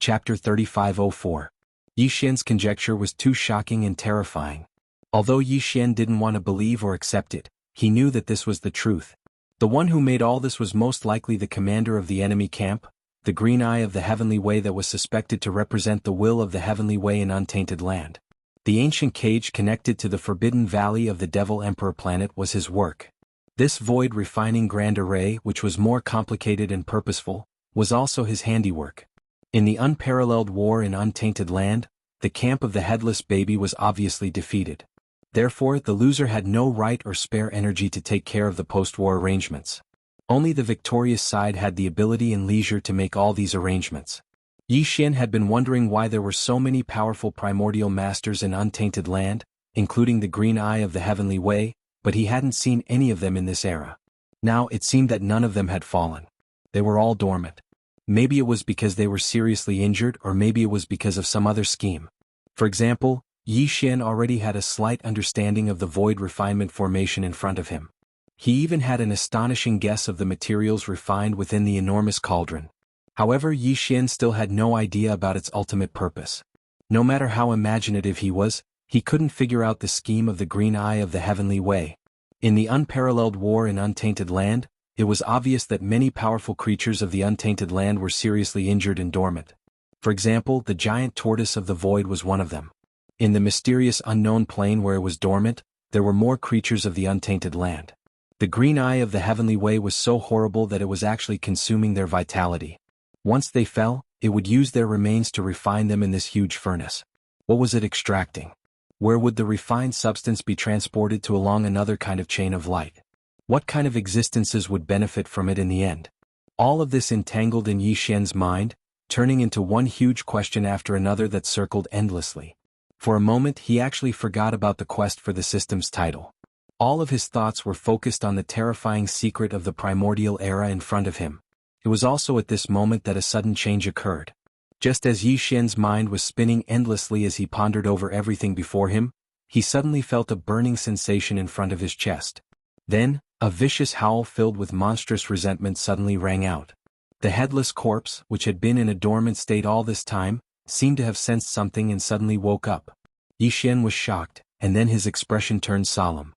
Chapter 3504. Yi Xian's conjecture was too shocking and terrifying. Although Yi Xian didn't want to believe or accept it, he knew that this was the truth. The one who made all this was most likely the commander of the enemy camp, the green eye of the heavenly way that was suspected to represent the will of the heavenly way in untainted land. The ancient cage connected to the forbidden valley of the Devil Emperor planet was his work. This void refining grand array, which was more complicated and purposeful, was also his handiwork. In the unparalleled war in untainted land, the camp of the headless baby was obviously defeated. Therefore, the loser had no right or spare energy to take care of the post-war arrangements. Only the victorious side had the ability and leisure to make all these arrangements. Yi Xian had been wondering why there were so many powerful primordial masters in untainted land, including the green eye of the heavenly way, but he hadn't seen any of them in this era. Now it seemed that none of them had fallen. They were all dormant. Maybe it was because they were seriously injured, or maybe it was because of some other scheme. For example, Yi Xian already had a slight understanding of the void refinement formation in front of him. He even had an astonishing guess of the materials refined within the enormous cauldron. However, Yi Xian still had no idea about its ultimate purpose. No matter how imaginative he was, he couldn't figure out the scheme of the green eye of the heavenly way. In the unparalleled war in untainted land, it was obvious that many powerful creatures of the untainted land were seriously injured and dormant. For example, the giant tortoise of the void was one of them. In the mysterious unknown plane where it was dormant, there were more creatures of the untainted land. The green eye of the heavenly way was so horrible that it was actually consuming their vitality. Once they fell, it would use their remains to refine them in this huge furnace. What was it extracting? Where would the refined substance be transported to along another kind of chain of light? What kind of existences would benefit from it in the end? All of this entangled in Yi Xian's mind, turning into one huge question after another that circled endlessly. For a moment he actually forgot about the quest for the system's title. All of his thoughts were focused on the terrifying secret of the primordial era in front of him. It was also at this moment that a sudden change occurred. Just as Yi Xian's mind was spinning endlessly as he pondered over everything before him, he suddenly felt a burning sensation in front of his chest. Then, a vicious howl filled with monstrous resentment suddenly rang out. The headless corpse, which had been in a dormant state all this time, seemed to have sensed something and suddenly woke up. Yi Xian was shocked, and then his expression turned solemn.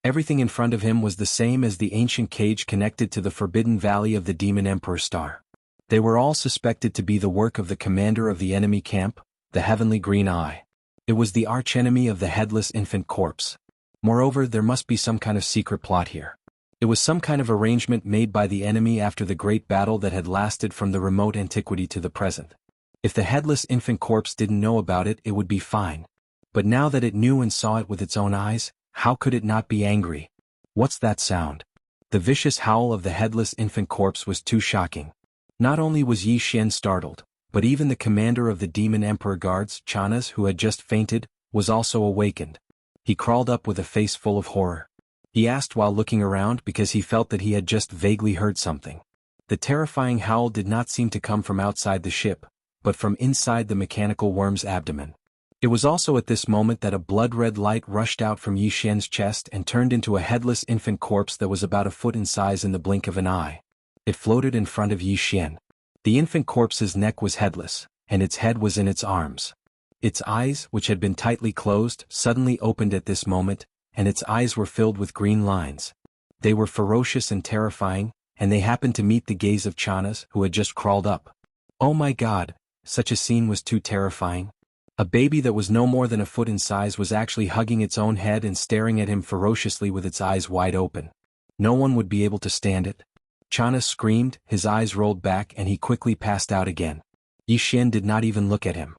Everything in front of him was the same as the ancient cage connected to the forbidden valley of the Demon Emperor Star. They were all suspected to be the work of the commander of the enemy camp, the Heavenly Green Eye. It was the archenemy of the headless infant corpse. Moreover, there must be some kind of secret plot here. It was some kind of arrangement made by the enemy after the great battle that had lasted from the remote antiquity to the present. If the headless infant corpse didn't know about it, it would be fine. But now that it knew and saw it with its own eyes, how could it not be angry? What's that sound? The vicious howl of the headless infant corpse was too shocking. Not only was Yi Xian startled, but even the commander of the Demon Emperor Guards, Chanas, who had just fainted, was also awakened. He crawled up with a face full of horror. He asked while looking around because he felt that he had just vaguely heard something. The terrifying howl did not seem to come from outside the ship, but from inside the mechanical worm's abdomen. It was also at this moment that a blood-red light rushed out from Yi Xian's chest and turned into a headless infant corpse that was about a foot in size in the blink of an eye. It floated in front of Yi Xian. The infant corpse's neck was headless, and its head was in its arms. Its eyes, which had been tightly closed, suddenly opened at this moment, and its eyes were filled with green lines. They were ferocious and terrifying, and they happened to meet the gaze of Chanas, who had just crawled up. Oh my God, such a scene was too terrifying. A baby that was no more than a foot in size was actually hugging its own head and staring at him ferociously with its eyes wide open. No one would be able to stand it. Chanas screamed, his eyes rolled back, and he quickly passed out again. Yi Xian did not even look at him.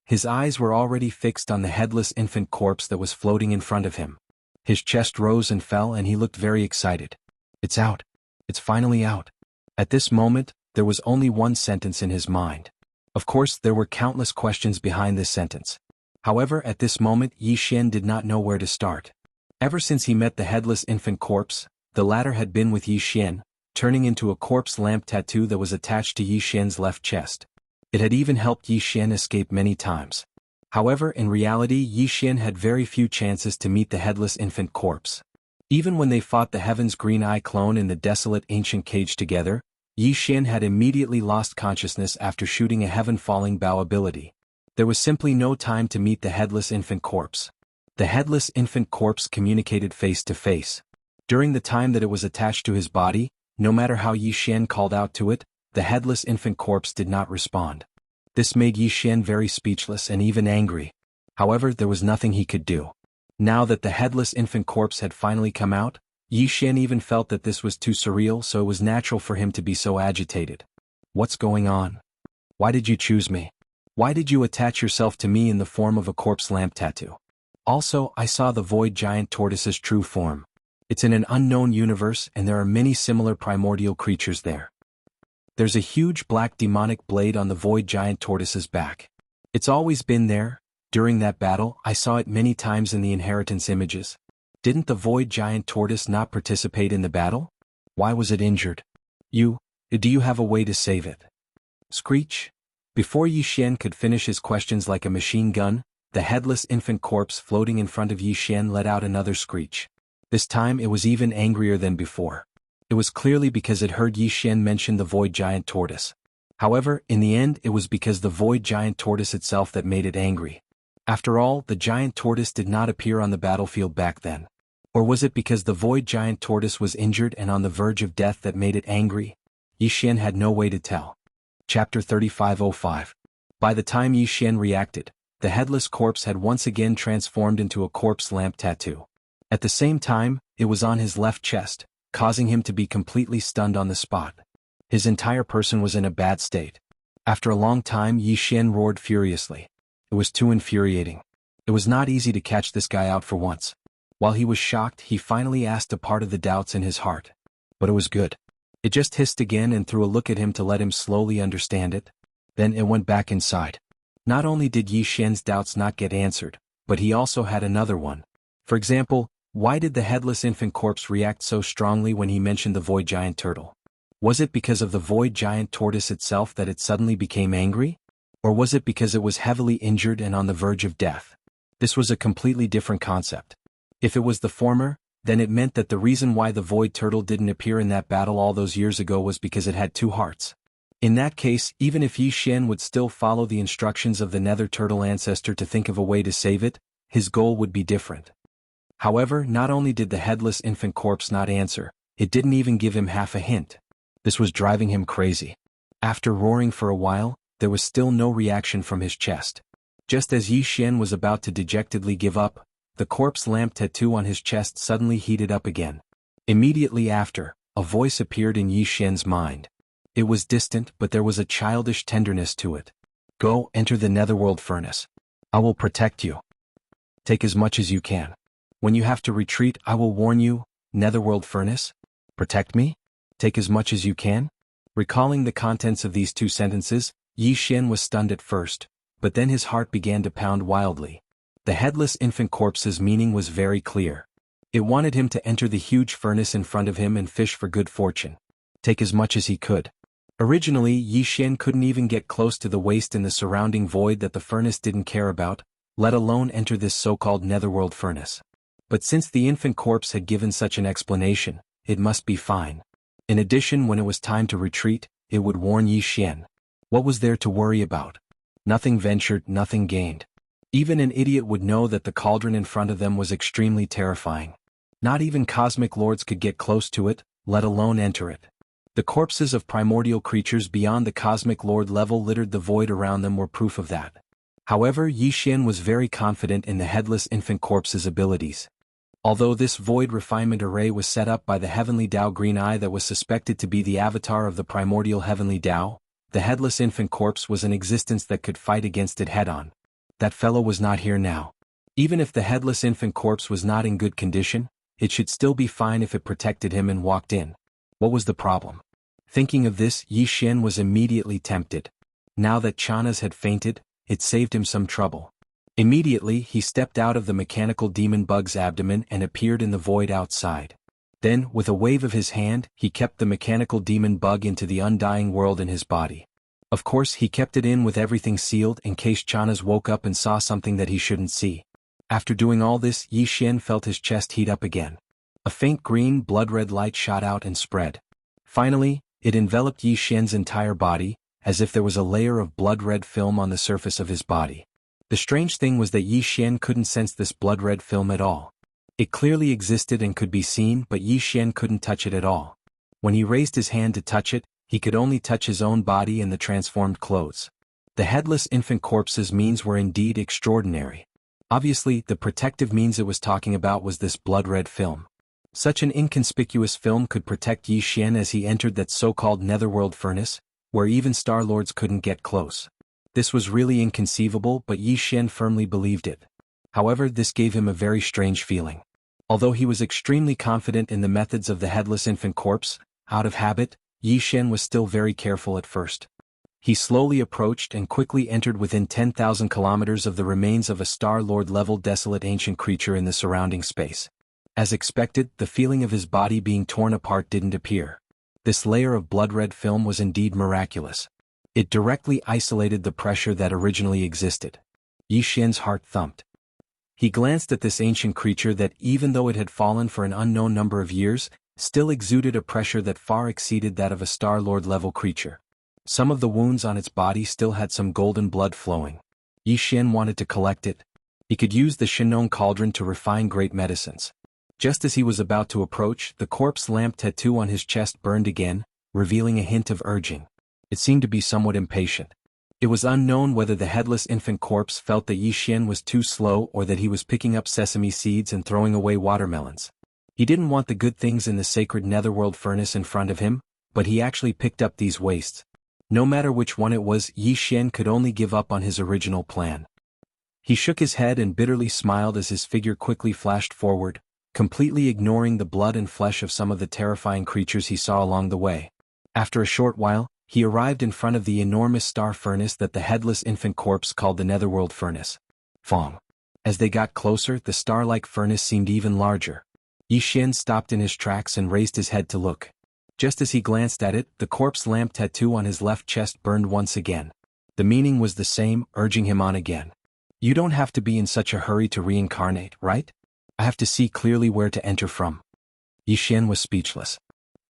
His eyes were already fixed on the headless infant corpse that was floating in front of him. His chest rose and fell, and he looked very excited. It's out. It's finally out. At this moment, there was only one sentence in his mind. Of course, there were countless questions behind this sentence. However, at this moment, Yi Xian did not know where to start. Ever since he met the headless infant corpse, the latter had been with Yi Xian, turning into a corpse lamp tattoo that was attached to Yi Xian's left chest. It had even helped Yi Xian escape many times. However, in reality, Yi Xian had very few chances to meet the headless infant corpse. Even when they fought the Heaven's Green Eye clone in the desolate ancient cage together, Yi Xian had immediately lost consciousness after shooting a heaven-falling bow ability. There was simply no time to meet the headless infant corpse. The headless infant corpse communicated face to face. During the time that it was attached to his body, no matter how Yi Xian called out to it, the headless infant corpse did not respond. This made Yi Xian very speechless and even angry. However, there was nothing he could do. Now that the headless infant corpse had finally come out, Yi Xian even felt that this was too surreal, so it was natural for him to be so agitated. What's going on? Why did you choose me? Why did you attach yourself to me in the form of a corpse lamp tattoo? Also, I saw the void giant tortoise's true form. It's in an unknown universe and there are many similar primordial creatures there. There's a huge black demonic blade on the void giant tortoise's back. It's always been there. During that battle, I saw it many times in the inheritance images. Didn't the void giant tortoise not participate in the battle? Why was it injured? Do you have a way to save it? Screech. Before Yi Xian could finish his questions like a machine gun, the headless infant corpse floating in front of Yi Xian let out another screech. This time it was even angrier than before. It was clearly because it heard Yi Xian mention the void giant tortoise. However, in the end it was because the void giant tortoise itself that made it angry. After all, the giant tortoise did not appear on the battlefield back then. Or was it because the void giant tortoise was injured and on the verge of death that made it angry? Yi Xian had no way to tell. Chapter 3505. By the time Yi Xian reacted, the headless corpse had once again transformed into a corpse lamp tattoo. At the same time, it was on his left chest, causing him to be completely stunned on the spot. His entire person was in a bad state. After a long time, Yi Xian roared furiously. It was too infuriating. It was not easy to catch this guy out for once. While he was shocked, he finally asked a part of the doubts in his heart. But it was good. It just hissed again and threw a look at him to let him slowly understand it. Then it went back inside. Not only did Yi Xian's doubts not get answered, but he also had another one. For example, why did the headless infant corpse react so strongly when he mentioned the void giant turtle? Was it because of the void giant tortoise itself that it suddenly became angry? Or was it because it was heavily injured and on the verge of death? This was a completely different concept. If it was the former, then it meant that the reason why the void turtle didn't appear in that battle all those years ago was because it had two hearts. In that case, even if Yi Xian would still follow the instructions of the nether turtle ancestor to think of a way to save it, his goal would be different. However, not only did the headless infant corpse not answer, it didn't even give him half a hint. This was driving him crazy. After roaring for a while, there was still no reaction from his chest. Just as Yi Xian was about to dejectedly give up, the corpse lamp tattoo on his chest suddenly heated up again. Immediately after, a voice appeared in Yi Xian's mind. It was distant, but there was a childish tenderness to it. Go, enter the netherworld furnace. I will protect you. Take as much as you can. When you have to retreat, I will warn you. Netherworld furnace? Protect me? Take as much as you can? Recalling the contents of these two sentences, Yi Xian was stunned at first, but then his heart began to pound wildly. The headless infant corpse's meaning was very clear. It wanted him to enter the huge furnace in front of him and fish for good fortune. Take as much as he could. Originally, Yi Xian couldn't even get close to the waste in the surrounding void that the furnace didn't care about, let alone enter this so-called netherworld furnace. But since the infant corpse had given such an explanation, it must be fine. In addition, when it was time to retreat, it would warn Yi Xian. What was there to worry about? Nothing ventured, nothing gained. Even an idiot would know that the cauldron in front of them was extremely terrifying. Not even cosmic lords could get close to it, let alone enter it. The corpses of primordial creatures beyond the cosmic lord level littered the void around them were proof of that. However, Yi Xian was very confident in the headless infant corpse's abilities. Although this void refinement array was set up by the heavenly Tao Green Eye that was suspected to be the avatar of the primordial heavenly Tao, the headless infant corpse was an existence that could fight against it head-on. That fellow was not here now. Even if the headless infant corpse was not in good condition, it should still be fine if it protected him and walked in. What was the problem? Thinking of this, Yi Xian was immediately tempted. Now that Chanas had fainted, it saved him some trouble. Immediately, he stepped out of the mechanical demon bug's abdomen and appeared in the void outside. Then, with a wave of his hand, he kept the mechanical demon bug into the undying world in his body. Of course, he kept it in with everything sealed in case Chanas woke up and saw something that he shouldn't see. After doing all this, Yi Xian felt his chest heat up again. A faint green blood-red light shot out and spread. Finally, It enveloped Yi Xian's entire body, as if there was a layer of blood-red film on the surface of his body. The strange thing was that Yi Xian couldn't sense this blood-red film at all. It clearly existed and could be seen, but Yi Xian couldn't touch it at all. When he raised his hand to touch it, he could only touch his own body and the transformed clothes. The headless infant corpse's means were indeed extraordinary. Obviously, the protective means it was talking about was this blood-red film. Such an inconspicuous film could protect Yi Xian as he entered that so-called netherworld furnace, where even Star-Lords couldn't get close. This was really inconceivable, but Yi Xian firmly believed it. However, this gave him a very strange feeling. Although he was extremely confident in the methods of the headless infant corpse, out of habit, Yi Xian was still very careful at first. He slowly approached and quickly entered within 10,000 kilometers of the remains of a Star-Lord-level desolate ancient creature in the surrounding space. As expected, the feeling of his body being torn apart didn't appear. This layer of blood-red film was indeed miraculous. It directly isolated the pressure that originally existed. Yi Xian's heart thumped. He glanced at this ancient creature that, even though it had fallen for an unknown number of years, still exuded a pressure that far exceeded that of a Star-Lord-level creature. Some of the wounds on its body still had some golden blood flowing. Yi Xian wanted to collect it. He could use the Shinong cauldron to refine great medicines. Just as he was about to approach, the corpse lamp tattoo on his chest burned again, revealing a hint of urging. It seemed to be somewhat impatient. It was unknown whether the headless infant corpse felt that Yi Xian was too slow or that he was picking up sesame seeds and throwing away watermelons. He didn't want the good things in the sacred netherworld furnace in front of him, but he actually picked up these wastes. No matter which one it was, Yi Xian could only give up on his original plan. He shook his head and bitterly smiled as his figure quickly flashed forward, completely ignoring the blood and flesh of some of the terrifying creatures he saw along the way. After a short while, he arrived in front of the enormous star furnace that the headless infant corpse called the netherworld furnace. Fong. As they got closer, the star-like furnace seemed even larger. Yi Xian stopped in his tracks and raised his head to look. Just as he glanced at it, the corpse lamp tattoo on his left chest burned once again. The meaning was the same, urging him on again. You don't have to be in such a hurry to reincarnate, right? I have to see clearly where to enter from. Yi Xian was speechless.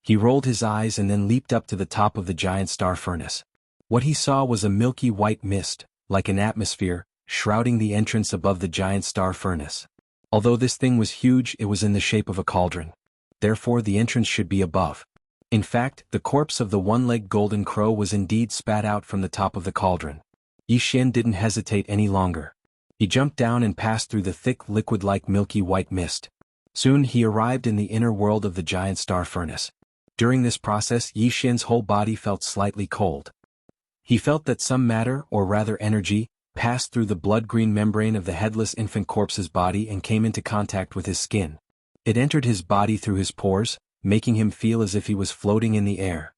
He rolled his eyes and then leaped up to the top of the giant star furnace. What he saw was a milky white mist, like an atmosphere, shrouding the entrance above the giant star furnace. Although this thing was huge, it was in the shape of a cauldron. Therefore the entrance should be above. In fact, the corpse of the one-legged golden crow was indeed spat out from the top of the cauldron. Yi Xian didn't hesitate any longer. He jumped down and passed through the thick liquid-like milky white mist. Soon he arrived in the inner world of the giant star furnace. During this process, Yi Xian's whole body felt slightly cold. He felt that some matter, or rather energy, passed through the blood-green membrane of the headless infant corpse's body and came into contact with his skin. It entered his body through his pores, making him feel as if he was floating in the air.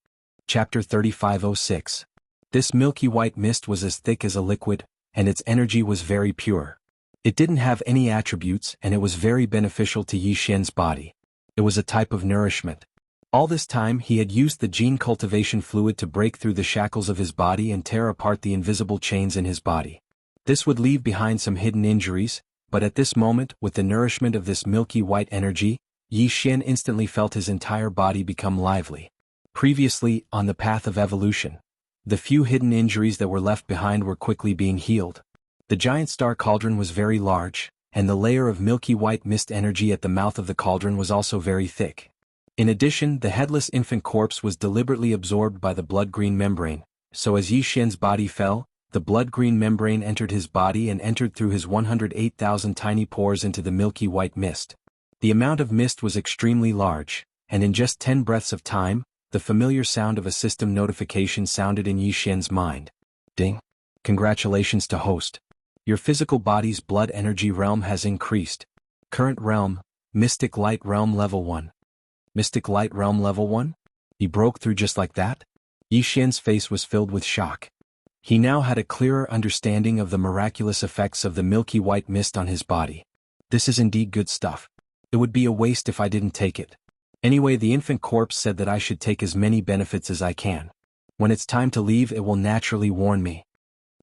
Chapter 3506. This milky white mist was as thick as a liquid, and its energy was very pure. It didn't have any attributes, and it was very beneficial to Yi Xian's body. It was a type of nourishment. All this time he had used the gene cultivation fluid to break through the shackles of his body and tear apart the invisible chains in his body. This would leave behind some hidden injuries, but at this moment, with the nourishment of this milky white energy, Yi Xian instantly felt his entire body become lively. Previously, on the path of evolution, the few hidden injuries that were left behind were quickly being healed. The giant star cauldron was very large, and the layer of milky white mist energy at the mouth of the cauldron was also very thick. In addition, the headless infant corpse was deliberately absorbed by the blood-green membrane, so as Yi Xian's body fell, the blood-green membrane entered his body and entered through his 108,000 tiny pores into the milky white mist. The amount of mist was extremely large, and in just 10 breaths of time, the familiar sound of a system notification sounded in Yi Xian's mind. Ding! Congratulations to host. Your physical body's blood energy realm has increased. Current realm, Mystic Light Realm Level 1. Mystic Light Realm Level 1? He broke through just like that? Yi Xian's face was filled with shock. He now had a clearer understanding of the miraculous effects of the milky white mist on his body. This is indeed good stuff. It would be a waste if I didn't take it. Anyway, the infant corpse said that I should take as many benefits as I can. When it's time to leave, it will naturally warn me.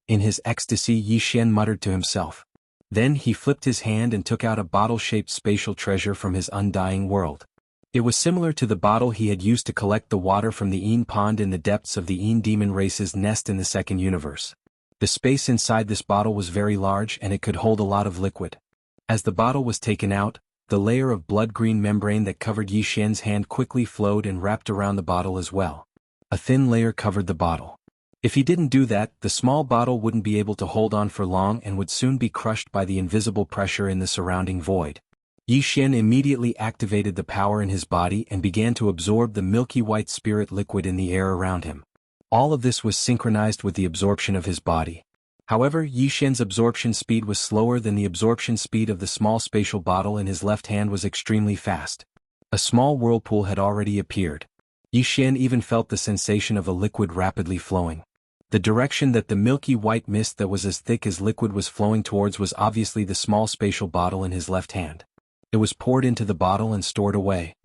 In his ecstasy, Yi Xian muttered to himself. Then he flipped his hand and took out a bottle-shaped spatial treasure from his undying world. It was similar to the bottle he had used to collect the water from the Een pond in the depths of the Een demon race's nest in the second universe. The space inside this bottle was very large and it could hold a lot of liquid. As the bottle was taken out, the layer of blood-green membrane that covered Yi Xian's hand quickly flowed and wrapped around the bottle as well. A thin layer covered the bottle. If he didn't do that, the small bottle wouldn't be able to hold on for long and would soon be crushed by the invisible pressure in the surrounding void. Yi Xian immediately activated the power in his body and began to absorb the milky white spirit liquid in the air around him. All of this was synchronized with the absorption of his body. However, Yi Xian's absorption speed was slower than the absorption speed of the small spatial bottle in his left hand was extremely fast. A small whirlpool had already appeared. Yi Xian even felt the sensation of a liquid rapidly flowing. The direction that the milky white mist that was as thick as liquid was flowing towards was obviously the small spatial bottle in his left hand. It was poured into the bottle and stored away.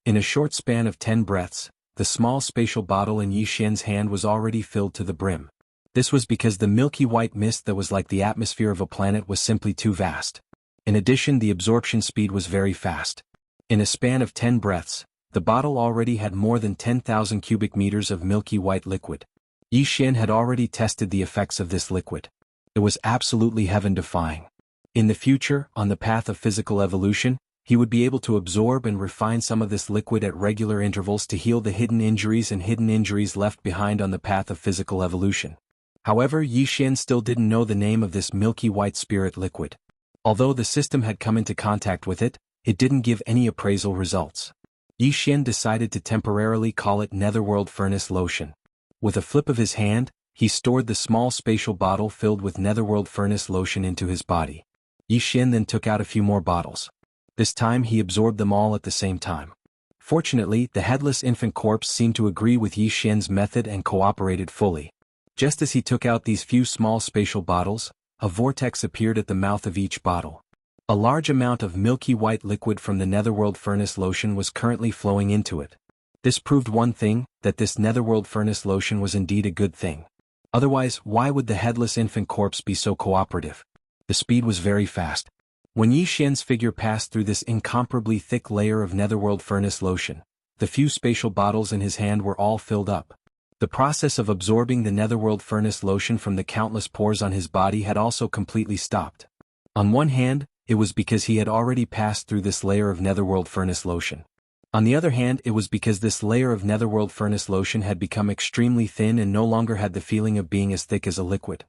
In a short span of 10 breaths, the small spatial bottle in Yi Xian's hand was already filled to the brim. This was because the milky white mist that was like the atmosphere of a planet was simply too vast. In addition, the absorption speed was very fast. In a span of 10 breaths, the bottle already had more than 10,000 cubic meters of milky white liquid. Yi Xian had already tested the effects of this liquid. It was absolutely heaven-defying. In the future, on the path of physical evolution, he would be able to absorb and refine some of this liquid at regular intervals to heal the hidden injuries left behind on the path of physical evolution. However, Yi Xian still didn't know the name of this milky white spirit liquid. Although the system had come into contact with it, it didn't give any appraisal results. Yi Xian decided to temporarily call it Netherworld Furnace Lotion. With a flip of his hand, he stored the small spatial bottle filled with Netherworld Furnace Lotion into his body. Yi Xian then took out a few more bottles. This time he absorbed them all at the same time. Fortunately, the headless infant corpse seemed to agree with Yi Xian's method and cooperated fully. Just as he took out these few small spatial bottles, a vortex appeared at the mouth of each bottle. A large amount of milky white liquid from the Netherworld Furnace Lotion was currently flowing into it. This proved one thing, that this Netherworld Furnace Lotion was indeed a good thing. Otherwise, why would the headless infant corpse be so cooperative? The speed was very fast. When Yi Xian's figure passed through this incomparably thick layer of Netherworld Furnace Lotion, the few spatial bottles in his hand were all filled up. The process of absorbing the Netherworld Furnace Lotion from the countless pores on his body had also completely stopped. On one hand, it was because he had already passed through this layer of Netherworld Furnace Lotion. On the other hand, it was because this layer of Netherworld Furnace Lotion had become extremely thin and no longer had the feeling of being as thick as a liquid.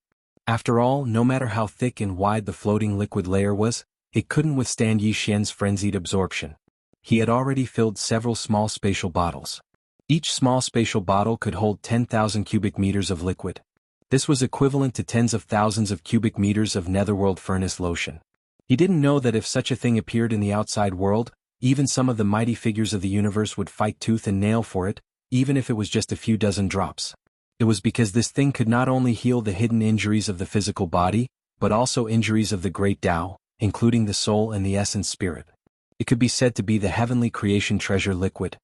After all, no matter how thick and wide the floating liquid layer was, it couldn't withstand Yi Xian's frenzied absorption. He had already filled several small spatial bottles. Each small spatial bottle could hold 10,000 cubic meters of liquid. This was equivalent to tens of thousands of cubic meters of Netherworld Furnace Lotion. He didn't know that if such a thing appeared in the outside world, even some of the mighty figures of the universe would fight tooth and nail for it, even if it was just a few dozen drops. It was because this thing could not only heal the hidden injuries of the physical body, but also injuries of the great Tao, including the soul and the essence spirit. It could be said to be the heavenly creation treasure liquid.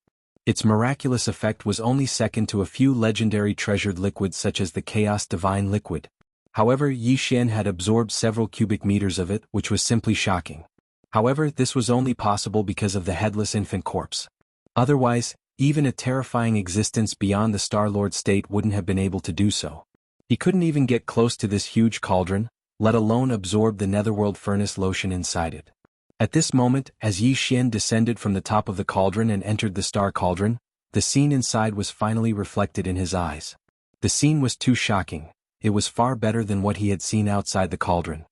Its miraculous effect was only second to a few legendary treasured liquids such as the Chaos Divine Liquid. However, Yi Xian had absorbed several cubic meters of it, which was simply shocking. However, this was only possible because of the headless infant corpse. Otherwise, even a terrifying existence beyond the Star-Lord state wouldn't have been able to do so. He couldn't even get close to this huge cauldron, let alone absorb the Netherworld Furnace Lotion inside it. At this moment, as Yi Xian descended from the top of the cauldron and entered the star cauldron, the scene inside was finally reflected in his eyes. The scene was too shocking. It was far better than what he had seen outside the cauldron.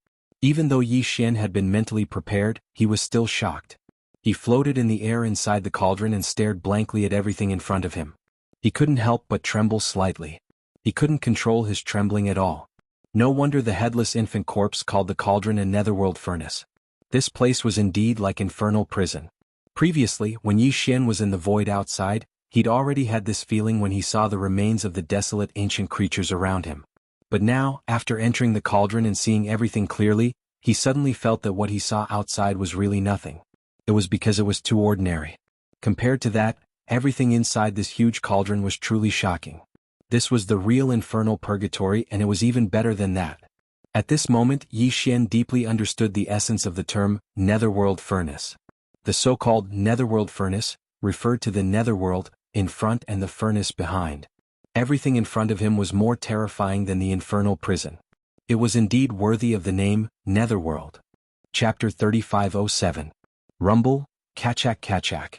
Even though Yi Xian had been mentally prepared, he was still shocked. He floated in the air inside the cauldron and stared blankly at everything in front of him. He couldn't help but tremble slightly. He couldn't control his trembling at all. No wonder the headless infant corpse called the cauldron a netherworld furnace. This place was indeed like infernal prison. Previously, when Yi Xian was in the void outside, he'd already had this feeling when he saw the remains of the desolate ancient creatures around him. But now, after entering the cauldron and seeing everything clearly, he suddenly felt that what he saw outside was really nothing. It was because it was too ordinary. Compared to that, everything inside this huge cauldron was truly shocking. This was the real infernal purgatory, and it was even better than that. At this moment, Yi Xian deeply understood the essence of the term netherworld furnace. The so-called netherworld furnace, referred to the netherworld, in front and the furnace behind. Everything in front of him was more terrifying than the infernal prison. It was indeed worthy of the name, Netherworld. Chapter 3507. Rumble, Kachak Kachak.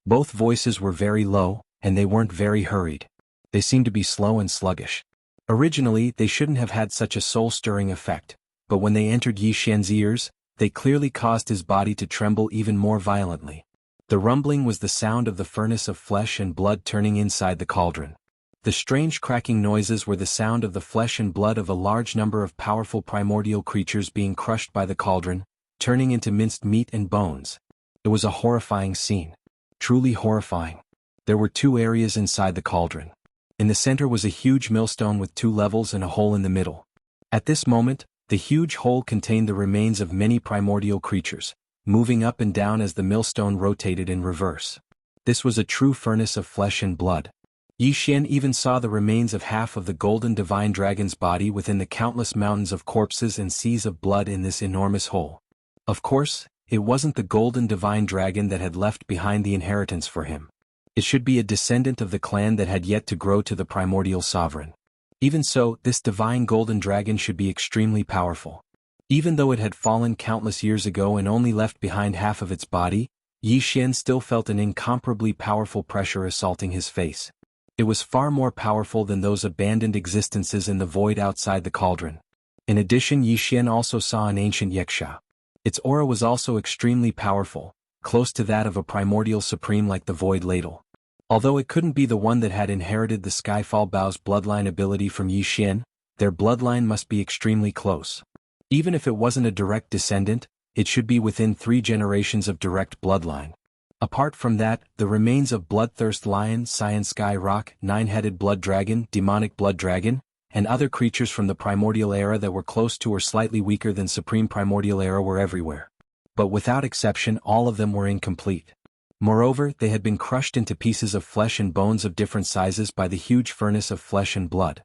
Both voices were very low, and they weren't very hurried. They seemed to be slow and sluggish. Originally, they shouldn't have had such a soul-stirring effect, but when they entered Yi Xian's ears, they clearly caused his body to tremble even more violently. The rumbling was the sound of the furnace of flesh and blood turning inside the cauldron. The strange cracking noises were the sound of the flesh and blood of a large number of powerful primordial creatures being crushed by the cauldron, turning into minced meat and bones. It was a horrifying scene. Truly horrifying. There were two areas inside the cauldron. In the center was a huge millstone with two levels and a hole in the middle. At this moment, the huge hole contained the remains of many primordial creatures, moving up and down as the millstone rotated in reverse. This was a true furnace of flesh and blood. Yi Xian even saw the remains of half of the golden divine dragon's body within the countless mountains of corpses and seas of blood in this enormous hole. Of course, it wasn't the golden divine dragon that had left behind the inheritance for him. It should be a descendant of the clan that had yet to grow to the primordial sovereign. Even so, this divine golden dragon should be extremely powerful. Even though it had fallen countless years ago and only left behind half of its body, Yi Xian still felt an incomparably powerful pressure assaulting his face. It was far more powerful than those abandoned existences in the void outside the cauldron. In addition, Yi Xian also saw an ancient yaksha. Its aura was also extremely powerful, close to that of a primordial supreme like the void ladle. Although it couldn't be the one that had inherited the Skyfall Bao's bloodline ability from Yi Xian, their bloodline must be extremely close. Even if it wasn't a direct descendant, it should be within 3 generations of direct bloodline. Apart from that, the remains of Bloodthirst Lion, Cyan Sky Rock, Nine-Headed Blood Dragon, Demonic Blood Dragon, and other creatures from the Primordial Era that were close to or slightly weaker than Supreme Primordial Era were everywhere. But without exception, all of them were incomplete. Moreover, they had been crushed into pieces of flesh and bones of different sizes by the huge furnace of flesh and blood.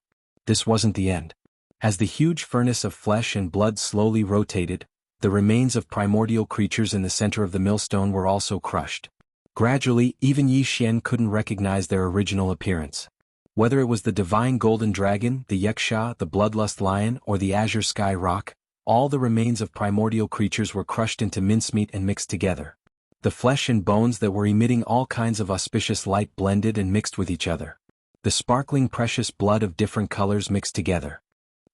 This wasn't the end. As the huge furnace of flesh and blood slowly rotated, the remains of primordial creatures in the center of the millstone were also crushed. Gradually, even Yi Xian couldn't recognize their original appearance. Whether it was the divine golden dragon, the yaksha, the bloodlust lion, or the azure sky rock, all the remains of primordial creatures were crushed into mincemeat and mixed together. The flesh and bones that were emitting all kinds of auspicious light blended and mixed with each other. The sparkling precious blood of different colors mixed together.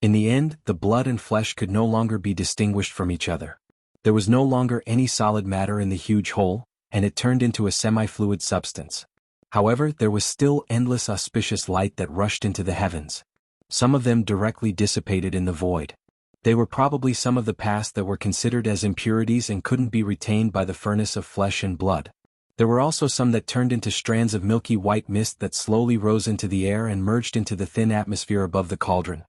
In the end, the blood and flesh could no longer be distinguished from each other. There was no longer any solid matter in the huge hole, and it turned into a semi-fluid substance. However, there was still endless auspicious light that rushed into the heavens. Some of them directly dissipated in the void. They were probably some of the past that were considered as impurities and couldn't be retained by the furnace of flesh and blood. There were also some that turned into strands of milky white mist that slowly rose into the air and merged into the thin atmosphere above the cauldron.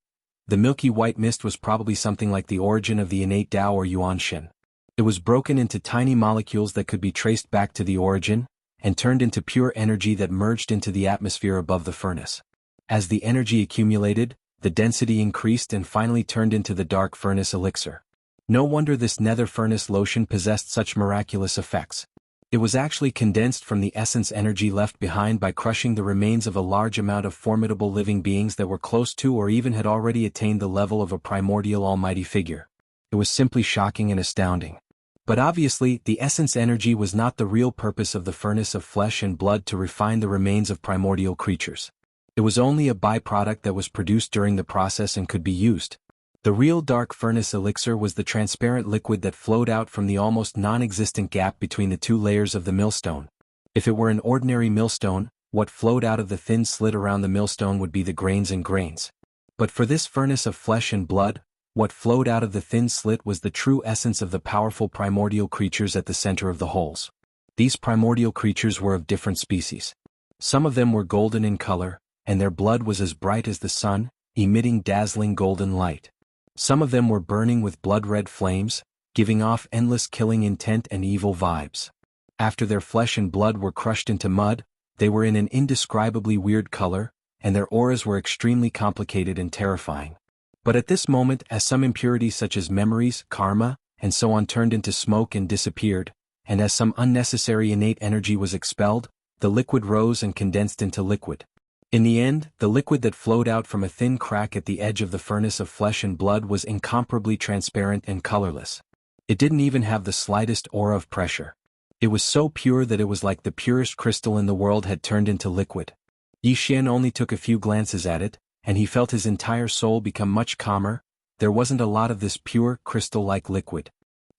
The milky white mist was probably something like the origin of the innate Tao or Yuanshen. It was broken into tiny molecules that could be traced back to the origin, and turned into pure energy that merged into the atmosphere above the furnace. As the energy accumulated, the density increased and finally turned into the dark furnace elixir. No wonder this nether furnace lotion possessed such miraculous effects. It was actually condensed from the essence energy left behind by crushing the remains of a large amount of formidable living beings that were close to or even had already attained the level of a primordial almighty figure. It was simply shocking and astounding. But obviously, the essence energy was not the real purpose of the furnace of flesh and blood to refine the remains of primordial creatures. It was only a byproduct that was produced during the process and could be used. The real dark furnace elixir was the transparent liquid that flowed out from the almost non-existent gap between the two layers of the millstone. If it were an ordinary millstone, what flowed out of the thin slit around the millstone would be the grains and grains. But for this furnace of flesh and blood, what flowed out of the thin slit was the true essence of the powerful primordial creatures at the center of the holes. These primordial creatures were of different species. Some of them were golden in color, and their blood was as bright as the sun, emitting dazzling golden light. Some of them were burning with blood-red flames, giving off endless killing intent and evil vibes. After their flesh and blood were crushed into mud, they were in an indescribably weird color, and their auras were extremely complicated and terrifying. But at this moment, as some impurities such as memories, karma, and so on turned into smoke and disappeared, and as some unnecessary innate energy was expelled, the liquid rose and condensed into liquid. In the end, the liquid that flowed out from a thin crack at the edge of the furnace of flesh and blood was incomparably transparent and colorless. It didn't even have the slightest aura of pressure. It was so pure that it was like the purest crystal in the world had turned into liquid. Yi Xian only took a few glances at it, and he felt his entire soul become much calmer. There wasn't a lot of this pure, crystal-like liquid.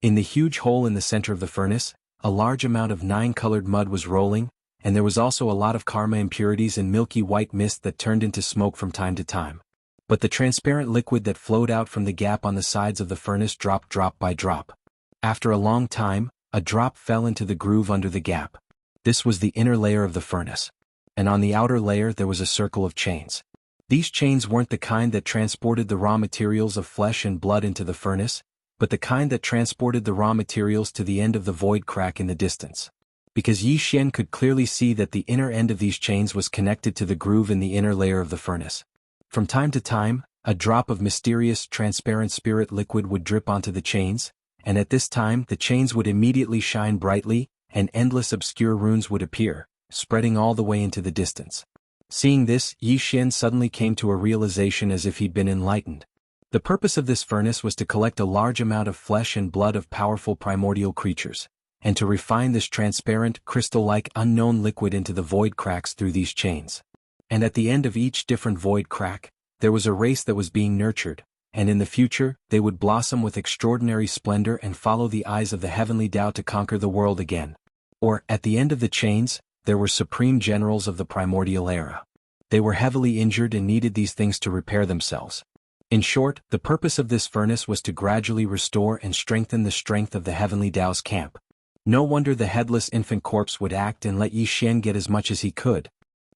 In the huge hole in the center of the furnace, a large amount of nine-colored mud was rolling, and there was also a lot of karma impurities and milky white mist that turned into smoke from time to time. But the transparent liquid that flowed out from the gap on the sides of the furnace dropped drop by drop. After a long time, a drop fell into the groove under the gap. This was the inner layer of the furnace. And on the outer layer there was a circle of chains. These chains weren't the kind that transported the raw materials of flesh and blood into the furnace, but the kind that transported the raw materials to the end of the void crack in the distance. Because Yi Xian could clearly see that the inner end of these chains was connected to the groove in the inner layer of the furnace. From time to time, a drop of mysterious, transparent spirit liquid would drip onto the chains, and at this time the chains would immediately shine brightly, and endless obscure runes would appear, spreading all the way into the distance. Seeing this, Yi Xian suddenly came to a realization as if he'd been enlightened. The purpose of this furnace was to collect a large amount of flesh and blood of powerful primordial creatures, and to refine this transparent, crystal-like unknown liquid into the void cracks through these chains. And at the end of each different void crack, there was a race that was being nurtured, and in the future, they would blossom with extraordinary splendor and follow the eyes of the heavenly Tao to conquer the world again. Or, at the end of the chains, there were supreme generals of the primordial era. They were heavily injured and needed these things to repair themselves. In short, the purpose of this furnace was to gradually restore and strengthen the strength of the heavenly Tao's camp. No wonder the headless infant corpse would act and let Yi Xian get as much as he could.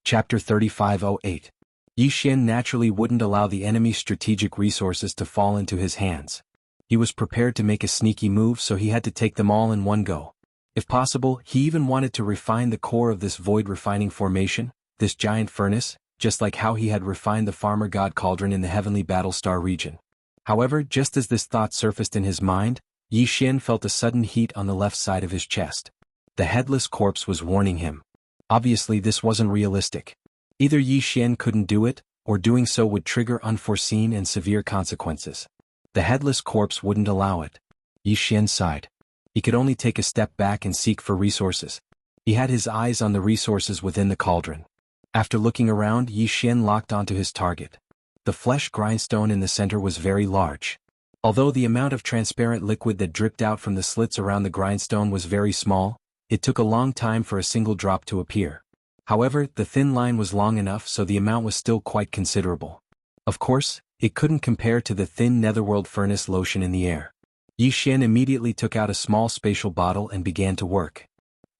Chapter 3508. Yi Xian naturally wouldn't allow the enemy's strategic resources to fall into his hands. He was prepared to make a sneaky move, so he had to take them all in one go. If possible, he even wanted to refine the core of this void refining formation, this giant furnace, just like how he had refined the farmer god cauldron in the heavenly Battlestar region. However, just as this thought surfaced in his mind, Yi Xian felt a sudden heat on the left side of his chest. The headless corpse was warning him. Obviously this wasn't realistic. Either Yi Xian couldn't do it, or doing so would trigger unforeseen and severe consequences. The headless corpse wouldn't allow it. Yi Xian sighed. He could only take a step back and seek for resources. He had his eyes on the resources within the cauldron. After looking around, Yi Xian locked onto his target. The flesh grindstone in the center was very large. Although the amount of transparent liquid that dripped out from the slits around the grindstone was very small, it took a long time for a single drop to appear. However, the thin line was long enough so the amount was still quite considerable. Of course, it couldn't compare to the thin netherworld furnace lotion in the air. Yi Xian immediately took out a small spatial bottle and began to work.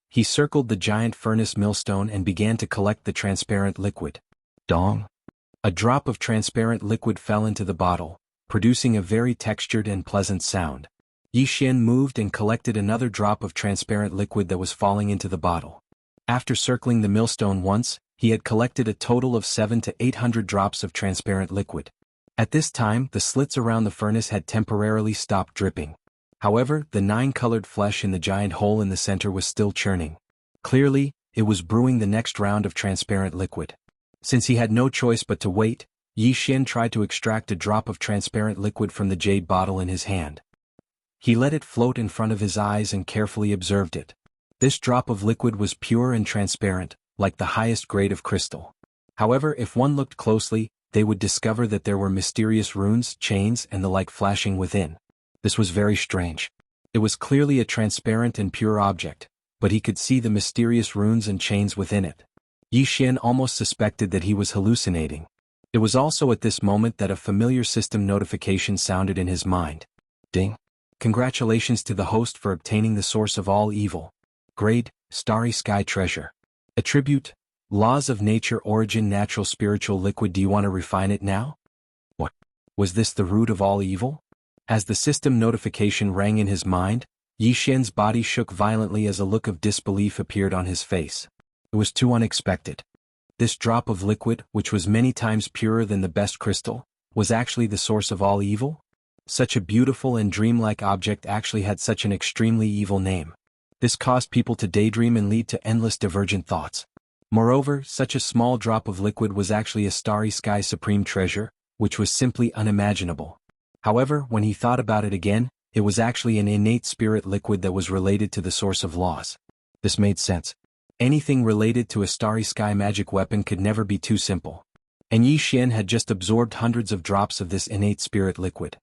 He circled the giant furnace millstone and began to collect the transparent liquid. Dong! A drop of transparent liquid fell into the bottle, producing a very textured and pleasant sound. Yi Xian moved and collected another drop of transparent liquid that was falling into the bottle. After circling the millstone once, he had collected a total of 700 to 800 drops of transparent liquid. At this time, the slits around the furnace had temporarily stopped dripping. However, the nine-colored flesh in the giant hole in the center was still churning. Clearly, it was brewing the next round of transparent liquid. Since he had no choice but to wait, Yi Xian tried to extract a drop of transparent liquid from the jade bottle in his hand. He let it float in front of his eyes and carefully observed it. This drop of liquid was pure and transparent, like the highest grade of crystal. However, if one looked closely, they would discover that there were mysterious runes, chains, and the like flashing within. This was very strange. It was clearly a transparent and pure object, but he could see the mysterious runes and chains within it. Yi Xian almost suspected that he was hallucinating. It was also at this moment that a familiar system notification sounded in his mind. Ding! Congratulations to the host for obtaining the source of all evil. Grade, Starry Sky Treasure. Attribute, Laws of Nature Origin Natural Spiritual Liquid. Do you want to refine it now? What? Was this the root of all evil? As the system notification rang in his mind, Yi Xian's body shook violently as a look of disbelief appeared on his face. It was too unexpected. This drop of liquid, which was many times purer than the best crystal, was actually the source of all evil? Such a beautiful and dreamlike object actually had such an extremely evil name. This caused people to daydream and lead to endless divergent thoughts. Moreover, such a small drop of liquid was actually a starry sky supreme treasure, which was simply unimaginable. However, when he thought about it again, it was actually an innate spirit liquid that was related to the source of laws. This made sense. Anything related to a starry sky magic weapon could never be too simple. And Yi Xian had just absorbed hundreds of drops of this innate spirit liquid.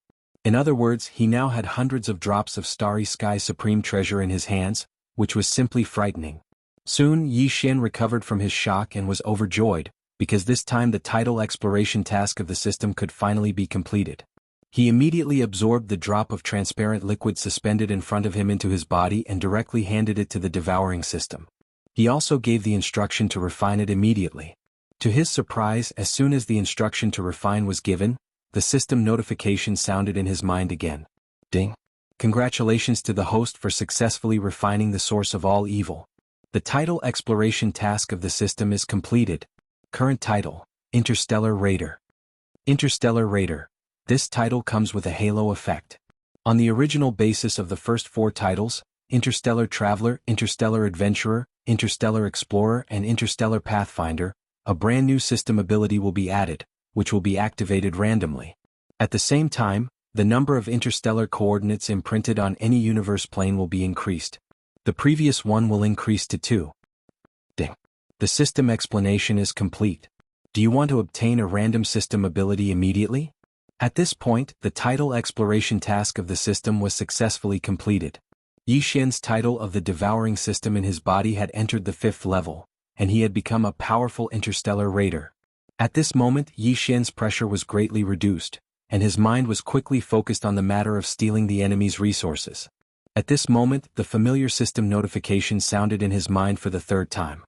In other words, he now had hundreds of drops of starry sky supreme treasure in his hands, which was simply frightening. Soon Yi Xian recovered from his shock and was overjoyed, because this time the tidal exploration task of the system could finally be completed. He immediately absorbed the drop of transparent liquid suspended in front of him into his body and directly handed it to the devouring system. He also gave the instruction to refine it immediately. To his surprise, as soon as the instruction to refine was given, the system notification sounded in his mind again. Ding! Congratulations to the host for successfully refining the source of all evil. The tidal exploration task of the system is completed. Current title: Interstellar Raider. Interstellar Raider. This title comes with a halo effect. On the original basis of the first 4 titles, Interstellar Traveler, Interstellar Adventurer, Interstellar Explorer and Interstellar Pathfinder, a brand new system ability will be added, which will be activated randomly. At the same time, the number of interstellar coordinates imprinted on any universe plane will be increased. The previous one will increase to 2. Ding. The system explanation is complete. Do you want to obtain a random system ability immediately? At this point, the tidal exploration task of the system was successfully completed. Yi Xian's title of the devouring system in his body had entered the 5th level, and he had become a powerful interstellar raider. At this moment, Yi Xian's pressure was greatly reduced, and his mind was quickly focused on the matter of stealing the enemy's resources. At this moment, the familiar system notification sounded in his mind for the 3rd time.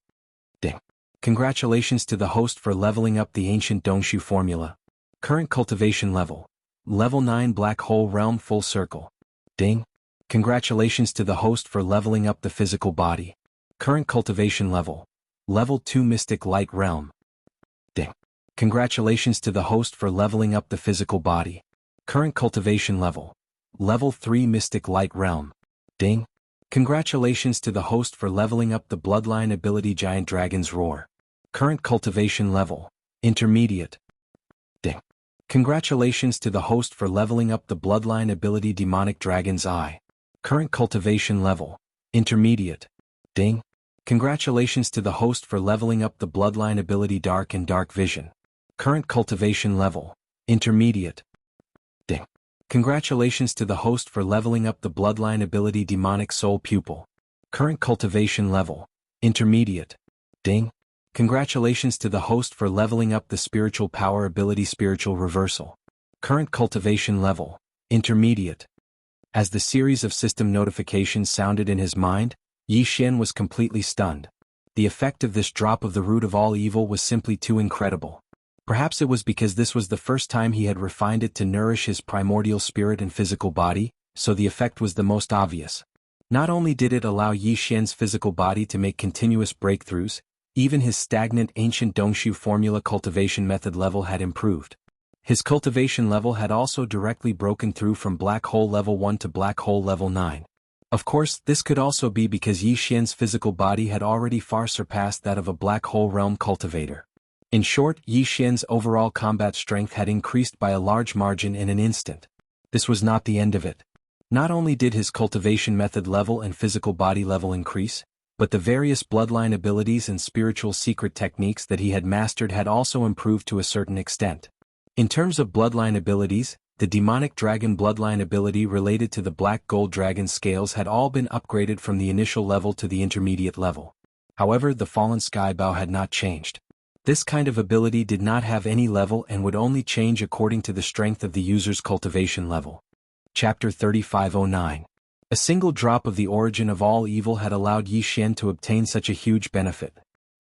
Ding! Congratulations to the host for leveling up the ancient Dongshu formula. Current cultivation level: Level 9 Black Hole Realm Full Circle. Ding! Congratulations to the host for leveling up the physical body. Current cultivation level: Level 2 Mystic Light Realm. Ding! Congratulations to the host for leveling up the physical body. Current cultivation level: Level 3 Mystic Light Realm. Ding! Congratulations to the host for leveling up the bloodline ability Giant Dragon's Roar. Current cultivation level: Intermediate. Ding! Congratulations to the host for leveling up the bloodline ability Demonic Dragon's Eye. Current cultivation level: Intermediate. Ding! Congratulations to the host for leveling up the bloodline ability Dark and Dark Vision. Current cultivation level: Intermediate. Ding! Congratulations to the host for leveling up the bloodline ability Demonic Soul Pupil. Current cultivation level: Intermediate. Ding! Congratulations to the host for leveling up the spiritual power ability Spiritual Reversal. Current cultivation level: Intermediate. As the series of system notifications sounded in his mind, Yi Xian was completely stunned. The effect of this drop of the root of all evil was simply too incredible. Perhaps it was because this was the first time he had refined it to nourish his primordial spirit and physical body, so the effect was the most obvious. Not only did it allow Yi Xian's physical body to make continuous breakthroughs, even his stagnant ancient Dongshu formula cultivation method level had improved. His cultivation level had also directly broken through from Black Hole Level 1 to Black Hole Level 9. Of course, this could also be because Yi Xian's physical body had already far surpassed that of a Black Hole Realm cultivator. In short, Yi Xian's overall combat strength had increased by a large margin in an instant. This was not the end of it. Not only did his cultivation method level and physical body level increase, but the various bloodline abilities and spiritual secret techniques that he had mastered had also improved to a certain extent. In terms of bloodline abilities, the demonic dragon bloodline ability related to the black gold dragon scales had all been upgraded from the initial level to the intermediate level. However, the fallen skybow had not changed. This kind of ability did not have any level and would only change according to the strength of the user's cultivation level. Chapter 3509. A single drop of the origin of all evil had allowed Yi Xian to obtain such a huge benefit.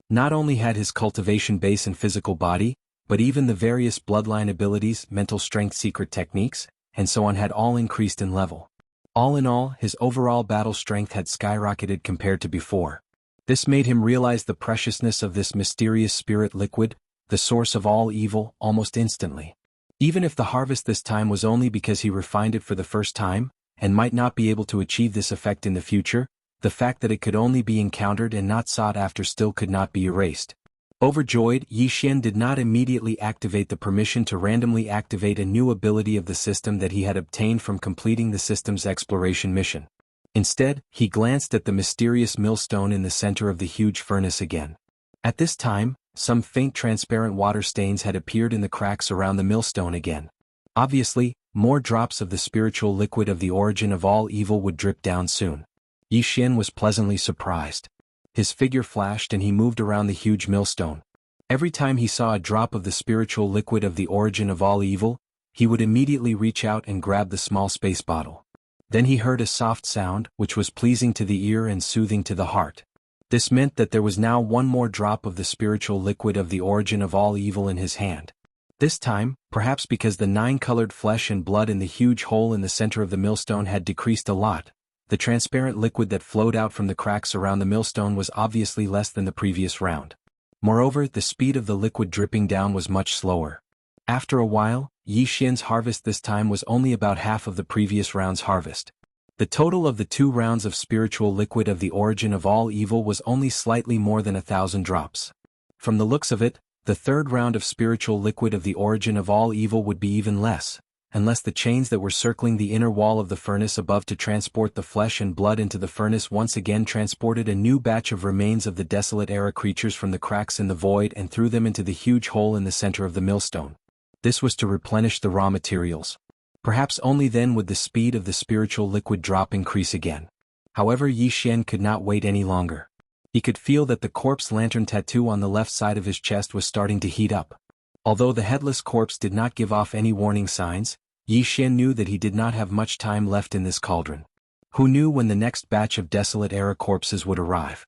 Not only had his cultivation base and physical body, but even the various bloodline abilities, mental strength secret techniques, and so on had all increased in level. All in all, his overall battle strength had skyrocketed compared to before. This made him realize the preciousness of this mysterious spirit liquid, the source of all evil, almost instantly. Even if the harvest this time was only because he refined it for the first time, and might not be able to achieve this effect in the future, The fact that it could only be encountered and not sought after still could not be erased. Overjoyed, Yi Xian did not immediately activate the permission to randomly activate a new ability of the system that he had obtained from completing the system's exploration mission. Instead, he glanced at the mysterious millstone in the center of the huge furnace again. At this time, some faint transparent water stains had appeared in the cracks around the millstone again. Obviously, more drops of the spiritual liquid of the origin of all evil would drip down soon. Yi Xian was pleasantly surprised. His figure flashed and he moved around the huge millstone. Every time he saw a drop of the spiritual liquid of the origin of all evil, he would immediately reach out and grab the small space bottle. Then he heard a soft sound, which was pleasing to the ear and soothing to the heart. This meant that there was now one more drop of the spiritual liquid of the origin of all evil in his hand. This time, perhaps because the 9-colored flesh and blood in the huge hole in the center of the millstone had decreased a lot, the transparent liquid that flowed out from the cracks around the millstone was obviously less than the previous round. Moreover, the speed of the liquid dripping down was much slower. After a while, Yi Xian's harvest this time was only about half of the previous round's harvest. The total of the 2 rounds of spiritual liquid of the origin of all evil was only slightly more than 1,000 drops. From the looks of it, the 3rd round of spiritual liquid of the origin of all evil would be even less, unless the chains that were circling the inner wall of the furnace above to transport the flesh and blood into the furnace once again transported a new batch of remains of the desolate era creatures from the cracks in the void and threw them into the huge hole in the center of the millstone. This was to replenish the raw materials. Perhaps only then would the speed of the spiritual liquid drop increase again. However, Yi Xian could not wait any longer. He could feel that the corpse lantern tattoo on the left side of his chest was starting to heat up. Although the headless corpse did not give off any warning signs, Yi Xian knew that he did not have much time left in this cauldron. Who knew when the next batch of desolate era corpses would arrive?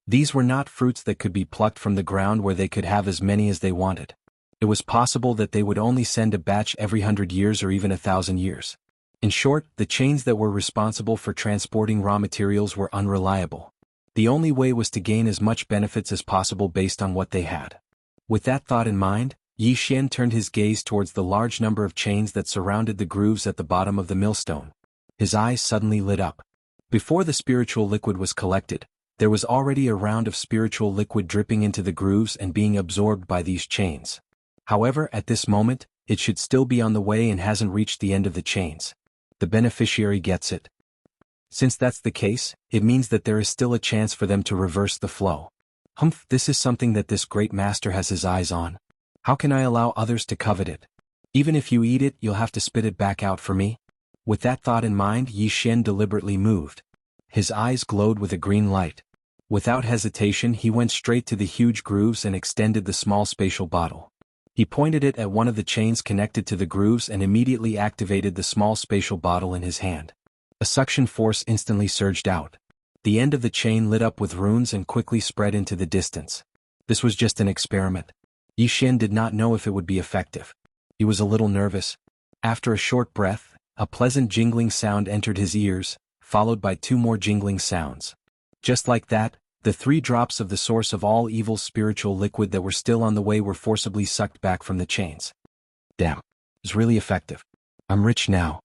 These were not fruits that could be plucked from the ground where they could have as many as they wanted. It was possible that they would only send a batch every 100 years or even 1,000 years. In short, the chains that were responsible for transporting raw materials were unreliable. The only way was to gain as much benefits as possible based on what they had. With that thought in mind, Yi Xian turned his gaze towards the large number of chains that surrounded the grooves at the bottom of the millstone. His eyes suddenly lit up. Before the spiritual liquid was collected, there was already a round of spiritual liquid dripping into the grooves and being absorbed by these chains. However, at this moment, it should still be on the way and hasn't reached the end of the chains. The beneficiary gets it. Since that's the case, it means that there is still a chance for them to reverse the flow. Humph, this is something that this great master has his eyes on. How can I allow others to covet it? Even if you eat it, you'll have to spit it back out for me? With that thought in mind, Yi Xian deliberately moved. His eyes glowed with a green light. Without hesitation, he went straight to the huge grooves and extended the small spatial bottle. He pointed it at one of the chains connected to the grooves and immediately activated the small spatial bottle in his hand. A suction force instantly surged out. The end of the chain lit up with runes and quickly spread into the distance. This was just an experiment. Yi Xian did not know if it would be effective. He was a little nervous. After a short breath, a pleasant jingling sound entered his ears, followed by 2 more jingling sounds. Just like that, the 3 drops of the source of all evil spiritual liquid that were still on the way were forcibly sucked back from the chains. Damn, it was really effective. I'm rich now.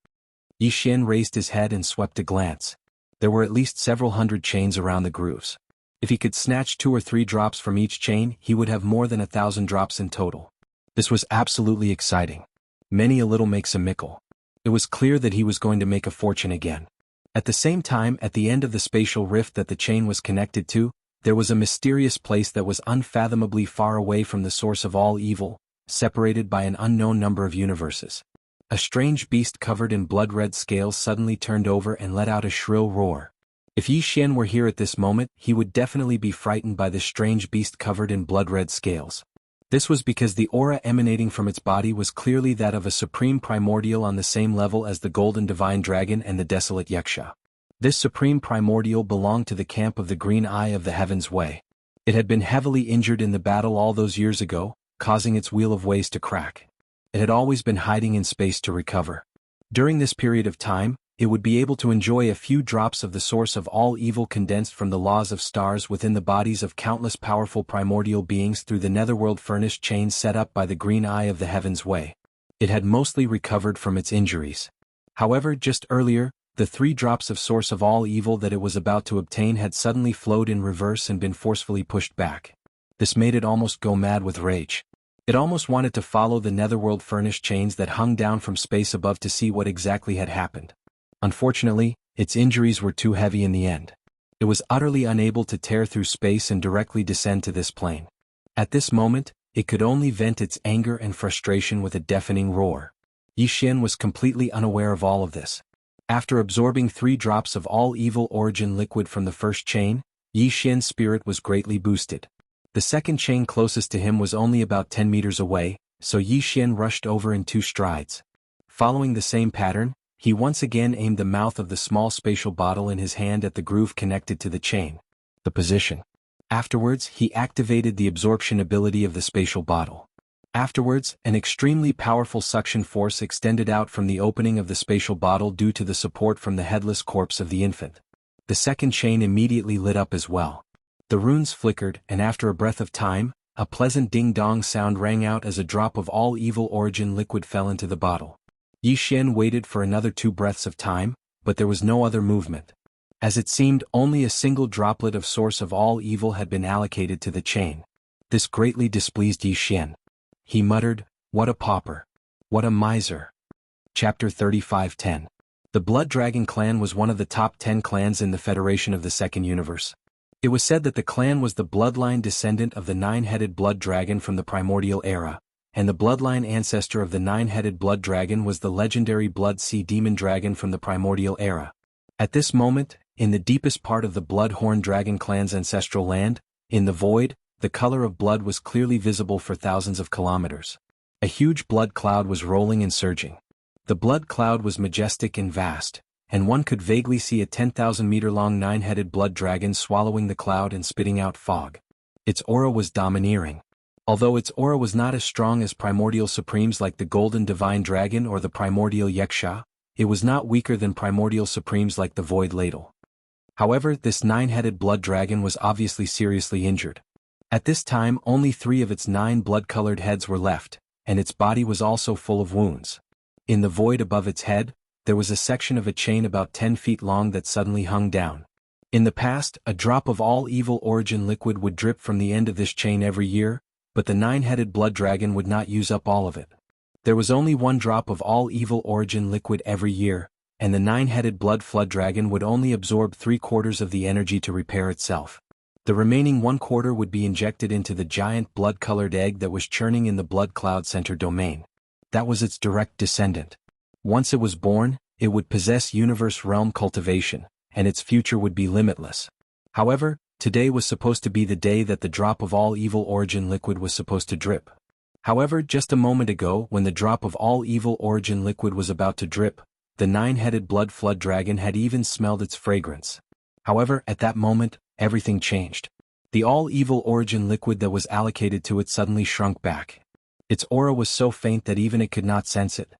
Yi Xian raised his head and swept a glance. There were at least several hundred chains around the grooves. If he could snatch 2 or 3 drops from each chain, he would have more than 1,000 drops in total. This was absolutely exciting. Many a little makes a mickle. It was clear that he was going to make a fortune again. At the same time, at the end of the spatial rift that the chain was connected to, there was a mysterious place that was unfathomably far away from the source of all evil, separated by an unknown number of universes. A strange beast covered in blood-red scales suddenly turned over and let out a shrill roar. If Yi Xian were here at this moment, he would definitely be frightened by this strange beast covered in blood-red scales. This was because the aura emanating from its body was clearly that of a supreme primordial on the same level as the golden divine dragon and the desolate Yaksha. This supreme primordial belonged to the camp of the Green Eye of the Heaven's Way. It had been heavily injured in the battle all those years ago, causing its wheel of ways to crack. It had always been hiding in space to recover. During this period of time, it would be able to enjoy a few drops of the source of all evil condensed from the laws of stars within the bodies of countless powerful primordial beings through the netherworld furnished chains set up by the Green Eye of the Heaven's Way. It had mostly recovered from its injuries. However, just earlier, The 3 drops of source of all evil that it was about to obtain had suddenly flowed in reverse and been forcefully pushed back. This made it almost go mad with rage. It almost wanted to follow the netherworld furnished chains that hung down from space above to see what exactly had happened. Unfortunately, its injuries were too heavy in the end. It was utterly unable to tear through space and directly descend to this plane. At this moment, it could only vent its anger and frustration with a deafening roar. Yi Xian was completely unaware of all of this. After absorbing 3 drops of all evil origin liquid from the first chain, Yi Xian's spirit was greatly boosted. The second chain closest to him was only about 10 meters away, so Yi Xian rushed over in 2 strides. Following the same pattern, he once again aimed the mouth of the small spatial bottle in his hand at the groove connected to the chain. The position. Afterwards, he activated the absorption ability of the spatial bottle. Afterwards, an extremely powerful suction force extended out from the opening of the spatial bottle due to the support from the headless corpse of the infant. The second chain immediately lit up as well. The runes flickered, and after a breath of time, a pleasant ding-dong sound rang out as a drop of all evil origin liquid fell into the bottle. Yi Xian waited for another 2 breaths of time, but there was no other movement. As it seemed, only a single droplet of source of all evil had been allocated to the chain. This greatly displeased Yi Xian. He muttered, "What a pauper! What a miser!" Chapter 35:10. The Blood Dragon clan was one of the top 10 clans in the Federation of the Second Universe. It was said that the clan was the bloodline descendant of the 9-headed blood dragon from the primordial era, and the bloodline ancestor of the 9-headed blood dragon was the legendary blood sea demon dragon from the primordial era. At this moment, in the deepest part of the Bloodhorn Dragon clan's ancestral land, in the void, the color of blood was clearly visible for thousands of kilometers. A huge blood cloud was rolling and surging. The blood cloud was majestic and vast, and one could vaguely see a 10,000-meter-long 9-headed blood dragon swallowing the cloud and spitting out fog. Its aura was domineering. Although its aura was not as strong as primordial supremes like the Golden Divine Dragon or the primordial Yeksha, it was not weaker than primordial supremes like the Void Ladle. However, this 9-headed blood dragon was obviously seriously injured. At this time, only 3 of its 9 blood-colored heads were left, and its body was also full of wounds. In the void above its head, there was a section of a chain about 10 feet long that suddenly hung down. In the past, a drop of all evil origin liquid would drip from the end of this chain every year, but the 9-headed blood dragon would not use up all of it. There was only 1 drop of all evil origin liquid every year, and the 9-headed blood flood dragon would only absorb 3/4 of the energy to repair itself. The remaining 1/4 would be injected into the giant blood-colored egg that was churning in the blood cloud center domain. That was its direct descendant. Once it was born, it would possess universe realm cultivation, and its future would be limitless. However, today was supposed to be the day that the drop of all evil origin liquid was supposed to drip. However, just a moment ago, when the drop of all evil origin liquid was about to drip, the 9-headed blood flood dragon had even smelled its fragrance. However, at that moment, everything changed. The all-evil origin liquid that was allocated to it suddenly shrunk back. Its aura was so faint that even it could not sense it.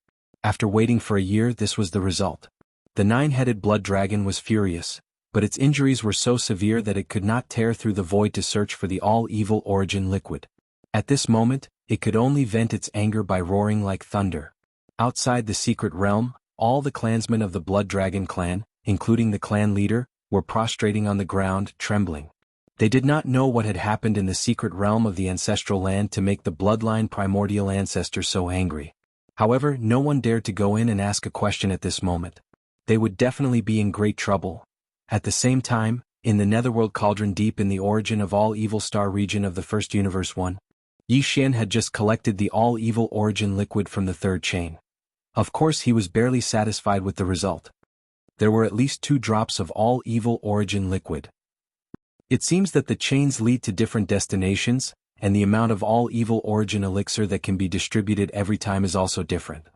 After waiting for a year, this was the result. The 9-headed blood dragon was furious, but its injuries were so severe that it could not tear through the void to search for the all-evil origin liquid. At this moment, it could only vent its anger by roaring like thunder. Outside the secret realm, all the clansmen of the Blood Dragon clan, including the clan leader, were prostrating on the ground, trembling. They did not know what had happened in the secret realm of the ancestral land to make the bloodline primordial ancestor so angry. However, no one dared to go in and ask a question at this moment. They would definitely be in great trouble. At the same time, in the netherworld cauldron deep in the origin of all evil star region of the first universe 1, Yi Xian had just collected the all-evil origin liquid from the 3rd chain. Of course, he was barely satisfied with the result. There were at least 2 drops of all-evil origin liquid. It seems that the chains lead to different destinations, and the amount of all-evil origin elixir that can be distributed every time is also different.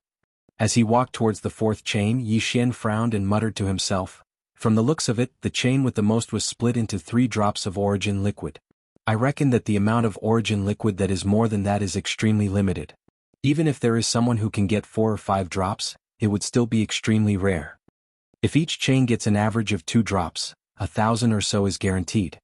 As he walked towards the 4th chain, Yi Xian frowned and muttered to himself. From the looks of it, the chain with the most was split into 3 drops of origin liquid. I reckon that the amount of origin liquid that is more than that is extremely limited. Even if there is someone who can get 4 or 5 drops, it would still be extremely rare. If each chain gets an average of 2 drops, 1,000 or so is guaranteed.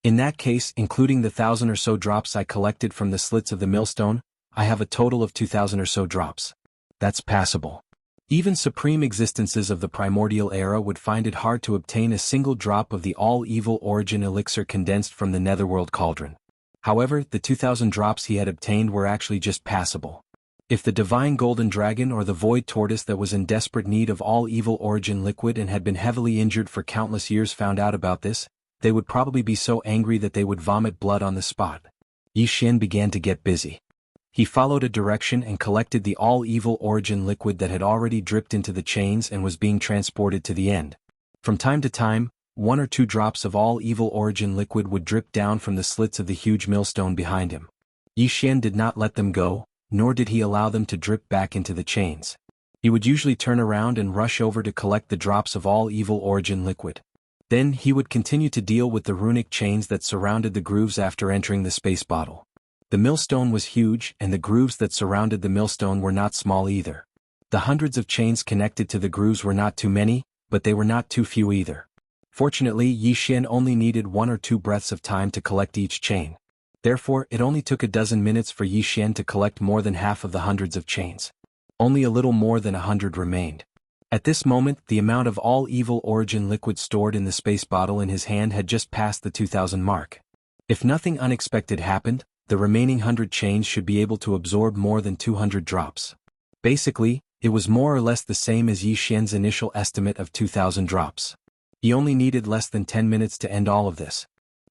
In that case, including the 1,000 or so drops I collected from the slits of the millstone, I have a total of 2,000 or so drops. That's passable. Even supreme existences of the primordial era would find it hard to obtain a single drop of the all-evil origin elixir condensed from the netherworld cauldron. However, the 2,000 drops he had obtained were actually just passable. If the divine golden dragon or the void tortoise that was in desperate need of all-evil origin liquid and had been heavily injured for countless years found out about this, they would probably be so angry that they would vomit blood on the spot. Yi Xian began to get busy. He followed a direction and collected the all-evil origin liquid that had already dripped into the chains and was being transported to the end. From time to time, 1 or 2 drops of all-evil origin liquid would drip down from the slits of the huge millstone behind him. Yi Xian did not let them go, nor did he allow them to drip back into the chains. He would usually turn around and rush over to collect the drops of all-evil origin liquid. Then he would continue to deal with the runic chains that surrounded the grooves after entering the space bottle. The millstone was huge, and the grooves that surrounded the millstone were not small either. The hundreds of chains connected to the grooves were not too many, but they were not too few either. Fortunately, Yi Xian only needed 1 or 2 breaths of time to collect each chain. Therefore, it only took a dozen minutes for Yi Xian to collect more than half of the hundreds of chains. Only a little more than 100 remained. At this moment, the amount of all-evil origin liquid stored in the space bottle in his hand had just passed the 2,000 mark. If nothing unexpected happened, the remaining 100 chains should be able to absorb more than 200 drops. Basically, it was more or less the same as Yi Xian's initial estimate of 2,000 drops. He only needed less than 10 minutes to end all of this.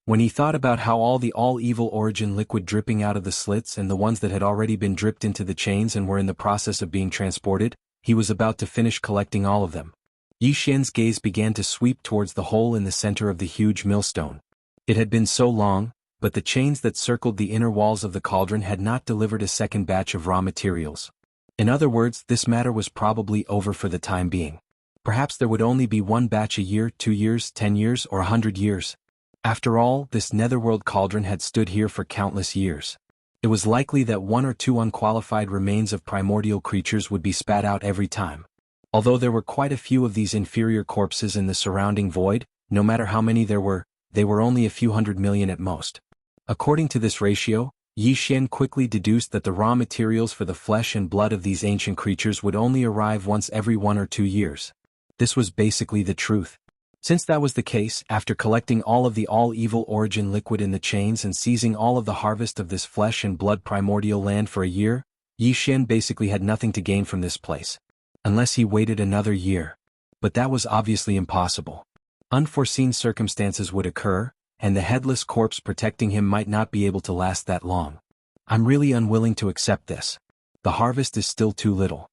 When he thought about how all the all-evil origin liquid dripping out of the slits and the ones that had already been dripped into the chains and were in the process of being transported, he was about to finish collecting all of them. Yi Xian's gaze began to sweep towards the hole in the center of the huge millstone. It had been so long, but the chains that circled the inner walls of the cauldron had not delivered a second batch of raw materials. In other words, this matter was probably over for the time being. Perhaps there would only be 1 batch a year, 2 years, 10 years, or 100 years. After all, this netherworld cauldron had stood here for countless years. It was likely that 1 or 2 unqualified remains of primordial creatures would be spat out every time. Although there were quite a few of these inferior corpses in the surrounding void, no matter how many there were, they were only a few 100 million at most. According to this ratio, Yi Xian quickly deduced that the raw materials for the flesh and blood of these ancient creatures would only arrive once every 1 or 2 years. This was basically the truth. Since that was the case, after collecting all of the all-evil origin liquid in the chains and seizing all of the harvest of this flesh and blood primordial land for a year, Yi Xian basically had nothing to gain from this place. Unless he waited another year. But that was obviously impossible. Unforeseen circumstances would occur, and the headless corpse protecting him might not be able to last that long. I'm really unwilling to accept this. The harvest is still too little.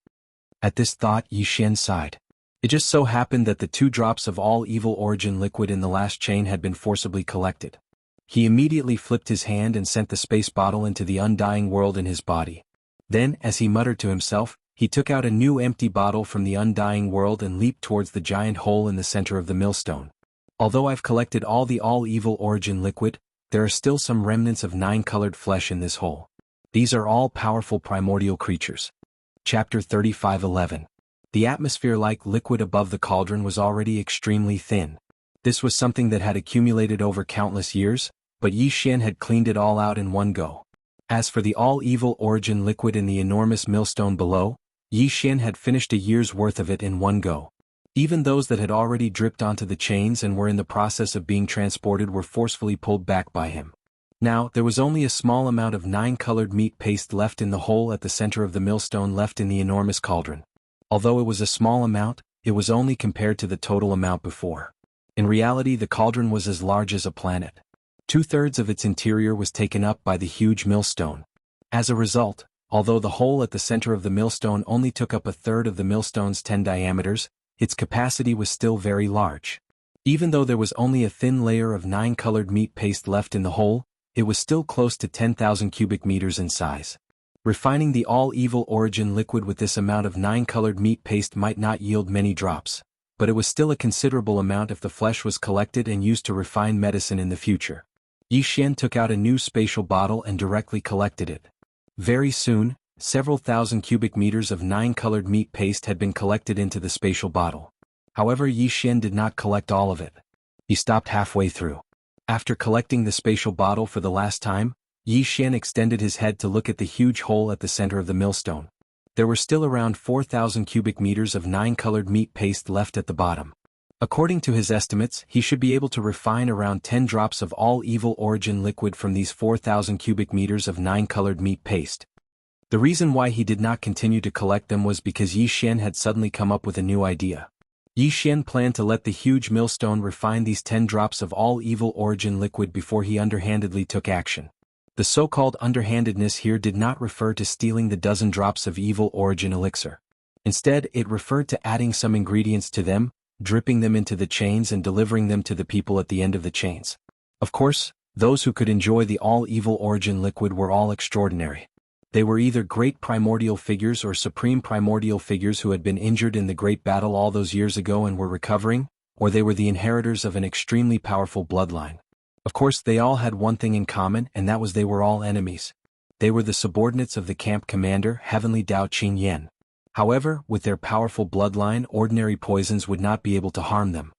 At this thought, Yi Xian sighed. It just so happened that the 2 drops of all-evil origin liquid in the last chain had been forcibly collected. He immediately flipped his hand and sent the space bottle into the undying world in his body. Then, as he muttered to himself, he took out a new empty bottle from the undying world and leaped towards the giant hole in the center of the millstone. Although I've collected all the all-evil origin liquid, there are still some remnants of 9-colored flesh in this hole. These are all powerful primordial creatures. Chapter 35:11. The atmosphere-like liquid above the cauldron was already extremely thin. This was something that had accumulated over countless years, but Yi Xian had cleaned it all out in one go. As for the all-evil origin liquid in the enormous millstone below, Yi Xian had finished a year's worth of it in one go. Even those that had already dripped onto the chains and were in the process of being transported were forcefully pulled back by him. Now, there was only a small amount of 9-colored meat paste left in the hole at the center of the millstone left in the enormous cauldron. Although it was a small amount, it was only compared to the total amount before. In reality, the cauldron was as large as a planet. 2/3 of its interior was taken up by the huge millstone. As a result, although the hole at the center of the millstone only took up 1/3 of the millstone's 10 diameters, its capacity was still very large. Even though there was only a thin layer of 9-colored meat paste left in the hole, it was still close to 10,000 cubic meters in size. Refining the all-evil origin liquid with this amount of 9-colored meat paste might not yield many drops, but it was still a considerable amount if the flesh was collected and used to refine medicine in the future. Yi Xian took out a new spatial bottle and directly collected it. Very soon, several thousand cubic meters of 9-colored meat paste had been collected into the spatial bottle. However, Yi Xian did not collect all of it. He stopped halfway through. After collecting the spatial bottle for the last time, Yi Xian extended his head to look at the huge hole at the center of the millstone. There were still around 4,000 cubic meters of 9-colored meat paste left at the bottom. According to his estimates, he should be able to refine around 10 drops of all evil origin liquid from these 4,000 cubic meters of 9-colored meat paste. The reason why he did not continue to collect them was because Yi Xian had suddenly come up with a new idea. Yi Xian planned to let the huge millstone refine these 10 drops of all evil origin liquid before he underhandedly took action. The so-called underhandedness here did not refer to stealing the dozen drops of evil origin elixir. Instead, it referred to adding some ingredients to them, dripping them into the chains and delivering them to the people at the end of the chains. Of course, those who could enjoy the all-evil origin liquid were all extraordinary. They were either great primordial figures or supreme primordial figures who had been injured in the great battle all those years ago and were recovering, or they were the inheritors of an extremely powerful bloodline. Of course, they all had one thing in common, and that was they were all enemies. They were the subordinates of the camp commander, Heavenly Dao Qing Yan. However, with their powerful bloodline, ordinary poisons would not be able to harm them.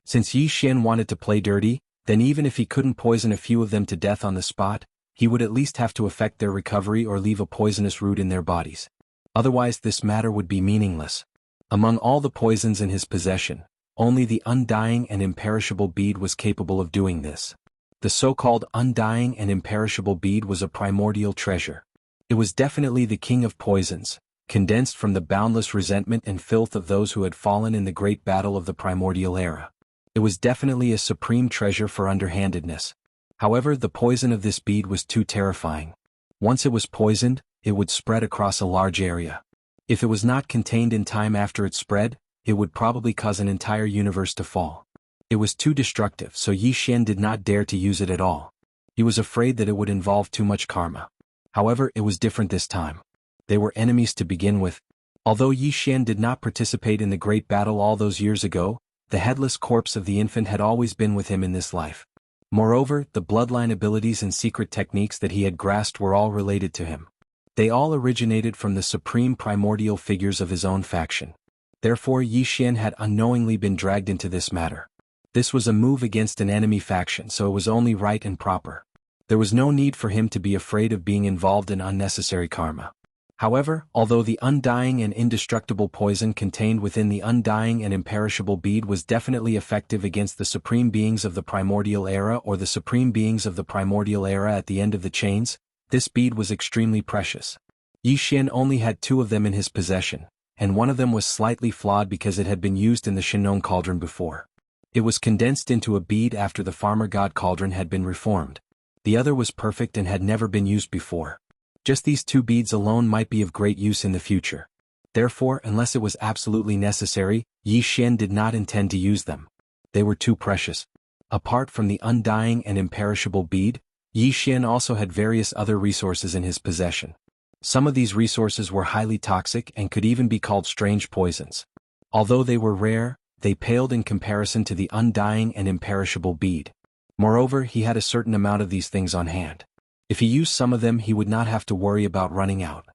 Since Yi Xian wanted to play dirty, then even if he couldn't poison a few of them to death on the spot, he would at least have to affect their recovery or leave a poisonous root in their bodies. Otherwise, this matter would be meaningless. Among all the poisons in his possession, only the undying and imperishable bead was capable of doing this. The so-called undying and imperishable bead was a primordial treasure. It was definitely the king of poisons, condensed from the boundless resentment and filth of those who had fallen in the great battle of the primordial era. It was definitely a supreme treasure for underhandedness. However, the poison of this bead was too terrifying. Once it was poisoned, it would spread across a large area. If it was not contained in time after it spread, it would probably cause an entire universe to fall. It was too destructive, so Yi Xian did not dare to use it at all. He was afraid that it would involve too much karma. However, it was different this time. They were enemies to begin with. Although Yi Xian did not participate in the great battle all those years ago, the headless corpse of the infant had always been with him in this life. Moreover, the bloodline abilities and secret techniques that he had grasped were all related to him. They all originated from the supreme primordial figures of his own faction. Therefore, Yi Xian had unknowingly been dragged into this matter. This was a move against an enemy faction, so it was only right and proper. There was no need for him to be afraid of being involved in unnecessary karma. However, although the undying and indestructible poison contained within the undying and imperishable bead was definitely effective against the supreme beings of the primordial era or the supreme beings of the primordial era at the end of the chains, this bead was extremely precious. Yi Xian only had 2 of them in his possession, and one of them was slightly flawed because it had been used in the Shinong cauldron before. It was condensed into a bead after the farmer god cauldron had been reformed. The other was perfect and had never been used before. Just these 2 beads alone might be of great use in the future. Therefore, unless it was absolutely necessary, Yi Xian did not intend to use them. They were too precious. Apart from the undying and imperishable bead, Yi Xian also had various other resources in his possession. Some of these resources were highly toxic and could even be called strange poisons. Although they were rare, they paled in comparison to the undying and imperishable bead. Moreover, he had a certain amount of these things on hand. If he used some of them, he would not have to worry about running out.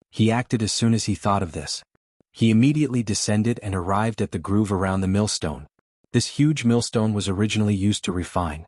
He acted as soon as he thought of this. He immediately descended and arrived at the groove around the millstone. This huge millstone was originally used to refine.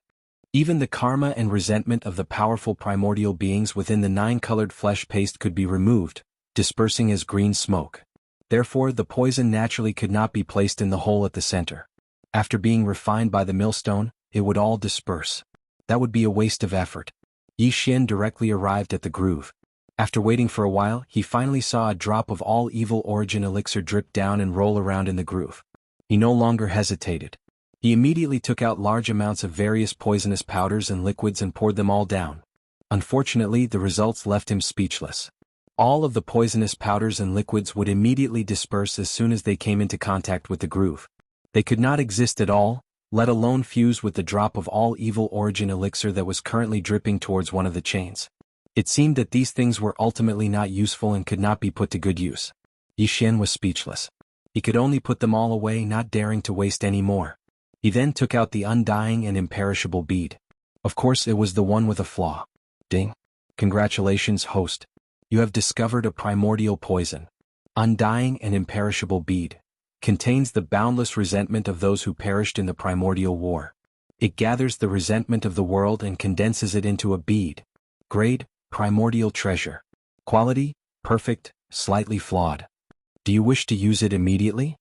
Even the karma and resentment of the powerful primordial beings within the 9-colored flesh paste could be removed, dispersing as green smoke. Therefore, the poison naturally could not be placed in the hole at the center. After being refined by the millstone, it would all disperse. That would be a waste of effort. Yi Xian directly arrived at the groove. After waiting for a while, he finally saw a drop of all evil origin elixir drip down and roll around in the groove. He no longer hesitated. He immediately took out large amounts of various poisonous powders and liquids and poured them all down. Unfortunately, the results left him speechless. All of the poisonous powders and liquids would immediately disperse as soon as they came into contact with the groove. They could not exist at all, let alone fuse with the drop of all evil origin elixir that was currently dripping towards one of the chains. It seemed that these things were ultimately not useful and could not be put to good use. Yi Xian was speechless. He could only put them all away, not daring to waste any more. He then took out the undying and imperishable bead. Of course, it was the one with a flaw. Ding. Congratulations, host. You have discovered a primordial poison. Undying and imperishable bead. Contains the boundless resentment of those who perished in the primordial war. It gathers the resentment of the world and condenses it into a bead. Grade, primordial treasure. Quality, perfect, slightly flawed. Do you wish to use it immediately?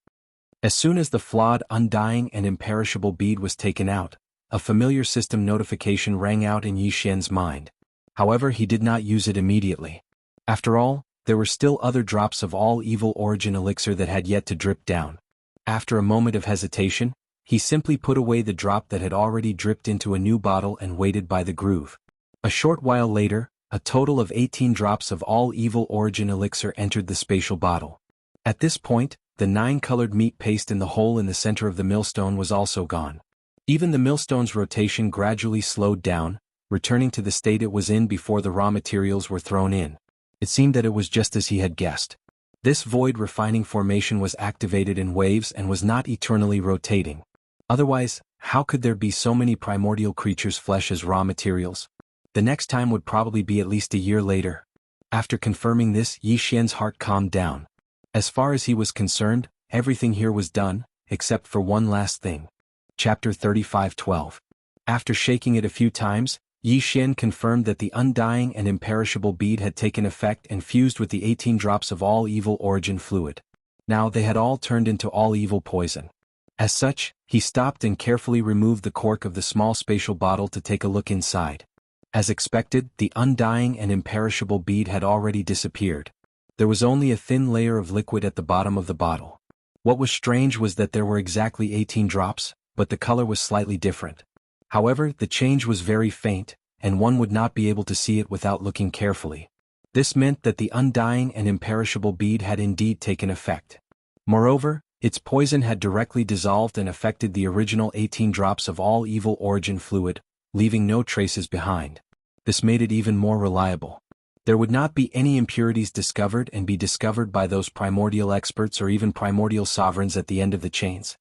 As soon as the flawed, undying, and imperishable bead was taken out, a familiar system notification rang out in Yi Xian's mind. However, he did not use it immediately. After all, there were still other drops of all evil origin elixir that had yet to drip down. After a moment of hesitation, he simply put away the drop that had already dripped into a new bottle and waited by the groove. A short while later, a total of 18 drops of all evil origin elixir entered the spatial bottle. At this point, the 9-colored meat paste in the hole in the center of the millstone was also gone. Even the millstone's rotation gradually slowed down, returning to the state it was in before the raw materials were thrown in. It seemed that it was just as he had guessed. This void refining formation was activated in waves and was not eternally rotating. Otherwise, how could there be so many primordial creatures' flesh as raw materials? The next time would probably be at least a year later. After confirming this, Yi Xian's heart calmed down. As far as he was concerned, everything here was done, except for one last thing. Chapter 35:12. After shaking it a few times, Yi Xian confirmed that the undying and imperishable bead had taken effect and fused with the 18 drops of all evil origin fluid. Now they had all turned into all evil poison. As such, he stopped and carefully removed the cork of the small spatial bottle to take a look inside. As expected, the undying and imperishable bead had already disappeared. There was only a thin layer of liquid at the bottom of the bottle. What was strange was that there were exactly 18 drops, but the color was slightly different. However, the change was very faint, and one would not be able to see it without looking carefully. This meant that the undying and imperishable bead had indeed taken effect. Moreover, its poison had directly dissolved and affected the original 18 drops of all evil origin fluid, leaving no traces behind. This made it even more reliable. There would not be any impurities discovered and be discovered by those primordial experts or even primordial sovereigns at the end of the chains.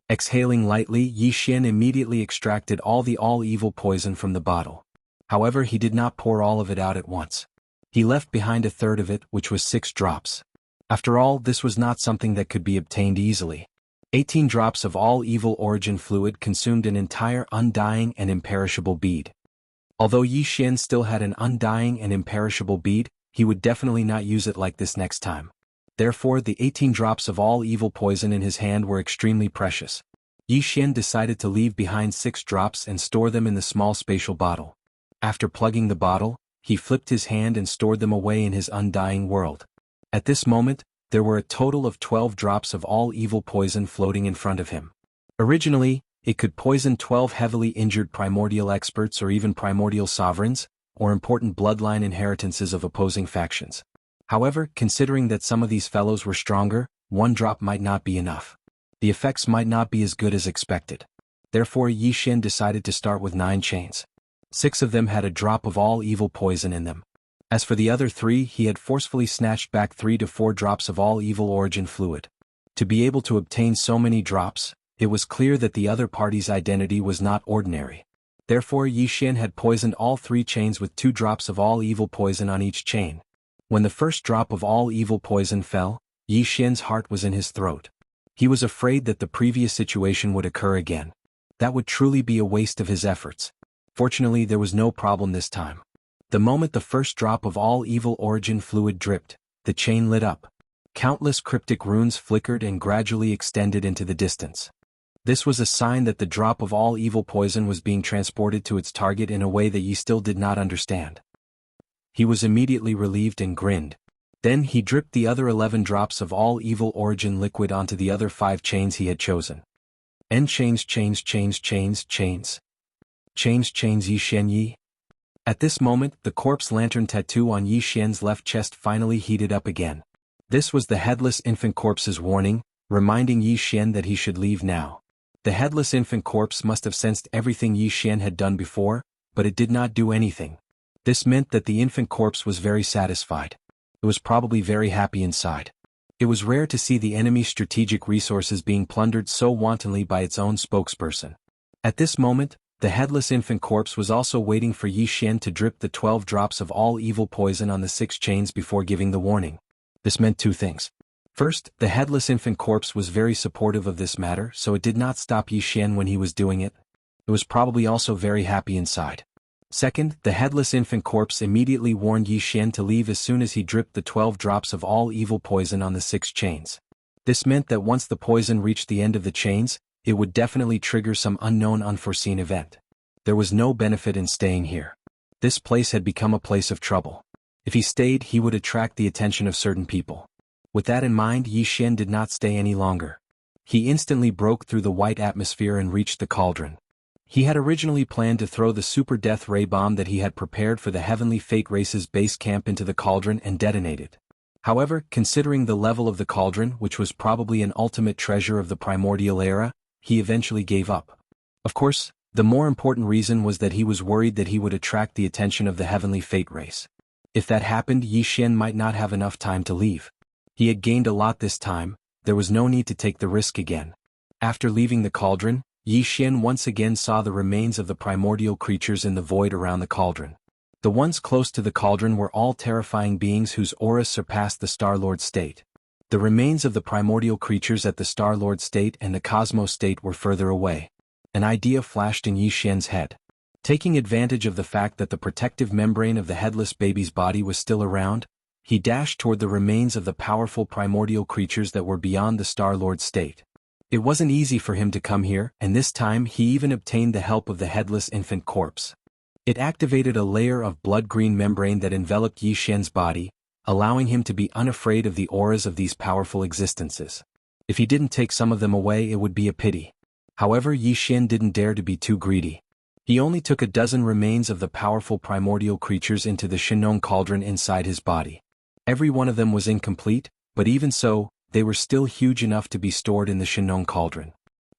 Exhaling lightly, Yi Xian immediately extracted all the all-evil poison from the bottle. However, he did not pour all of it out at once. He left behind a third of it, which was 6 drops. After all, this was not something that could be obtained easily. 18 drops of all-evil origin fluid consumed an entire undying and imperishable bead. Although Yi Xian still had an undying and imperishable bead, he would definitely not use it like this next time. Therefore, the 18 drops of all evil poison in his hand were extremely precious. Yi Xian decided to leave behind 6 drops and store them in the small spatial bottle. After plugging the bottle, he flipped his hand and stored them away in his undying world. At this moment, there were a total of 12 drops of all evil poison floating in front of him. Originally, it could poison 12 heavily injured primordial experts or even primordial sovereigns, or important bloodline inheritances of opposing factions. However, considering that some of these fellows were stronger, 1 drop might not be enough. The effects might not be as good as expected. Therefore, Yi Xian decided to start with 9 chains. 6 of them had a drop of all evil poison in them. As for the other 3, he had forcefully snatched back 3 to 4 drops of all evil origin fluid. To be able to obtain so many drops, it was clear that the other party's identity was not ordinary. Therefore, Yi Xian had poisoned all 3 chains with 2 drops of all evil poison on each chain. When the first drop of all evil poison fell, Yi Xian's heart was in his throat. He was afraid that the previous situation would occur again. That would truly be a waste of his efforts. Fortunately, there was no problem this time. The moment the first drop of all evil origin fluid dripped, the chain lit up. Countless cryptic runes flickered and gradually extended into the distance. This was a sign that the drop of all evil poison was being transported to its target in a way that Yi still did not understand. He was immediately relieved and grinned. Then he dripped the other 11 drops of all evil origin liquid onto the other 5 chains he had chosen. Chains Yi Xian Yi. At this moment, the corpse lantern tattoo on Yi Xian's left chest finally heated up again. This was the headless infant corpse's warning, reminding Yi Xian that he should leave now. The headless infant corpse must have sensed everything Yi Xian had done before, but it did not do anything. This meant that the infant corpse was very satisfied. It was probably very happy inside. It was rare to see the enemy's strategic resources being plundered so wantonly by its own spokesperson. At this moment, the headless infant corpse was also waiting for Yi Xian to drip the 12 drops of all evil poison on the 6 chains before giving the warning. This meant 2 things. First, the headless infant corpse was very supportive of this matter, so it did not stop Yi Xian when he was doing it. It was probably also very happy inside. Second, the headless infant corpse immediately warned Yi Xian to leave as soon as he dripped the 12 drops of all evil poison on the 6 chains. This meant that once the poison reached the end of the chains, it would definitely trigger some unknown unforeseen event. There was no benefit in staying here. This place had become a place of trouble. If he stayed, he would attract the attention of certain people. With that in mind, Yi Xian did not stay any longer. He instantly broke through the white atmosphere and reached the cauldron. He had originally planned to throw the super death ray bomb that he had prepared for the Heavenly Fate Race's base camp into the cauldron and detonate it. However, considering the level of the cauldron, which was probably an ultimate treasure of the primordial era, he eventually gave up. Of course, the more important reason was that he was worried that he would attract the attention of the Heavenly Fate Race. If that happened, Yi Xian might not have enough time to leave. He had gained a lot this time, there was no need to take the risk again. After leaving the cauldron, Yi Xian once again saw the remains of the primordial creatures in the void around the cauldron. The ones close to the cauldron were all terrifying beings whose auras surpassed the Star-Lord state. The remains of the primordial creatures at the Star-Lord state and the Cosmos state were further away. An idea flashed in Yi Xian's head. Taking advantage of the fact that the protective membrane of the headless baby's body was still around, he dashed toward the remains of the powerful primordial creatures that were beyond the Star-Lord state. It wasn't easy for him to come here, and this time he even obtained the help of the headless infant corpse. It activated a layer of blood-green membrane that enveloped Yi Xian's body, allowing him to be unafraid of the auras of these powerful existences. If he didn't take some of them away, it would be a pity. However, Yi Xian didn't dare to be too greedy. He only took a dozen remains of the powerful primordial creatures into the Shinong cauldron inside his body. Every one of them was incomplete, but even so, they were still huge enough to be stored in the Shinong cauldron.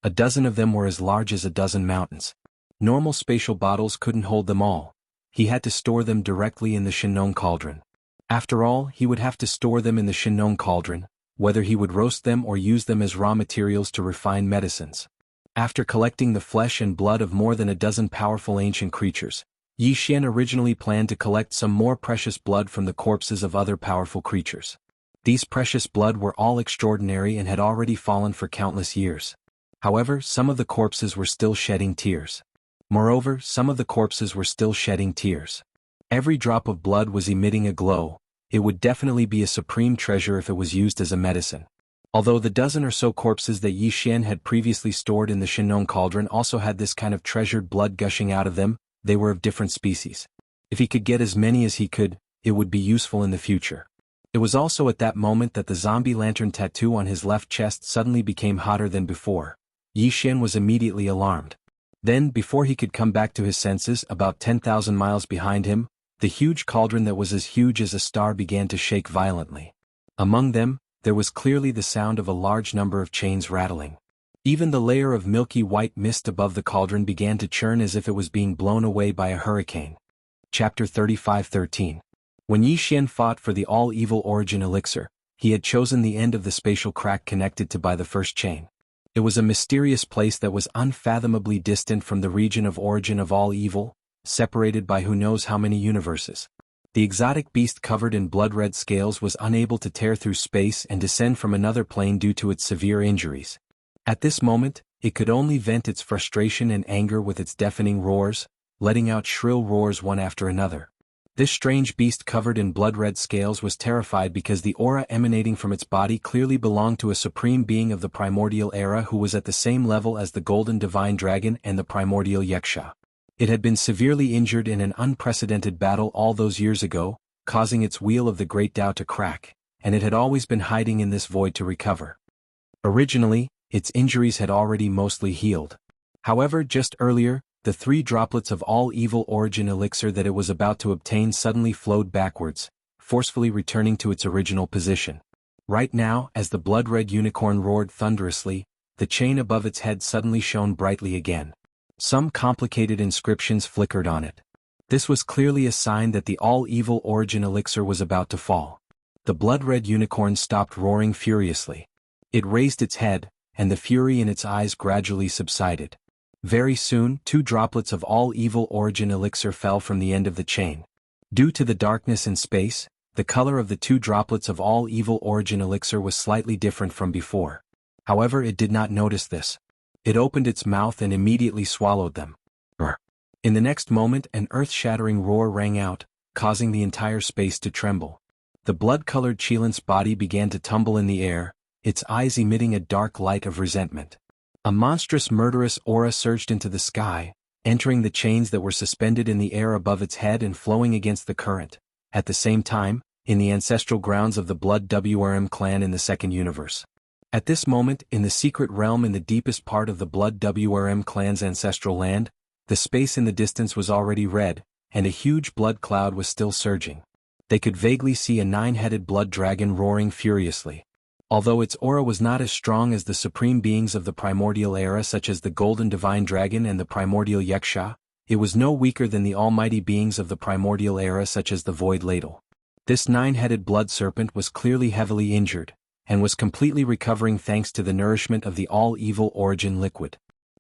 A dozen of them were as large as a dozen mountains. Normal spatial bottles couldn't hold them all. He had to store them directly in the Shinong cauldron. After all, he would have to store them in the Shinong cauldron, whether he would roast them or use them as raw materials to refine medicines. After collecting the flesh and blood of more than a dozen powerful ancient creatures, Yi Xian originally planned to collect some more precious blood from the corpses of other powerful creatures. These precious blood were all extraordinary and had already fallen for countless years. However, some of the corpses were still shedding tears. Moreover, some of the corpses were still shedding tears. Every drop of blood was emitting a glow. It would definitely be a supreme treasure if it was used as a medicine. Although the dozen or so corpses that Yi Xian had previously stored in the Shinong cauldron also had this kind of treasured blood gushing out of them, they were of different species. If he could get as many as he could, it would be useful in the future. It was also at that moment that the zombie lantern tattoo on his left chest suddenly became hotter than before. Yi Xian was immediately alarmed. Then, before he could come back to his senses, about 10,000 miles behind him, the huge cauldron that was as huge as a star began to shake violently. Among them, there was clearly the sound of a large number of chains rattling. Even the layer of milky white mist above the cauldron began to churn as if it was being blown away by a hurricane. Chapter 35:13. When Yi Xian fought for the all-evil origin elixir, he had chosen the end of the spatial crack connected to by the first chain. It was a mysterious place that was unfathomably distant from the region of origin of all evil, separated by who knows how many universes. The exotic beast covered in blood-red scales was unable to tear through space and descend from another plane due to its severe injuries. At this moment, it could only vent its frustration and anger with its deafening roars, letting out shrill roars one after another. This strange beast covered in blood-red scales was terrified because the aura emanating from its body clearly belonged to a supreme being of the primordial era who was at the same level as the golden divine dragon and the primordial Yaksha. It had been severely injured in an unprecedented battle all those years ago, causing its wheel of the great Tao to crack, and it had always been hiding in this void to recover. Originally, its injuries had already mostly healed. However, just earlier, the 3 droplets of all evil origin elixir that it was about to obtain suddenly flowed backwards, forcefully returning to its original position. Right now, as the blood-red unicorn roared thunderously, the chain above its head suddenly shone brightly again. Some complicated inscriptions flickered on it. This was clearly a sign that the all-evil origin elixir was about to fall. The blood-red unicorn stopped roaring furiously. It raised its head, and the fury in its eyes gradually subsided. Very soon, 2 droplets of all evil origin elixir fell from the end of the chain. Due to the darkness in space, the color of the 2 droplets of all evil origin elixir was slightly different from before. However, it did not notice this. It opened its mouth and immediately swallowed them. In the next moment an earth-shattering roar rang out, causing the entire space to tremble. The blood-colored Cheelant's body began to tumble in the air, its eyes emitting a dark light of resentment. A monstrous murderous aura surged into the sky, entering the chains that were suspended in the air above its head and flowing against the current. At the same time, in the ancestral grounds of the Blood WRM clan in the Second Universe. At this moment, in the secret realm in the deepest part of the Blood WRM clan's ancestral land, the space in the distance was already red, and a huge blood cloud was still surging. They could vaguely see a 9-headed blood dragon roaring furiously. Although its aura was not as strong as the supreme beings of the primordial era such as the Golden Divine Dragon and the Primordial Yaksha, it was no weaker than the almighty beings of the primordial era such as the Void Ladle. This 9-headed blood serpent was clearly heavily injured, and was completely recovering thanks to the nourishment of the all-evil origin liquid.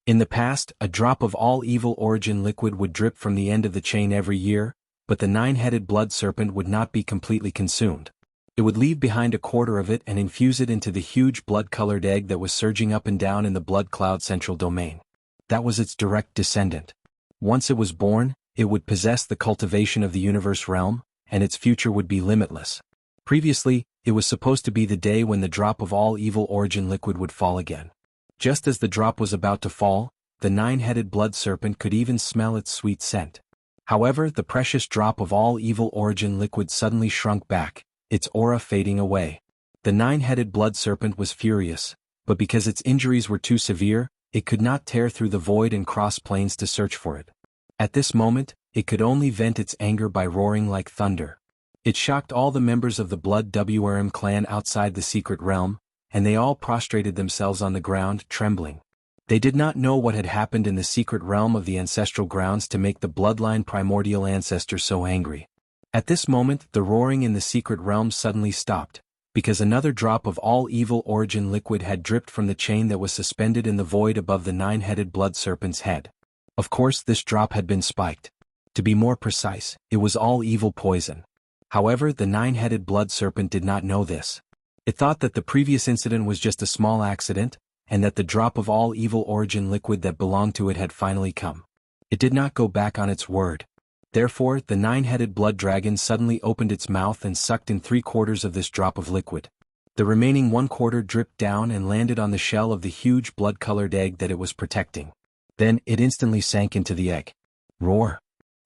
In the past, a drop of all-evil origin liquid would drip from the end of the chain every year, but the 9-headed blood serpent would not be completely consumed. It would leave behind a quarter of it and infuse it into the huge blood-colored egg that was surging up and down in the blood cloud central domain. That was its direct descendant. Once it was born, it would possess the cultivation of the universe realm, and its future would be limitless. Previously, it was supposed to be the day when the drop of all evil origin liquid would fall again. Just as the drop was about to fall, the 9-headed blood serpent could even smell its sweet scent. However, the precious drop of all evil origin liquid suddenly shrunk back, its aura fading away. The 9-headed blood serpent was furious, but because its injuries were too severe, it could not tear through the void and cross planes to search for it. At this moment, it could only vent its anger by roaring like thunder. It shocked all the members of the Blood WRM clan outside the secret realm, and they all prostrated themselves on the ground, trembling. They did not know what had happened in the secret realm of the ancestral grounds to make the bloodline primordial ancestor so angry. At this moment, the roaring in the secret realm suddenly stopped, because another drop of all evil origin liquid had dripped from the chain that was suspended in the void above the 9-headed blood serpent's head. Of course, this drop had been spiked. To be more precise, it was all evil poison. However, the 9-headed blood serpent did not know this. It thought that the previous incident was just a small accident, and that the drop of all evil origin liquid that belonged to it had finally come. It did not go back on its word. Therefore, the 9-headed blood dragon suddenly opened its mouth and sucked in 3/4 of this drop of liquid. The remaining 1/4 dripped down and landed on the shell of the huge blood-colored egg that it was protecting. Then, it instantly sank into the egg. Roar!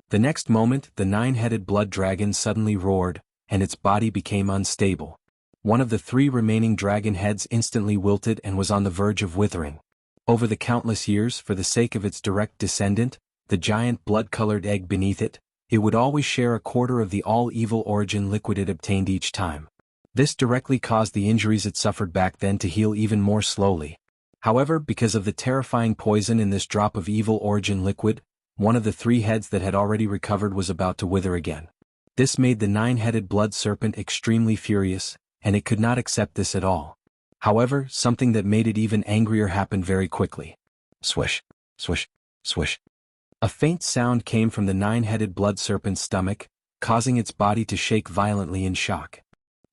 The next moment, the 9-headed blood dragon suddenly roared, and its body became unstable. One of the 3 remaining dragon heads instantly wilted and was on the verge of withering. Over the countless years, for the sake of its direct descendant, the giant blood-colored egg beneath it, it would always share a quarter of the all-evil origin liquid it obtained each time. This directly caused the injuries it suffered back then to heal even more slowly. However, because of the terrifying poison in this drop of evil origin liquid, one of the 3 heads that had already recovered was about to wither again. This made the 9-headed blood serpent extremely furious, and it could not accept this at all. However, something that made it even angrier happened very quickly. Swish, swish, swish. A faint sound came from the 9-headed blood serpent's stomach, causing its body to shake violently in shock.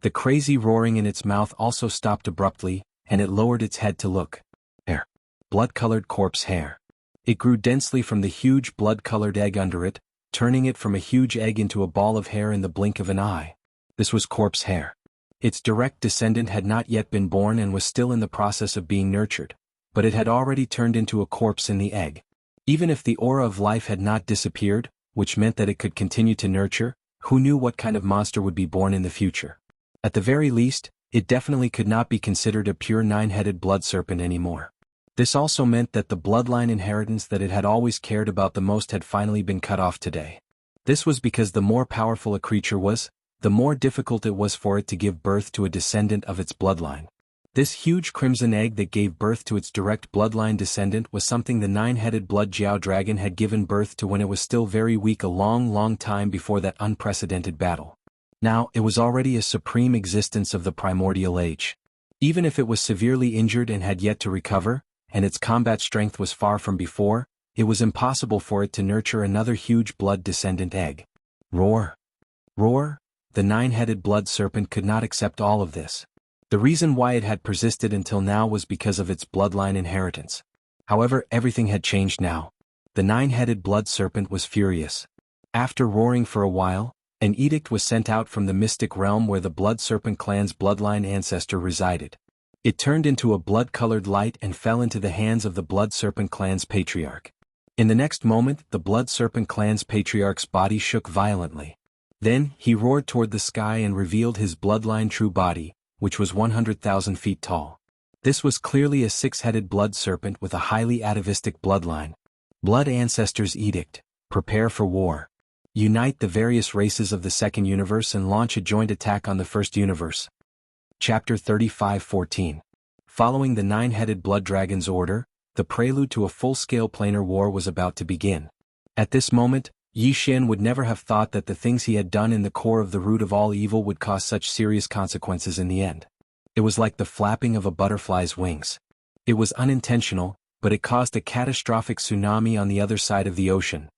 The crazy roaring in its mouth also stopped abruptly, and it lowered its head to look. Hair. Blood-colored corpse hair. It grew densely from the huge blood-colored egg under it, turning it from a huge egg into a ball of hair in the blink of an eye. This was corpse hair. Its direct descendant had not yet been born and was still in the process of being nurtured, but it had already turned into a corpse in the egg. Even if the aura of life had not disappeared, which meant that it could continue to nurture, who knew what kind of monster would be born in the future? At the very least, it definitely could not be considered a pure 9-headed blood serpent anymore. This also meant that the bloodline inheritance that it had always cared about the most had finally been cut off today. This was because the more powerful a creature was, the more difficult it was for it to give birth to a descendant of its bloodline. This huge crimson egg that gave birth to its direct bloodline descendant was something the 9-headed blood Jiao dragon had given birth to when it was still very weak a long time before that unprecedented battle. Now, it was already a supreme existence of the primordial age. Even if it was severely injured and had yet to recover, and its combat strength was far from before, it was impossible for it to nurture another huge blood descendant egg. Roar! Roar! The 9-headed blood serpent could not accept all of this. The reason why it had persisted until now was because of its bloodline inheritance. However, everything had changed now. The nine-headed blood serpent was furious. After roaring for a while, an edict was sent out from the mystic realm where the blood serpent clan's bloodline ancestor resided. It turned into a blood-colored light and fell into the hands of the blood serpent clan's patriarch. In the next moment, the blood serpent clan's patriarch's body shook violently. Then, he roared toward the sky and revealed his bloodline true body, which was 100,000 feet tall. This was clearly a six-headed blood serpent with a highly atavistic bloodline. Blood Ancestors Edict: prepare for war. Unite the various races of the second universe and launch a joint attack on the first universe. Chapter 35:14. Following the nine-headed blood dragon's order, the prelude to a full-scale planar war was about to begin. At this moment, Yi Xian would never have thought that the things he had done in the core of the root of all evil would cause such serious consequences in the end. It was like the flapping of a butterfly's wings. It was unintentional, but it caused a catastrophic tsunami on the other side of the ocean.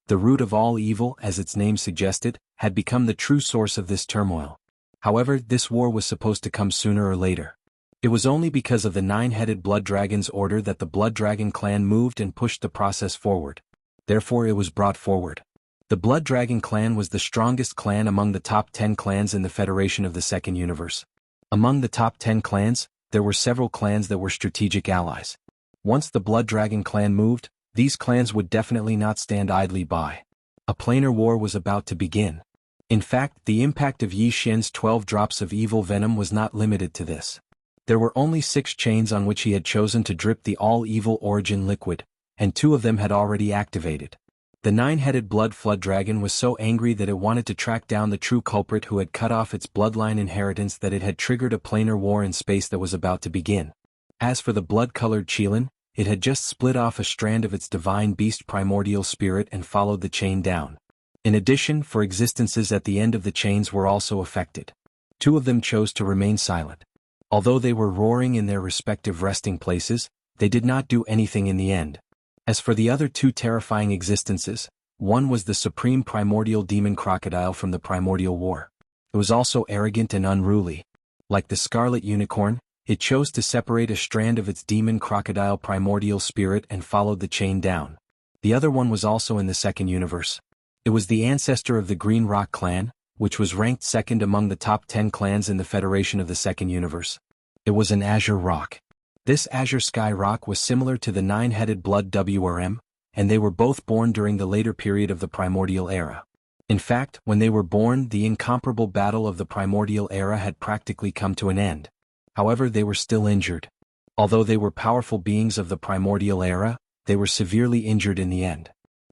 The root of all evil, as its name suggested, had become the true source of this turmoil. However, this war was supposed to come sooner or later. It was only because of the nine-headed blood dragon's order that the blood dragon clan moved and pushed the process forward. Therefore it was brought forward. The blood dragon clan was the strongest clan among the top 10 clans in the Federation of the Second Universe. Among the top 10 clans, there were several clans that were strategic allies. Once the blood dragon clan moved, these clans would definitely not stand idly by. A planar war was about to begin. In fact, the impact of Yi Xian's 12 drops of evil venom was not limited to this. There were only 6 chains on which he had chosen to drip the all-evil origin liquid, and 2 of them had already activated. The nine-headed blood flood dragon was so angry that it wanted to track down the true culprit who had cut off its bloodline inheritance that it had triggered a planar war in space that was about to begin. As for the blood-colored Qilin, it had just split off a strand of its divine beast primordial spirit and followed the chain down. In addition, 4 existences at the end of the chains were also affected. 2 of them chose to remain silent. Although they were roaring in their respective resting places, they did not do anything in the end. As for the other 2 terrifying existences, one was the supreme primordial demon crocodile from the primordial war. It was also arrogant and unruly. Like the scarlet unicorn, it chose to separate a strand of its demon crocodile primordial spirit and followed the chain down. The other one was also in the second universe. It was the ancestor of the Green Rock clan, which was ranked second among the top 10 clans in the Federation of the Second Universe. It was an azure rock. This azure sky rock was similar to the nine-headed blood WRM, and they were both born during the later period of the primordial era. In fact, when they were born, the incomparable battle of the primordial era had practically come to an end. However, they were still injured. Although they were powerful beings of the primordial era, they were severely injured in the end.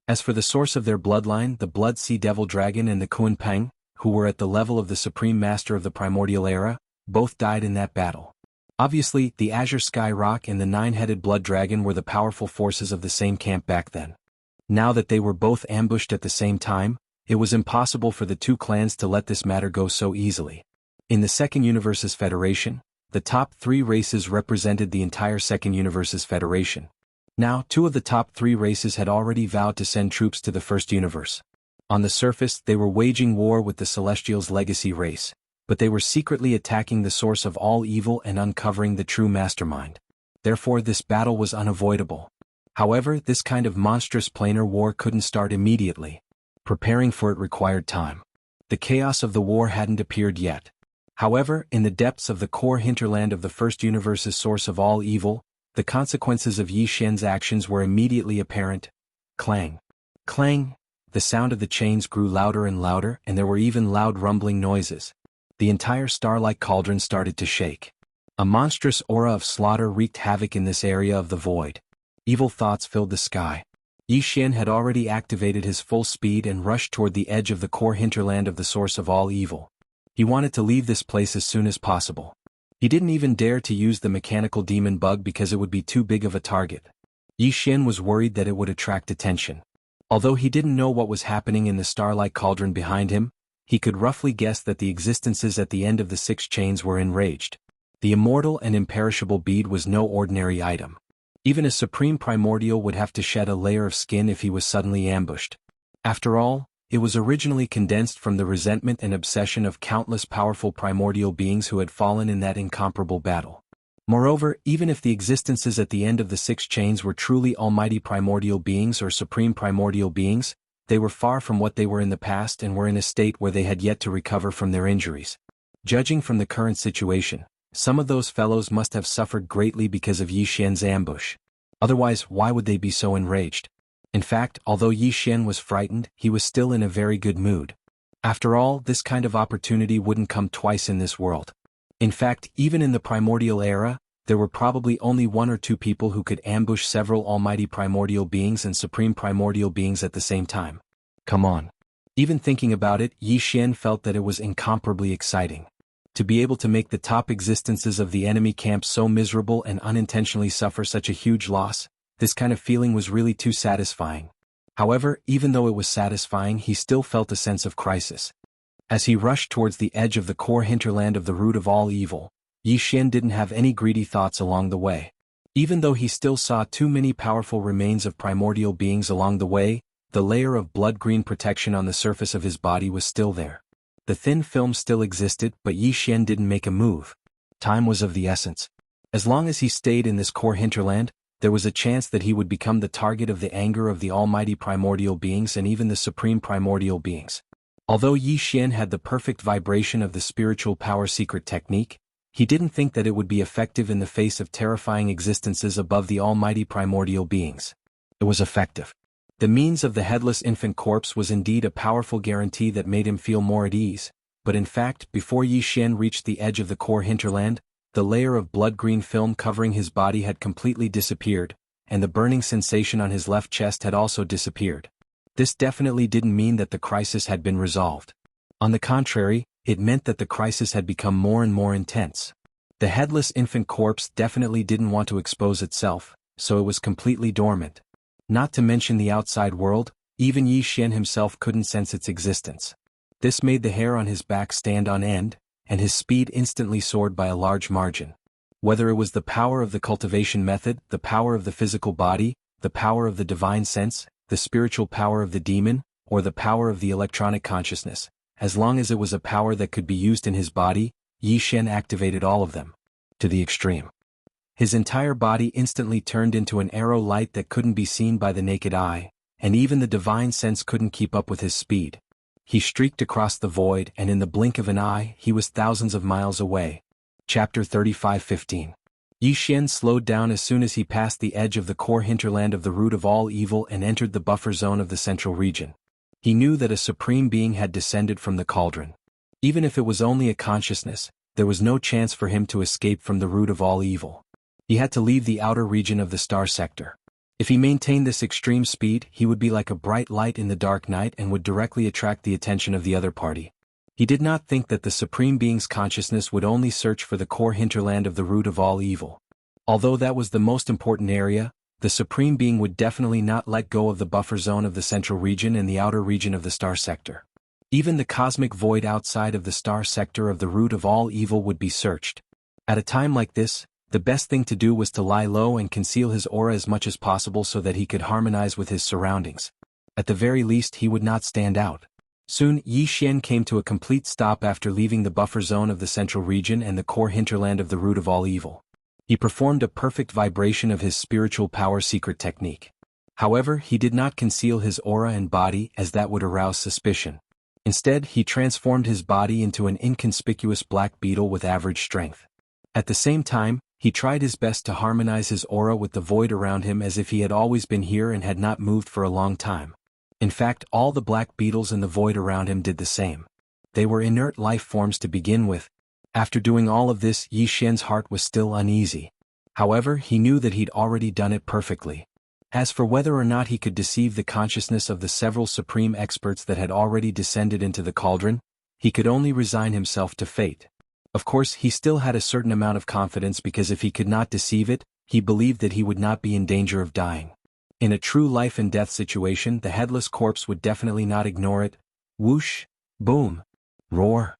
As for the source of their bloodline, the Blood Sea Devil Dragon and the Kuan Peng, who were at the level of the Supreme Master of the primordial era, both died in that battle. Obviously, the Azure Sky Rock and the Nine-Headed Blood Dragon were the powerful forces of the same camp back then. Now that they were both ambushed at the same time, it was impossible for the 2 clans to let this matter go so easily. In the Second Universe's Federation, the top 3 races represented the entire Second Universe's Federation. Now, 2 of the top 3 races had already vowed to send troops to the First Universe. On the surface, they were waging war with the Celestials' legacy race, but they were secretly attacking the source of all evil and uncovering the true mastermind. Therefore, this battle was unavoidable. However, this kind of monstrous planar war couldn't start immediately. Preparing for it required time. The chaos of the war hadn't appeared yet. However, in the depths of the core hinterland of the First Universe's source of all evil, the consequences of Yi Xian's actions were immediately apparent. Clang. Clang. The sound of the chains grew louder and louder, and there were even loud rumbling noises. The entire starlight cauldron started to shake. A monstrous aura of slaughter wreaked havoc in this area of the void. Evil thoughts filled the sky. Yi Xian had already activated his full speed and rushed toward the edge of the core hinterland of the source of all evil. He wanted to leave this place as soon as possible. He didn't even dare to use the mechanical demon bug because it would be too big of a target. Yi Xian was worried that it would attract attention. Although he didn't know what was happening in the starlight cauldron behind him, he could roughly guess that the existences at the end of the 6 chains were enraged. The immortal and imperishable bead was no ordinary item. Even a supreme primordial would have to shed a layer of skin if he was suddenly ambushed. After all, it was originally condensed from the resentment and obsession of countless powerful primordial beings who had fallen in that incomparable battle. Moreover, even if the existences at the end of the 6 chains were truly almighty primordial beings or supreme primordial beings, they were far from what they were in the past and were in a state where they had yet to recover from their injuries. Judging from the current situation, some of those fellows must have suffered greatly because of Yi Xian's ambush. Otherwise, why would they be so enraged? In fact, although Yi Xian was frightened, he was still in a very good mood. After all, this kind of opportunity wouldn't come twice in this world. In fact, even in the primordial era, there were probably only 1 or 2 people who could ambush several almighty primordial beings and supreme primordial beings at the same time. Come on. Even thinking about it, Yi Xian felt that it was incomparably exciting. To be able to make the top existences of the enemy camp so miserable and unintentionally suffer such a huge loss, this kind of feeling was really too satisfying. However, even though it was satisfying, he still felt a sense of crisis. As he rushed towards the edge of the core hinterland of the root of all evil, Yi Xian didn't have any greedy thoughts along the way. Even though he still saw too many powerful remains of primordial beings along the way, the layer of blood-green protection on the surface of his body was still there. The thin film still existed, but Yi Xian didn't make a move. Time was of the essence. As long as he stayed in this core hinterland, there was a chance that he would become the target of the anger of the almighty primordial beings and even the supreme primordial beings. Although Yi Xian had the perfect vibration of the spiritual power secret technique, he didn't think that it would be effective in the face of terrifying existences above the almighty primordial beings. It was effective. The means of the headless infant corpse was indeed a powerful guarantee that made him feel more at ease, but in fact, before Yi Xian reached the edge of the core hinterland, the layer of blood-green film covering his body had completely disappeared, and the burning sensation on his left chest had also disappeared. This definitely didn't mean that the crisis had been resolved. On the contrary, it meant that the crisis had become more and more intense. The headless infant corpse definitely didn't want to expose itself, so it was completely dormant. Not to mention the outside world, even Yi Xian himself couldn't sense its existence. This made the hair on his back stand on end, and his speed instantly soared by a large margin. Whether it was the power of the cultivation method, the power of the physical body, the power of the divine sense, the spiritual power of the demon, or the power of the electronic consciousness, as long as it was a power that could be used in his body, Yi Xian activated all of them. To the extreme. His entire body instantly turned into an arrow light that couldn't be seen by the naked eye, and even the divine sense couldn't keep up with his speed. He streaked across the void, and in the blink of an eye, he was thousands of miles away. Chapter 35:15. Yi Xian slowed down as soon as he passed the edge of the core hinterland of the root of all evil and entered the buffer zone of the central region. He knew that a supreme being had descended from the cauldron. Even if it was only a consciousness, there was no chance for him to escape from the root of all evil. He had to leave the outer region of the star sector. If he maintained this extreme speed, he would be like a bright light in the dark night and would directly attract the attention of the other party. He did not think that the Supreme Being's consciousness would only search for the core hinterland of the root of all evil. Although that was the most important area, the Supreme Being would definitely not let go of the buffer zone of the central region and the outer region of the star sector. Even the cosmic void outside of the star sector of the root of all evil would be searched. At a time like this, the best thing to do was to lie low and conceal his aura as much as possible so that he could harmonize with his surroundings. At the very least, he would not stand out. Soon, Yi Xian came to a complete stop after leaving the buffer zone of the central region and the core hinterland of the root of all evil. He performed a perfect vibration of his spiritual power secret technique. However, he did not conceal his aura and body as that would arouse suspicion. Instead, he transformed his body into an inconspicuous black beetle with average strength. At the same time, he tried his best to harmonize his aura with the void around him as if he had always been here and had not moved for a long time. In fact, all the black beetles in the void around him did the same. They were inert life forms to begin with. After doing all of this, Yi Xian's heart was still uneasy. However, he knew that he'd already done it perfectly. As for whether or not he could deceive the consciousness of the several supreme experts that had already descended into the cauldron, he could only resign himself to fate. Of course, he still had a certain amount of confidence because if he could not deceive it, he believed that he would not be in danger of dying. In a true life and death situation, the headless corpse would definitely not ignore it. Whoosh, boom, roar,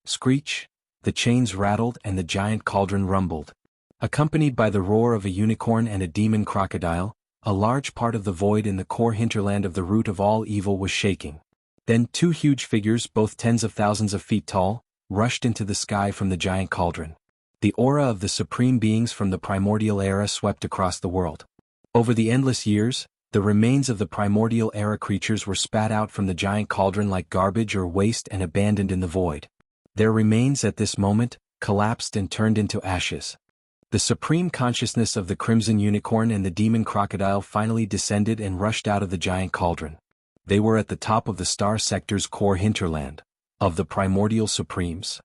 screech, the chains rattled and the giant cauldron rumbled. Accompanied by the roar of a unicorn and a demon crocodile, a large part of the void in the core hinterland of the root of all evil was shaking. Then 2 huge figures, both tens of thousands of feet tall, rushed into the sky from the giant cauldron. The aura of the supreme beings from the primordial era swept across the world. Over the endless years, the remains of the primordial era creatures were spat out from the giant cauldron like garbage or waste and abandoned in the void. Their remains at this moment collapsed and turned into ashes. The supreme consciousness of the crimson unicorn and the demon crocodile finally descended and rushed out of the giant cauldron. They were at the top of the star sector's core hinterland, of the primordial supremes.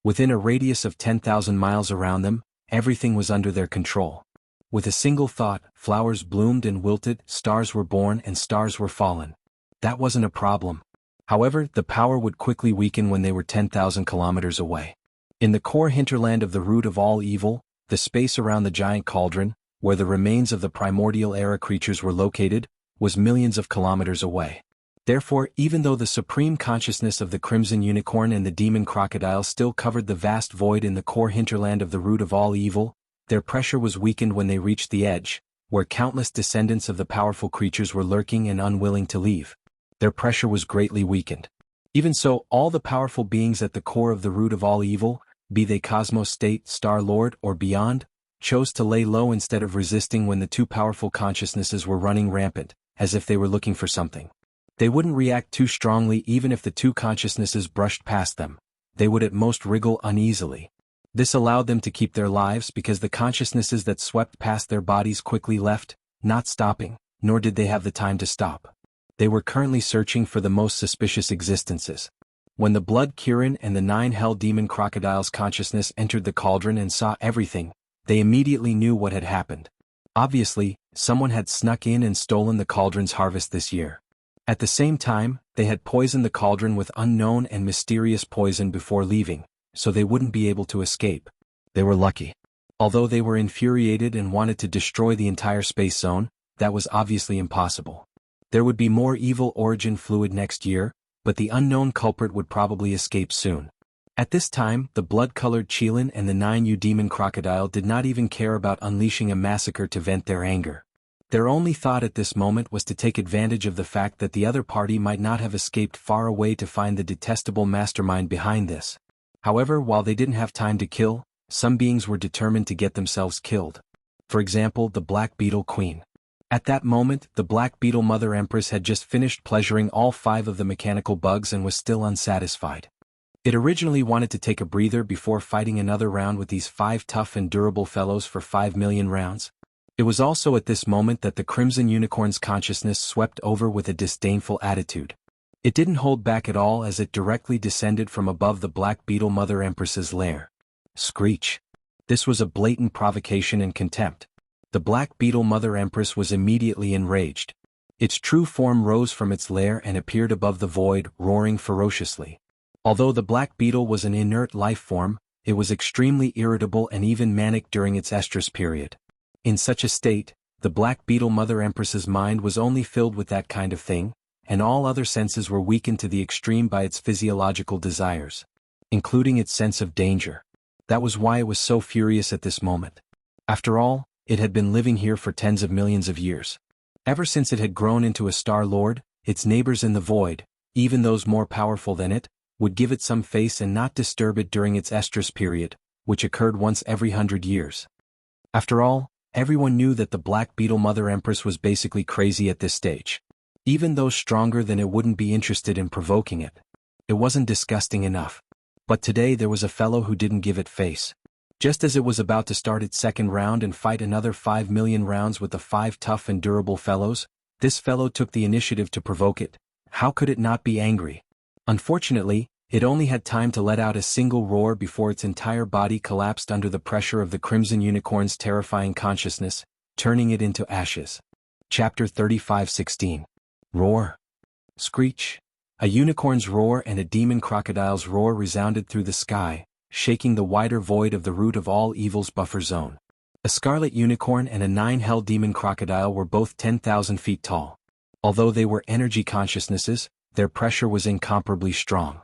Within a radius of 10,000 miles around them, everything was under their control. With a single thought, flowers bloomed and wilted, stars were born and stars were fallen. That wasn't a problem. However, the power would quickly weaken when they were 10,000 kilometers away. In the core hinterland of the root of all evil, the space around the giant cauldron, where the remains of the primordial era creatures were located, was millions of kilometers away. Therefore, even though the supreme consciousness of the crimson unicorn and the demon crocodile still covered the vast void in the core hinterland of the root of all evil, their pressure was weakened when they reached the edge, where countless descendants of the powerful creatures were lurking and unwilling to leave. Their pressure was greatly weakened. Even so, all the powerful beings at the core of the root of all evil, be they Cosmos State, Star-Lord, or beyond, chose to lay low instead of resisting when the two powerful consciousnesses were running rampant, as if they were looking for something. They wouldn't react too strongly even if the two consciousnesses brushed past them. They would at most wriggle uneasily. This allowed them to keep their lives because the consciousnesses that swept past their bodies quickly left, not stopping, nor did they have the time to stop. They were currently searching for the most suspicious existences. When the Blood Kirin and the 9 Hell Demon Crocodiles' consciousness entered the cauldron and saw everything, they immediately knew what had happened. Obviously, someone had snuck in and stolen the cauldron's harvest this year. At the same time, they had poisoned the cauldron with unknown and mysterious poison before leaving, so they wouldn't be able to escape. They were lucky. Although they were infuriated and wanted to destroy the entire space zone, that was obviously impossible. There would be more evil origin fluid next year, but the unknown culprit would probably escape soon. At this time, the blood-colored Qilin and the 9U demon crocodile did not even care about unleashing a massacre to vent their anger. Their only thought at this moment was to take advantage of the fact that the other party might not have escaped far away to find the detestable mastermind behind this. However, while they didn't have time to kill, some beings were determined to get themselves killed. For example, the Black Beetle Queen. At that moment, the Black Beetle Mother Empress had just finished pleasuring all 5 of the mechanical bugs and was still unsatisfied. It originally wanted to take a breather before fighting another round with these 5 tough and durable fellows for 5 million rounds. It was also at this moment that the Crimson Unicorn's consciousness swept over with a disdainful attitude. It didn't hold back at all as it directly descended from above the Black Beetle Mother Empress's lair. Screech. This was a blatant provocation and contempt. The Black Beetle Mother Empress was immediately enraged. Its true form rose from its lair and appeared above the void, roaring ferociously. Although the Black Beetle was an inert life form, it was extremely irritable and even manic during its estrus period. In such a state, the Black Beetle Mother Empress's mind was only filled with that kind of thing, and all other senses were weakened to the extreme by its physiological desires, including its sense of danger. That was why it was so furious at this moment. After all, it had been living here for tens of millions of years. Ever since it had grown into a Star-Lord, its neighbors in the void, even those more powerful than it, would give it some face and not disturb it during its estrus period, which occurred once every 100 years. After all, everyone knew that the Black Beetle Mother Empress was basically crazy at this stage. Even though stronger than it wouldn't be interested in provoking it. It wasn't disgusting enough. But today there was a fellow who didn't give it face. Just as it was about to start its second round and fight another 5 million rounds with the 5 tough and durable fellows, this fellow took the initiative to provoke it. How could it not be angry? Unfortunately, it only had time to let out a single roar before its entire body collapsed under the pressure of the Crimson Unicorn's terrifying consciousness, turning it into ashes. Chapter 35:16. Roar. Screech. A unicorn's roar and a demon crocodile's roar resounded through the sky, shaking the wider void of the root of all evil's buffer zone. A scarlet unicorn and a 9 Hell demon crocodile were both 10,000 feet tall. Although they were energy consciousnesses, their pressure was incomparably strong.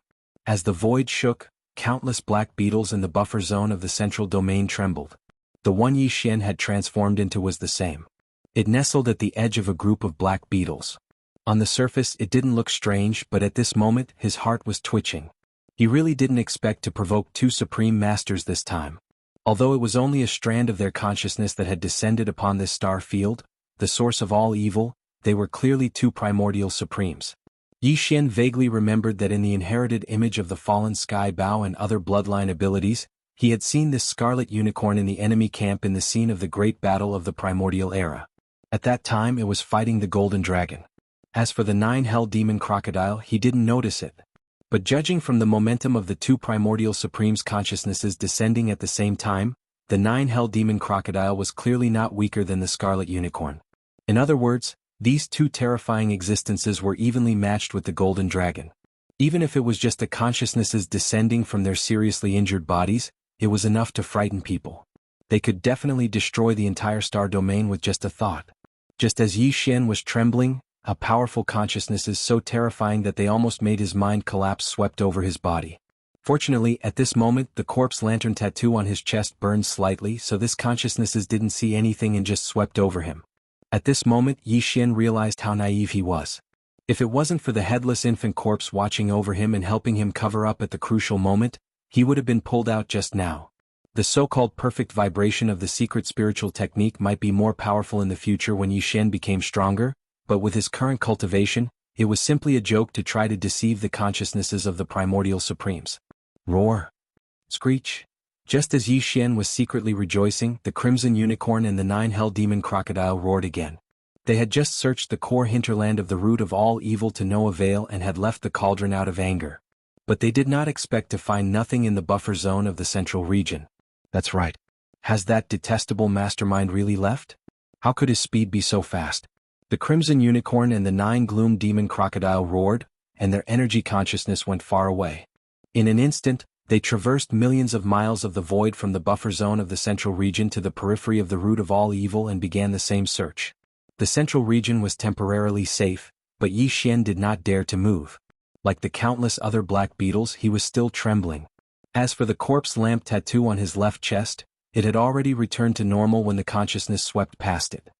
As the void shook, countless black beetles in the buffer zone of the central domain trembled. The one Yi Xian had transformed into was the same. It nestled at the edge of a group of black beetles. On the surface it didn't look strange, but at this moment his heart was twitching. He really didn't expect to provoke two supreme masters this time. Although it was only a strand of their consciousness that had descended upon this star field, the source of all evil, they were clearly two primordial supremes. Yi Xian vaguely remembered that in the inherited image of the fallen Sky Bao and other bloodline abilities, he had seen this scarlet unicorn in the enemy camp in the scene of the great battle of the primordial era. At that time it was fighting the golden dragon. As for the 9 hell demon crocodile, he didn't notice it. But judging from the momentum of the two primordial supremes' consciousnesses descending at the same time, the 9 hell demon crocodile was clearly not weaker than the scarlet unicorn. In other words, these two terrifying existences were evenly matched with the golden dragon. Even if it was just the consciousnesses descending from their seriously injured bodies, it was enough to frighten people. They could definitely destroy the entire star domain with just a thought. Just as Yi Xian was trembling, a powerful consciousness is so terrifying that they almost made his mind collapse swept over his body. Fortunately, at this moment the corpse lantern tattoo on his chest burned slightly, so this consciousnesses didn't see anything and just swept over him. At this moment Yi Xian realized how naive he was. If it wasn't for the headless infant corpse watching over him and helping him cover up at the crucial moment, he would have been pulled out just now. The so-called perfect vibration of the secret spiritual technique might be more powerful in the future when Yi Xian became stronger, but with his current cultivation, it was simply a joke to try to deceive the consciousnesses of the primordial supremes. Roar. Screech. Just as Yi Xian was secretly rejoicing, the crimson unicorn and the 9 hell demon crocodile roared again. They had just searched the core hinterland of the root of all evil to no avail and had left the cauldron out of anger. But they did not expect to find nothing in the buffer zone of the central region. That's right. Has that detestable mastermind really left? How could his speed be so fast? The crimson unicorn and the 9 gloom demon crocodile roared, and their energy consciousness went far away. In an instant, they traversed millions of miles of the void from the buffer zone of the central region to the periphery of the root of all evil and began the same search. The central region was temporarily safe, but Yi Xian did not dare to move. Like the countless other black beetles, he was still trembling. As for the corpse lamp tattoo on his left chest, it had already returned to normal when the consciousness swept past it.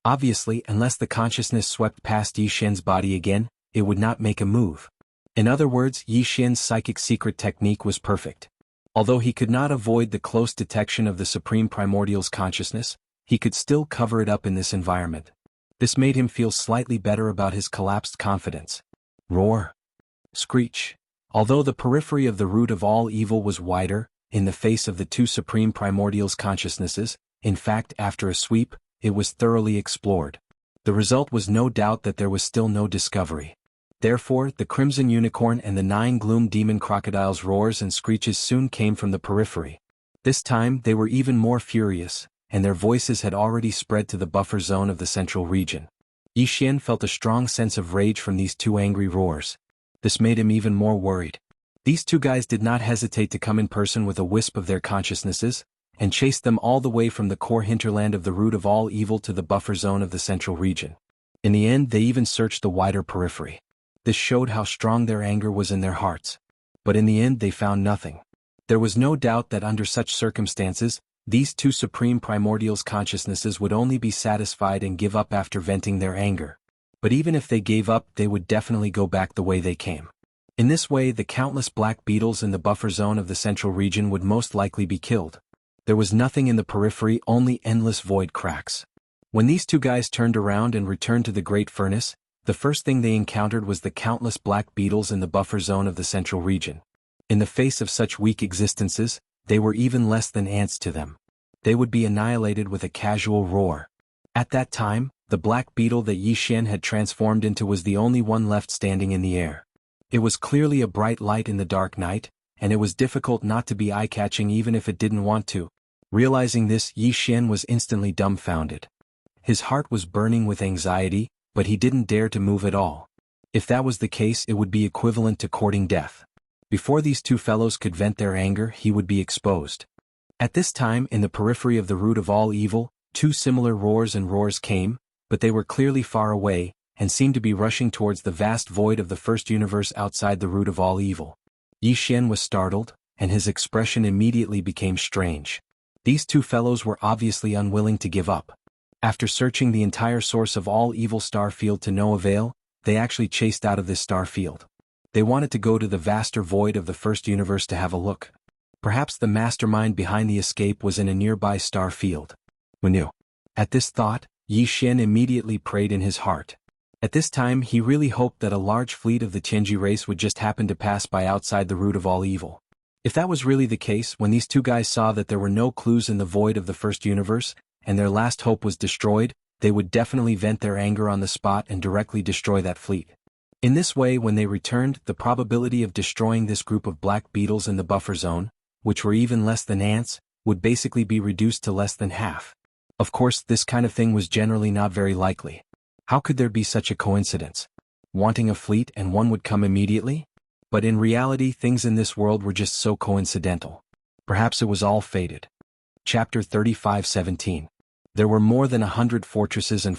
Obviously, unless the consciousness swept past Yi Xian's body again, it would not make a move. In other words, Yi Xian's psychic secret technique was perfect. Although he could not avoid the close detection of the supreme primordial's consciousness, he could still cover it up in this environment. This made him feel slightly better about his collapsed confidence. Roar. Screech. Although the periphery of the root of all evil was wider, in the face of the two supreme primordial's consciousnesses, in fact after a sweep, it was thoroughly explored. The result was no doubt that there was still no discovery. Therefore, the crimson unicorn and the 9 gloom demon crocodiles' roars and screeches soon came from the periphery. This time they were even more furious, and their voices had already spread to the buffer zone of the central region. Yi Xian felt a strong sense of rage from these two angry roars. This made him even more worried. These two guys did not hesitate to come in person with a wisp of their consciousnesses, and chased them all the way from the core hinterland of the root of all evil to the buffer zone of the central region. In the end they even searched the wider periphery. This showed how strong their anger was in their hearts. But in the end they found nothing. There was no doubt that under such circumstances, these two supreme primordials' consciousnesses would only be satisfied and give up after venting their anger. But even if they gave up, they would definitely go back the way they came. In this way the countless black beetles in the buffer zone of the central region would most likely be killed. There was nothing in the periphery, only endless void cracks. When these two guys turned around and returned to the great furnace, the first thing they encountered was the countless black beetles in the buffer zone of the central region. In the face of such weak existences, they were even less than ants to them. They would be annihilated with a casual roar. At that time, the black beetle that Yi Xian had transformed into was the only one left standing in the air. It was clearly a bright light in the dark night, and it was difficult not to be eye-catching even if it didn't want to. Realizing this, Yi Xian was instantly dumbfounded. His heart was burning with anxiety, but he didn't dare to move at all. If that was the case, it would be equivalent to courting death. Before these two fellows could vent their anger, he would be exposed. At this time, in the periphery of the root of all evil, two similar roars came, but they were clearly far away, and seemed to be rushing towards the vast void of the first universe outside the root of all evil. Yi Xian was startled, and his expression immediately became strange. These two fellows were obviously unwilling to give up. After searching the entire source of all evil star field to no avail, they actually chased out of this star field. They wanted to go to the vaster void of the first universe to have a look. Perhaps the mastermind behind the escape was in a nearby star field. Who knew? At this thought, Yi Xian immediately prayed in his heart. At this time he really hoped that a large fleet of the Tianji race would just happen to pass by outside the root of all evil. If that was really the case, when these two guys saw that there were no clues in the void of the first universe, and their last hope was destroyed, they would definitely vent their anger on the spot and directly destroy that fleet. In this way, when they returned, the probability of destroying this group of black beetles in the buffer zone, which were even less than ants, would basically be reduced to less than half. Of course, this kind of thing was generally not very likely. How could there be such a coincidence? Wanting a fleet and one would come immediately? But in reality, things in this world were just so coincidental. Perhaps it was all fated. Chapter 35:17. There were more than 100 fortresses in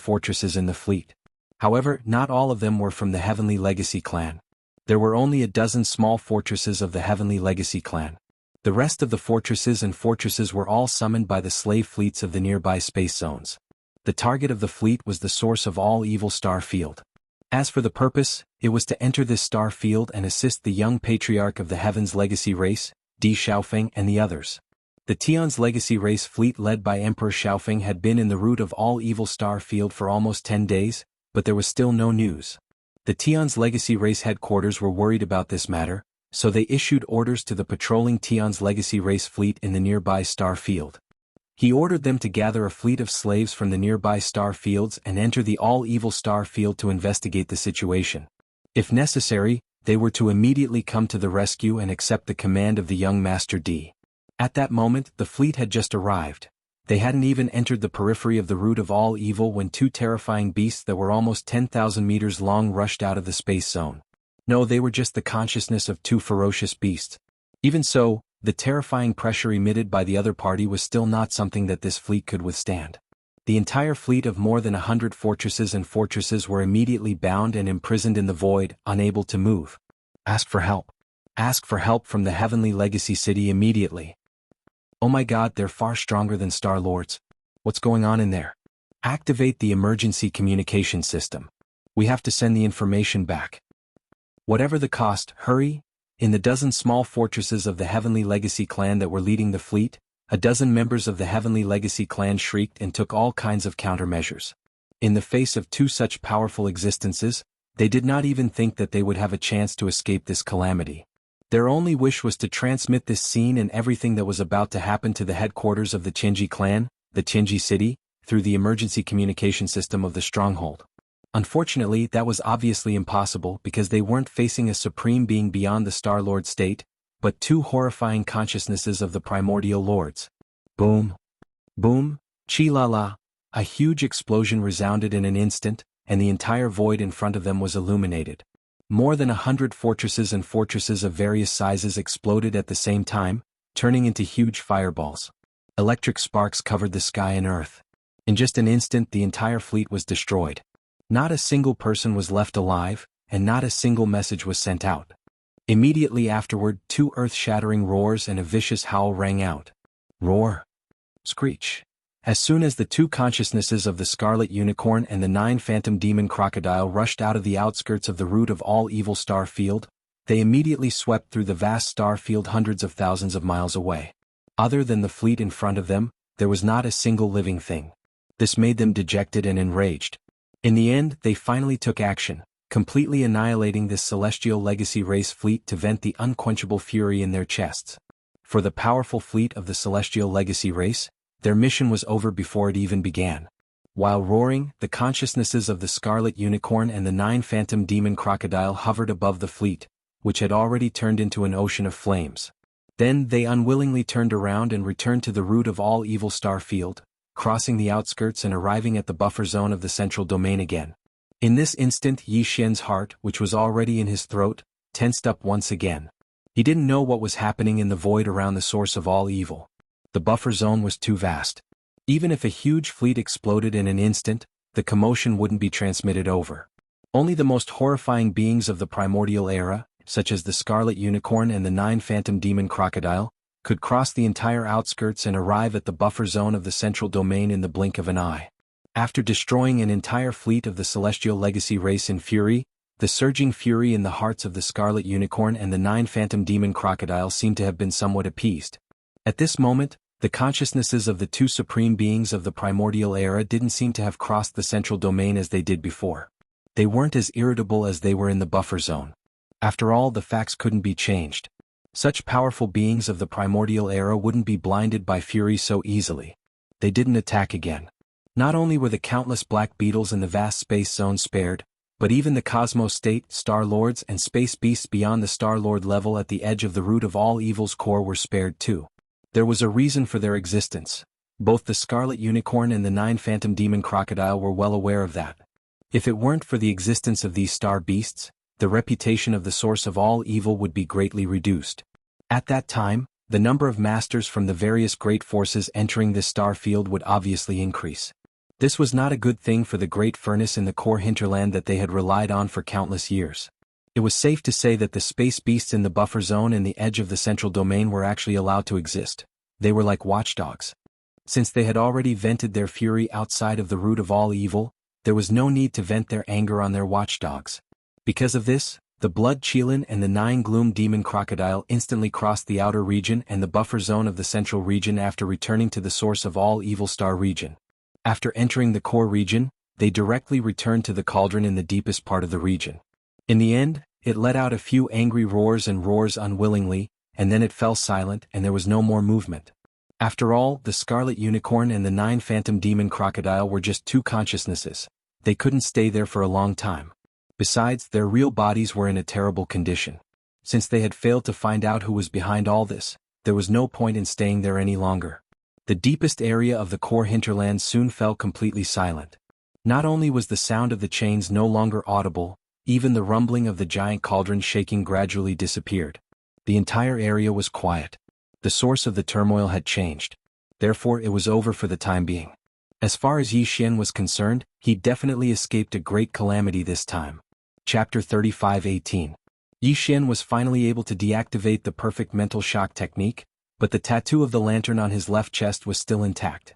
the fleet. However, not all of them were from the Heavenly Legacy clan. There were only a dozen small fortresses of the Heavenly Legacy clan. The rest of the fortresses were all summoned by the slave fleets of the nearby space zones. The target of the fleet was the source of all evil star field. As for the purpose, it was to enter this star field and assist the young patriarch of the Heaven's Legacy race, Di Xiaofeng, and the others. The Tian's Legacy race fleet led by Emperor Xiaofeng had been in the root of all evil star field for almost 10 days, but there was still no news. The Tian's Legacy race headquarters were worried about this matter, so they issued orders to the patrolling Tian's Legacy race fleet in the nearby star field. He ordered them to gather a fleet of slaves from the nearby star fields and enter the all-evil star field to investigate the situation. If necessary, they were to immediately come to the rescue and accept the command of the young Master D. At that moment, the fleet had just arrived. They hadn't even entered the periphery of the root of all evil when two terrifying beasts that were almost 10,000 meters long rushed out of the space zone. No, they were just the consciousness of two ferocious beasts. Even so, the terrifying pressure emitted by the other party was still not something that this fleet could withstand. The entire fleet of more than 100 fortresses were immediately bound and imprisoned in the void, unable to move. Ask for help. Ask for help from the Heavenly Legacy City immediately. Oh my God, they're far stronger than Star Lords. What's going on in there? Activate the emergency communication system. We have to send the information back. Whatever the cost, hurry. In the dozen small fortresses of the Heavenly Legacy clan that were leading the fleet, a dozen members of the Heavenly Legacy clan shrieked and took all kinds of countermeasures. In the face of two such powerful existences, they did not even think that they would have a chance to escape this calamity. Their only wish was to transmit this scene and everything that was about to happen to the headquarters of the Tianji clan, the Tianji city, through the emergency communication system of the stronghold. Unfortunately, that was obviously impossible because they weren't facing a supreme being beyond the Star Lord state, but two horrifying consciousnesses of the primordial lords. Boom. Boom. Chi-la-la. A huge explosion resounded in an instant, and the entire void in front of them was illuminated. More than 100 fortresses of various sizes exploded at the same time, turning into huge fireballs. Electric sparks covered the sky and earth. In just an instant, the entire fleet was destroyed. Not a single person was left alive, and not a single message was sent out. Immediately afterward, two earth-shattering roars and a vicious howl rang out. Roar. Screech. As soon as the two consciousnesses of the Scarlet Unicorn and the 9 Phantom Demon Crocodile rushed out of the outskirts of the root of all evil star field, they immediately swept through the vast star field hundreds of thousands of miles away. Other than the fleet in front of them, there was not a single living thing. This made them dejected and enraged. In the end, they finally took action, completely annihilating this Celestial Legacy race fleet to vent the unquenchable fury in their chests. For the powerful fleet of the Celestial Legacy race, their mission was over before it even began. While roaring, the consciousnesses of the Scarlet Unicorn and the 9 Phantom Demon Crocodile hovered above the fleet, which had already turned into an ocean of flames. Then they unwillingly turned around and returned to the root of all evil star field, crossing the outskirts and arriving at the buffer zone of the central domain again. In this instant, Yi Xian's heart, which was already in his throat, tensed up once again. He didn't know what was happening in the void around the source of all evil. The buffer zone was too vast. Even if a huge fleet exploded in an instant, the commotion wouldn't be transmitted over. Only the most horrifying beings of the primordial era, such as the Scarlet Unicorn and the 9 Phantom Demon Crocodile, could cross the entire outskirts and arrive at the buffer zone of the central domain in the blink of an eye. After destroying an entire fleet of the Celestial Legacy race in fury, The surging fury in the hearts of the Scarlet Unicorn and the 9 Phantom Demon Crocodiles seemed to have been somewhat appeased. At this moment, the consciousnesses of the 2 supreme beings of the primordial era didn't seem to have crossed the central domain as they did before. They weren't as irritable as they were in the buffer zone. After all, the facts couldn't be changed. Such powerful beings of the primordial era wouldn't be blinded by fury so easily. They didn't attack again. Not only were the countless black beetles in the vast space zone spared, but even the Cosmos State, Star-Lords and space beasts beyond the Star-Lord level at the edge of the root of all evil's core were spared too. There was a reason for their existence. Both the Scarlet Unicorn and the 9 Phantom Demon Crocodile were well aware of that. If it weren't for the existence of these star beasts, the reputation of the source of all evil would be greatly reduced. At that time, the number of masters from the various great forces entering this star field would obviously increase. This was not a good thing for the great furnace in the core hinterland that they had relied on for countless years. It was safe to say that the space beasts in the buffer zone and the edge of the central domain were actually allowed to exist. They were like watchdogs. Since they had already vented their fury outside of the root of all evil, there was no need to vent their anger on their watchdogs. Because of this, the Blood Chelan and the 9 Gloom Demon Crocodile instantly crossed the outer region and the buffer zone of the central region after returning to the source of all evil star region. After entering the core region, they directly returned to the cauldron in the deepest part of the region. In the end, it let out a few angry roars and roars unwillingly, and then it fell silent and there was no more movement. After all, the Scarlet Unicorn and the 9 Phantom Demon Crocodile were just 2 consciousnesses. They couldn't stay there for a long time. Besides, their real bodies were in a terrible condition. Since they had failed to find out who was behind all this, there was no point in staying there any longer. The deepest area of the core hinterland soon fell completely silent. Not only was the sound of the chains no longer audible, even the rumbling of the giant cauldron shaking gradually disappeared. The entire area was quiet. The source of the turmoil had changed. Therefore it was over for the time being. As far as Yi Xian was concerned, he definitely escaped a great calamity this time. Chapter 35:18. Yi Xian was finally able to deactivate the perfect mental shock technique, but the tattoo of the lantern on his left chest was still intact.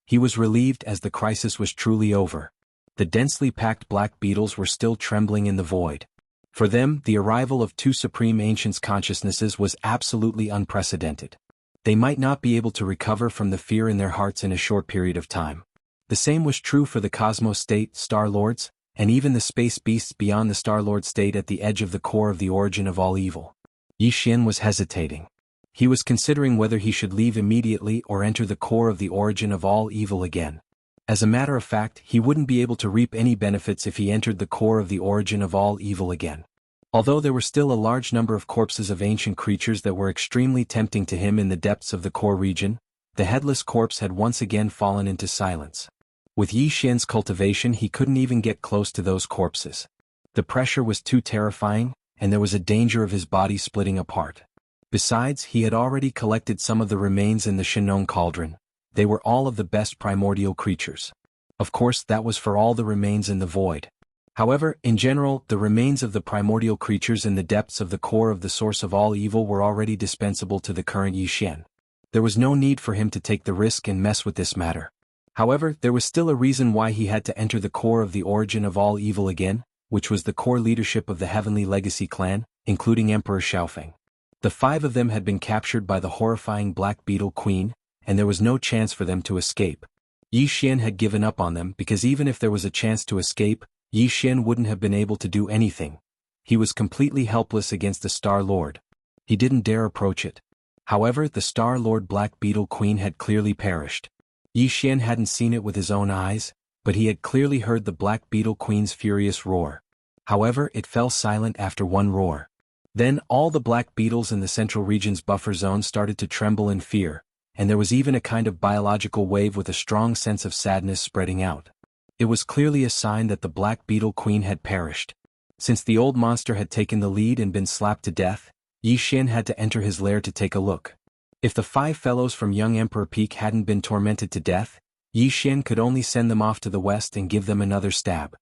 He was relieved as the crisis was truly over. The densely packed black beetles were still trembling in the void. For them, the arrival of 2 supreme ancients' consciousnesses was absolutely unprecedented. They might not be able to recover from the fear in their hearts in a short period of time. The same was true for the Cosmos State, Star-Lords, and even the space beasts beyond the Star-Lord state at the edge of the core of the origin of all evil. Yi Xian was hesitating. He was considering whether he should leave immediately or enter the core of the origin of all evil again. As a matter of fact, he wouldn't be able to reap any benefits if he entered the core of the origin of all evil again. Although there were still a large number of corpses of ancient creatures that were extremely tempting to him in the depths of the core region, the headless corpse had once again fallen into silence. With Yi Xian's cultivation, he couldn't even get close to those corpses. The pressure was too terrifying, and there was a danger of his body splitting apart. Besides, he had already collected some of the remains in the Shinong cauldron. They were all of the best primordial creatures. Of course, that was for all the remains in the void. However, in general, the remains of the primordial creatures in the depths of the core of the source of all evil were already dispensable to the current Yi Xian. There was no need for him to take the risk and mess with this matter. However, there was still a reason why he had to enter the core of the origin of all evil again, which was the core leadership of the Heavenly Legacy clan, including Emperor Xiaofeng. The 5 of them had been captured by the horrifying Black Beetle Queen, and there was no chance for them to escape. Yi Xian had given up on them because even if there was a chance to escape, Yi Xian wouldn't have been able to do anything. He was completely helpless against the Star Lord. He didn't dare approach it. However, the Star Lord Black Beetle Queen had clearly perished. Yi Xian hadn't seen it with his own eyes, but he had clearly heard the Black Beetle Queen's furious roar. However, it fell silent after one roar. Then all the black beetles in the central region's buffer zone started to tremble in fear, and there was even a kind of biological wave with a strong sense of sadness spreading out. It was clearly a sign that the Black Beetle Queen had perished. Since the old monster had taken the lead and been slapped to death, Yi Xian had to enter his lair to take a look. If the 5 fellows from Young Emperor Peak hadn't been tormented to death, Yi Xian could only send them off to the west and give them another stab.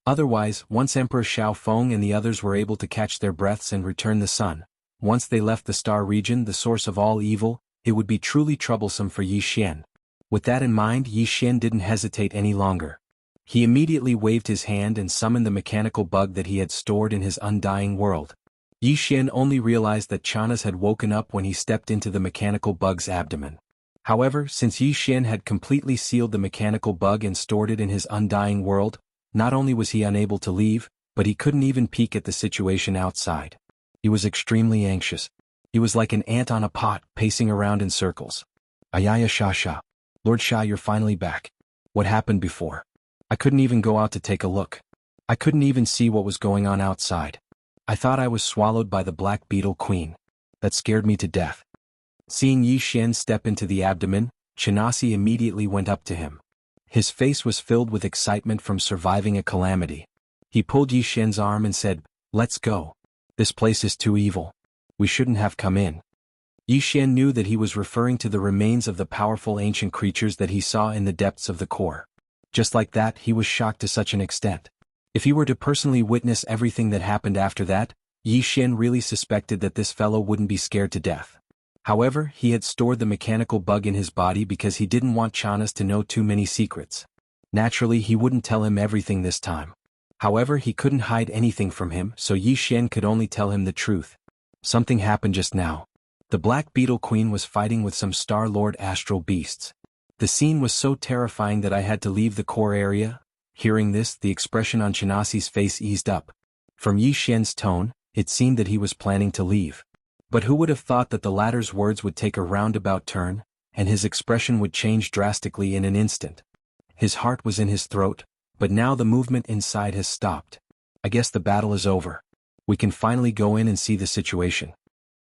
Otherwise, once Emperor Xiaofeng and the others were able to catch their breaths and return the sun, once they left the star region, the source of all evil, it would be truly troublesome for Yi Xian. With that in mind, Yi Xian didn't hesitate any longer. He immediately waved his hand and summoned the mechanical bug that he had stored in his undying world. Yi Xian only realized that Chanas had woken up when he stepped into the mechanical bug's abdomen. However, since Yi Xian had completely sealed the mechanical bug and stored it in his undying world, not only was he unable to leave, but he couldn't even peek at the situation outside. He was extremely anxious. He was like an ant on a pot, pacing around in circles. Ayaya Sha Sha. Lord Sha, you're finally back. What happened before? I couldn't even go out to take a look. I couldn't even see what was going on outside. I thought I was swallowed by the Black Beetle Queen. That scared me to death. Seeing Yi Xian step into the abdomen, Chinasi immediately went up to him. His face was filled with excitement from surviving a calamity. He pulled Yi Xian's arm and said, "Let's go. This place is too evil. We shouldn't have come in." Yi Xian knew that he was referring to the remains of the powerful ancient creatures that he saw in the depths of the core. Just like that, he was shocked to such an extent. If he were to personally witness everything that happened after that, Yi Xian really suspected that this fellow wouldn't be scared to death. However, he had stored the mechanical bug in his body because he didn't want Chanas to know too many secrets. Naturally, he wouldn't tell him everything this time. However, he couldn't hide anything from him, so Yi Xian could only tell him the truth. Something happened just now. The Black Beetle Queen was fighting with some Star-Lord astral beasts. The scene was so terrifying that I had to leave the core area. Hearing this, the expression on Chinasi's face eased up. From Yi Xian's tone, it seemed that he was planning to leave. But who would have thought that the latter's words would take a roundabout turn, and his expression would change drastically in an instant. His heart was in his throat, but now the movement inside has stopped. I guess the battle is over. We can finally go in and see the situation.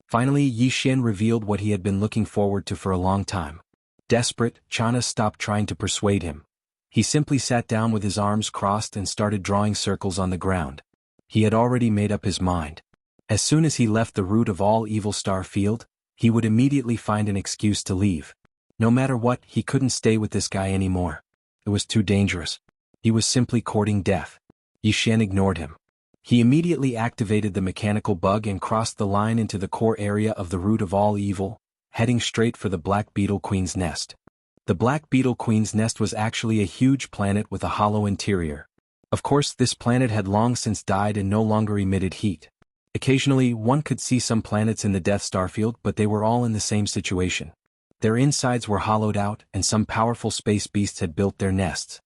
Finally, Yi Xian revealed what he had been looking forward to for a long time. Desperate, Chanas stopped trying to persuade him. He simply sat down with his arms crossed and started drawing circles on the ground. He had already made up his mind. As soon as he left the root of all evil star field, he would immediately find an excuse to leave. No matter what, he couldn't stay with this guy anymore. It was too dangerous. He was simply courting death. Yi Xian ignored him. He immediately activated the mechanical bug and crossed the line into the core area of the root of all evil, heading straight for the Black Beetle Queen's nest. The Black Beetle Queen's nest was actually a huge planet with a hollow interior. Of course, this planet had long since died and no longer emitted heat. Occasionally, one could see some planets in the Death Star field, but they were all in the same situation. Their insides were hollowed out, and some powerful space beasts had built their nests.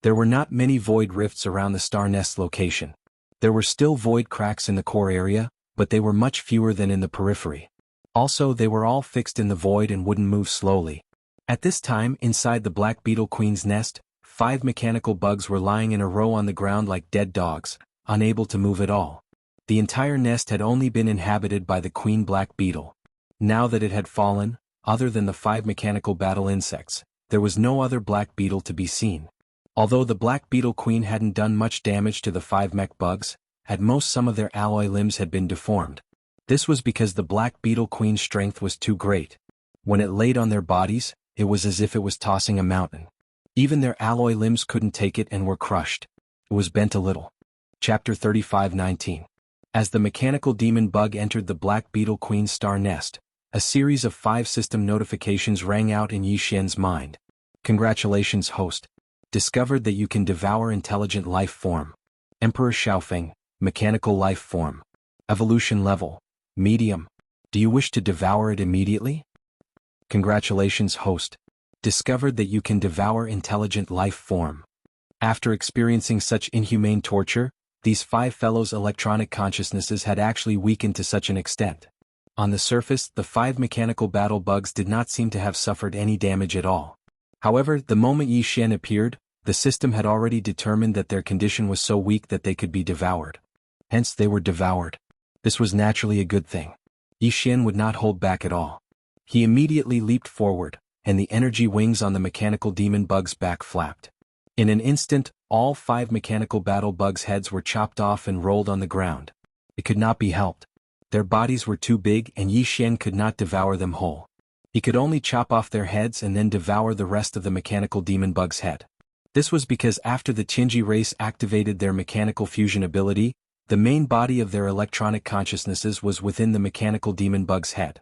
There were not many void rifts around the star nest location. There were still void cracks in the core area, but they were much fewer than in the periphery. Also, they were all fixed in the void and wouldn't move slowly. At this time, inside the Black Beetle Queen's nest, 5 mechanical bugs were lying in a row on the ground like dead dogs, unable to move at all. The entire nest had only been inhabited by the Queen Black Beetle. Now that it had fallen, other than the 5 mechanical battle insects, there was no other Black Beetle to be seen. Although the Black Beetle Queen hadn't done much damage to the 5 mech bugs, at most some of their alloy limbs had been deformed. This was because the Black Beetle Queen's strength was too great. When it laid on their bodies, it was as if it was tossing a mountain. Even their alloy limbs couldn't take it and were crushed. It was bent a little. Chapter 35:19. As the mechanical demon bug entered the Black Beetle Queen's star nest, a series of 5 system notifications rang out in Yi Xian's mind. Congratulations, host. Discovered that you can devour intelligent life form. Emperor Xiaofeng, mechanical life form. Evolution level, medium. Do you wish to devour it immediately? Congratulations, host. Discovered that you can devour intelligent life form. After experiencing such inhumane torture, these 5 fellows' electronic consciousnesses had actually weakened to such an extent. On the surface, the 5 mechanical battle bugs did not seem to have suffered any damage at all. However, the moment Yi Xian appeared, the system had already determined that their condition was so weak that they could be devoured. Hence they were devoured. This was naturally a good thing. Yi Xian would not hold back at all. He immediately leaped forward, and the energy wings on the mechanical demon bug's back flapped. In an instant, all 5 mechanical battle bugs' heads were chopped off and rolled on the ground. It could not be helped. Their bodies were too big and Yi Xian could not devour them whole. He could only chop off their heads and then devour the rest of the mechanical demon bug's head. This was because after the Qingji race activated their mechanical fusion ability, the main body of their electronic consciousnesses was within the mechanical demon bug's head.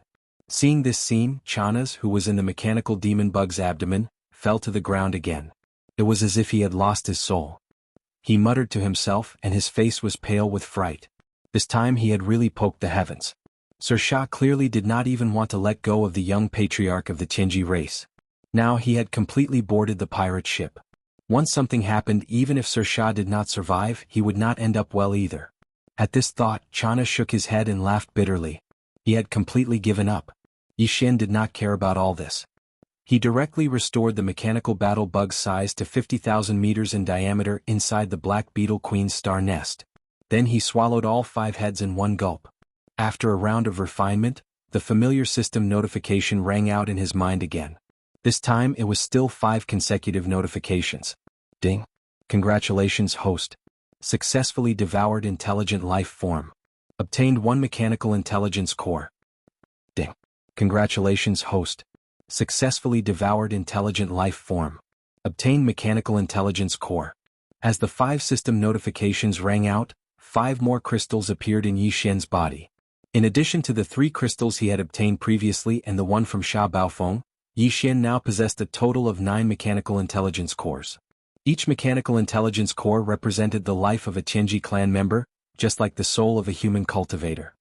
Seeing this scene, Chanas, who was in the mechanical demon bug's abdomen, fell to the ground again. It was as if he had lost his soul. He muttered to himself, and his face was pale with fright. This time he had really poked the heavens. Sir Sha clearly did not even want to let go of the young patriarch of the Tianji race. Now he had completely boarded the pirate ship. Once something happened, even if Sir Sha did not survive, he would not end up well either. At this thought, Chana shook his head and laughed bitterly. He had completely given up. Yi Xian did not care about all this. He directly restored the mechanical battle bug's size to 50,000 meters in diameter inside the Black Beetle Queen's star nest. Then he swallowed all 5 heads in one gulp. After a round of refinement, the familiar system notification rang out in his mind again. This time it was still 5 consecutive notifications. Ding. Congratulations, host. Successfully devoured intelligent life form. Obtained 1 mechanical intelligence core. Ding. Congratulations, host. Successfully devoured intelligent life form. Obtained mechanical intelligence core. As the 5 system notifications rang out, 5 more crystals appeared in Yi Xian's body. In addition to the 3 crystals he had obtained previously and the one from Sha Baofeng, Yi Xian now possessed a total of 9 mechanical intelligence cores. Each mechanical intelligence core represented the life of a Tianji clan member, just like the soul of a human cultivator.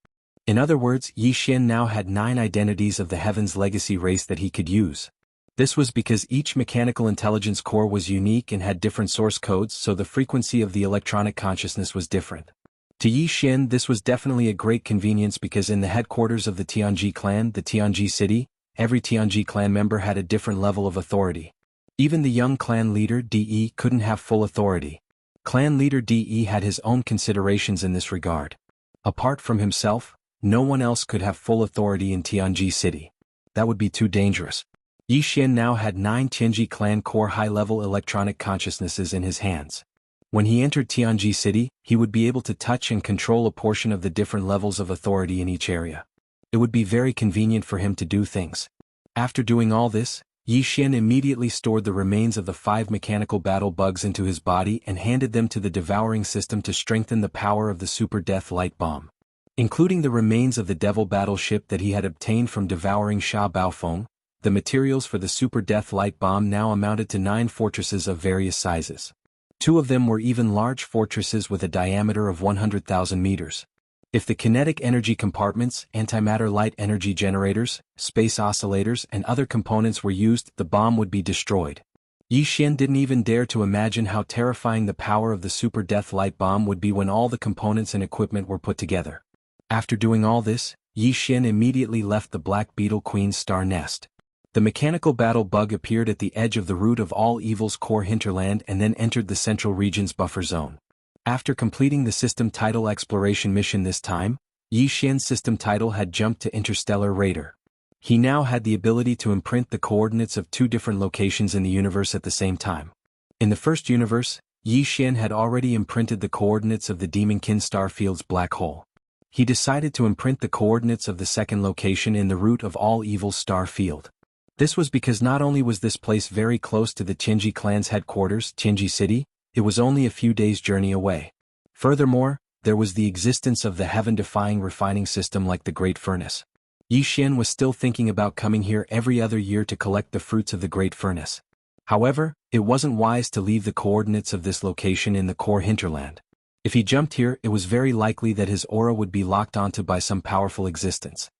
In other words, Yi Xian now had 9 identities of the Heaven's legacy race that he could use. This was because each mechanical intelligence core was unique and had different source codes, so the frequency of the electronic consciousness was different. To Yi Xian, this was definitely a great convenience because in the headquarters of the Tianji clan, the Tianji city, every Tianji clan member had a different level of authority. Even the young clan leader De couldn't have full authority. Clan leader De had his own considerations in this regard. Apart from himself, no one else could have full authority in Tianji city. That would be too dangerous. Yi Xian now had 9 Tianji clan core high-level electronic consciousnesses in his hands. When he entered Tianji city, he would be able to touch and control a portion of the different levels of authority in each area. It would be very convenient for him to do things. After doing all this, Yi Xian immediately stored the remains of the 5 mechanical battle bugs into his body and handed them to the devouring system to strengthen the power of the super death light bomb. Including the remains of the devil battleship that he had obtained from devouring Sha Baofeng, the materials for the super death light bomb now amounted to 9 fortresses of various sizes. 2 of them were even large fortresses with a diameter of 100,000 meters. If the kinetic energy compartments, antimatter light energy generators, space oscillators and other components were used, the bomb would be destroyed. Yi Xian didn't even dare to imagine how terrifying the power of the super death light bomb would be when all the components and equipment were put together. After doing all this, Yi Xian immediately left the Black Beetle Queen's star nest. The mechanical battle bug appeared at the edge of the root of all evil's core hinterland and then entered the central region's buffer zone. After completing the system title exploration mission this time, Yi Xian's system title had jumped to Interstellar Raider. He now had the ability to imprint the coordinates of 2 different locations in the universe at the same time. In the first universe, Yi Xian had already imprinted the coordinates of the Demonkin star field's black hole. He decided to imprint the coordinates of the second location in the root of all evil's star field. This was because not only was this place very close to the Tianji clan's headquarters, Tianji City, it was only a few days' journey away. Furthermore, there was the existence of the heaven-defying refining system like the Great Furnace. Yi Xian was still thinking about coming here every other year to collect the fruits of the Great Furnace. However, it wasn't wise to leave the coordinates of this location in the core hinterland. If he jumped here, it was very likely that his aura would be locked onto by some powerful existence.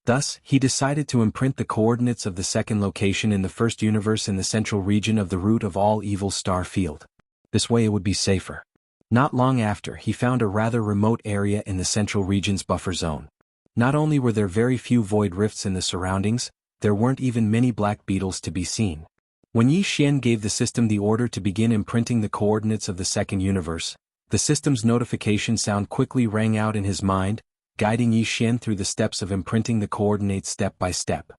Thus, he decided to imprint the coordinates of the second location in the first universe in the central region of the root of all evil star field. This way it would be safer. Not long after, he found a rather remote area in the central region's buffer zone. Not only were there very few void rifts in the surroundings, there weren't even many black beetles to be seen. When Yi Xian gave the system the order to begin imprinting the coordinates of the second universe, the system's notification sound quickly rang out in his mind, guiding Yi Xian through the steps of imprinting the coordinates step by step.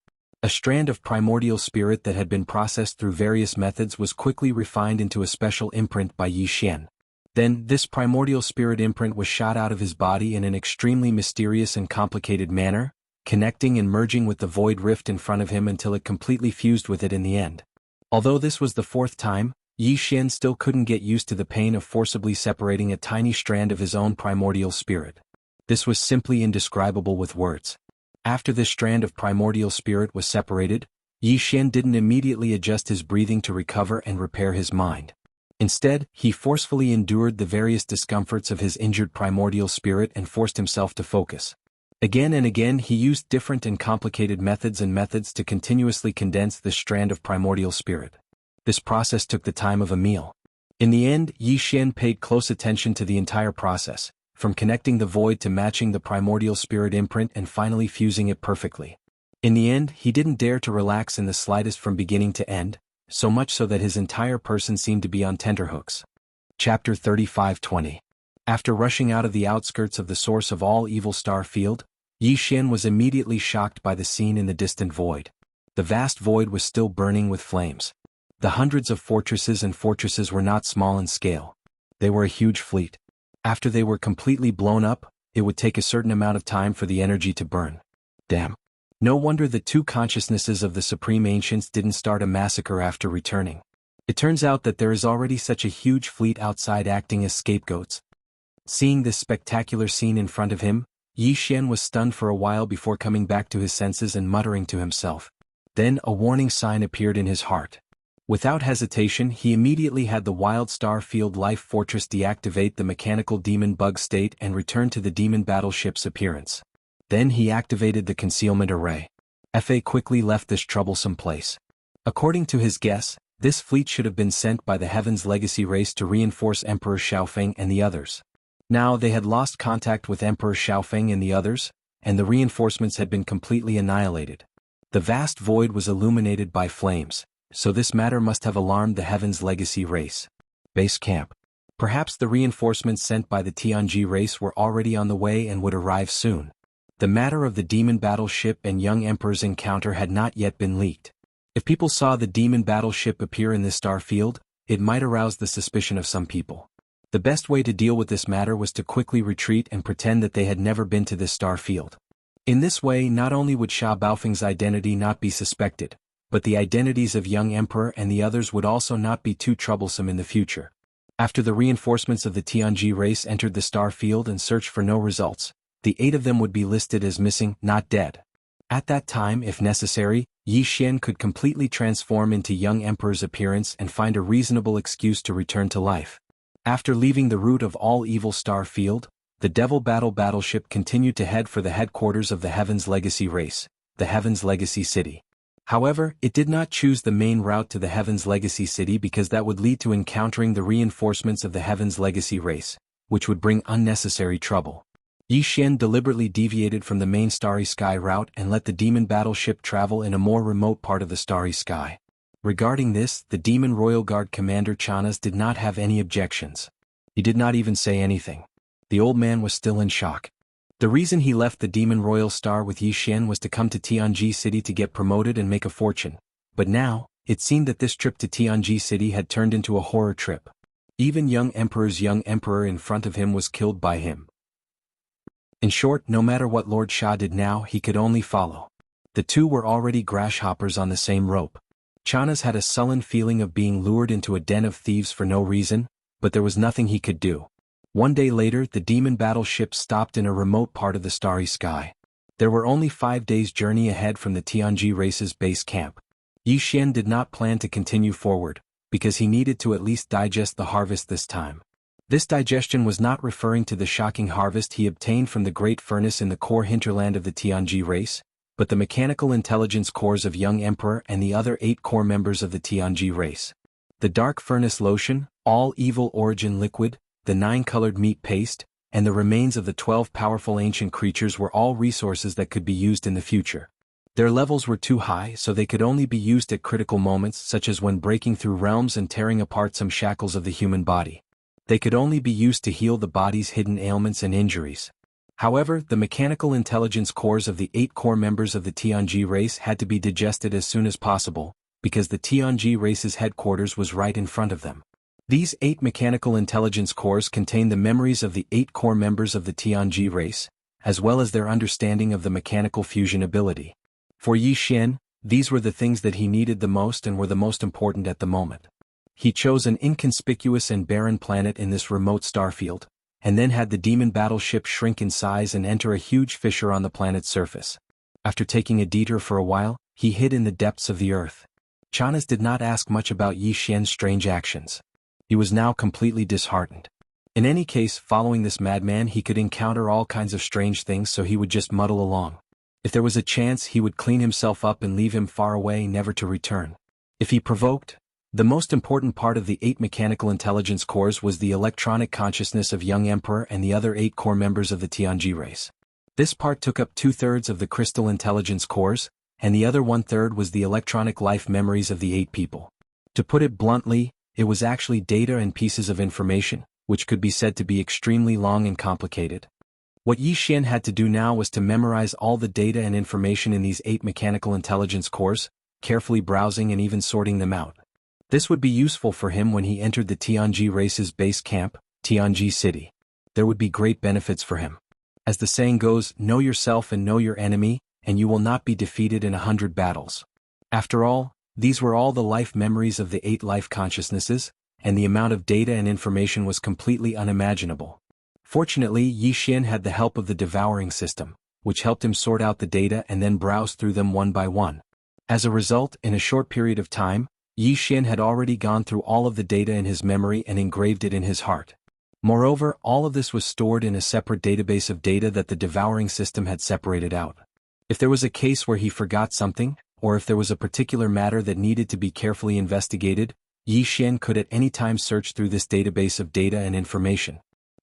A strand of primordial spirit that had been processed through various methods was quickly refined into a special imprint by Yi Xian. Then, this primordial spirit imprint was shot out of his body in an extremely mysterious and complicated manner, connecting and merging with the void rift in front of him until it completely fused with it in the end. Although this was the 4th time, Yi Xian still couldn't get used to the pain of forcibly separating a tiny strand of his own primordial spirit. This was simply indescribable with words. After this strand of primordial spirit was separated, Yi Xian didn't immediately adjust his breathing to recover and repair his mind. Instead, he forcefully endured the various discomforts of his injured primordial spirit and forced himself to focus. Again and again he used different and complicated methods to continuously condense this strand of primordial spirit. This process took the time of a meal. In the end, Yi Xian paid close attention to the entire process, from connecting the void to matching the primordial spirit imprint and finally fusing it perfectly. In the end, he didn't dare to relax in the slightest from beginning to end, so much so that his entire person seemed to be on tenterhooks. Chapter 35:20. After rushing out of the outskirts of the source of all evil star field, Yi Xian was immediately shocked by the scene in the distant void. The vast void was still burning with flames. The hundreds of fortresses were not small in scale. They were a huge fleet. After they were completely blown up, it would take a certain amount of time for the energy to burn. Damn. No wonder the two consciousnesses of the Supreme Ancients didn't start a massacre after returning. It turns out that there is already such a huge fleet outside acting as scapegoats. Seeing this spectacular scene in front of him, Yi Xian was stunned for a while before coming back to his senses and muttering to himself. Then a warning sign appeared in his heart. Without hesitation, he immediately had the Wild Star Field Life Fortress deactivate the mechanical demon bug state and return to the demon battleship's appearance. Then he activated the concealment array. Fa quickly left this troublesome place. According to his guess, this fleet should have been sent by the Heaven's Legacy race to reinforce Emperor Xiaofeng and the others. Now they had lost contact with Emperor Xiaofeng and the others, and the reinforcements had been completely annihilated. The vast void was illuminated by flames, so this matter must have alarmed the Heaven's Legacy race. Base camp. Perhaps the reinforcements sent by the Tianji race were already on the way and would arrive soon. The matter of the demon battleship and young emperor's encounter had not yet been leaked. If people saw the demon battleship appear in this star field, it might arouse the suspicion of some people. The best way to deal with this matter was to quickly retreat and pretend that they had never been to this star field. In this way, not only would Sha Baofeng's identity not be suspected, but the identities of young emperor and the others would also not be too troublesome in the future. After the reinforcements of the Tianji race entered the star field and searched for no results, the 8 of them would be listed as missing, not dead. At that time, if necessary, Yi Xian could completely transform into young emperor's appearance and find a reasonable excuse to return to life. After leaving the route of all evil star field, the Devil battleship continued to head for the headquarters of the Heaven's Legacy race, the Heaven's Legacy City. However, it did not choose the main route to the Heaven's Legacy City because that would lead to encountering the reinforcements of the Heaven's Legacy race, which would bring unnecessary trouble. Yi Xian deliberately deviated from the main Starry Sky route and let the demon battleship travel in a more remote part of the Starry Sky. Regarding this, the Demon Royal Guard Commander Chanas did not have any objections. He did not even say anything. The old man was still in shock. The reason he left the Demon Royal Star with Yi Xian was to come to Tianji City to get promoted and make a fortune. But now, it seemed that this trip to Tianji City had turned into a horror trip. Even young emperor's young emperor in front of him was killed by him. In short, no matter what Lord Sha did now, he could only follow. The two were already grasshoppers on the same rope. Chanas had a sullen feeling of being lured into a den of thieves for no reason, but there was nothing he could do. One day later, the demon battleship stopped in a remote part of the Starry Sky. There were only 5 days' journey ahead from the Tianji race's base camp. Yi Xian did not plan to continue forward, because he needed to at least digest the harvest this time. This digestion was not referring to the shocking harvest he obtained from the great furnace in the core hinterland of the Tianji race, but the mechanical intelligence cores of young emperor and the other 8 core members of the Tianji race. The dark furnace lotion, all evil origin liquid, the 9-colored meat paste, and the remains of the 12 powerful ancient creatures were all resources that could be used in the future. Their levels were too high, so they could only be used at critical moments, such as when breaking through realms and tearing apart some shackles of the human body. They could only be used to heal the body's hidden ailments and injuries. However, the mechanical intelligence cores of the 8 core members of the Tianji race had to be digested as soon as possible, because the Tianji race's headquarters was right in front of them. These 8 mechanical intelligence cores contained the memories of the 8 core members of the Tianji race, as well as their understanding of the mechanical fusion ability. For Yi Xian, these were the things that he needed the most and were the most important at the moment. He chose an inconspicuous and barren planet in this remote starfield, and then had the demon battleship shrink in size and enter a huge fissure on the planet's surface. After taking a detour for a while, he hid in the depths of the earth. Chanas did not ask much about Yi Xian's strange actions. He was now completely disheartened. In any case, following this madman he could encounter all kinds of strange things, so he would just muddle along. If there was a chance, he would clean himself up and leave him far away, never to return. If he provoked, the most important part of the 8 mechanical intelligence cores was the electronic consciousness of young emperor and the other 8 core members of the Tianji race. This part took up 2/3 of the crystal intelligence cores, and the other 1/3 was the electronic life memories of the 8 people. To put it bluntly, it was actually data and pieces of information, which could be said to be extremely long and complicated. What Yi Xian had to do now was to memorize all the data and information in these 8 mechanical intelligence cores, carefully browsing and even sorting them out. This would be useful for him when he entered the Tianji race's base camp, Tianji City. There would be great benefits for him. As the saying goes, know yourself and know your enemy, and you will not be defeated in 100 battles. After all, these were all the life memories of the 8 life consciousnesses, and the amount of data and information was completely unimaginable. Fortunately, Yi Xian had the help of the devouring system, which helped him sort out the data and then browse through them one by one. As a result, in a short period of time, Yi Xian had already gone through all of the data in his memory and engraved it in his heart. Moreover, all of this was stored in a separate database of data that the devouring system had separated out. If there was a case where he forgot something, or if there was a particular matter that needed to be carefully investigated, Yi Xian could at any time search through this database of data and information.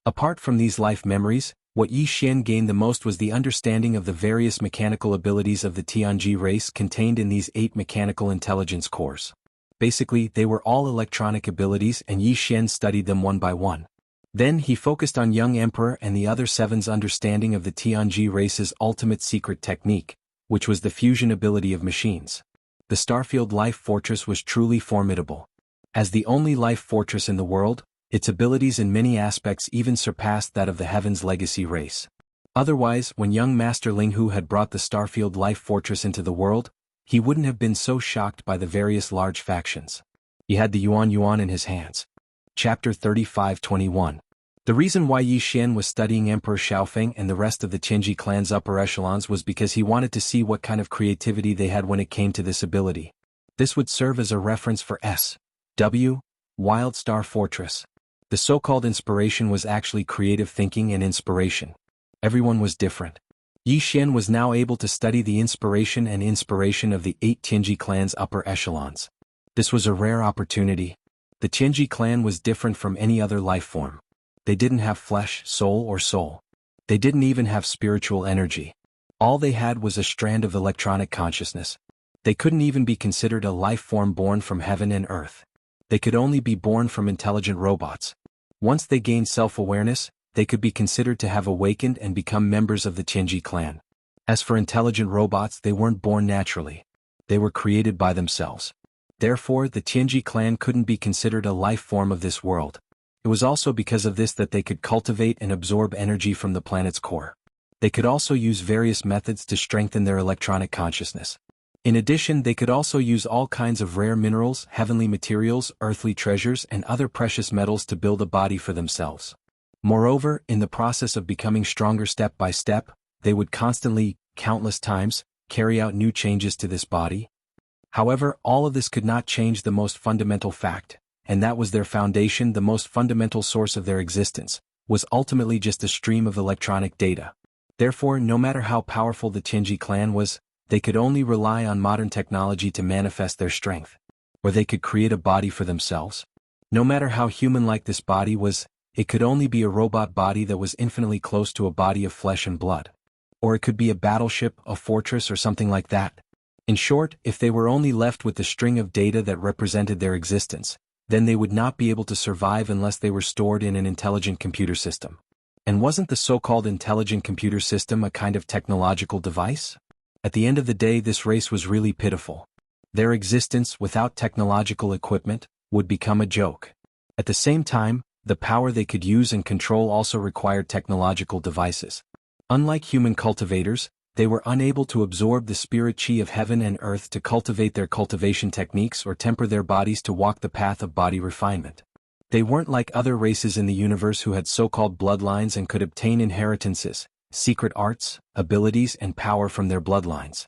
Apart from these life memories, what Yi Xian gained the most was the understanding of the various mechanical abilities of the Tianji race contained in these 8 mechanical intelligence cores. Basically, they were all electronic abilities, and Yi Xian studied them one by one. Then he focused on young emperor and the other 7's understanding of the Tianji race's ultimate secret technique, which was the fusion ability of machines. The Starfield Life Fortress was truly formidable. As the only life fortress in the world, its abilities in many aspects even surpassed that of the Heaven's Legacy race. Otherwise, when young Master Linghu had brought the Starfield Life Fortress into the world, he wouldn't have been so shocked by the various large factions. He had the Yuan in his hands. Chapter 35-21. The reason why Yi Xian was studying Emperor Xiaofeng and the rest of the Tianji clan's upper echelons was because he wanted to see what kind of creativity they had when it came to this ability. This would serve as a reference for S.W. Wild Star Fortress. The so-called inspiration was actually creative thinking and inspiration. Everyone was different. Yi Xian was now able to study the inspiration of the 8 Tianji clan's upper echelons. This was a rare opportunity. The Tianji clan was different from any other life form. They didn't have flesh, soul. They didn't even have spiritual energy. All they had was a strand of electronic consciousness. They couldn't even be considered a life form born from heaven and earth. They could only be born from intelligent robots. Once they gained self-awareness, they could be considered to have awakened and become members of the Tianji clan. As for intelligent robots, they weren't born naturally. They were created by themselves. Therefore, the Tianji clan couldn't be considered a life form of this world. It was also because of this that they could cultivate and absorb energy from the planet's core. They could also use various methods to strengthen their electronic consciousness. In addition, they could also use all kinds of rare minerals, heavenly materials, earthly treasures, and other precious metals to build a body for themselves. Moreover, in the process of becoming stronger step by step, they would constantly, countless times, carry out new changes to this body. However, all of this could not change the most fundamental fact, and that was their foundation. The most fundamental source of their existence was ultimately just a stream of electronic data. Therefore, no matter how powerful the Tianji clan was, they could only rely on modern technology to manifest their strength. Or they could create a body for themselves. No matter how human-like this body was, it could only be a robot body that was infinitely close to a body of flesh and blood. Or it could be a battleship, a fortress, or something like that. In short, if they were only left with the string of data that represented their existence, then they would not be able to survive unless they were stored in an intelligent computer system. And wasn't the so-called intelligent computer system a kind of technological device? At the end of the day, this race was really pitiful. Their existence, without technological equipment, would become a joke. At the same time, the power they could use and control also required technological devices. Unlike human cultivators, they were unable to absorb the spirit chi of heaven and earth to cultivate their cultivation techniques or temper their bodies to walk the path of body refinement. They weren't like other races in the universe who had so-called bloodlines and could obtain inheritances, secret arts, abilities, and power from their bloodlines.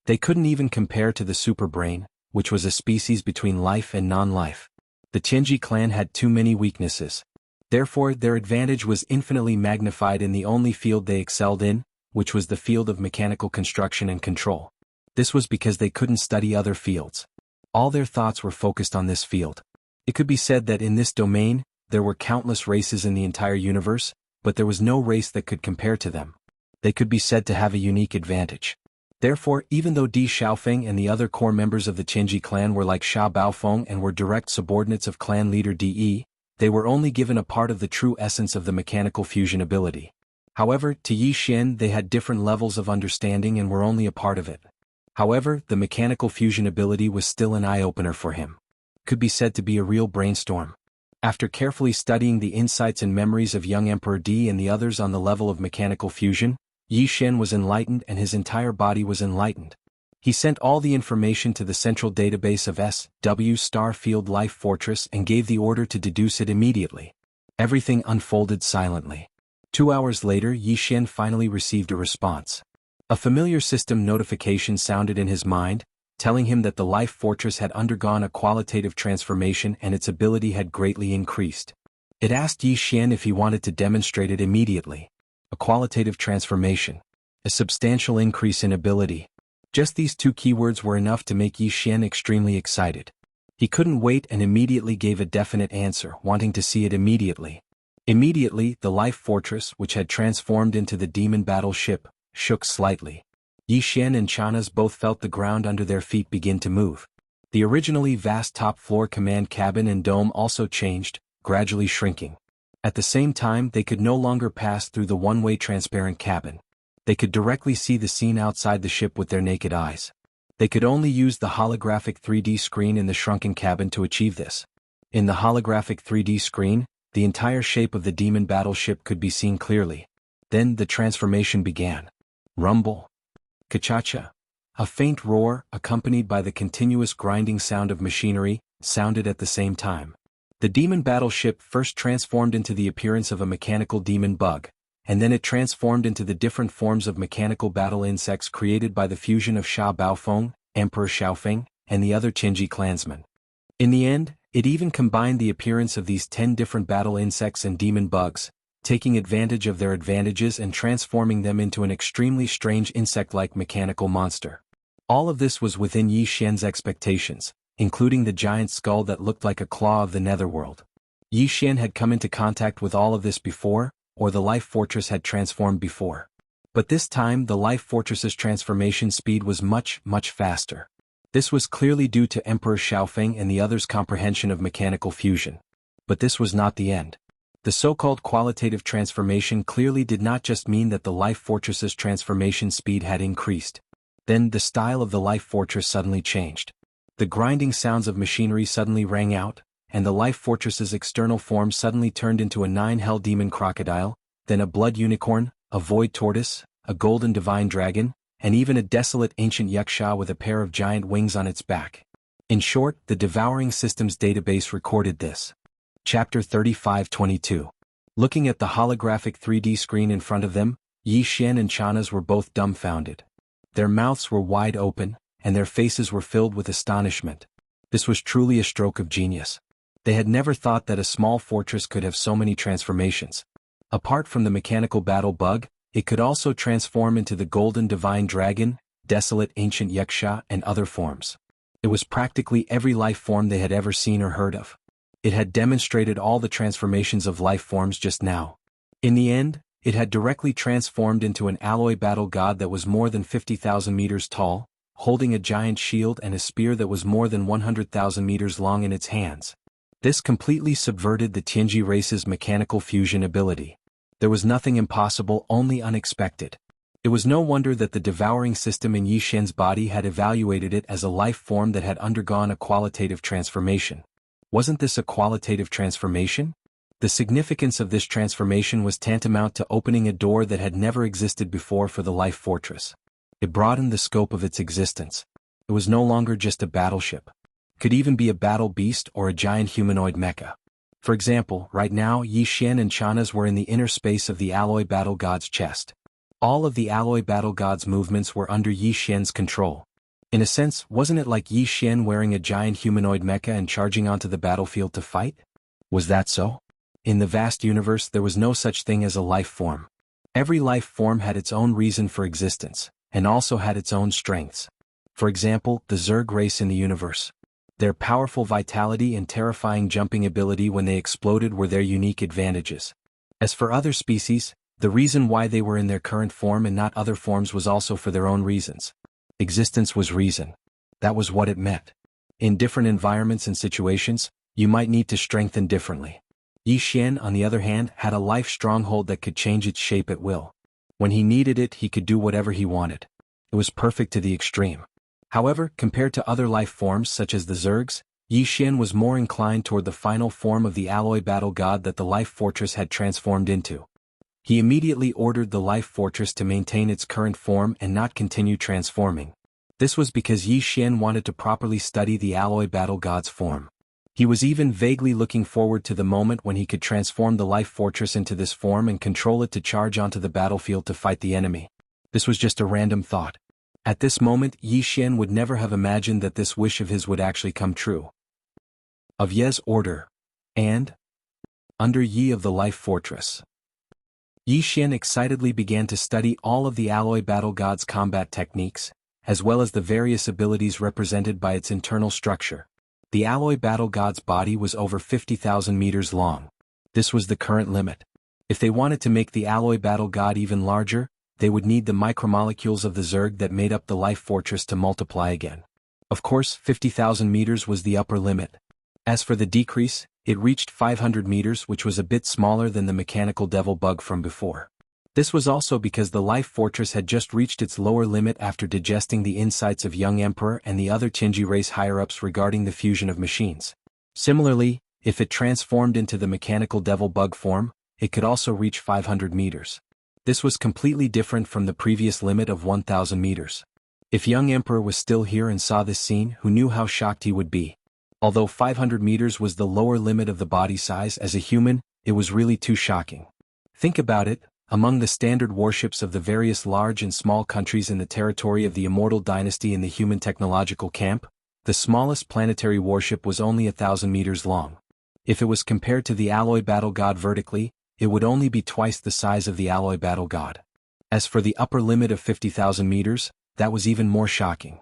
They couldn't even compare to the superbrain, which was a species between life and non-life. The Tianji clan had too many weaknesses. Therefore, their advantage was infinitely magnified in the only field they excelled in, which was the field of mechanical construction and control. This was because they couldn't study other fields. All their thoughts were focused on this field. It could be said that in this domain, there were countless races in the entire universe, but there was no race that could compare to them. They could be said to have a unique advantage. Therefore, even though Di Xiaofeng and the other core members of the Tianji clan were like Sha Baofeng and were direct subordinates of clan leader Di, they were only given a part of the true essence of the mechanical fusion ability. However, to Yi Xian they had different levels of understanding and were only a part of it. However, the mechanical fusion ability was still an eye-opener for him. Could be said to be a real brainstorm. After carefully studying the insights and memories of young Emperor Di and the others on the level of mechanical fusion, Yi Xian was enlightened and his entire body was enlightened. He sent all the information to the central database of S.W. Starfield Life Fortress and gave the order to deduce it immediately. Everything unfolded silently. 2 hours later, Yi Xian finally received a response. A familiar system notification sounded in his mind, telling him that the Life Fortress had undergone a qualitative transformation and its ability had greatly increased. It asked Yi Xian if he wanted to demonstrate it immediately. A qualitative transformation. A substantial increase in ability. Just these two keywords were enough to make Yi Xian extremely excited. He couldn't wait and immediately gave a definite answer, wanting to see it immediately. Immediately, the Life Fortress, which had transformed into the demon battleship, shook slightly. Yi Xian and Chanas both felt the ground under their feet begin to move. The originally vast top-floor command cabin and dome also changed, gradually shrinking. At the same time, they could no longer pass through the one-way transparent cabin. They could directly see the scene outside the ship with their naked eyes. They could only use the holographic 3D screen in the shrunken cabin to achieve this. In the holographic 3D screen, the entire shape of the demon battleship could be seen clearly. Then the transformation began. Rumble. Ka-cha-cha. A faint roar, accompanied by the continuous grinding sound of machinery, sounded at the same time. The demon battleship first transformed into the appearance of a mechanical demon bug, and then it transformed into the different forms of mechanical battle insects created by the fusion of Sha Baofeng, Emperor Xiaofeng, and the other Tianji clansmen. In the end, it even combined the appearance of these 10 different battle insects and demon bugs, taking advantage of their advantages and transforming them into an extremely strange insect-like mechanical monster. All of this was within Yi Xian's expectations, including the giant skull that looked like a claw of the netherworld. Yi Xian had come into contact with all of this before, or the Life Fortress had transformed before. But this time the Life Fortress's transformation speed was much, much faster. This was clearly due to Emperor Xiaofeng and the others' comprehension of mechanical fusion. But this was not the end. The so-called qualitative transformation clearly did not just mean that the Life Fortress's transformation speed had increased. Then the style of the Life Fortress suddenly changed. The grinding sounds of machinery suddenly rang out, and the Life Fortress's external form suddenly turned into a 9-hell demon crocodile, then a blood unicorn, a void tortoise, a golden divine dragon, and even a desolate ancient yaksha with a pair of giant wings on its back. In short, the Devouring Systems database recorded this. Chapter 35-22. Looking at the holographic 3D screen in front of them, Yi Xian and Chanas were both dumbfounded. Their mouths were wide open, and their faces were filled with astonishment. This was truly a stroke of genius. They had never thought that a small fortress could have so many transformations. Apart from the mechanical battle bug, it could also transform into the golden divine dragon, desolate ancient yaksha, and other forms. It was practically every life form they had ever seen or heard of. It had demonstrated all the transformations of life forms just now. In the end, it had directly transformed into an alloy battle god that was more than 50,000 meters tall, holding a giant shield and a spear that was more than 100,000 meters long in its hands. This completely subverted the Tianji race's mechanical fusion ability. There was nothing impossible, only unexpected. It was no wonder that the devouring system in Yi Xian's body had evaluated it as a life form that had undergone a qualitative transformation. Wasn't this a qualitative transformation? The significance of this transformation was tantamount to opening a door that had never existed before for the Life Fortress. It broadened the scope of its existence. It was no longer just a battleship. Could even be a battle beast or a giant humanoid mecha. For example, right now Yi Xian and Chanas were in the inner space of the alloy battle god's chest. All of the alloy battle god's movements were under Yi Xian's control. In a sense, wasn't it like Yi Xian wearing a giant humanoid mecha and charging onto the battlefield to fight? Was that so? In the vast universe there was no such thing as a life form. Every life form had its own reason for existence, and also had its own strengths. For example, the Zerg race in the universe. Their powerful vitality and terrifying jumping ability when they exploded were their unique advantages. As for other species, the reason why they were in their current form and not other forms was also for their own reasons. Existence was reason. That was what it meant. In different environments and situations, you might need to strengthen differently. Yi Xian, on the other hand, had a life stronghold that could change its shape at will. When he needed it, he could do whatever he wanted. It was perfect to the extreme. However, compared to other life forms such as the Zergs, Yi Xian was more inclined toward the final form of the alloy battle god that the life fortress had transformed into. He immediately ordered the life fortress to maintain its current form and not continue transforming. This was because Yi Xian wanted to properly study the alloy battle god's form. He was even vaguely looking forward to the moment when he could transform the life fortress into this form and control it to charge onto the battlefield to fight the enemy. This was just a random thought. At this moment, Yi Xian would never have imagined that this wish of his would actually come true. Of Ye's order, and under Yi of the life fortress. Yi Xian excitedly began to study all of the alloy battle god's combat techniques, as well as the various abilities represented by its internal structure. The alloy battle god's body was over 50,000 meters long. This was the current limit. If they wanted to make the alloy battle god even larger, they would need the micromolecules of the Zerg that made up the life fortress to multiply again. Of course, 50,000 meters was the upper limit. As for the decrease, it reached 500 meters, which was a bit smaller than the mechanical devil bug from before. This was also because the life fortress had just reached its lower limit after digesting the insights of Young Emperor and the other Qingji race higher-ups regarding the fusion of machines. Similarly, if it transformed into the mechanical devil bug form, it could also reach 500 meters. This was completely different from the previous limit of 1,000 meters. If Young Emperor was still here and saw this scene, who knew how shocked he would be. Although 500 meters was the lower limit of the body size as a human, it was really too shocking. Think about it, among the standard warships of the various large and small countries in the territory of the Immortal Dynasty in the human technological camp, the smallest planetary warship was only 1,000 meters long. If it was compared to the alloy battle god vertically, it would only be twice the size of the alloy battle god. As for the upper limit of 50,000 meters, that was even more shocking.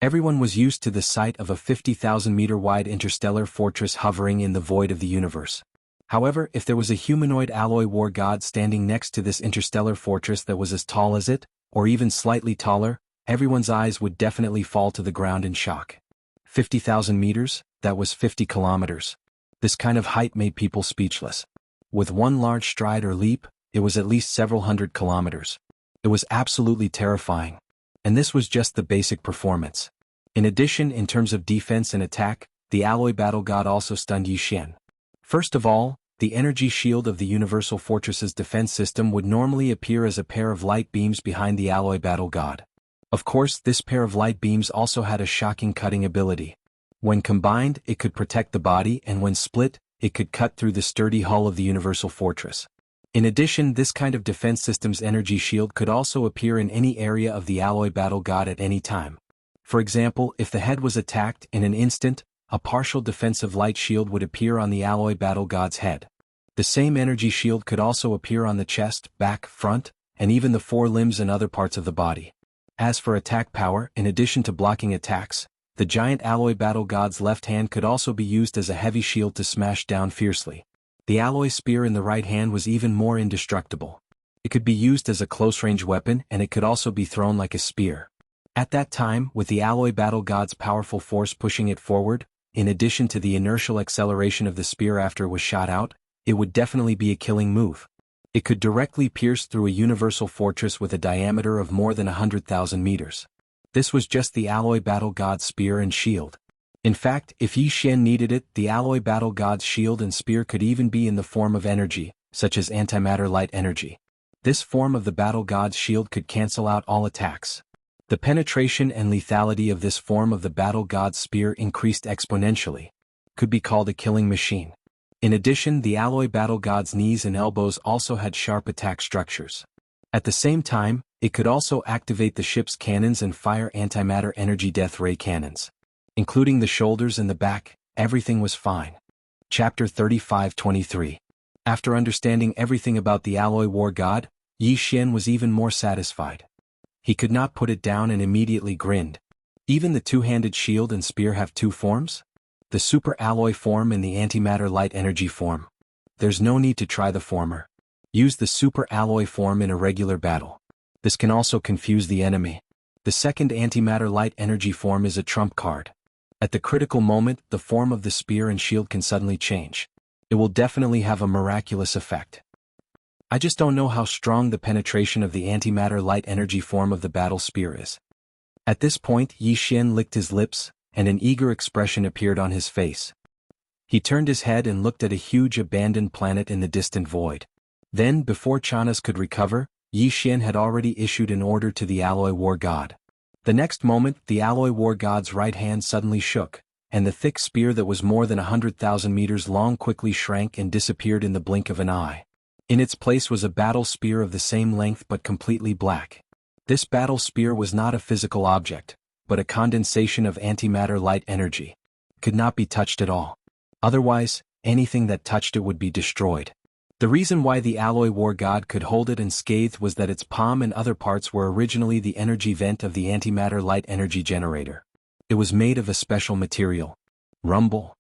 Everyone was used to the sight of a 50,000-meter-wide interstellar fortress hovering in the void of the universe. However, if there was a humanoid alloy war god standing next to this interstellar fortress that was as tall as it, or even slightly taller, everyone's eyes would definitely fall to the ground in shock. 50,000 meters? That was 50 kilometers. This kind of height made people speechless. With one large stride or leap, it was at least several hundred kilometers. It was absolutely terrifying. And this was just the basic performance. In addition, in terms of defense and attack, the alloy battle god also stunned Yi Xian. First of all, the energy shield of the Universal Fortress's defense system would normally appear as a pair of light beams behind the alloy battle god. Of course, this pair of light beams also had a shocking cutting ability. When combined, it could protect the body, and when split, it could cut through the sturdy hull of the Universal Fortress. In addition, this kind of defense system's energy shield could also appear in any area of the alloy battle god at any time. For example, if the head was attacked, in an instant, a partial defensive light shield would appear on the alloy battle god's head. The same energy shield could also appear on the chest, back, front, and even the forelimbs and other parts of the body. As for attack power, in addition to blocking attacks, the giant alloy battle god's left hand could also be used as a heavy shield to smash down fiercely. The alloy spear in the right hand was even more indestructible. It could be used as a close-range weapon, and it could also be thrown like a spear. At that time, with the alloy battle god's powerful force pushing it forward, in addition to the inertial acceleration of the spear after it was shot out, it would definitely be a killing move. It could directly pierce through a universal fortress with a diameter of more than 100,000 meters. This was just the alloy battle god's spear and shield. In fact, if Yi Xian needed it, the alloy battle god's shield and spear could even be in the form of energy, such as antimatter light energy. This form of the battle god's shield could cancel out all attacks. The penetration and lethality of this form of the battle god's spear increased exponentially. Could be called a killing machine. In addition, the alloy battle god's knees and elbows also had sharp attack structures. At the same time, It could also activate the ship's cannons and fire antimatter energy death ray cannons. Including the shoulders and the back, everything was fine. Chapter 35-23. After understanding everything about the alloy war god, Yi Xian was even more satisfied. He could not put it down and immediately grinned. Even the two-handed shield and spear have two forms? The super alloy form and the antimatter light energy form. There's no need to try the former. Use the super alloy form in a regular battle. This can also confuse the enemy. The second antimatter light energy form is a trump card. At the critical moment, the form of the spear and shield can suddenly change. It will definitely have a miraculous effect. I just don't know how strong the penetration of the antimatter light energy form of the battle spear is. At this point, Yi Xian licked his lips, and an eager expression appeared on his face. He turned his head and looked at a huge abandoned planet in the distant void. Then, before Chanas could recover, Yi Xian had already issued an order to the alloy war god. The next moment, the alloy war god's right hand suddenly shook, and the thick spear that was more than 100,000 meters long quickly shrank and disappeared in the blink of an eye. In its place was a battle spear of the same length but completely black. This battle spear was not a physical object, but a condensation of antimatter light energy. It could not be touched at all. Otherwise, anything that touched it would be destroyed. The reason why the alloy war god could hold it unscathed was that its palm and other parts were originally the energy vent of the antimatter light energy generator. It was made of a special material. Rumble.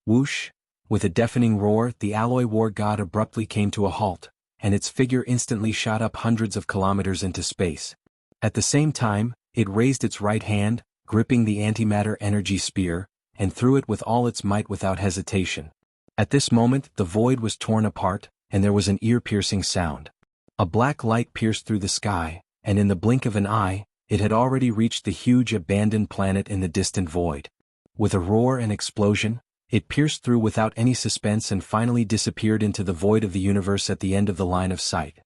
Whoosh. With a deafening roar, the alloy war god abruptly came to a halt, and its figure instantly shot up hundreds of kilometers into space. At the same time, it raised its right hand, gripping the antimatter energy spear, and threw it with all its might without hesitation. At this moment, the void was torn apart, and there was an ear-piercing sound. A black light pierced through the sky, and in the blink of an eye, it had already reached the huge abandoned planet in the distant void. With a roar and explosion, it pierced through without any suspense and finally disappeared into the void of the universe at the end of the line of sight.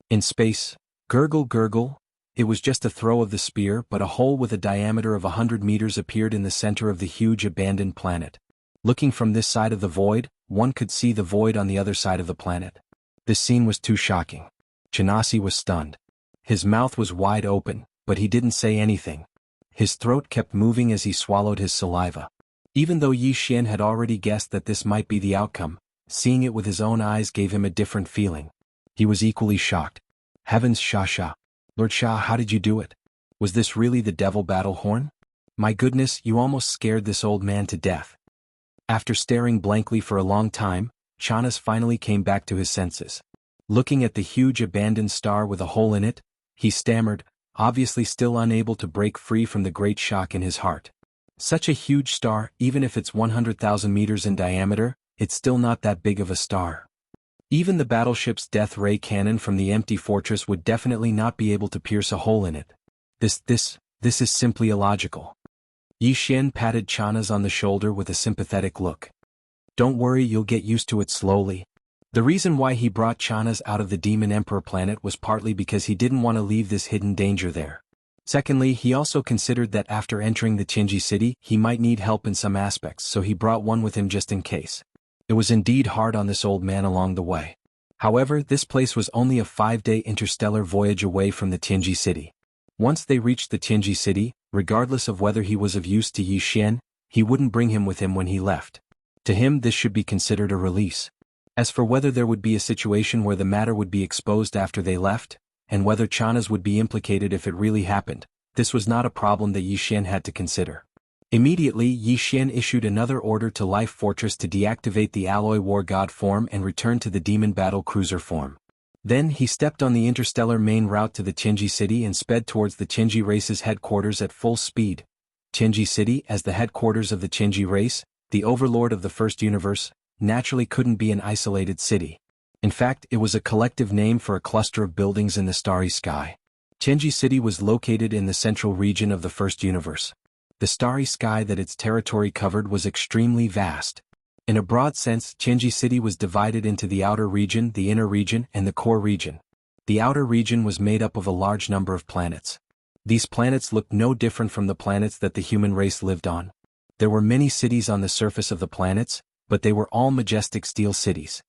In space, gurgle gurgle, it was just a throw of the spear, but a hole with a diameter of 100 meters appeared in the center of the huge abandoned planet. Looking from this side of the void, one could see the void on the other side of the planet. This scene was too shocking. Chanasi was stunned. His mouth was wide open, but he didn't say anything. His throat kept moving as he swallowed his saliva. Even though Yi Xian had already guessed that this might be the outcome, seeing it with his own eyes gave him a different feeling. He was equally shocked. Heavens, Sha. Lord Sha, how did you do it? Was this really the devil battle horn? My goodness, you almost scared this old man to death. After staring blankly for a long time, Chanas finally came back to his senses. Looking at the huge abandoned star with a hole in it, he stammered, obviously still unable to break free from the great shock in his heart. Such a huge star, even if it's 100,000 meters in diameter, it's still not that big of a star. Even the battleship's death ray cannon from the empty fortress would definitely not be able to pierce a hole in it. This is simply illogical. Yi Xian patted Chanas on the shoulder with a sympathetic look. Don't worry, you'll get used to it slowly. The reason why he brought Chanas out of the Demon Emperor planet was partly because he didn't want to leave this hidden danger there. Secondly, he also considered that after entering the Qinji city, he might need help in some aspects, so he brought one with him just in case. It was indeed hard on this old man along the way. However, this place was only a 5-day interstellar voyage away from the Qinji city. Once they reached the Qinji city, regardless of whether he was of use to Yi Xian, he wouldn't bring him with him when he left. To him, this should be considered a release. As for whether there would be a situation where the matter would be exposed after they left, and whether Chanas would be implicated if it really happened, this was not a problem that Yi Xian had to consider. Immediately, Yi Xian issued another order to Life Fortress to deactivate the alloy war god form and return to the demon battle cruiser form. Then he stepped on the interstellar main route to the Qinji city and sped towards the Qinji race's headquarters at full speed. Qinji city, as the headquarters of the Qinji race, the overlord of the first universe, naturally couldn't be an isolated city. In fact, it was a collective name for a cluster of buildings in the starry sky. Qinji city was located in the central region of the first universe. The starry sky that its territory covered was extremely vast. In a broad sense, Qinji city was divided into the outer region, the inner region, and the core region. The outer region was made up of a large number of planets. These planets looked no different from the planets that the human race lived on. There were many cities on the surface of the planets, but they were all majestic steel cities.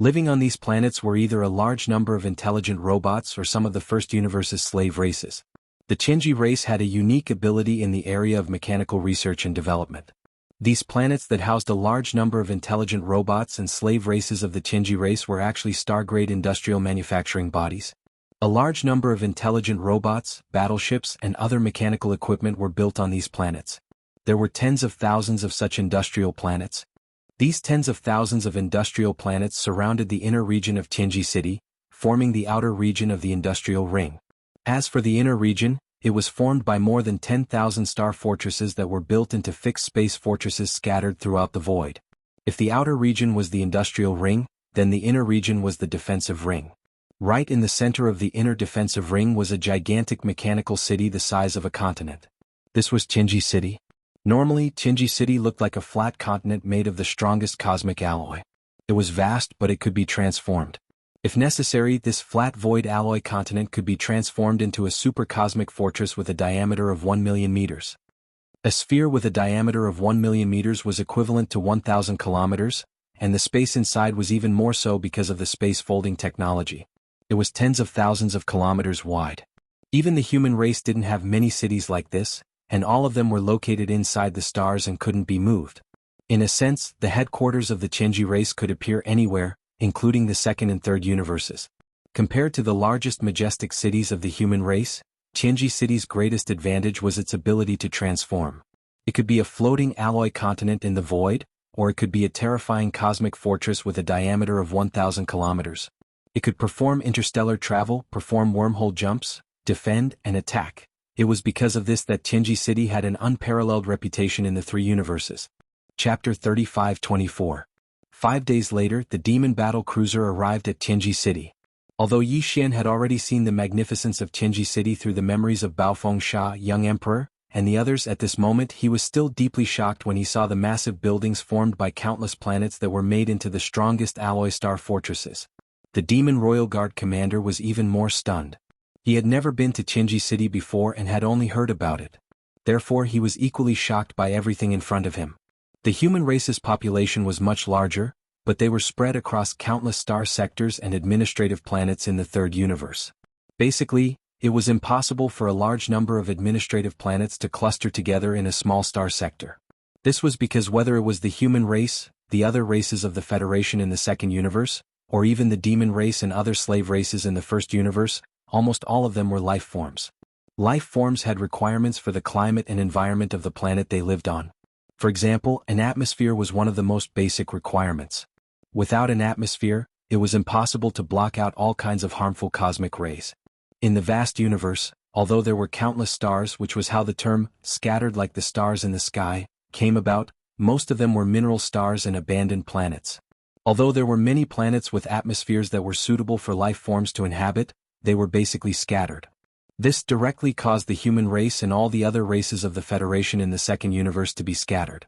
Living on these planets were either a large number of intelligent robots or some of the first universe's slave races. The Chinji race had a unique ability in the area of mechanical research and development. These planets that housed a large number of intelligent robots and slave races of the Chinji race were actually star-grade industrial manufacturing bodies. A large number of intelligent robots, battleships, and other mechanical equipment were built on these planets. There were tens of thousands of such industrial planets. These tens of thousands of industrial planets surrounded the inner region of Chinji City, forming the outer region of the industrial ring. As for the inner region, it was formed by more than 10,000 star fortresses that were built into fixed space fortresses scattered throughout the void. If the outer region was the industrial ring, then the inner region was the defensive ring. Right in the center of the inner defensive ring was a gigantic mechanical city the size of a continent. This was Chinji City. Normally, Chinji City looked like a flat continent made of the strongest cosmic alloy. It was vast, but it could be transformed. If necessary, this flat void alloy continent could be transformed into a supercosmic fortress with a diameter of 1 million meters. A sphere with a diameter of 1 million meters was equivalent to 1,000 kilometers, and the space inside was even more so because of the space folding technology. It was tens of thousands of kilometers wide. Even the human race didn't have many cities like this, and all of them were located inside the stars and couldn't be moved. In a sense, the headquarters of the Chinji race could appear anywhere, including the second and third universes. Compared to the largest majestic cities of the human race, Chinji City's greatest advantage was its ability to transform. It could be a floating alloy continent in the void, or it could be a terrifying cosmic fortress with a diameter of 1,000 kilometers. It could perform interstellar travel, perform wormhole jumps, defend, and attack. It was because of this that Chinji City had an unparalleled reputation in the three universes. Chapter 35-24. 5 days later, the demon battle cruiser arrived at Chinji City. Although Yi Xian had already seen the magnificence of Chinji City through the memories of Baofeng Sha, young emperor, and the others at this moment, he was still deeply shocked when he saw the massive buildings formed by countless planets that were made into the strongest alloy star fortresses. The demon royal guard commander was even more stunned. He had never been to Chinji City before and had only heard about it. Therefore, he was equally shocked by everything in front of him. The human race's population was much larger, but they were spread across countless star sectors and administrative planets in the third universe. Basically, it was impossible for a large number of administrative planets to cluster together in a small star sector. This was because whether it was the human race, the other races of the Federation in the second universe, or even the demon race and other slave races in the first universe, almost all of them were life forms. Life forms had requirements for the climate and environment of the planet they lived on. For example, an atmosphere was one of the most basic requirements. Without an atmosphere, it was impossible to block out all kinds of harmful cosmic rays. In the vast universe, although there were countless stars, which was how the term, scattered like the stars in the sky, came about, most of them were mineral stars and abandoned planets. Although there were many planets with atmospheres that were suitable for life forms to inhabit, they were basically scattered. This directly caused the human race and all the other races of the Federation in the second universe to be scattered.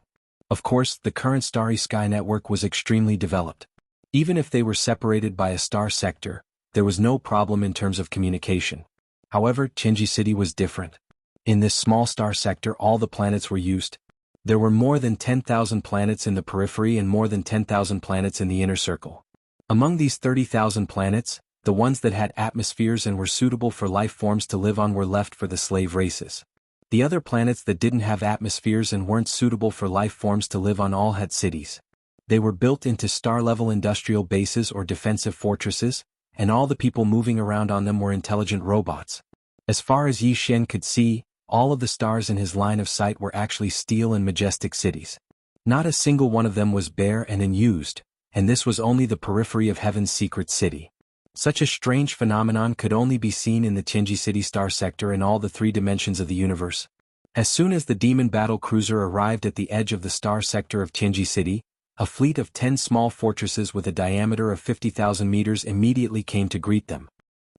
Of course, the current starry sky network was extremely developed. Even if they were separated by a star sector, there was no problem in terms of communication. However, Chinji City was different. In this small star sector, all the planets were used. There were more than 10,000 planets in the periphery and more than 10,000 planets in the inner circle. Among these 30,000 planets, the ones that had atmospheres and were suitable for life forms to live on were left for the slave races. The other planets that didn't have atmospheres and weren't suitable for life forms to live on all had cities. They were built into star-level industrial bases or defensive fortresses, and all the people moving around on them were intelligent robots. As far as Yi Xian could see, all of the stars in his line of sight were actually steel and majestic cities. Not a single one of them was bare and unused, and this was only the periphery of Heaven's secret city. Such a strange phenomenon could only be seen in the Chinji City star sector in all the three dimensions of the universe. As soon as the demon battle cruiser arrived at the edge of the star sector of Chinji City, a fleet of 10 small fortresses with a diameter of 50,000 meters immediately came to greet them.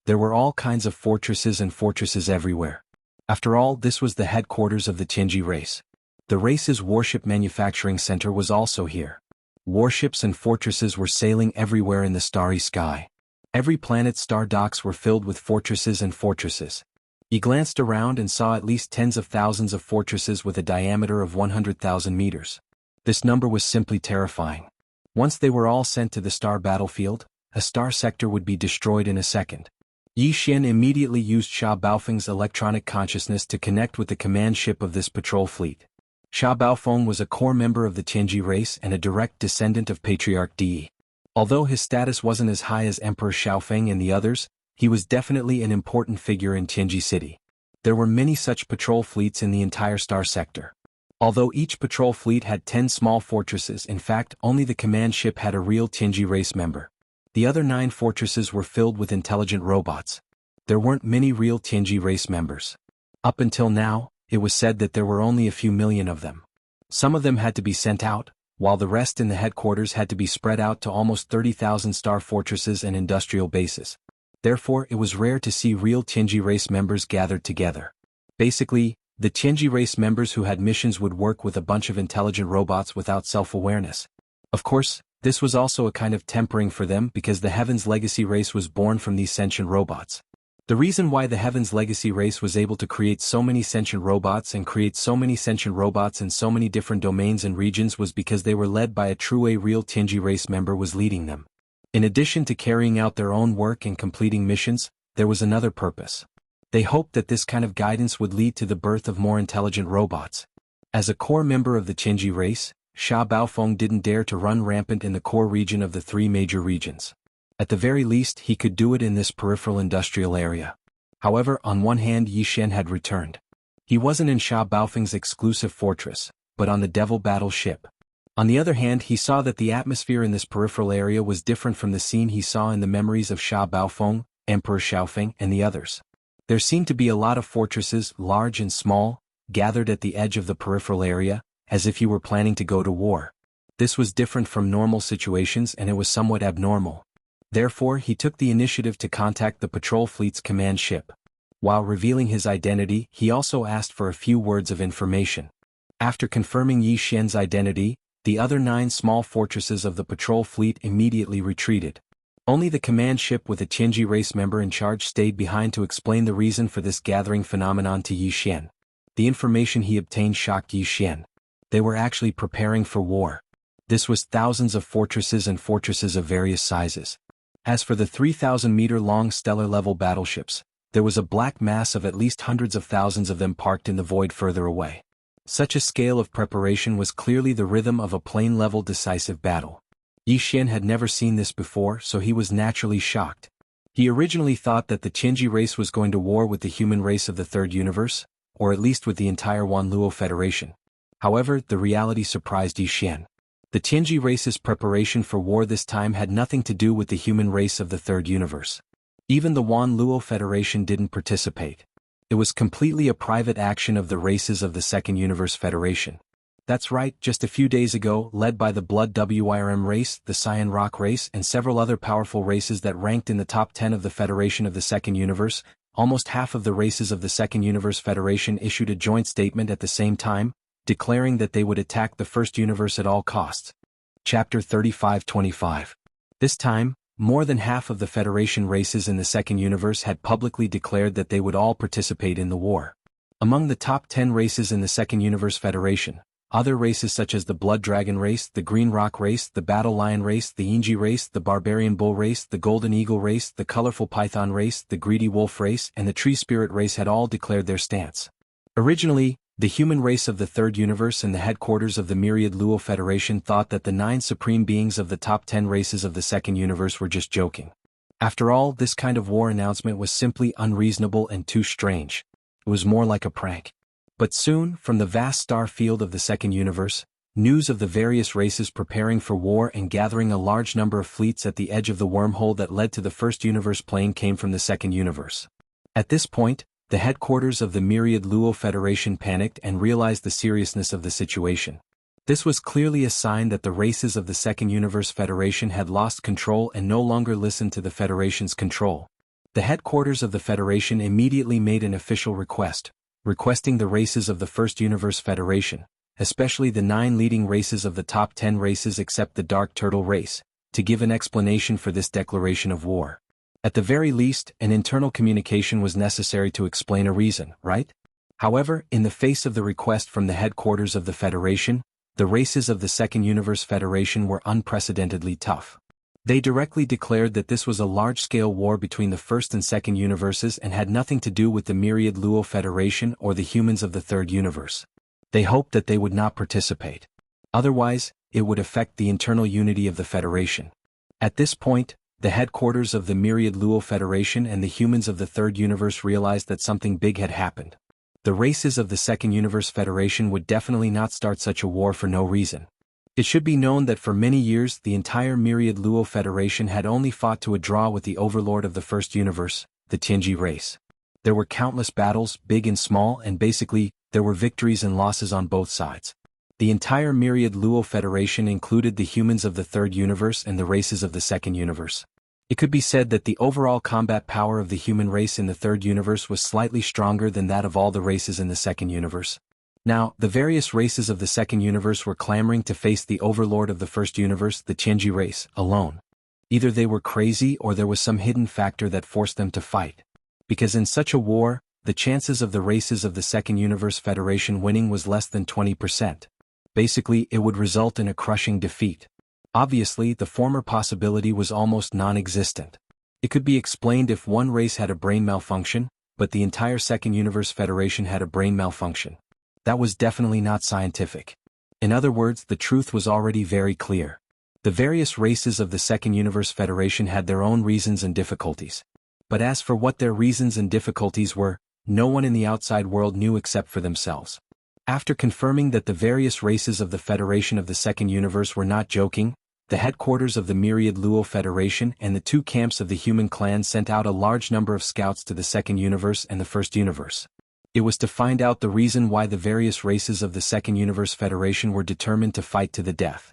There were all kinds of fortresses and fortresses everywhere. After all, this was the headquarters of the Chinji race. The race's warship manufacturing center was also here. Warships and fortresses were sailing everywhere in the starry sky. Every planet's star docks were filled with fortresses and fortresses. He glanced around and saw at least tens of thousands of fortresses with a diameter of 100,000 meters. This number was simply terrifying. Once they were all sent to the star battlefield, a star sector would be destroyed in a second. Yi Xian immediately used Sha Baofeng's electronic consciousness to connect with the command ship of this patrol fleet. Sha Baofeng was a core member of the Tianji race and a direct descendant of Patriarch Di. Although his status wasn't as high as Emperor Xiaofeng and the others, he was definitely an important figure in Tianji City. There were many such patrol fleets in the entire star sector. Although each patrol fleet had 10 small fortresses, in fact, only the command ship had a real Tianji race member. The other 9 fortresses were filled with intelligent robots. There weren't many real Tianji race members. Up until now, it was said that there were only a few million of them. Some of them had to be sent out, while the rest in the headquarters had to be spread out to almost 30,000 star fortresses and industrial bases. Therefore, it was rare to see real Tianji race members gathered together. Basically, the Tianji race members who had missions would work with a bunch of intelligent robots without self-awareness. Of course, this was also a kind of tempering for them because the Heaven's Legacy race was born from these sentient robots. The reason why the Heaven's Legacy race was able to create so many sentient robots and create so many sentient robots in so many different domains and regions was because they were led by a true real Tianji race member was leading them. In addition to carrying out their own work and completing missions, there was another purpose. They hoped that this kind of guidance would lead to the birth of more intelligent robots. As a core member of the Tianji race, Sha Baofeng didn't dare to run rampant in the core region of the 3 major regions. At the very least, he could do it in this peripheral industrial area. However, on one hand, Yi Xian had returned. He wasn't in Sha Baofeng's exclusive fortress, but on the Devil battle ship. On the other hand, he saw that the atmosphere in this peripheral area was different from the scene he saw in the memories of Sha Baofeng, Emperor Xiaofeng, and the others. There seemed to be a lot of fortresses, large and small, gathered at the edge of the peripheral area, as if he were planning to go to war. This was different from normal situations and it was somewhat abnormal. Therefore, he took the initiative to contact the patrol fleet's command ship. While revealing his identity, he also asked for a few words of information. After confirming Yi Xian's identity, the other 9 small fortresses of the patrol fleet immediately retreated. Only the command ship with a Tianji race member in charge stayed behind to explain the reason for this gathering phenomenon to Yi Xian. The information he obtained shocked Yi Xian. They were actually preparing for war. This was thousands of fortresses and fortresses of various sizes. As for the 3,000-meter-long stellar-level battleships, there was a black mass of at least hundreds of thousands of them parked in the void further away. Such a scale of preparation was clearly the rhythm of a plane-level decisive battle. Yi Xian had never seen this before, so he was naturally shocked. He originally thought that the Tianji race was going to war with the human race of the Third Universe, or at least with the entire Wanluo Federation. However, the reality surprised Yi Xian. The Tianji race's preparation for war this time had nothing to do with the human race of the Third Universe. Even the Wanluo Federation didn't participate. It was completely a private action of the races of the Second Universe Federation. That's right, just a few days ago, led by the Blood WIRM race, the Cyan Rock race, and several other powerful races that ranked in the top 10 of the Federation of the Second Universe, almost half of the races of the Second Universe Federation issued a joint statement at the same time, declaring that they would attack the First Universe at all costs. Chapter 35-25. This time, more than half of the Federation races in the Second Universe had publicly declared that they would all participate in the war. Among the top 10 races in the Second Universe Federation, other races such as the Blood Dragon race, the Green Rock race, the Battle Lion race, the Yinji race, the Barbarian Bull race, the Golden Eagle race, the Colorful Python race, the Greedy Wolf race, and the Tree Spirit race had all declared their stance. Originally, the human race of the Third Universe and the headquarters of the Myriad Luo Federation thought that the 9 supreme beings of the top 10 races of the Second Universe were just joking. After all, this kind of war announcement was simply unreasonable and too strange. It was more like a prank. But soon, from the vast star field of the Second Universe, news of the various races preparing for war and gathering a large number of fleets at the edge of the wormhole that led to the First Universe plane came from the Second Universe. At this point, the headquarters of the Myriad Luo Federation panicked and realized the seriousness of the situation. This was clearly a sign that the races of the Second Universe Federation had lost control and no longer listened to the Federation's control. The headquarters of the Federation immediately made an official request, requesting the races of the First Universe Federation, especially the 9 leading races of the top 10 races except the Dark Turtle race, to give an explanation for this declaration of war. At the very least, an internal communication was necessary to explain a reason, right? However, in the face of the request from the headquarters of the Federation, the races of the Second Universe Federation were unprecedentedly tough. They directly declared that this was a large-scale war between the First and Second Universes and had nothing to do with the Myriad Luo Federation or the humans of the Third Universe. They hoped that they would not participate. Otherwise, it would affect the internal unity of the Federation. At this point, the headquarters of the Myriad Luo Federation and the humans of the Third Universe realized that something big had happened. The races of the Second Universe Federation would definitely not start such a war for no reason. It should be known that for many years the entire Myriad Luo Federation had only fought to a draw with the overlord of the First Universe, the Tianji race. There were countless battles, big and small, and basically, there were victories and losses on both sides. The entire Myriad Luo Federation included the humans of the Third Universe and the races of the Second Universe. It could be said that the overall combat power of the human race in the Third Universe was slightly stronger than that of all the races in the Second Universe. Now, the various races of the Second Universe were clamoring to face the overlord of the First Universe, the Tianji race, alone. Either they were crazy or there was some hidden factor that forced them to fight. Because in such a war, the chances of the races of the Second Universe Federation winning was less than 20%. Basically, it would result in a crushing defeat. Obviously, the former possibility was almost non-existent. It could be explained if one race had a brain malfunction, but the entire Second Universe Federation had a brain malfunction. That was definitely not scientific. In other words, the truth was already very clear. The various races of the Second Universe Federation had their own reasons and difficulties. But as for what their reasons and difficulties were, no one in the outside world knew except for themselves. After confirming that the various races of the Federation of the Second Universe were not joking, the headquarters of the Myriad Luo Federation and the two camps of the human clan sent out a large number of scouts to the Second Universe and the First Universe. It was to find out the reason why the various races of the Second Universe Federation were determined to fight to the death.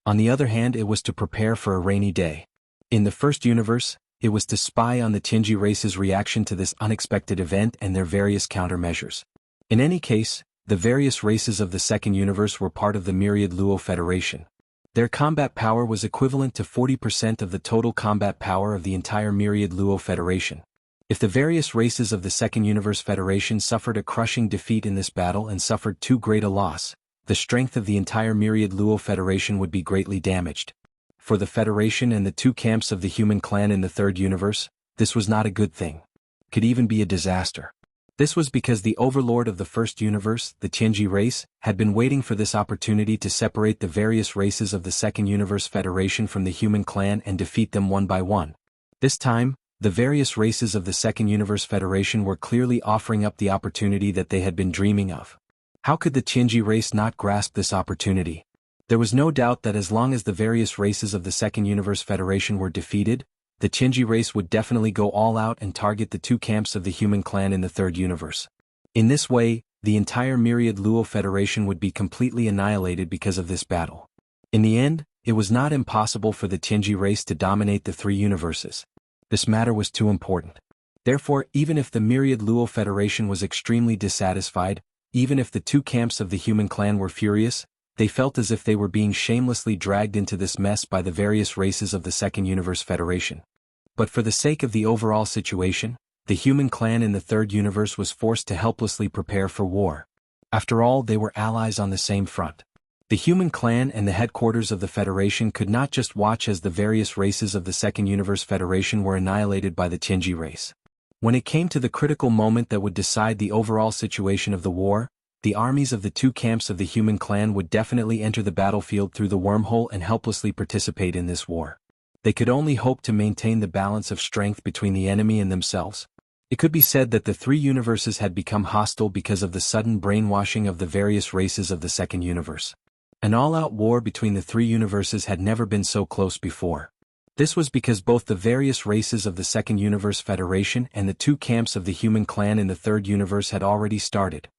On the other hand, it was to prepare for a rainy day. In the First Universe, it was to spy on the Tianji race's reaction to this unexpected event and their various countermeasures. In any case, the various races of the Second Universe were part of the Myriad Luo Federation. Their combat power was equivalent to 40% of the total combat power of the entire Myriad Luo Federation. If the various races of the Second Universe Federation suffered a crushing defeat in this battle and suffered too great a loss, the strength of the entire Myriad Luo Federation would be greatly damaged. For the Federation and the two camps of the human clan in the Third Universe, this was not a good thing. Could even be a disaster. This was because the overlord of the First Universe, the Tianji race, had been waiting for this opportunity to separate the various races of the Second Universe Federation from the human clan and defeat them one by one. This time, the various races of the Second Universe Federation were clearly offering up the opportunity that they had been dreaming of. How could the Tianji race not grasp this opportunity? There was no doubt that as long as the various races of the Second Universe Federation were defeated, the Tianji race would definitely go all out and target the two camps of the human clan in the Third Universe. In this way, the entire Myriad Luo Federation would be completely annihilated because of this battle. In the end, it was not impossible for the Tianji race to dominate the three universes. This matter was too important. Therefore, even if the Myriad Luo Federation was extremely dissatisfied, even if the two camps of the human clan were furious, they felt as if they were being shamelessly dragged into this mess by the various races of the Second Universe Federation. But for the sake of the overall situation, the human clan in the Third Universe was forced to helplessly prepare for war. After all, they were allies on the same front. The human clan and the headquarters of the Federation could not just watch as the various races of the Second Universe Federation were annihilated by the Tianji race. When it came to the critical moment that would decide the overall situation of the war, the armies of the two camps of the human clan would definitely enter the battlefield through the wormhole and helplessly participate in this war. They could only hope to maintain the balance of strength between the enemy and themselves. It could be said that the three universes had become hostile because of the sudden brainwashing of the various races of the Second Universe. An all-out war between the three universes had never been so close before. This was because both the various races of the Second Universe Federation and the two camps of the human clan in the Third Universe had already started.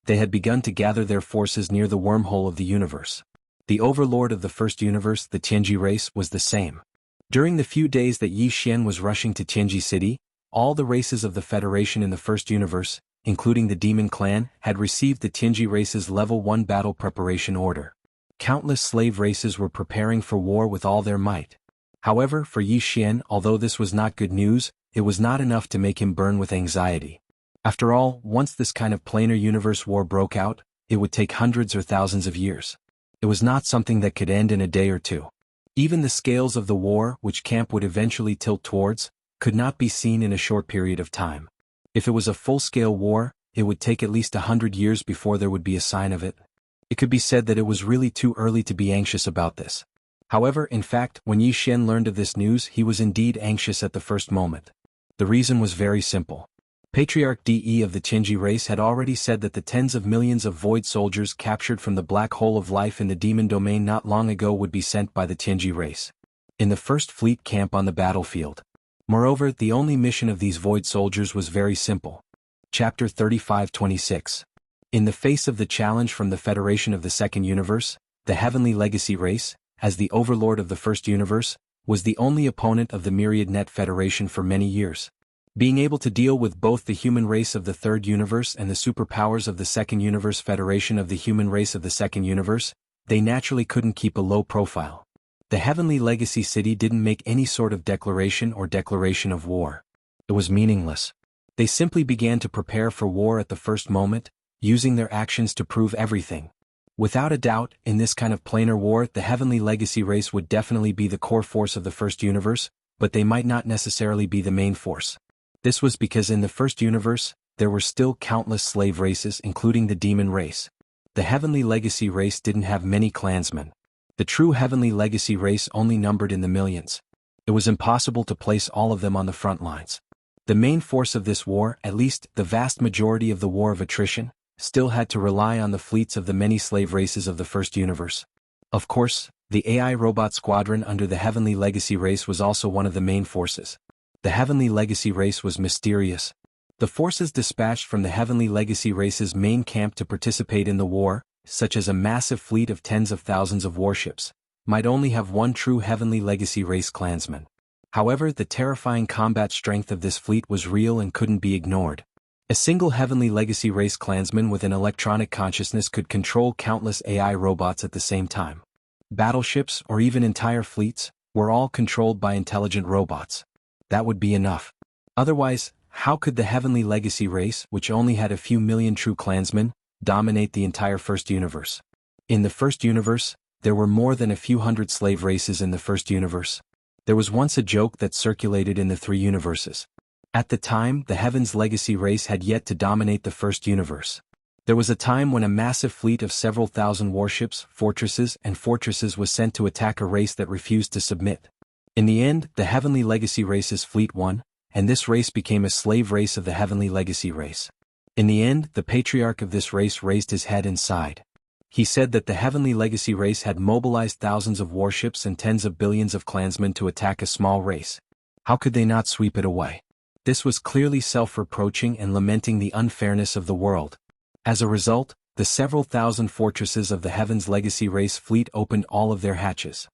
They had begun to gather their forces near the wormhole of the universe. The overlord of the First Universe, the Tianji race, was the same. During the few days that Yi Xian was rushing to Tianji City, all the races of the Federation in the First Universe, including the Demon Clan, had received the Tianji race's Level 1 battle preparation order. Countless slave races were preparing for war with all their might. However, for Yi Xian, although this was not good news, it was not enough to make him burn with anxiety. After all, once this kind of planar universe war broke out, it would take hundreds or thousands of years. It was not something that could end in a day or two. Even the scales of the war, which camp would eventually tilt towards, could not be seen in a short period of time. If it was a full-scale war, it would take at least 100 years before there would be a sign of it. It could be said that it was really too early to be anxious about this. However, in fact, when Yi Xian learned of this news, he was indeed anxious at the first moment. The reason was very simple. Patriarch De of the Qinji race had already said that the tens of millions of void soldiers captured from the black hole of life in the demon domain not long ago would be sent by the Qinji race in the first fleet camp on the battlefield. Moreover, the only mission of these void soldiers was very simple. Chapter 35-26. In the face of the challenge from the Federation of the Second Universe, the Heavenly Legacy race, as the overlord of the First Universe, was the only opponent of the Myriad Net Federation for many years. Being able to deal with both the human race of the Third Universe and the superpowers of the Second Universe Federation of the human race of the Second Universe, they naturally couldn't keep a low profile. The Heavenly Legacy City didn't make any sort of declaration of war. It was meaningless. They simply began to prepare for war at the first moment, using their actions to prove everything. Without a doubt, in this kind of planar war, the Heavenly Legacy race would definitely be the core force of the First Universe, but they might not necessarily be the main force. This was because in the First Universe, there were still countless slave races including the demon race. The Heavenly Legacy race didn't have many clansmen. The true Heavenly Legacy race only numbered in the millions. It was impossible to place all of them on the front lines. The main force of this war, at least the vast majority of the war of attrition, still had to rely on the fleets of the many slave races of the First Universe. Of course, the AI robot squadron under the Heavenly Legacy race was also one of the main forces. The Heavenly Legacy race was mysterious. The forces dispatched from the Heavenly Legacy race's main camp to participate in the war, such as a massive fleet of tens of thousands of warships, might only have one true Heavenly Legacy race clansman. However, the terrifying combat strength of this fleet was real and couldn't be ignored. A single Heavenly Legacy race clansman with an electronic consciousness could control countless AI robots at the same time. Battleships, or even entire fleets, were all controlled by intelligent robots. That would be enough. Otherwise, how could the Heavenly Legacy race, which only had a few million true clansmen, dominate the entire First Universe? In the First Universe, there were more than a few hundred slave races in the First Universe. There was once a joke that circulated in the three universes. At the time, the Heaven's Legacy race had yet to dominate the First Universe. There was a time when a massive fleet of several thousand warships, fortresses was sent to attack a race that refused to submit. In the end, the Heavenly Legacy race's fleet won, and this race became a slave race of the Heavenly Legacy race. In the end, the patriarch of this race raised his head and sighed. He said that the Heavenly Legacy race had mobilized thousands of warships and tens of billions of clansmen to attack a small race. How could they not sweep it away? This was clearly self-reproaching and lamenting the unfairness of the world. As a result, the several thousand fortresses of the Heaven's Legacy race fleet opened all of their hatches.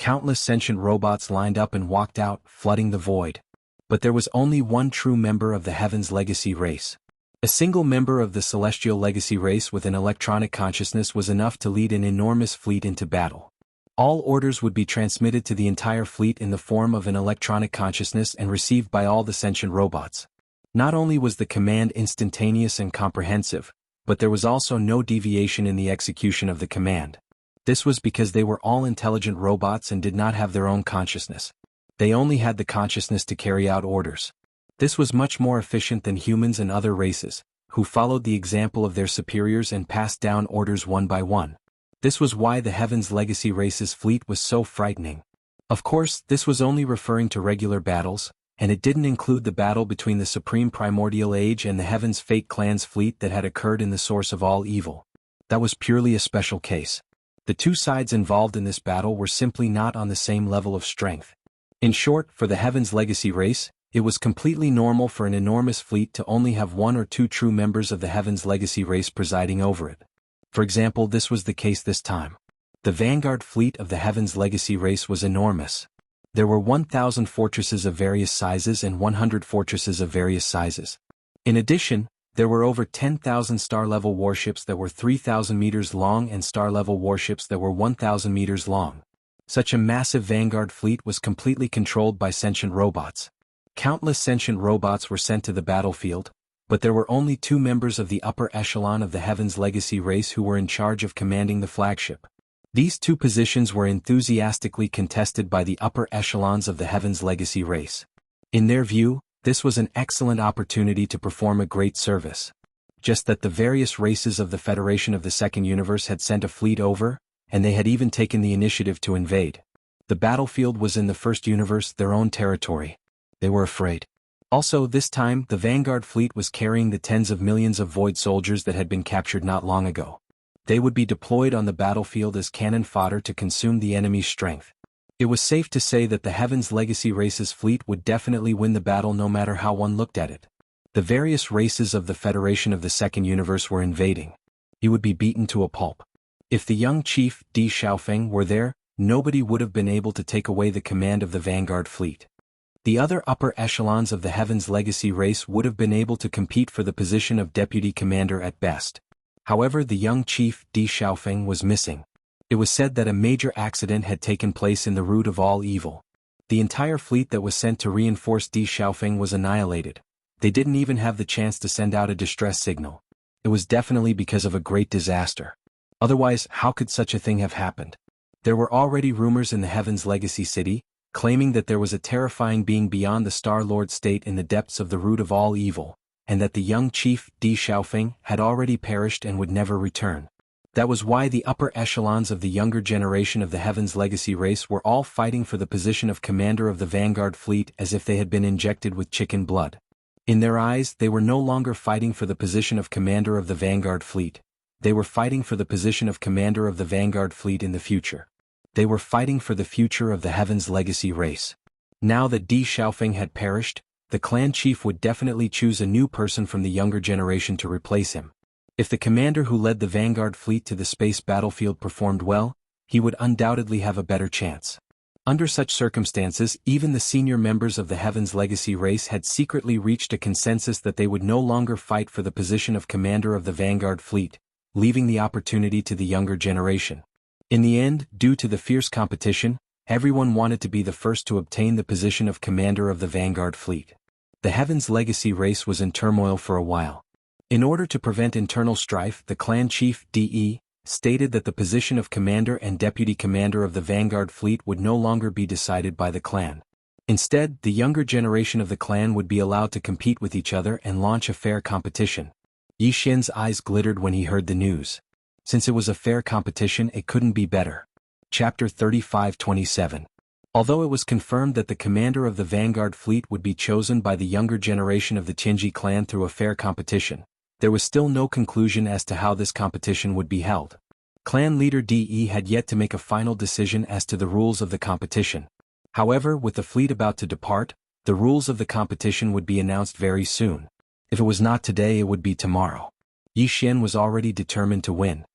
Countless sentient robots lined up and walked out, flooding the void. But there was only one true member of the Heaven's Legacy race. A single member of the Celestial Legacy race with an electronic consciousness was enough to lead an enormous fleet into battle. All orders would be transmitted to the entire fleet in the form of an electronic consciousness and received by all the sentient robots. Not only was the command instantaneous and comprehensive, but there was also no deviation in the execution of the command. This was because they were all intelligent robots and did not have their own consciousness. They only had the consciousness to carry out orders. This was much more efficient than humans and other races, who followed the example of their superiors and passed down orders one by one. This was why the Heaven's Legacy race's fleet was so frightening. Of course, this was only referring to regular battles, and it didn't include the battle between the Supreme Primordial Age and the Heaven's Fate Clan's fleet that had occurred in the source of all evil. That was purely a special case. The two sides involved in this battle were simply not on the same level of strength. In short, for the Heaven's Legacy race, it was completely normal for an enormous fleet to only have one or two true members of the Heaven's Legacy race presiding over it. For example, this was the case this time. The vanguard fleet of the Heaven's Legacy race was enormous. There were 1,000 fortresses of various sizes and 100 fortresses of various sizes. In addition, there were over 10,000 star-level warships that were 3,000 meters long and star-level warships that were 1,000 meters long. Such a massive vanguard fleet was completely controlled by sentient robots. Countless sentient robots were sent to the battlefield, but there were only two members of the upper echelon of the Heaven's Legacy race who were in charge of commanding the flagship. These two positions were enthusiastically contested by the upper echelons of the Heaven's Legacy race. In their view, this was an excellent opportunity to perform a great service. Just that the various races of the Federation of the Second Universe had sent a fleet over, and they had even taken the initiative to invade. The battlefield was in the First Universe, their own territory. They were afraid. Also, this time, the Vanguard fleet was carrying the tens of millions of Void soldiers that had been captured not long ago. They would be deployed on the battlefield as cannon fodder to consume the enemy's strength. It was safe to say that the Heaven's Legacy race's fleet would definitely win the battle no matter how one looked at it. The various races of the Federation of the Second Universe were invading. He would be beaten to a pulp. If the young chief, Di Xiaofeng, were there, nobody would have been able to take away the command of the Vanguard fleet. The other upper echelons of the Heaven's Legacy race would have been able to compete for the position of deputy commander at best. However, the young chief, Di Xiaofeng, was missing. It was said that a major accident had taken place in the root of all evil. The entire fleet that was sent to reinforce Di Xiaofeng was annihilated. They didn't even have the chance to send out a distress signal. It was definitely because of a great disaster. Otherwise, how could such a thing have happened? There were already rumors in the Heaven's Legacy city, claiming that there was a terrifying being beyond the Star-Lord state in the depths of the root of all evil, and that the young chief, Di Xiaofeng, had already perished and would never return. That was why the upper echelons of the younger generation of the Heaven's Legacy race were all fighting for the position of commander of the Vanguard fleet as if they had been injected with chicken blood. In their eyes, they were no longer fighting for the position of commander of the Vanguard fleet. They were fighting for the position of commander of the Vanguard fleet in the future. They were fighting for the future of the Heaven's Legacy race. Now that Di Xiaofeng had perished, the clan chief would definitely choose a new person from the younger generation to replace him. If the commander who led the Vanguard fleet to the space battlefield performed well, he would undoubtedly have a better chance. Under such circumstances, even the senior members of the Heaven's Legacy race had secretly reached a consensus that they would no longer fight for the position of commander of the Vanguard fleet, leaving the opportunity to the younger generation. In the end, due to the fierce competition, everyone wanted to be the first to obtain the position of commander of the Vanguard fleet. The Heaven's Legacy race was in turmoil for a while. In order to prevent internal strife, the clan chief, DE, stated that the position of commander and deputy commander of the Vanguard fleet would no longer be decided by the clan. Instead, the younger generation of the clan would be allowed to compete with each other and launch a fair competition. Yi Xian's eyes glittered when he heard the news. Since it was a fair competition, it couldn't be better. Chapter 35-27. Although it was confirmed that the commander of the Vanguard fleet would be chosen by the younger generation of the Qinji clan through a fair competition, there was still no conclusion as to how this competition would be held. Clan leader DE had yet to make a final decision as to the rules of the competition. However, with the fleet about to depart, the rules of the competition would be announced very soon. If it was not today, it would be tomorrow. Yi Xian was already determined to win.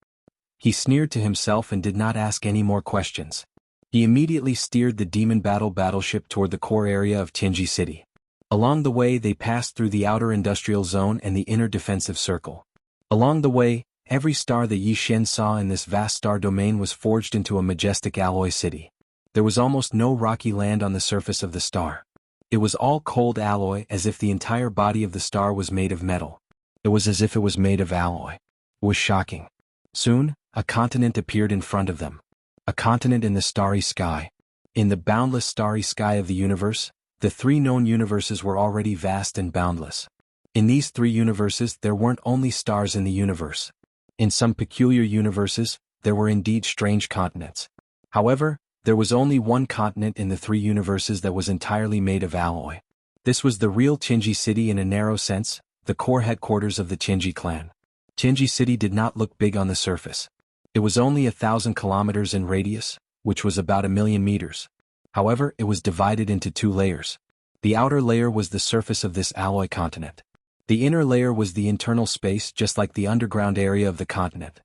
He sneered to himself and did not ask any more questions. He immediately steered the Demon battleship toward the core area of Tianji City. Along the way, they passed through the outer industrial zone and the inner defensive circle. Along the way, every star that Yi Xian saw in this vast star domain was forged into a majestic alloy city. There was almost no rocky land on the surface of the star. It was all cold alloy, as if the entire body of the star was made of metal. It was as if it was made of alloy. It was shocking. Soon, a continent appeared in front of them. A continent in the starry sky. In the boundless starry sky of the universe, the three known universes were already vast and boundless. In these three universes, there weren't only stars in the universe. In some peculiar universes, there were indeed strange continents. However, there was only one continent in the three universes that was entirely made of alloy. This was the real Qinji City in a narrow sense, the core headquarters of the Qinji clan. Qinji City did not look big on the surface. It was only 1,000 kilometers in radius, which was about 1,000,000 meters. However, it was divided into two layers. The outer layer was the surface of this alloy continent. The inner layer was the internal space, just like the underground area of the continent.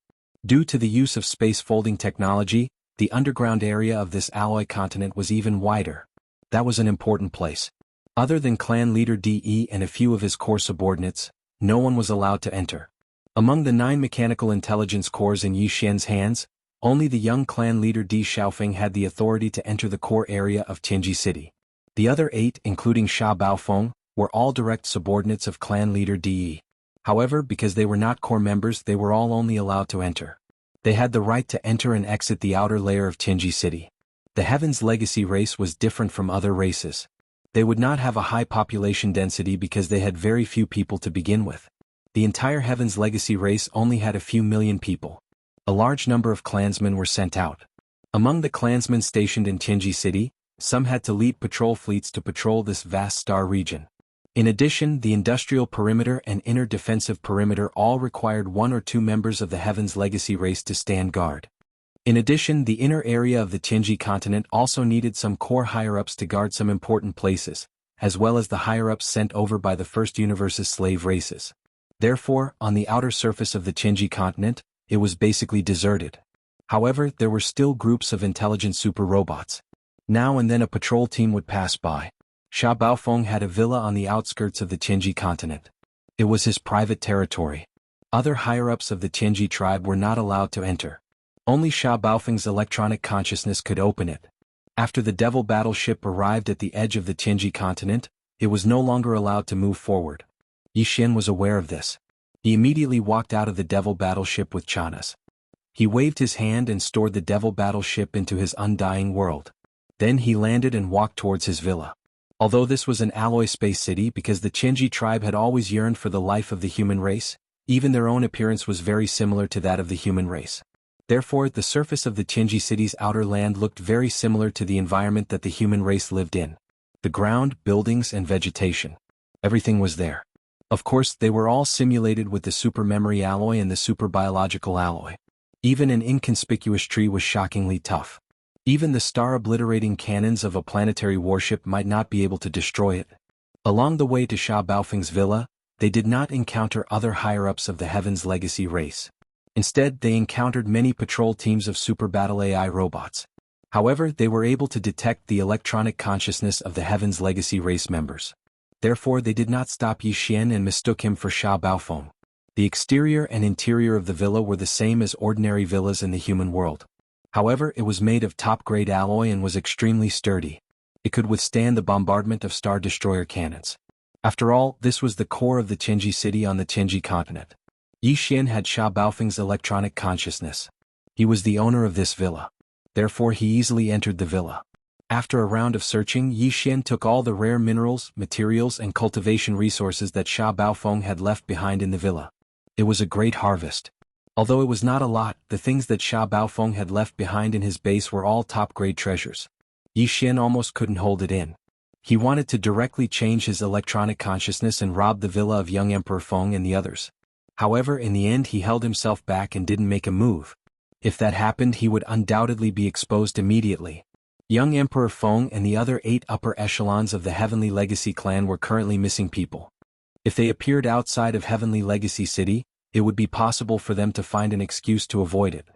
Due to the use of space folding technology, the underground area of this alloy continent was even wider. That was an important place. Other than clan leader DE and a few of his core subordinates, no one was allowed to enter. Among the 9 mechanical intelligence cores in Yi Xian's hands, only the young clan leader Di Xiaofeng had the authority to enter the core area of Tianji City. The other 8, including Sha Baofeng, were all direct subordinates of clan leader DE. However, because they were not core members, they were all only allowed to enter. They had the right to enter and exit the outer layer of Tianji City. The Heaven's Legacy race was different from other races. They would not have a high population density because they had very few people to begin with. The entire Heaven's Legacy race only had a few million people. A large number of clansmen were sent out. Among the clansmen stationed in Tianji City, some had to lead patrol fleets to patrol this vast star region. In addition, the industrial perimeter and inner defensive perimeter all required 1 or 2 members of the Heaven's Legacy race to stand guard. In addition, the inner area of the Tianji continent also needed some core higher-ups to guard some important places, as well as the higher-ups sent over by the First Universe's slave races. Therefore, on the outer surface of the Tianji continent, it was basically deserted. However, there were still groups of intelligent super robots. Now and then a patrol team would pass by. Sha Baofeng had a villa on the outskirts of the Tianji continent. It was his private territory. Other higher-ups of the Tianji tribe were not allowed to enter. Only Sha Baofeng's electronic consciousness could open it. After the Devil battleship arrived at the edge of the Tianji continent, it was no longer allowed to move forward. Yi Xian was aware of this. He immediately walked out of the Devil battleship with Chanas. He waved his hand and stored the Devil battleship into his undying world. Then he landed and walked towards his villa. Although this was an alloy space city because the Tianji tribe had always yearned for the life of the human race, even their own appearance was very similar to that of the human race. Therefore, the surface of the Tianji city's outer land looked very similar to the environment that the human race lived in. The ground, buildings, and vegetation. Everything was there. Of course, they were all simulated with the super memory alloy and the super biological alloy. Even an inconspicuous tree was shockingly tough. Even the star-obliterating cannons of a planetary warship might not be able to destroy it. Along the way to Sha Baofeng's villa, they did not encounter other higher-ups of the Heaven's Legacy race. Instead, they encountered many patrol teams of super battle AI robots. However, they were able to detect the electronic consciousness of the Heaven's Legacy race members. Therefore, they did not stop Yi Xian and mistook him for Sha Baofeng. The exterior and interior of the villa were the same as ordinary villas in the human world. However, it was made of top-grade alloy and was extremely sturdy. It could withstand the bombardment of Star Destroyer cannons. After all, this was the core of the Tianji city on the Tianji continent. Yi Xian had Sha Baofeng's electronic consciousness. He was the owner of this villa. Therefore, he easily entered the villa. After a round of searching, Yi Xian took all the rare minerals, materials, and cultivation resources that Sha Baofeng had left behind in the villa. It was a great harvest. Although it was not a lot, the things that Sha Baofeng had left behind in his base were all top-grade treasures. Yi Xian almost couldn't hold it in. He wanted to directly change his electronic consciousness and rob the villa of young Emperor Feng and the others. However, in the end he held himself back and didn't make a move. If that happened, he would undoubtedly be exposed immediately. Young Emperor Feng and the other 8 upper echelons of the Heavenly Legacy clan were currently missing people. If they appeared outside of Heavenly Legacy City, it would be possible for them to find an excuse to avoid it.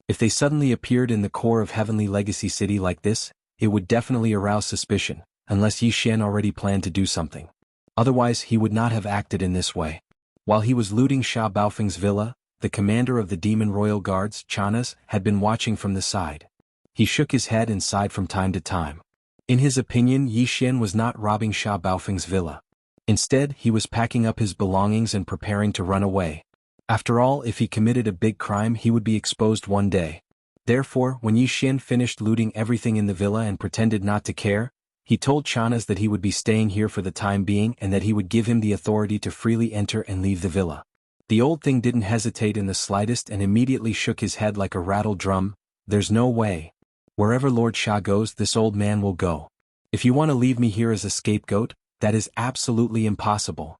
If they suddenly appeared in the core of Heavenly Legacy City like this, it would definitely arouse suspicion, unless Yi Xian already planned to do something. Otherwise, he would not have acted in this way. While he was looting Sha Baofeng's villa, the commander of the Demon Royal Guards, Chanas, had been watching from the side. He shook his head and sighed from time to time. In his opinion, Yi Xian was not robbing Sha Baofeng's villa. Instead, he was packing up his belongings and preparing to run away. After all, if he committed a big crime, he would be exposed one day. Therefore, when Yi Xian finished looting everything in the villa and pretended not to care, he told Chanas that he would be staying here for the time being and that he would give him the authority to freely enter and leave the villa. The old thing didn't hesitate in the slightest and immediately shook his head like a rattled drum. There's no way. Wherever Lord Sha goes, this old man will go. If you want to leave me here as a scapegoat, that is absolutely impossible.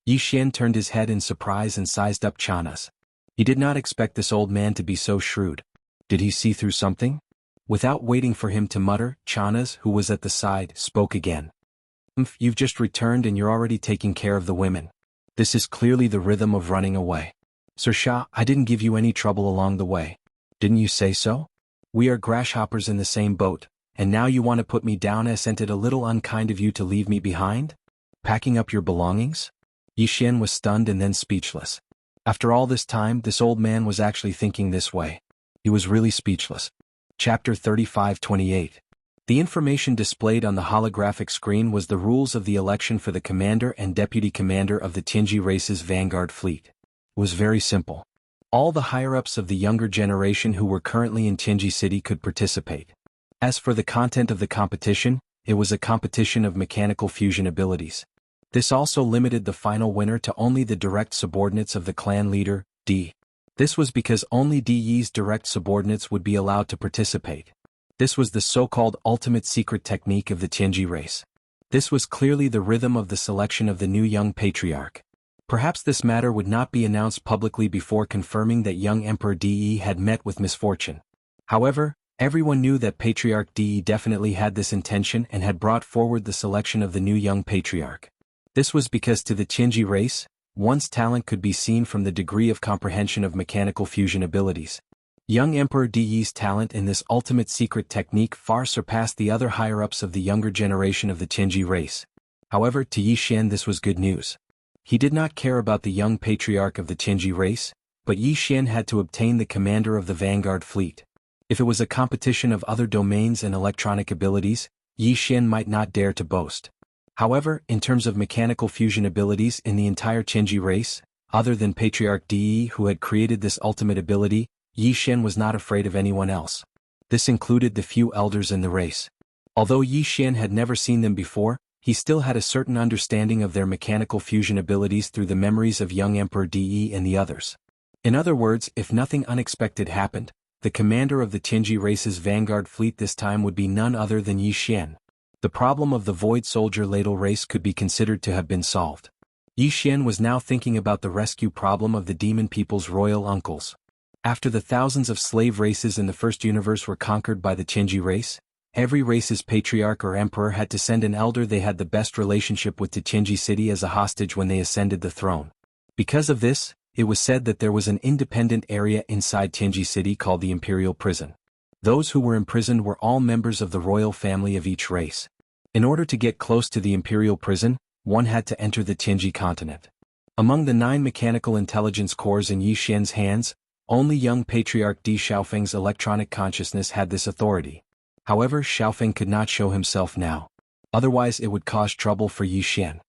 Yi Xian turned his head in surprise and sized up Chanas. He did not expect this old man to be so shrewd. Did he see through something? Without waiting for him to mutter, Chanas, who was at the side, spoke again. You've just returned and you're already taking care of the women. This is clearly the rhythm of running away. Sir Sha, I didn't give you any trouble along the way. Didn't you say so? We are grasshoppers in the same boat, and now you want to put me down? Isn't it a little unkind of you to leave me behind? Packing up your belongings? Yi Xian was stunned and then speechless. After all this time, this old man was actually thinking this way. He was really speechless. Chapter 35-28. The information displayed on the holographic screen was the rules of the election for the commander and deputy commander of the Tianji race's vanguard fleet. It was very simple. All the higher-ups of the younger generation who were currently in Tianji City could participate. As for the content of the competition, it was a competition of mechanical fusion abilities. This also limited the final winner to only the direct subordinates of the clan leader, D. This was because only Di's direct subordinates would be allowed to participate. This was the so-called ultimate secret technique of the Tianji race. This was clearly the rhythm of the selection of the new young patriarch. Perhaps this matter would not be announced publicly before confirming that young Emperor De had met with misfortune. However, everyone knew that Patriarch De definitely had this intention and had brought forward the selection of the new young patriarch. This was because to the Tianji race, one's talent could be seen from the degree of comprehension of mechanical fusion abilities. Young Emperor De's talent in this ultimate secret technique far surpassed the other higher-ups of the younger generation of the Tianji race. However, to Yixian this was good news. He did not care about the young patriarch of the Tianji race, but Yixian had to obtain the commander of the vanguard fleet. If it was a competition of other domains and electronic abilities, Yixian might not dare to boast. However, in terms of mechanical fusion abilities in the entire Tianji race, other than Patriarch De who had created this ultimate ability, Yixian was not afraid of anyone else. This included the few elders in the race. Although Yixian had never seen them before, he still had a certain understanding of their mechanical fusion abilities through the memories of young Emperor De and the others. In other words, if nothing unexpected happened, the commander of the Tianji race's vanguard fleet this time would be none other than Yixian. The problem of the Void Soldier ladle race could be considered to have been solved. Yixian was now thinking about the rescue problem of the demon people's royal uncles. After the thousands of slave races in the first universe were conquered by the Tianji race, every race's patriarch or emperor had to send an elder they had the best relationship with to Tianji City as a hostage when they ascended the throne. Because of this, it was said that there was an independent area inside Tianji City called the Imperial Prison. Those who were imprisoned were all members of the royal family of each race. In order to get close to the Imperial Prison, one had to enter the Tianji continent. Among the 9 mechanical intelligence cores in Yixian's hands, only young Patriarch Di Xiaofeng's electronic consciousness had this authority. However, Xiaofeng could not show himself now. Otherwise it would cause trouble for Yixian.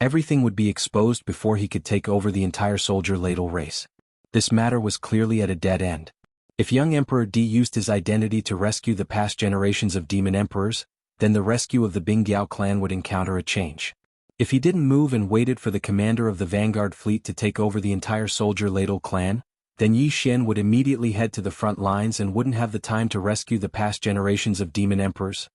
Everything would be exposed before he could take over the entire soldier ladle race. This matter was clearly at a dead end. If young Emperor Di used his identity to rescue the past generations of demon emperors, then the rescue of the Bingjiao clan would encounter a change. If he didn't move and waited for the commander of the vanguard fleet to take over the entire soldier ladle clan, then Yixian would immediately head to the front lines and wouldn't have the time to rescue the past generations of demon emperors.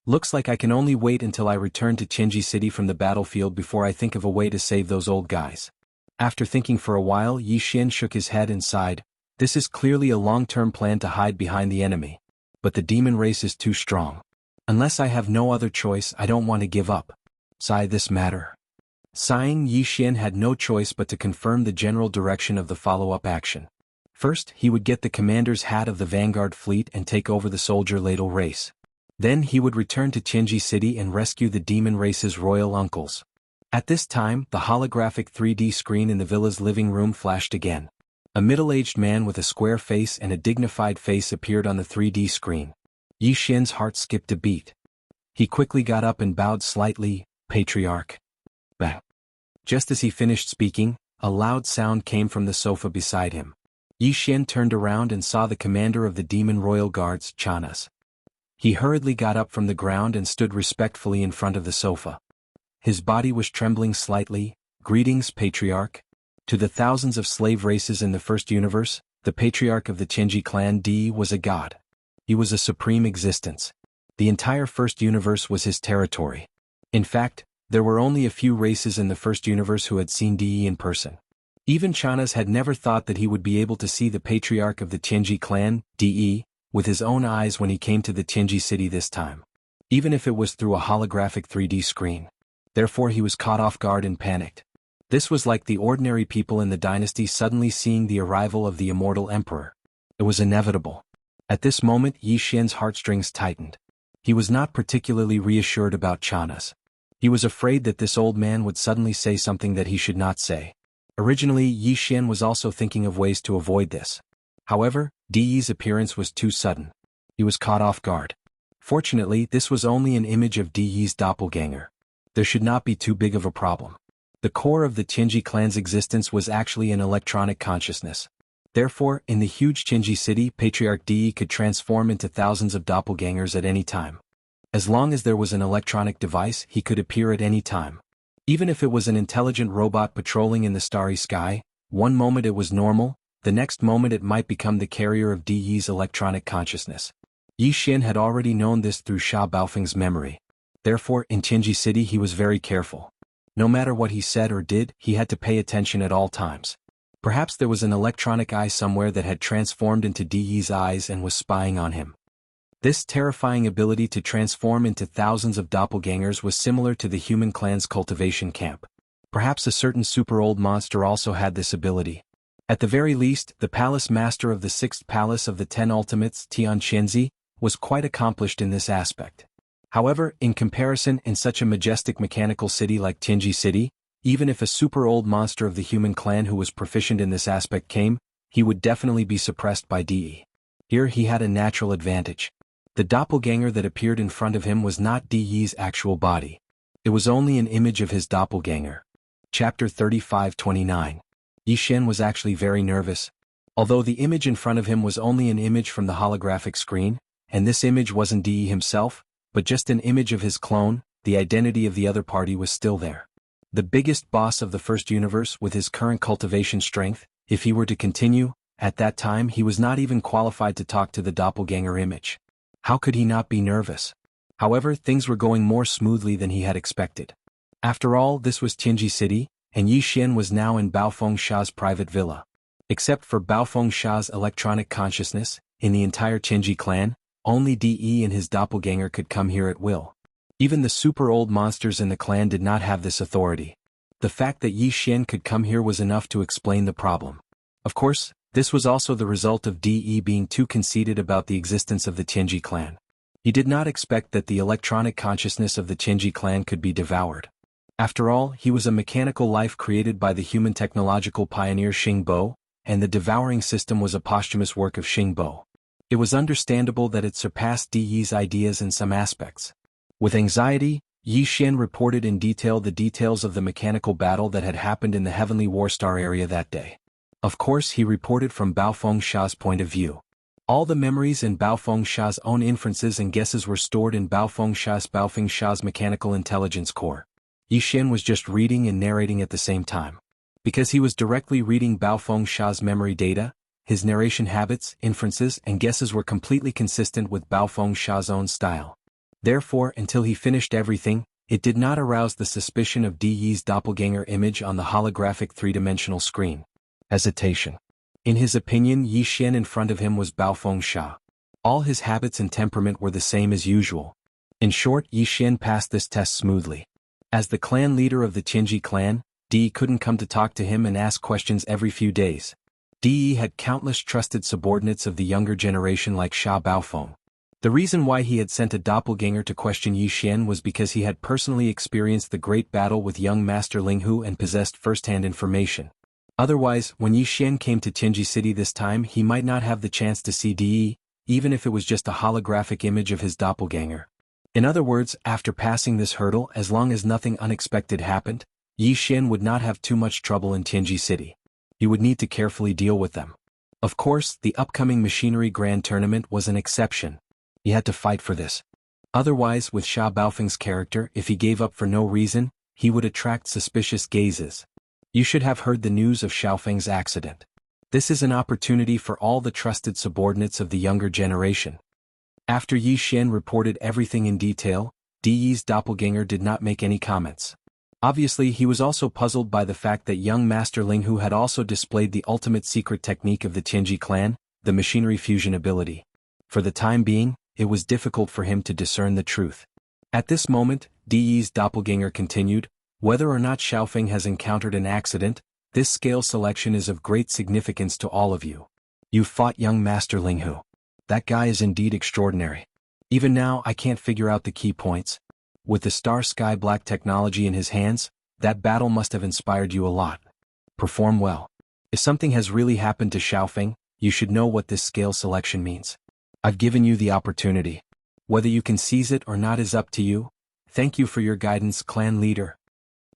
Looks like I can only wait until I return to Tianji City from the battlefield before I think of a way to save those old guys. After thinking for a while, Yixian shook his head and sighed. This is clearly a long-term plan to hide behind the enemy. But the demon race is too strong. Unless I have no other choice, I don't want to give up. Sigh this matter. Sighing, Yixian had no choice but to confirm the general direction of the follow-up action. First, he would get the commander's hat of the vanguard fleet and take over the soldier ladle race. Then he would return to Tianji City and rescue the demon race's royal uncles. At this time, the holographic 3D screen in the villa's living room flashed again. A middle-aged man with a square face and a dignified face appeared on the 3D screen. Yixian's heart skipped a beat. He quickly got up and bowed slightly. Patriarch. Bah. Just as he finished speaking, a loud sound came from the sofa beside him. Yixian turned around and saw the commander of the demon royal guards, Chanas. He hurriedly got up from the ground and stood respectfully in front of the sofa. His body was trembling slightly. Greetings, Patriarch. To the thousands of slave races in the first universe, the patriarch of the Tianji clan Di was a god. He was a supreme existence. The entire first universe was his territory. In fact, there were only a few races in the first universe who had seen Di in person. Even Chanas had never thought that he would be able to see the patriarch of the Tianji clan, Di, with his own eyes when he came to the Tianji city this time. Even if it was through a holographic 3D screen. Therefore he was caught off guard and panicked. This was like the ordinary people in the dynasty suddenly seeing the arrival of the immortal emperor. It was inevitable. At this moment Yixian's heartstrings tightened. He was not particularly reassured about Chanas. He was afraid that this old man would suddenly say something that he should not say. Originally Yixian was also thinking of ways to avoid this. However, Di's appearance was too sudden. He was caught off guard. Fortunately, this was only an image of Di's doppelganger. There should not be too big of a problem. The core of the Tianji clan's existence was actually an electronic consciousness. Therefore, in the huge Qinji city, Patriarch Di could transform into thousands of doppelgangers at any time. As long as there was an electronic device, he could appear at any time. Even if it was an intelligent robot patrolling in the starry sky, one moment it was normal, the next moment it might become the carrier of Di's electronic consciousness. Yi Xian had already known this through Sha Baofeng's memory. Therefore, in Qinji city he was very careful. No matter what he said or did, he had to pay attention at all times. Perhaps there was an electronic eye somewhere that had transformed into Di's eyes and was spying on him. This terrifying ability to transform into thousands of doppelgangers was similar to the human clan's cultivation camp. Perhaps a certain super old monster also had this ability. At the very least, the palace master of the 6th palace of the 10 ultimates, Tian Qianzi, was quite accomplished in this aspect. However, in comparison, in such a majestic mechanical city like Qinji City, even if a super old monster of the human clan who was proficient in this aspect came, he would definitely be suppressed by Di. Here he had a natural advantage. The doppelganger that appeared in front of him was not Di's actual body. It was only an image of his doppelganger. Chapter 35-29. Yi Xian was actually very nervous. Although the image in front of him was only an image from the holographic screen, and this image wasn't Di himself, but just an image of his clone, the identity of the other party was still there. The biggest boss of the first universe with his current cultivation strength, if he were to continue, at that time he was not even qualified to talk to the doppelganger image. How could he not be nervous? However, things were going more smoothly than he had expected. After all, this was Qinji City, and Yi Xian was now in Baofeng Sha's private villa. Except for Baofeng Sha's electronic consciousness, in the entire Qinji clan, only Di and his doppelganger could come here at will. Even the super old monsters in the clan did not have this authority. The fact that Yi Xian could come here was enough to explain the problem. Of course, this was also the result of Di being too conceited about the existence of the Qinji clan. He did not expect that the electronic consciousness of the Qinji clan could be devoured. After all, he was a mechanical life created by the human technological pioneer Xing Bo, and the devouring system was a posthumous work of Xing Bo. It was understandable that it surpassed Di's ideas in some aspects. With anxiety, Yi Xian reported in detail the details of the mechanical battle that had happened in the Heavenly Warstar area that day. Of course, he reported from Baofeng Sha's point of view. All the memories and Baofeng Sha's own inferences and guesses were stored in Baofeng Sha's mechanical intelligence core. Yi Xian was just reading and narrating at the same time. Because he was directly reading Baofeng Sha's memory data, his narration habits, inferences, and guesses were completely consistent with Baofeng Sha's own style. Therefore, until he finished everything, it did not arouse the suspicion of Di's doppelganger image on the holographic three-dimensional screen. Hesitation. In his opinion, Yi Xian in front of him was Baofeng Sha. All his habits and temperament were the same as usual. In short, Yi Xian passed this test smoothly. As the clan leader of the Qinji clan, Di couldn't come to talk to him and ask questions every few days. Di had countless trusted subordinates of the younger generation like Sha Baofeng. The reason why he had sent a doppelganger to question Yi Xian was because he had personally experienced the great battle with young Master Linghu and possessed first-hand information. Otherwise, when Yi Xian came to Qinji City this time, he might not have the chance to see Di, even if it was just a holographic image of his doppelganger. In other words, after passing this hurdle, as long as nothing unexpected happened, Yi Xian would not have too much trouble in Qinji City. He would need to carefully deal with them. Of course, the upcoming Machinery Grand Tournament was an exception. He had to fight for this. Otherwise, with Sha Baofeng's character, if he gave up for no reason, he would attract suspicious gazes. You should have heard the news of Xiaofeng's accident. This is an opportunity for all the trusted subordinates of the younger generation. After Yi Xian reported everything in detail, Di's doppelganger did not make any comments. Obviously, he was also puzzled by the fact that young Master Linghu had also displayed the ultimate secret technique of the Qinji clan, the machinery fusion ability. For the time being, it was difficult for him to discern the truth. At this moment, Di's doppelganger continued, whether or not Xiaofeng has encountered an accident, this scale selection is of great significance to all of you. You fought young Master Linghu. That guy is indeed extraordinary. Even now, I can't figure out the key points. With the Star Sky Black technology in his hands, that battle must have inspired you a lot. Perform well. If something has really happened to Xiaofeng, you should know what this scale selection means. I've given you the opportunity. Whether you can seize it or not is up to you. Thank you for your guidance, clan leader.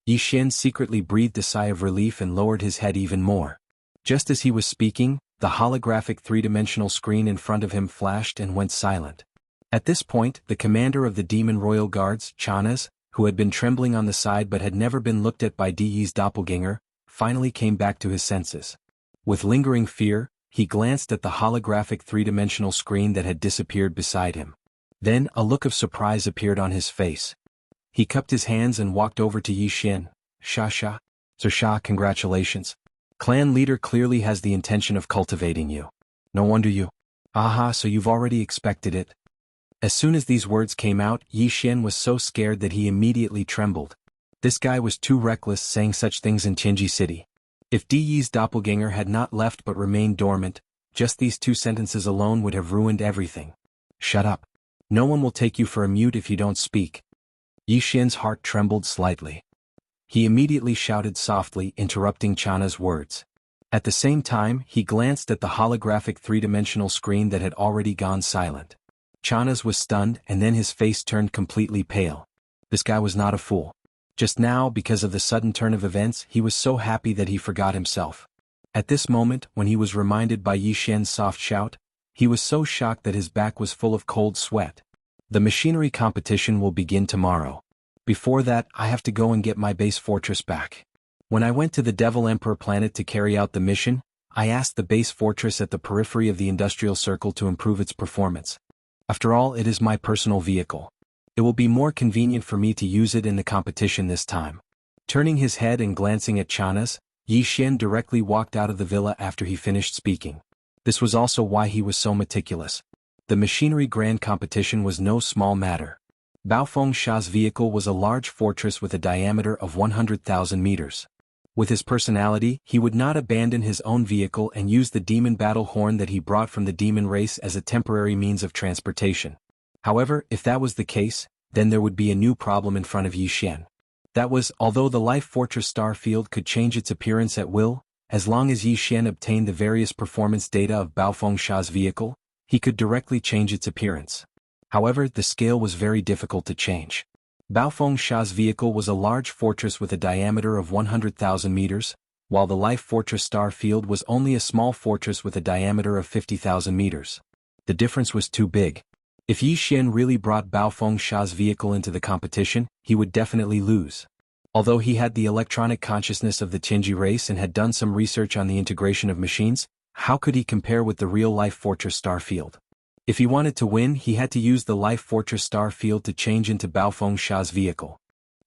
Yi Xian secretly breathed a sigh of relief and lowered his head even more. Just as he was speaking, the holographic three-dimensional screen in front of him flashed and went silent. At this point, the commander of the Demon Royal Guards, Chanas, who had been trembling on the side but had never been looked at by Di's doppelganger, finally came back to his senses. With lingering fear, he glanced at the holographic three-dimensional screen that had disappeared beside him. Then, a look of surprise appeared on his face. He cupped his hands and walked over to Yi Xian. Sha. Sir Sha, congratulations. Clan leader clearly has the intention of cultivating you. No wonder you. Aha, so you've already expected it. As soon as these words came out, Yi Xian was so scared that he immediately trembled. This guy was too reckless saying such things in Qinji City. If Di Yi's doppelganger had not left but remained dormant, just these 2 sentences alone would have ruined everything. Shut up. No one will take you for a mute if you don't speak. Yi Xian's heart trembled slightly. He immediately shouted softly, interrupting Chana's words. At the same time, he glanced at the holographic three-dimensional screen that had already gone silent. Chana's was stunned, and then his face turned completely pale. This guy was not a fool. Just now, because of the sudden turn of events, he was so happy that he forgot himself. At this moment, when he was reminded by Yi Xian's soft shout, he was so shocked that his back was full of cold sweat. The machinery competition will begin tomorrow. Before that, I have to go and get my base fortress back. When I went to the Devil Emperor planet to carry out the mission, I asked the base fortress at the periphery of the industrial circle to improve its performance. After all, it is my personal vehicle. It will be more convenient for me to use it in the competition this time. Turning his head and glancing at Chana's, Yi Xian directly walked out of the villa after he finished speaking. This was also why he was so meticulous. The machinery grand competition was no small matter. Baofeng Sha's vehicle was a large fortress with a diameter of 100,000 meters. With his personality, he would not abandon his own vehicle and use the demon battle horn that he brought from the demon race as a temporary means of transportation. However, if that was the case, then there would be a new problem in front of Yi Xian. That was, although the Life Fortress star field could change its appearance at will, as long as Yi Xian obtained the various performance data of Baofeng Sha's vehicle, he could directly change its appearance. However, the scale was very difficult to change. Baofeng Sha's vehicle was a large fortress with a diameter of 100,000 meters, while the Life Fortress star field was only a small fortress with a diameter of 50,000 meters. The difference was too big. If Yi Xian really brought Baofeng Sha's vehicle into the competition, he would definitely lose. Although he had the electronic consciousness of the Qinji race and had done some research on the integration of machines, how could he compare with the real Life Fortress star field? If he wanted to win, he had to use the Life Fortress star field to change into Baofeng Sha's vehicle.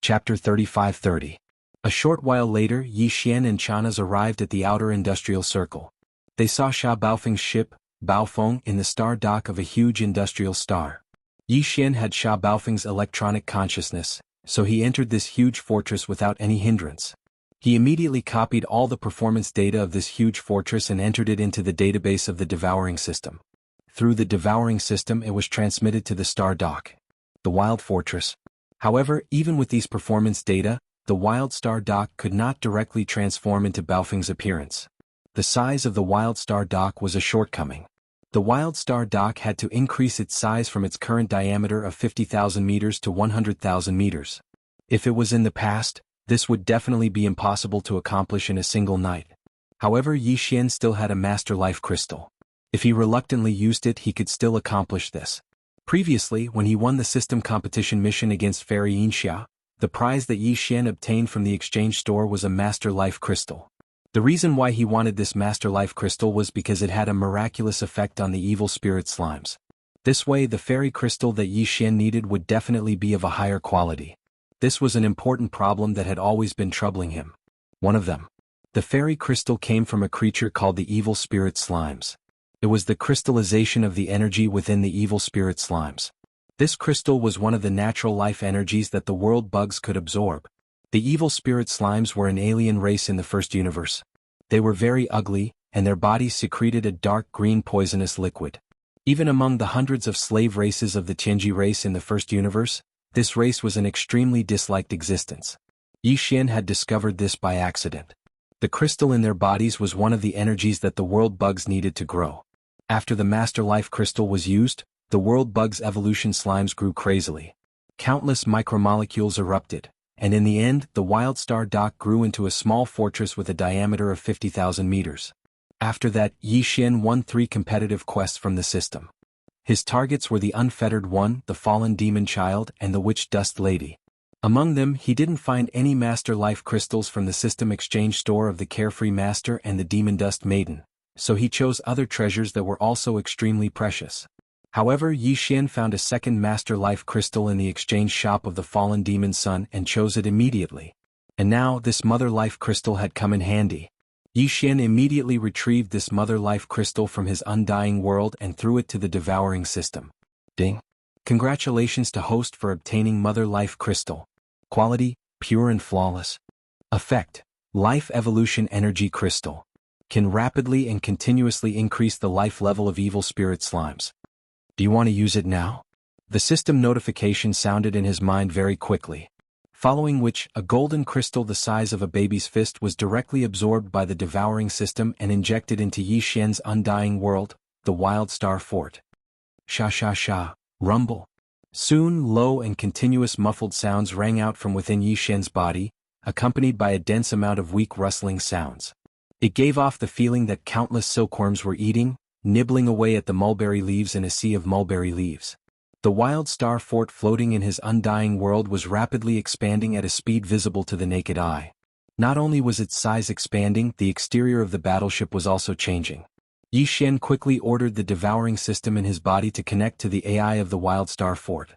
Chapter 35-30. A short while later, Yi Xian and Chana's arrived at the outer industrial circle. They saw Sha Baofeng's ship, Baofeng, in the star dock of a huge industrial star. Yi Xian had Sha Baofeng's electronic consciousness, so he entered this huge fortress without any hindrance. He immediately copied all the performance data of this huge fortress and entered it into the database of the devouring system. Through the devouring system, it was transmitted to the star dock. The Wild Fortress. However, even with these performance data, the Wild Star Dock could not directly transform into Baofeng's appearance. The size of the Wild Star Dock was a shortcoming. The Wild Star Dock had to increase its size from its current diameter of 50,000 meters to 100,000 meters. If it was in the past, this would definitely be impossible to accomplish in a single night. However, Yi Xian still had a Master Life Crystal. If he reluctantly used it, he could still accomplish this. Previously, when he won the system competition mission against Fairy Yinxia, the prize that Yi Xian obtained from the exchange store was a Master Life Crystal. The reason why he wanted this Master Life Crystal was because it had a miraculous effect on the evil spirit slimes. This way, the fairy crystal that Yi Xian needed would definitely be of a higher quality. This was an important problem that had always been troubling him. One of them. The fairy crystal came from a creature called the evil spirit slimes. It was the crystallization of the energy within the evil spirit slimes. This crystal was one of the natural life energies that the world bugs could absorb. The evil spirit slimes were an alien race in the first universe. They were very ugly, and their bodies secreted a dark green poisonous liquid. Even among the hundreds of slave races of the Tianji race in the first universe, this race was an extremely disliked existence. Yi Xian had discovered this by accident. The crystal in their bodies was one of the energies that the world bugs needed to grow. After the Master Life Crystal was used, the world bugs' evolution slimes grew crazily. Countless micromolecules erupted, and in the end, the Wild Star Dock grew into a small fortress with a diameter of 50,000 meters. After that, Yi Xian won 3 competitive quests from the system. His targets were the Unfettered One, the Fallen Demon Child, and the Witch Dust Lady. Among them, he didn't find any Master Life Crystals from the system exchange store of the Carefree Master and the Demon Dust Maiden, so he chose other treasures that were also extremely precious. However, Yi Xian found a second Master Life Crystal in the exchange shop of the Fallen Demon's Son and chose it immediately. And now, this Mother Life Crystal had come in handy. Yi Xian immediately retrieved this Mother Life Crystal from his Undying World and threw it to the devouring system. Ding! Congratulations to host for obtaining Mother Life Crystal. Quality, pure and flawless. Effect, Life Evolution Energy Crystal. Can rapidly and continuously increase the life level of evil spirit slimes. Do you want to use it now? The system notification sounded in his mind very quickly. Following which, a golden crystal the size of a baby's fist was directly absorbed by the devouring system and injected into Yi Xian's Undying World, the Wild Star Fort. Sha sha sha, rumble. Soon, low and continuous muffled sounds rang out from within Yi Xian's body, accompanied by a dense amount of weak rustling sounds. It gave off the feeling that countless silkworms were eating, nibbling away at the mulberry leaves in a sea of mulberry leaves. The Wild Star Fort floating in his Undying World was rapidly expanding at a speed visible to the naked eye. Not only was its size expanding, the exterior of the battleship was also changing. Yi Xian quickly ordered the devouring system in his body to connect to the AI of the Wild Star Fort.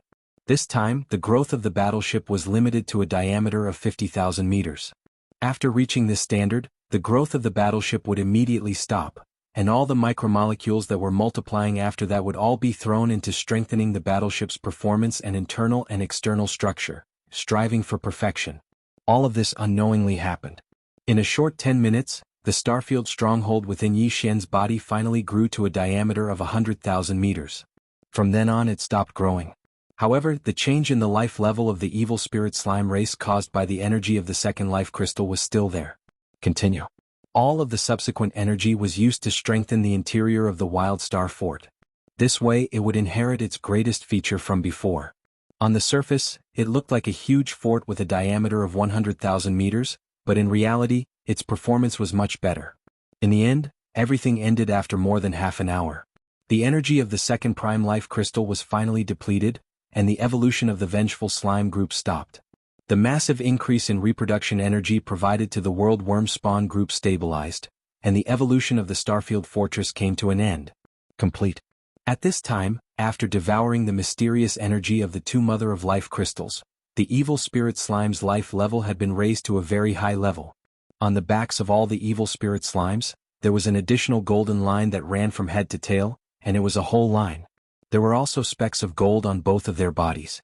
This time, the growth of the battleship was limited to a diameter of 50,000 meters. After reaching this standard, the growth of the battleship would immediately stop, and all the micromolecules that were multiplying after that would all be thrown into strengthening the battleship's performance and internal and external structure, striving for perfection. All of this unknowingly happened. In a short 10 minutes, the starfield stronghold within Yi Xian's body finally grew to a diameter of 100,000 meters. From then on it stopped growing. However, the change in the life level of the evil spirit slime race caused by the energy of the second life crystal was still there. Continue. All of the subsequent energy was used to strengthen the interior of the Wild Star Fort. This way it would inherit its greatest feature from before. On the surface, it looked like a huge fort with a diameter of 100,000 meters, but in reality, its performance was much better. In the end, everything ended after more than half an hour. The energy of the second prime life crystal was finally depleted, and the evolution of the vengeful slime group stopped. The massive increase in reproduction energy provided to the world worm spawn group stabilized, and the evolution of the Starfield Fortress came to an end. Complete. At this time, after devouring the mysterious energy of the 2 Mother of Life crystals, the evil spirit slime's life level had been raised to a very high level. On the backs of all the evil spirit slimes, there was an additional golden line that ran from head to tail, and it was a whole line. There were also specks of gold on both of their bodies.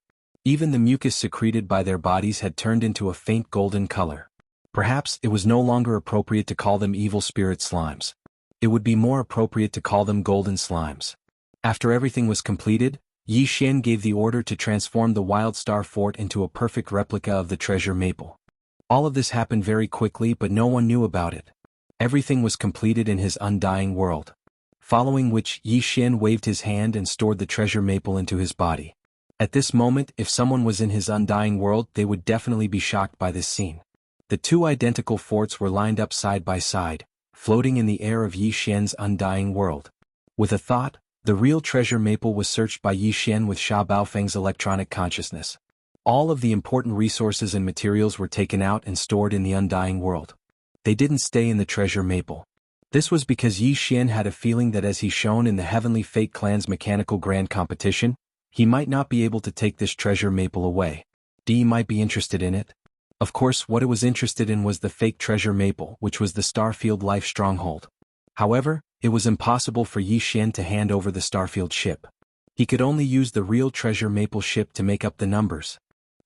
Even the mucus secreted by their bodies had turned into a faint golden color. Perhaps it was no longer appropriate to call them evil spirit slimes. It would be more appropriate to call them golden slimes. After everything was completed, Yi Xian gave the order to transform the Wild Star Fort into a perfect replica of the treasure maple. All of this happened very quickly, but no one knew about it. Everything was completed in his Undying World. Following which, Yi Xian waved his hand and stored the treasure maple into his body. At this moment, if someone was in his Undying World, they would definitely be shocked by this scene. The 2 identical forts were lined up side by side, floating in the air of Yi Xian's Undying World. With a thought, the real treasure maple was searched by Yi Xian with Sha Baofeng's electronic consciousness. All of the important resources and materials were taken out and stored in the Undying World. They didn't stay in the treasure maple. This was because Yi Xian had a feeling that as he shone in the Heavenly Fate Clan's mechanical grand competition, he might not be able to take this treasure maple away. He might be interested in it. Of course, what it was interested in was the fake treasure maple, which was the Starfield Life Stronghold. However, it was impossible for Yi Xian to hand over the Starfield ship. He could only use the real treasure maple ship to make up the numbers.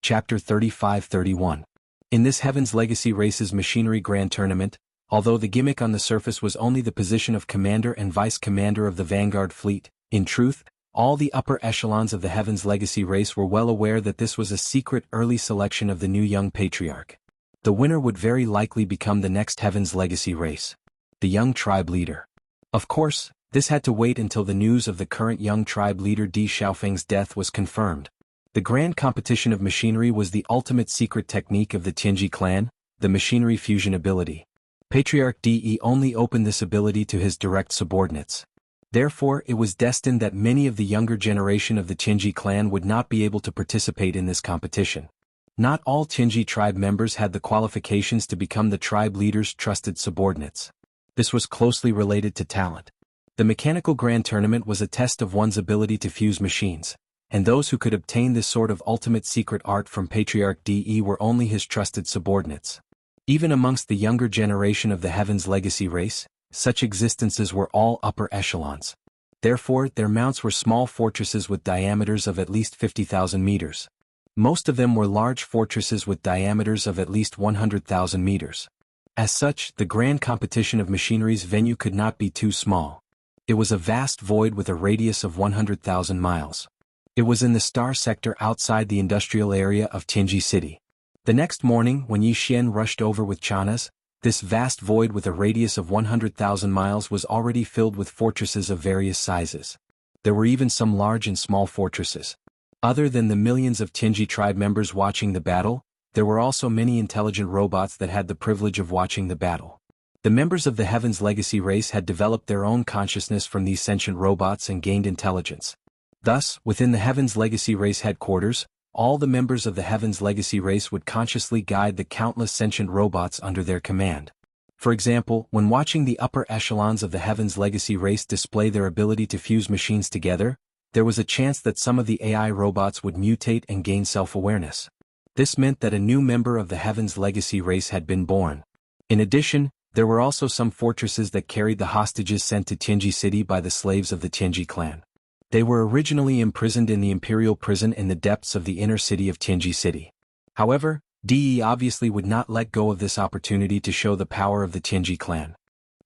Chapter 35-31. In this Heaven's Legacy Races Machinery Grand Tournament, although the gimmick on the surface was only the position of commander and vice commander of the Vanguard fleet, in truth, all the upper echelons of the Heaven's Legacy race were well aware that this was a secret early selection of the new young patriarch. The winner would very likely become the next Heaven's Legacy race. The young tribe leader. Of course, this had to wait until the news of the current young tribe leader Di Xiaofeng's death was confirmed. The grand competition of machinery was the ultimate secret technique of the Tianji clan, the machinery fusion ability. Patriarch De only opened this ability to his direct subordinates. Therefore, it was destined that many of the younger generation of the Qinji clan would not be able to participate in this competition. Not all Qinji tribe members had the qualifications to become the tribe leader's trusted subordinates. This was closely related to talent. The Mechanical Grand Tournament was a test of one's ability to fuse machines, and those who could obtain this sort of ultimate secret art from Patriarch De were only his trusted subordinates. Even amongst the younger generation of the Heaven's Legacy race, such existences were all upper echelons. Therefore, their mounts were small fortresses with diameters of at least 50,000 meters. Most of them were large fortresses with diameters of at least 100,000 meters. As such, the grand competition of machinery's venue could not be too small. It was a vast void with a radius of 100,000 miles. It was in the star sector outside the industrial area of Qinji City. The next morning, when Yi Xian rushed over with Chanas, this vast void with a radius of 100,000 miles was already filled with fortresses of various sizes. There were even some large and small fortresses. Other than the millions of Qinji tribe members watching the battle, there were also many intelligent robots that had the privilege of watching the battle. The members of the Heaven's Legacy race had developed their own consciousness from these sentient robots and gained intelligence. Thus, within the Heaven's Legacy race headquarters, all the members of the Heaven's Legacy race would consciously guide the countless sentient robots under their command. For example, when watching the upper echelons of the Heaven's Legacy race display their ability to fuse machines together, there was a chance that some of the AI robots would mutate and gain self-awareness. This meant that a new member of the Heaven's Legacy race had been born. In addition, there were also some fortresses that carried the hostages sent to Qinji City by the slaves of the Qinji clan. They were originally imprisoned in the imperial prison in the depths of the inner city of Qinji City. However, De obviously would not let go of this opportunity to show the power of the Qinji clan.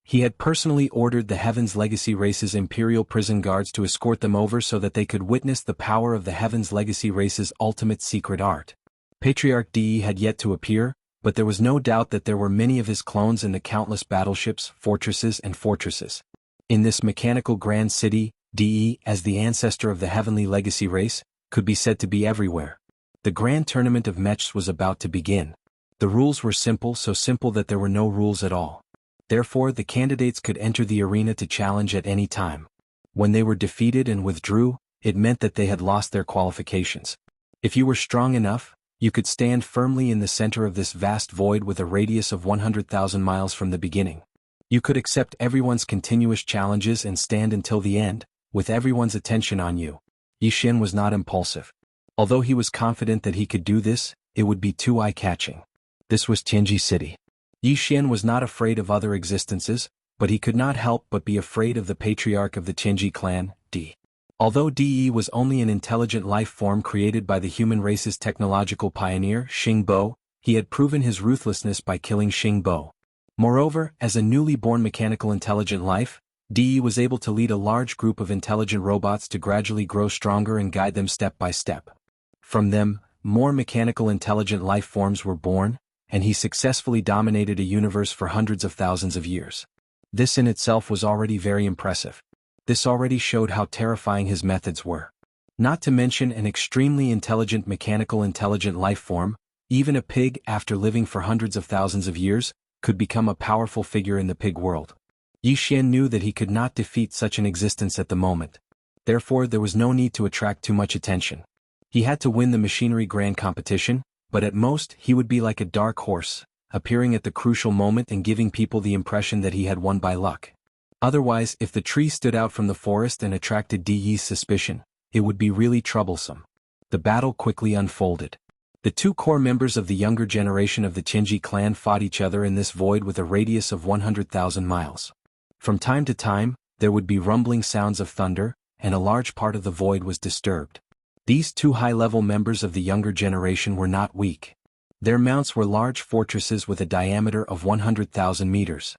He had personally ordered the Heaven's Legacy race's imperial prison guards to escort them over so that they could witness the power of the Heaven's Legacy race's ultimate secret art. Patriarch De had yet to appear, but there was no doubt that there were many of his clones in the countless battleships, fortresses. In this mechanical grand city, De, as the ancestor of the Heavenly Legacy race, could be said to be everywhere. The grand tournament of mechs was about to begin. The rules were simple, so simple that there were no rules at all. Therefore, the candidates could enter the arena to challenge at any time. When they were defeated and withdrew, it meant that they had lost their qualifications. If you were strong enough, you could stand firmly in the center of this vast void with a radius of 100,000 miles from the beginning. You could accept everyone's continuous challenges and stand until the end, with everyone's attention on you. Yi Xian was not impulsive. Although he was confident that he could do this, it would be too eye-catching. This was Qinji City. Yi Xian was not afraid of other existences, but he could not help but be afraid of the patriarch of the Qinji clan, De. Although De was only an intelligent life form created by the human race's technological pioneer, Xing Bo, he had proven his ruthlessness by killing Xing Bo. Moreover, as a newly born mechanical intelligent life, De was able to lead a large group of intelligent robots to gradually grow stronger and guide them step by step. From them, more mechanical intelligent life forms were born, and he successfully dominated a universe for hundreds of thousands of years. This in itself was already very impressive. This already showed how terrifying his methods were. Not to mention an extremely intelligent mechanical intelligent life form, even a pig, after living for hundreds of thousands of years, could become a powerful figure in the pig world. Yi Xian knew that he could not defeat such an existence at the moment. Therefore, there was no need to attract too much attention. He had to win the machinery grand competition, but at most, he would be like a dark horse, appearing at the crucial moment and giving people the impression that he had won by luck. Otherwise, if the tree stood out from the forest and attracted De's suspicion, it would be really troublesome. The battle quickly unfolded. The two core members of the younger generation of the Qinji clan fought each other in this void with a radius of 100,000 miles. From time to time, there would be rumbling sounds of thunder, and a large part of the void was disturbed. These two high-level members of the younger generation were not weak. Their mounts were large fortresses with a diameter of 100,000 meters.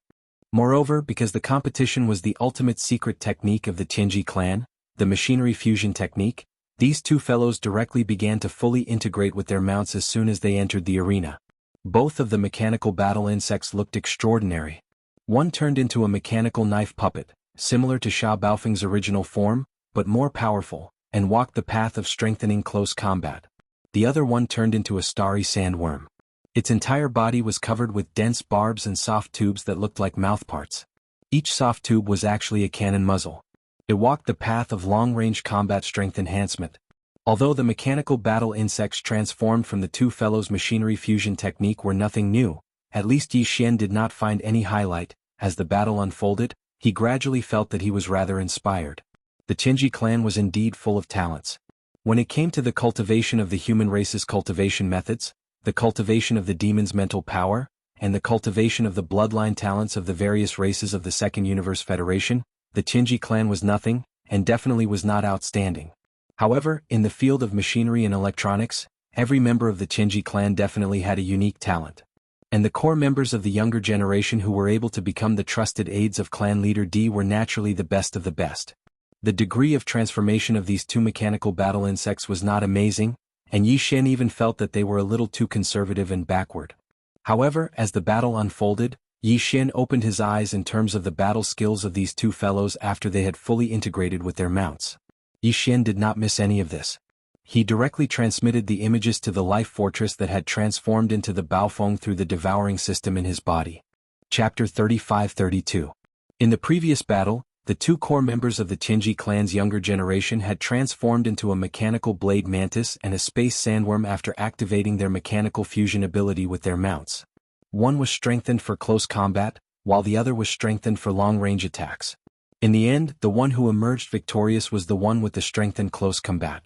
Moreover, because the competition was the ultimate secret technique of the Qinji clan, the machinery fusion technique, these two fellows directly began to fully integrate with their mounts as soon as they entered the arena. Both of the mechanical battle insects looked extraordinary. One turned into a mechanical knife puppet, similar to Sha Baofeng's original form, but more powerful, and walked the path of strengthening close combat. The other one turned into a starry sandworm. Its entire body was covered with dense barbs and soft tubes that looked like mouthparts. Each soft tube was actually a cannon muzzle. It walked the path of long-range combat strength enhancement. Although the mechanical battle insects transformed from the two fellows' machinery fusion technique were nothing new, at least Yi Xian did not find any highlight. As the battle unfolded, he gradually felt that he was rather inspired. The Qinji clan was indeed full of talents. When it came to the cultivation of the human race's cultivation methods, the cultivation of the demon's mental power, and the cultivation of the bloodline talents of the various races of the Second Universe Federation, the Qinji clan was nothing, and definitely was not outstanding. However, in the field of machinery and electronics, every member of the Qinji clan definitely had a unique talent. And the core members of the younger generation who were able to become the trusted aides of clan leader D were naturally the best of the best. The degree of transformation of these two mechanical battle insects was not amazing, and Yi Xian even felt that they were a little too conservative and backward. However, as the battle unfolded, Yi Xian opened his eyes in terms of the battle skills of these two fellows after they had fully integrated with their mounts. Yi Xian did not miss any of this. He directly transmitted the images to the life fortress that had transformed into the Baofeng through the devouring system in his body. Chapter 35-32. In the previous battle, the two core members of the Qinji clan's younger generation had transformed into a mechanical blade mantis and a space sandworm after activating their mechanical fusion ability with their mounts. One was strengthened for close combat, while the other was strengthened for long-range attacks. In the end, the one who emerged victorious was the one with the strengthened close combat.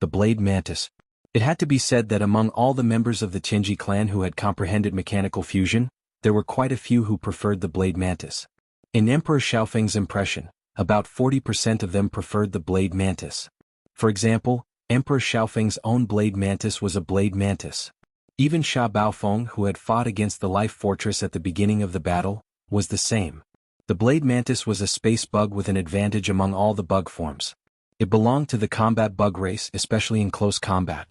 The Blade Mantis. It had to be said that among all the members of the Qinji clan who had comprehended mechanical fusion, there were quite a few who preferred the Blade Mantis. In Emperor Xiaofeng's impression, about 40% of them preferred the Blade Mantis. For example, Emperor Xiaofeng's own Blade Mantis was a Blade Mantis. Even Sha Baofeng, who had fought against the Life Fortress at the beginning of the battle, was the same. The Blade Mantis was a space bug with an advantage among all the bug forms. It belonged to the combat bug race, especially in close combat.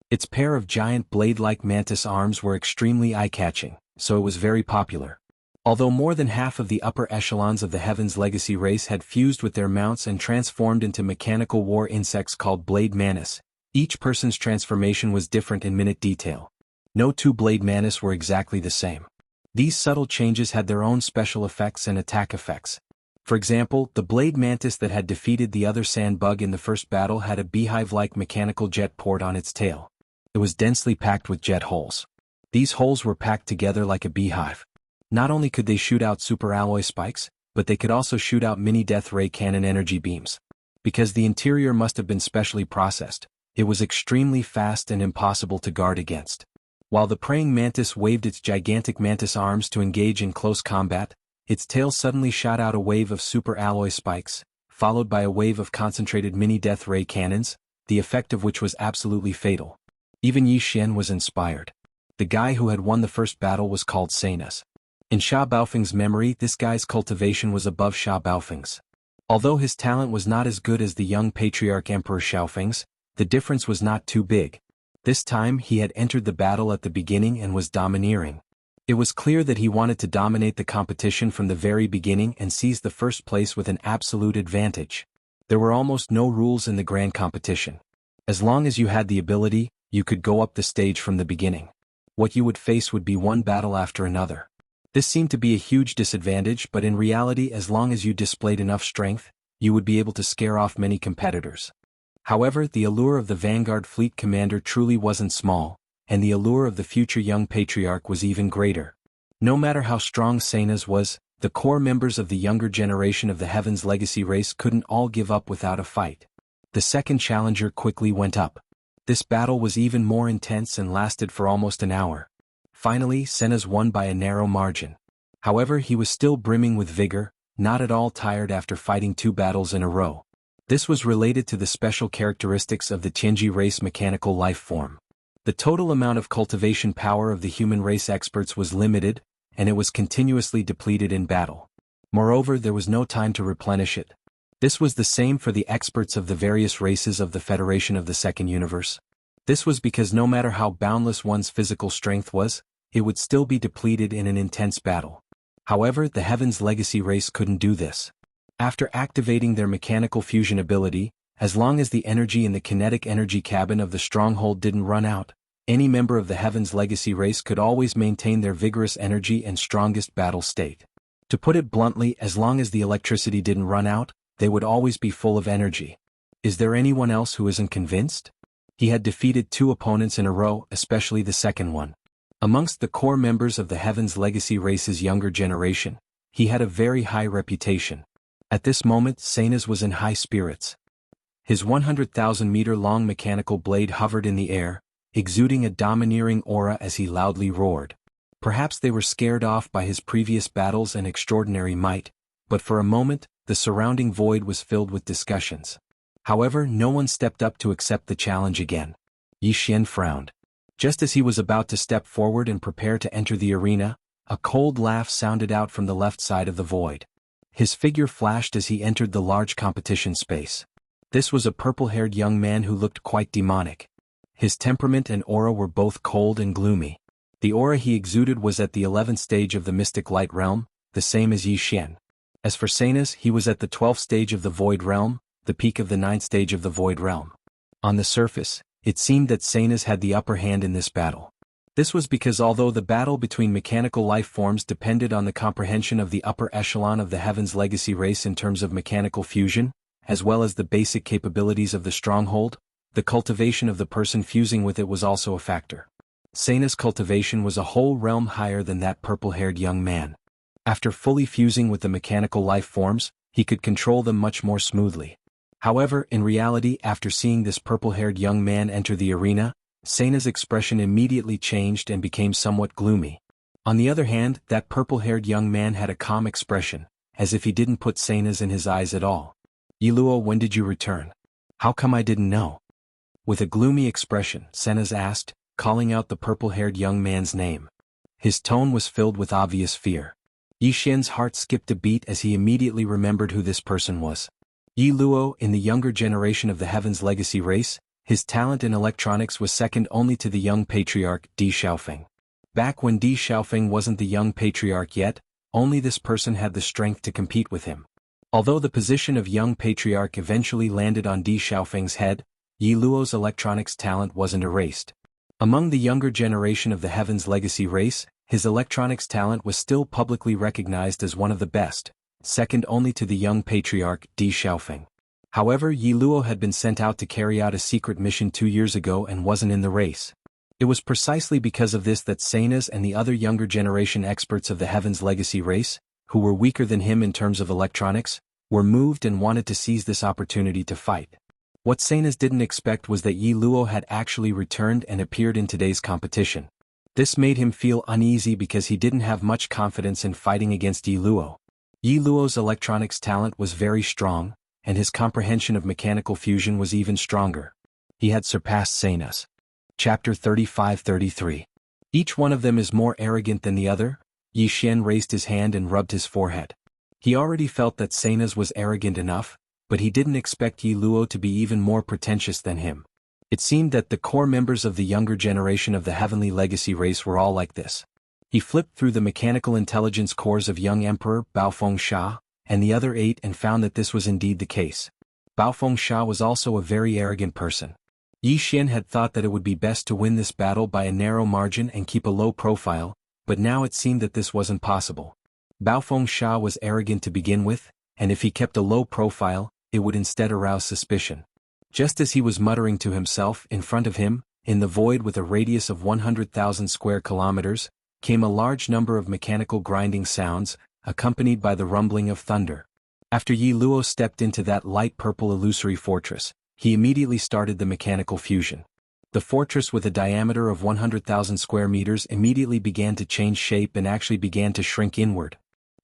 Its pair of giant blade-like mantis arms were extremely eye-catching, so it was very popular. Although more than half of the upper echelons of the Heaven's Legacy race had fused with their mounts and transformed into mechanical war insects called Blade Mantis, each person's transformation was different in minute detail. No two Blade Mantis were exactly the same. These subtle changes had their own special effects and attack effects. For example, the Blade Mantis that had defeated the other sand bug in the first battle had a beehive-like mechanical jet port on its tail. It was densely packed with jet holes. These holes were packed together like a beehive. Not only could they shoot out super alloy spikes, but they could also shoot out mini death ray cannon energy beams. Because the interior must have been specially processed, it was extremely fast and impossible to guard against. While the praying mantis waved its gigantic mantis arms to engage in close combat, its tail suddenly shot out a wave of super alloy spikes, followed by a wave of concentrated mini death ray cannons, the effect of which was absolutely fatal. Even Yi Xian was inspired. The guy who had won the first battle was called Sainas. In Sha Baofeng's memory, this guy's cultivation was above Sha Baofeng's. Although his talent was not as good as the young patriarch Emperor Xiaofeng's, the difference was not too big. This time he had entered the battle at the beginning and was domineering. It was clear that he wanted to dominate the competition from the very beginning and seize the first place with an absolute advantage. There were almost no rules in the grand competition. As long as you had the ability, you could go up the stage from the beginning. What you would face would be one battle after another. This seemed to be a huge disadvantage, but in reality, as long as you displayed enough strength, you would be able to scare off many competitors. However, the allure of the Vanguard Fleet Commander truly wasn't small, and the allure of the future young patriarch was even greater. No matter how strong Sainas was, the core members of the younger generation of the Heaven's Legacy race couldn't all give up without a fight. The second challenger quickly went up. This battle was even more intense and lasted for almost an hour. Finally, Sainas won by a narrow margin. However, he was still brimming with vigor, not at all tired after fighting 2 battles in a row. This was related to the special characteristics of the Qinji race mechanical life form. The total amount of cultivation power of the human race experts was limited, and it was continuously depleted in battle. Moreover, there was no time to replenish it. This was the same for the experts of the various races of the Federation of the Second Universe. This was because no matter how boundless one's physical strength was, it would still be depleted in an intense battle. However, the Heaven's Legacy race couldn't do this. After activating their mechanical fusion ability, as long as the energy in the kinetic energy cabin of the stronghold didn't run out, Any member of the Heaven's Legacy race could always maintain their vigorous energy and strongest battle state. To put it bluntly, as long as the electricity didn't run out, they would always be full of energy. Is there anyone else who isn't convinced? He had defeated 2 opponents in a row, especially the second one. Amongst the core members of the Heaven's Legacy race's younger generation, he had a very high reputation. At this moment, Sanas was in high spirits. His 100,000-meter-long mechanical blade hovered in the air, exuding a domineering aura as he loudly roared. Perhaps they were scared off by his previous battles and extraordinary might, but for a moment, the surrounding void was filled with discussions. However, no one stepped up to accept the challenge again. Yi Xian frowned. Just as he was about to step forward and prepare to enter the arena, a cold laugh sounded out from the left side of the void. His figure flashed as he entered the large competition space. This was a purple-haired young man who looked quite demonic. His temperament and aura were both cold and gloomy. The aura he exuded was at the 11th stage of the mystic light realm, the same as Yi Xian. As for Sanas, he was at the 12th stage of the void realm, the peak of the 9th stage of the void realm. On the surface, it seemed that Sanas had the upper hand in this battle. This was because although the battle between mechanical life forms depended on the comprehension of the upper echelon of the Heaven's Legacy race in terms of mechanical fusion, as well as the basic capabilities of the stronghold, the cultivation of the person fusing with it was also a factor. Sanas' cultivation was a whole realm higher than that purple-haired young man. After fully fusing with the mechanical life forms, he could control them much more smoothly. However, in reality, after seeing this purple-haired young man enter the arena, Sanas' expression immediately changed and became somewhat gloomy. On the other hand, that purple-haired young man had a calm expression, as if he didn't put Sanas in his eyes at all. "Yi Luo, when did you return? How come I didn't know?" With a gloomy expression, Sanas asked, calling out the purple-haired young man's name. His tone was filled with obvious fear. Yi Xian's heart skipped a beat as he immediately remembered who this person was. Yi Luo, in the younger generation of the Heaven's Legacy race, his talent in electronics was second only to the young patriarch Di Xiaofeng. Back when Di Xiaofeng wasn't the young patriarch yet, only this person had the strength to compete with him. Although the position of young patriarch eventually landed on Di Xiaofeng's head, Yi Luo's electronics talent wasn't erased. Among the younger generation of the Heaven's Legacy race, his electronics talent was still publicly recognized as one of the best, second only to the young patriarch Di Xiaofeng. However, Yi Luo had been sent out to carry out a secret mission 2 years ago and wasn't in the race. It was precisely because of this that Sanas and the other younger generation experts of the Heaven's Legacy race, who were weaker than him in terms of electronics, were moved and wanted to seize this opportunity to fight. What Sanas didn't expect was that Yi Luo had actually returned and appeared in today's competition. This made him feel uneasy because he didn't have much confidence in fighting against Yi Luo. Yi Luo's electronics talent was very strong, and his comprehension of mechanical fusion was even stronger. He had surpassed Sanas. Chapter 35-33. Each one of them is more arrogant than the other. Yi Xian raised his hand and rubbed his forehead. He already felt that Sanas was arrogant enough, but he didn't expect Yi Luo to be even more pretentious than him. It seemed that the core members of the younger generation of the Heavenly Legacy race were all like this. He flipped through the mechanical intelligence cores of young Emperor Baofeng Sha, and the other 8 and found that this was indeed the case. Baofeng Sha was also a very arrogant person. Yi Xian had thought that it would be best to win this battle by a narrow margin and keep a low profile, but now it seemed that this wasn't possible. Baofeng Sha was arrogant to begin with, and if he kept a low profile, it would instead arouse suspicion. Just as he was muttering to himself, in front of him, in the void with a radius of 100,000 square kilometers, came a large number of mechanical grinding sounds, accompanied by the rumbling of thunder. After Yi Luo stepped into that light purple illusory fortress, he immediately started the mechanical fusion. The fortress with a diameter of 100,000 square meters immediately began to change shape and actually began to shrink inward.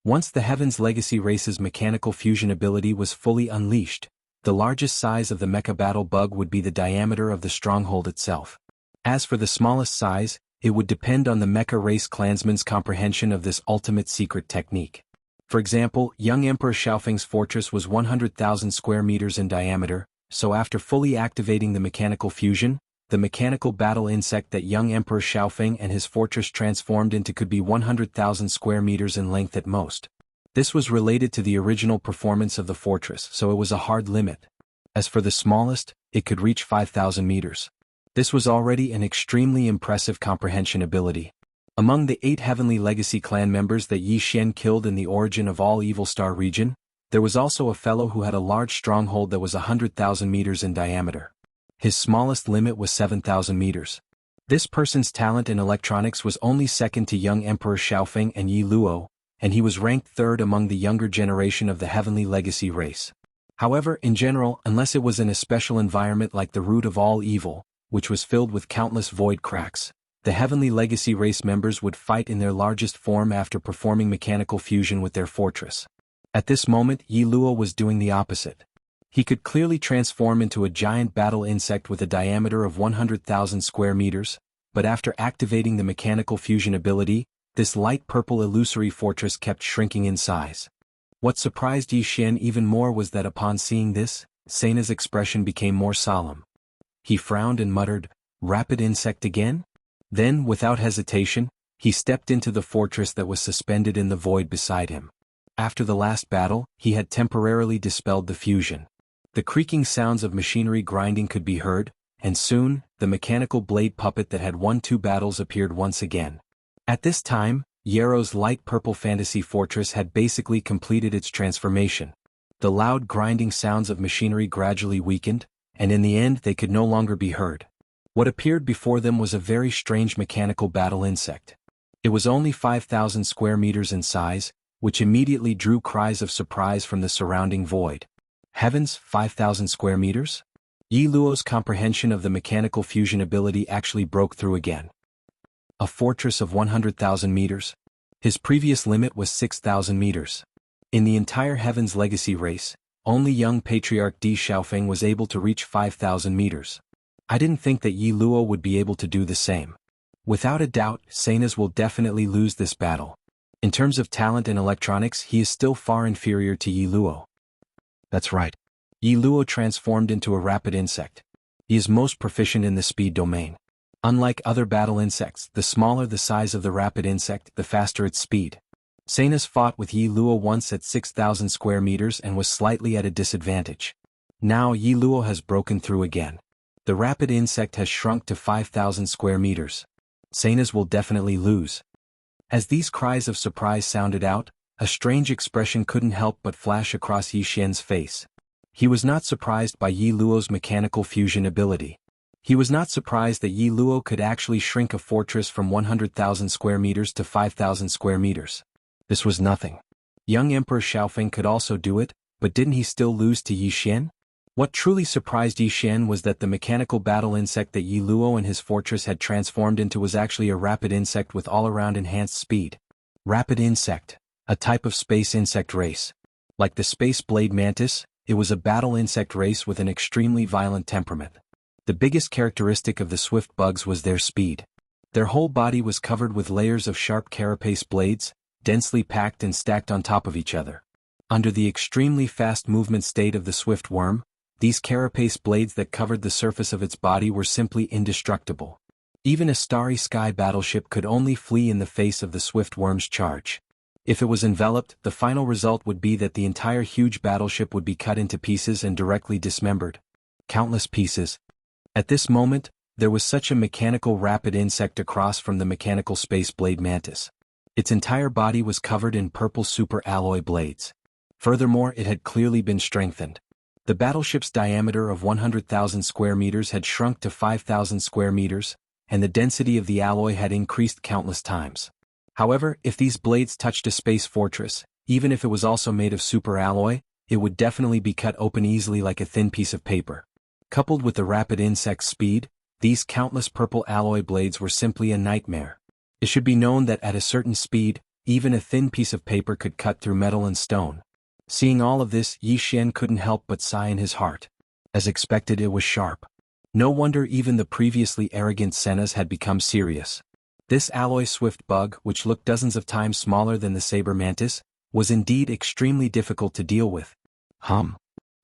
Once the Heaven's Legacy race's mechanical fusion ability was fully unleashed, the largest size of the mecha battle bug would be the diameter of the stronghold itself. As for the smallest size, it would depend on the mecha race clansman's comprehension of this ultimate secret technique. For example, young Emperor Xiaofeng's fortress was 100,000 square meters in diameter, so after fully activating the mechanical fusion, the mechanical battle insect that young Emperor Xiaofeng and his fortress transformed into could be 100,000 square meters in length at most. This was related to the original performance of the fortress, so it was a hard limit. As for the smallest, it could reach 5,000 meters. This was already an extremely impressive comprehension ability. Among the 8 Heavenly Legacy clan members that Yi Xian killed in the origin of all Evil Star region, there was also a fellow who had a large stronghold that was 100,000 meters in diameter. His smallest limit was 7,000 meters. This person's talent in electronics was only second to young Emperor Xiaofeng and Yi Luo, and he was ranked third among the younger generation of the Heavenly Legacy race. However, in general, unless it was in a special environment like the root of all evil, which was filled with countless void cracks, the Heavenly Legacy race members would fight in their largest form after performing mechanical fusion with their fortress. At this moment, Yi Luo was doing the opposite. He could clearly transform into a giant battle insect with a diameter of 100,000 square meters, but after activating the mechanical fusion ability, this light purple illusory fortress kept shrinking in size. What surprised Yi Xian even more was that upon seeing this, Seina's expression became more solemn. He frowned and muttered, "Rapid insect again?" Then, without hesitation, he stepped into the fortress that was suspended in the void beside him. After the last battle, he had temporarily dispelled the fusion. The creaking sounds of machinery grinding could be heard, and soon, the mechanical blade puppet that had won 2 battles appeared once again. At this time, Yarrow's light purple fantasy fortress had basically completed its transformation. The loud grinding sounds of machinery gradually weakened, and in the end they could no longer be heard. What appeared before them was a very strange mechanical battle insect. It was only 5,000 square meters in size, which immediately drew cries of surprise from the surrounding void. Heavens, 5,000 square meters? Yi Luo's comprehension of the mechanical fusion ability actually broke through again. A fortress of 100,000 meters? His previous limit was 6,000 meters. In the entire Heaven's Legacy race, only young Patriarch Di Xiaofeng was able to reach 5,000 meters. I didn't think that Yi Luo would be able to do the same. Without a doubt, Seinas will definitely lose this battle. In terms of talent and electronics, he is still far inferior to Yi Luo. That's right. Yi Luo transformed into a rapid insect. He is most proficient in the speed domain. Unlike other battle insects, the smaller the size of the rapid insect, the faster its speed. Seinas fought with Yi Luo once at 6,000 square meters and was slightly at a disadvantage. Now Yi Luo has broken through again. The rapid insect has shrunk to 5,000 square meters. Seinas will definitely lose. As these cries of surprise sounded out, a strange expression couldn't help but flash across Yi Xian's face. He was not surprised by Yi Luo's mechanical fusion ability. He was not surprised that Yi Luo could actually shrink a fortress from 100,000 square meters to 5,000 square meters. This was nothing. Young Emperor Xiaofeng could also do it, but didn't he still lose to Yi Xian? What truly surprised Yi Xian was that the mechanical battle insect that Yi Luo and his fortress had transformed into was actually a rapid insect with all-around enhanced speed. Rapid insect, a type of space insect race. Like the space blade mantis, it was a battle insect race with an extremely violent temperament. The biggest characteristic of the swift bugs was their speed. Their whole body was covered with layers of sharp carapace blades, densely packed and stacked on top of each other. Under the extremely fast movement state of the swift worm, these carapace blades that covered the surface of its body were simply indestructible. Even a starry sky battleship could only flee in the face of the swift worm's charge. If it was enveloped, the final result would be that the entire huge battleship would be cut into pieces and directly dismembered. Countless pieces. At this moment, there was such a mechanical rapid insect across from the mechanical space blade mantis. Its entire body was covered in purple super alloy blades. Furthermore, it had clearly been strengthened. The battleship's diameter of 100,000 square meters had shrunk to 5,000 square meters, and the density of the alloy had increased countless times. However, if these blades touched a space fortress, even if it was also made of super alloy, it would definitely be cut open easily like a thin piece of paper. Coupled with the rapid insect's speed, these countless purple alloy blades were simply a nightmare. It should be known that at a certain speed, even a thin piece of paper could cut through metal and stone. Seeing all of this, Yi Xian couldn't help but sigh in his heart. As expected, it was sharp. No wonder even the previously arrogant Senas had become serious. This alloy swift bug, which looked dozens of times smaller than the saber mantis, was indeed extremely difficult to deal with. Hum.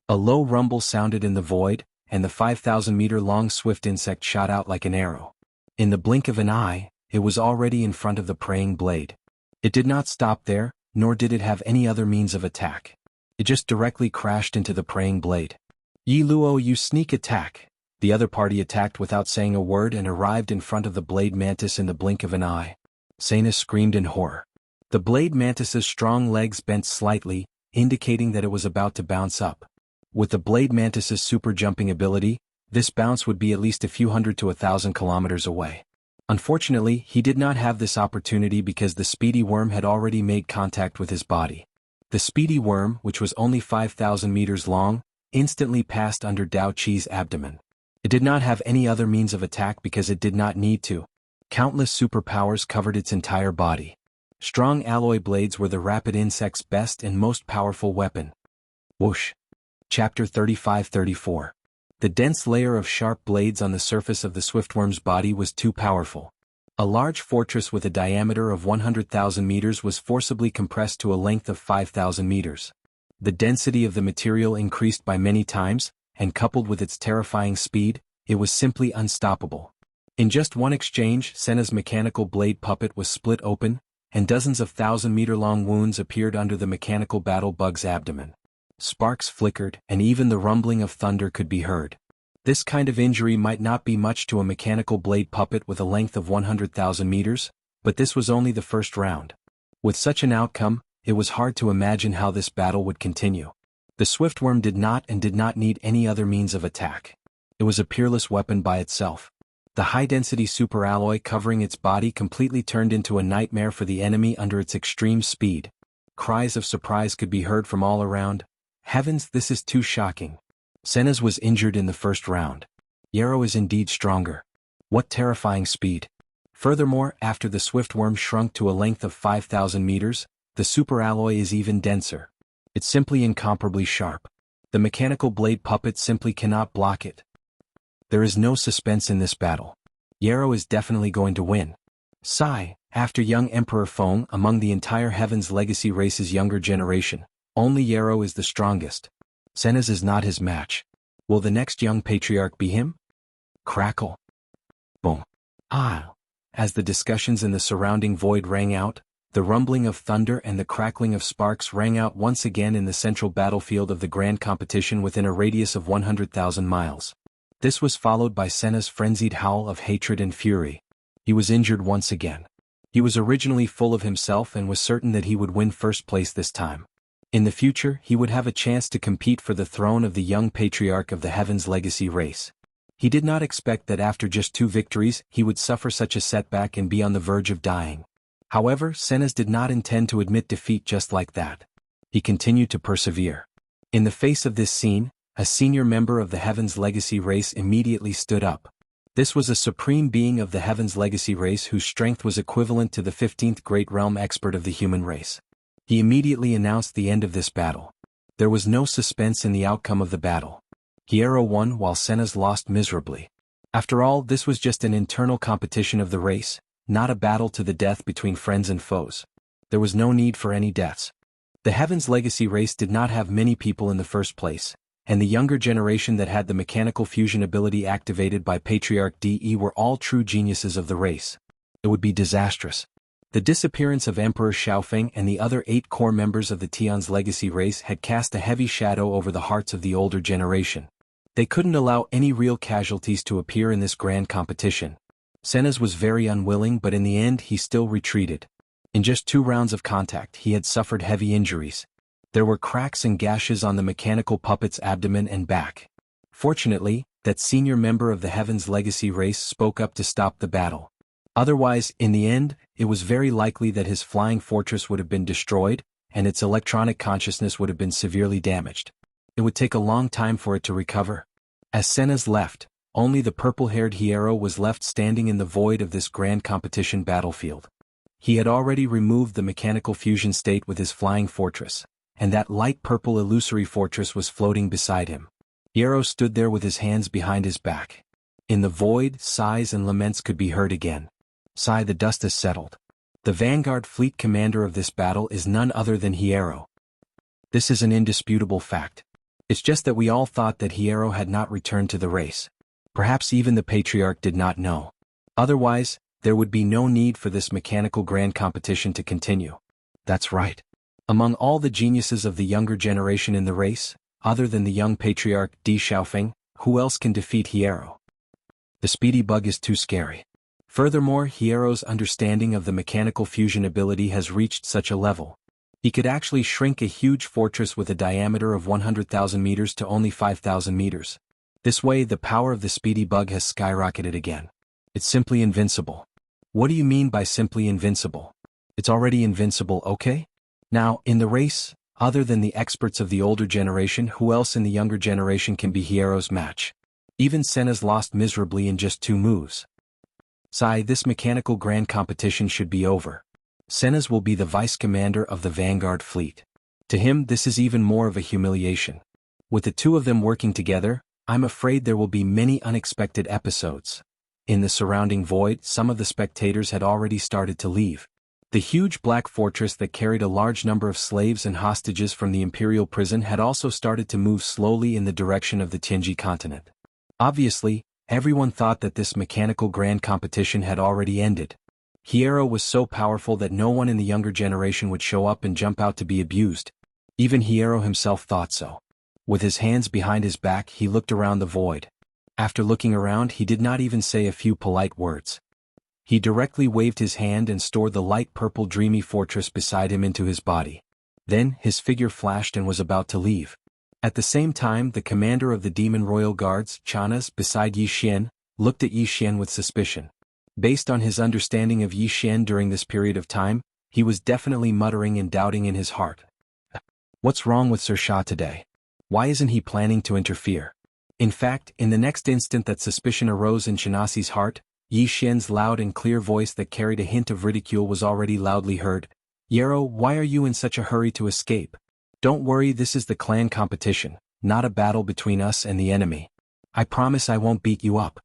A low rumble sounded in the void, and the 5,000-meter-long swift insect shot out like an arrow. In the blink of an eye, it was already in front of the praying blade. It did not stop there, nor did it have any other means of attack. It just directly crashed into the praying blade. "Yi Luo, you sneak attack! The other party attacked without saying a word and arrived in front of the blade mantis in the blink of an eye. Sena screamed in horror. The blade mantis's strong legs bent slightly, indicating that it was about to bounce up. With the blade mantis's super jumping ability, this bounce would be at least a few hundred to 1,000 kilometers away. Unfortunately, he did not have this opportunity because the speedy worm had already made contact with his body. The speedy worm, which was only 5,000 meters long, instantly passed under Dao Qi's abdomen. It did not have any other means of attack because it did not need to. Countless superpowers covered its entire body. Strong alloy blades were the rapid insect's best and most powerful weapon. Whoosh. Chapter 35-34. The dense layer of sharp blades on the surface of the swiftworm's body was too powerful. A large fortress with a diameter of 100,000 meters was forcibly compressed to a length of 5,000 meters. The density of the material increased by many times, and coupled with its terrifying speed, it was simply unstoppable. In just one exchange, Sena's mechanical blade puppet was split open, and dozens of 1,000-meter-long wounds appeared under the mechanical battle bug's abdomen. Sparks flickered, and even the rumbling of thunder could be heard. This kind of injury might not be much to a mechanical blade puppet with a length of 100,000 meters, but this was only the first round. With such an outcome, it was hard to imagine how this battle would continue. The swiftworm did not need any other means of attack. It was a peerless weapon by itself. The high-density superalloy covering its body completely turned into a nightmare for the enemy under its extreme speed. Cries of surprise could be heard from all around. Heavens, this is too shocking. Sena's was injured in the first round. Yarrow is indeed stronger. What terrifying speed. Furthermore, after the swiftworm shrunk to a length of 5,000 meters, the superalloy is even denser. It's simply incomparably sharp. The mechanical blade puppet simply cannot block it. There is no suspense in this battle. Yarrow is definitely going to win. Sigh, after young Emperor Feng among the entire Heaven's Legacy race's younger generation, only Yarrow is the strongest. Sena's is not his match. Will the next young patriarch be him? Crackle. Boom. Ah. As the discussions in the surrounding void rang out, the rumbling of thunder and the crackling of sparks rang out once again in the central battlefield of the grand competition within a radius of 100,000 miles. This was followed by Sena's frenzied howl of hatred and fury. He was injured once again. He was originally full of himself and was certain that he would win first place this time. In the future, he would have a chance to compete for the throne of the young patriarch of the Heaven's Legacy race. He did not expect that after just 2 victories, he would suffer such a setback and be on the verge of dying. However, Senas did not intend to admit defeat just like that. He continued to persevere. In the face of this scene, a senior member of the Heaven's Legacy race immediately stood up. This was a supreme being of the Heaven's Legacy race whose strength was equivalent to the 15th Great Realm expert of the human race. He immediately announced the end of this battle. There was no suspense in the outcome of the battle. Hiero won while Senas lost miserably. After all, this was just an internal competition of the race, not a battle to the death between friends and foes. There was no need for any deaths. The Heaven's Legacy race did not have many people in the first place, and the younger generation that had the mechanical fusion ability activated by Patriarch DE were all true geniuses of the race. It would be disastrous. The disappearance of Emperor Xiaofeng and the other 8 core members of the Tian's Legacy race had cast a heavy shadow over the hearts of the older generation. They couldn't allow any real casualties to appear in this grand competition. Senas was very unwilling, but in the end he still retreated. In just 2 rounds of contact he had suffered heavy injuries. There were cracks and gashes on the mechanical puppet's abdomen and back. Fortunately, that senior member of the Heaven's Legacy race spoke up to stop the battle. Otherwise, in the end, it was very likely that his flying fortress would have been destroyed, and its electronic consciousness would have been severely damaged. It would take a long time for it to recover. As Senas left, only the purple-haired Hiero was left standing in the void of this grand competition battlefield. He had already removed the mechanical fusion state with his flying fortress, and that light purple illusory fortress was floating beside him. Hiero stood there with his hands behind his back. In the void, sighs and laments could be heard again. Sigh, the dust has settled. The vanguard fleet commander of this battle is none other than Hiero. This is an indisputable fact. It's just that we all thought that Hiero had not returned to the race. Perhaps even the Patriarch did not know. Otherwise, there would be no need for this mechanical grand competition to continue. That's right. Among all the geniuses of the younger generation in the race, other than the young Patriarch Di Xiaofeng, who else can defeat Hiero? The speedy bug is too scary. Furthermore, Hiero's understanding of the mechanical fusion ability has reached such a level. He could actually shrink a huge fortress with a diameter of 100,000 meters to only 5,000 meters. This way, the power of the speedy bug has skyrocketed again. It's simply invincible. What do you mean by simply invincible? It's already invincible, okay? Now, in the race, other than the experts of the older generation, who else in the younger generation can be Hiero's match? Even Senna's lost miserably in just 2 moves. Sigh, this mechanical grand competition should be over. Senna's will be the vice commander of the Vanguard fleet. To him, this is even more of a humiliation. With the two of them working together, I'm afraid there will be many unexpected episodes. In the surrounding void, some of the spectators had already started to leave. The huge black fortress that carried a large number of slaves and hostages from the imperial prison had also started to move slowly in the direction of the Tianji continent. Obviously, everyone thought that this mechanical grand competition had already ended. Hiero was so powerful that no one in the younger generation would show up and jump out to be abused. Even Hiero himself thought so. With his hands behind his back, he looked around the void. After looking around, he did not even say a few polite words. He directly waved his hand and stored the light purple dreamy fortress beside him into his body. Then, his figure flashed and was about to leave. At the same time, the commander of the Demon Royal Guards, Chanas, beside Yi Xian, looked at Yi Xian with suspicion. Based on his understanding of Yi Xian during this period of time, he was definitely muttering and doubting in his heart. What's wrong with Sir Sha today? Why isn't he planning to interfere? In fact, in the next instant that suspicion arose in Chanasi's heart, Yi Xian's loud and clear voice that carried a hint of ridicule was already loudly heard. Hiero, why are you in such a hurry to escape? Don't worry, this is the clan competition, not a battle between us and the enemy. I promise I won't beat you up.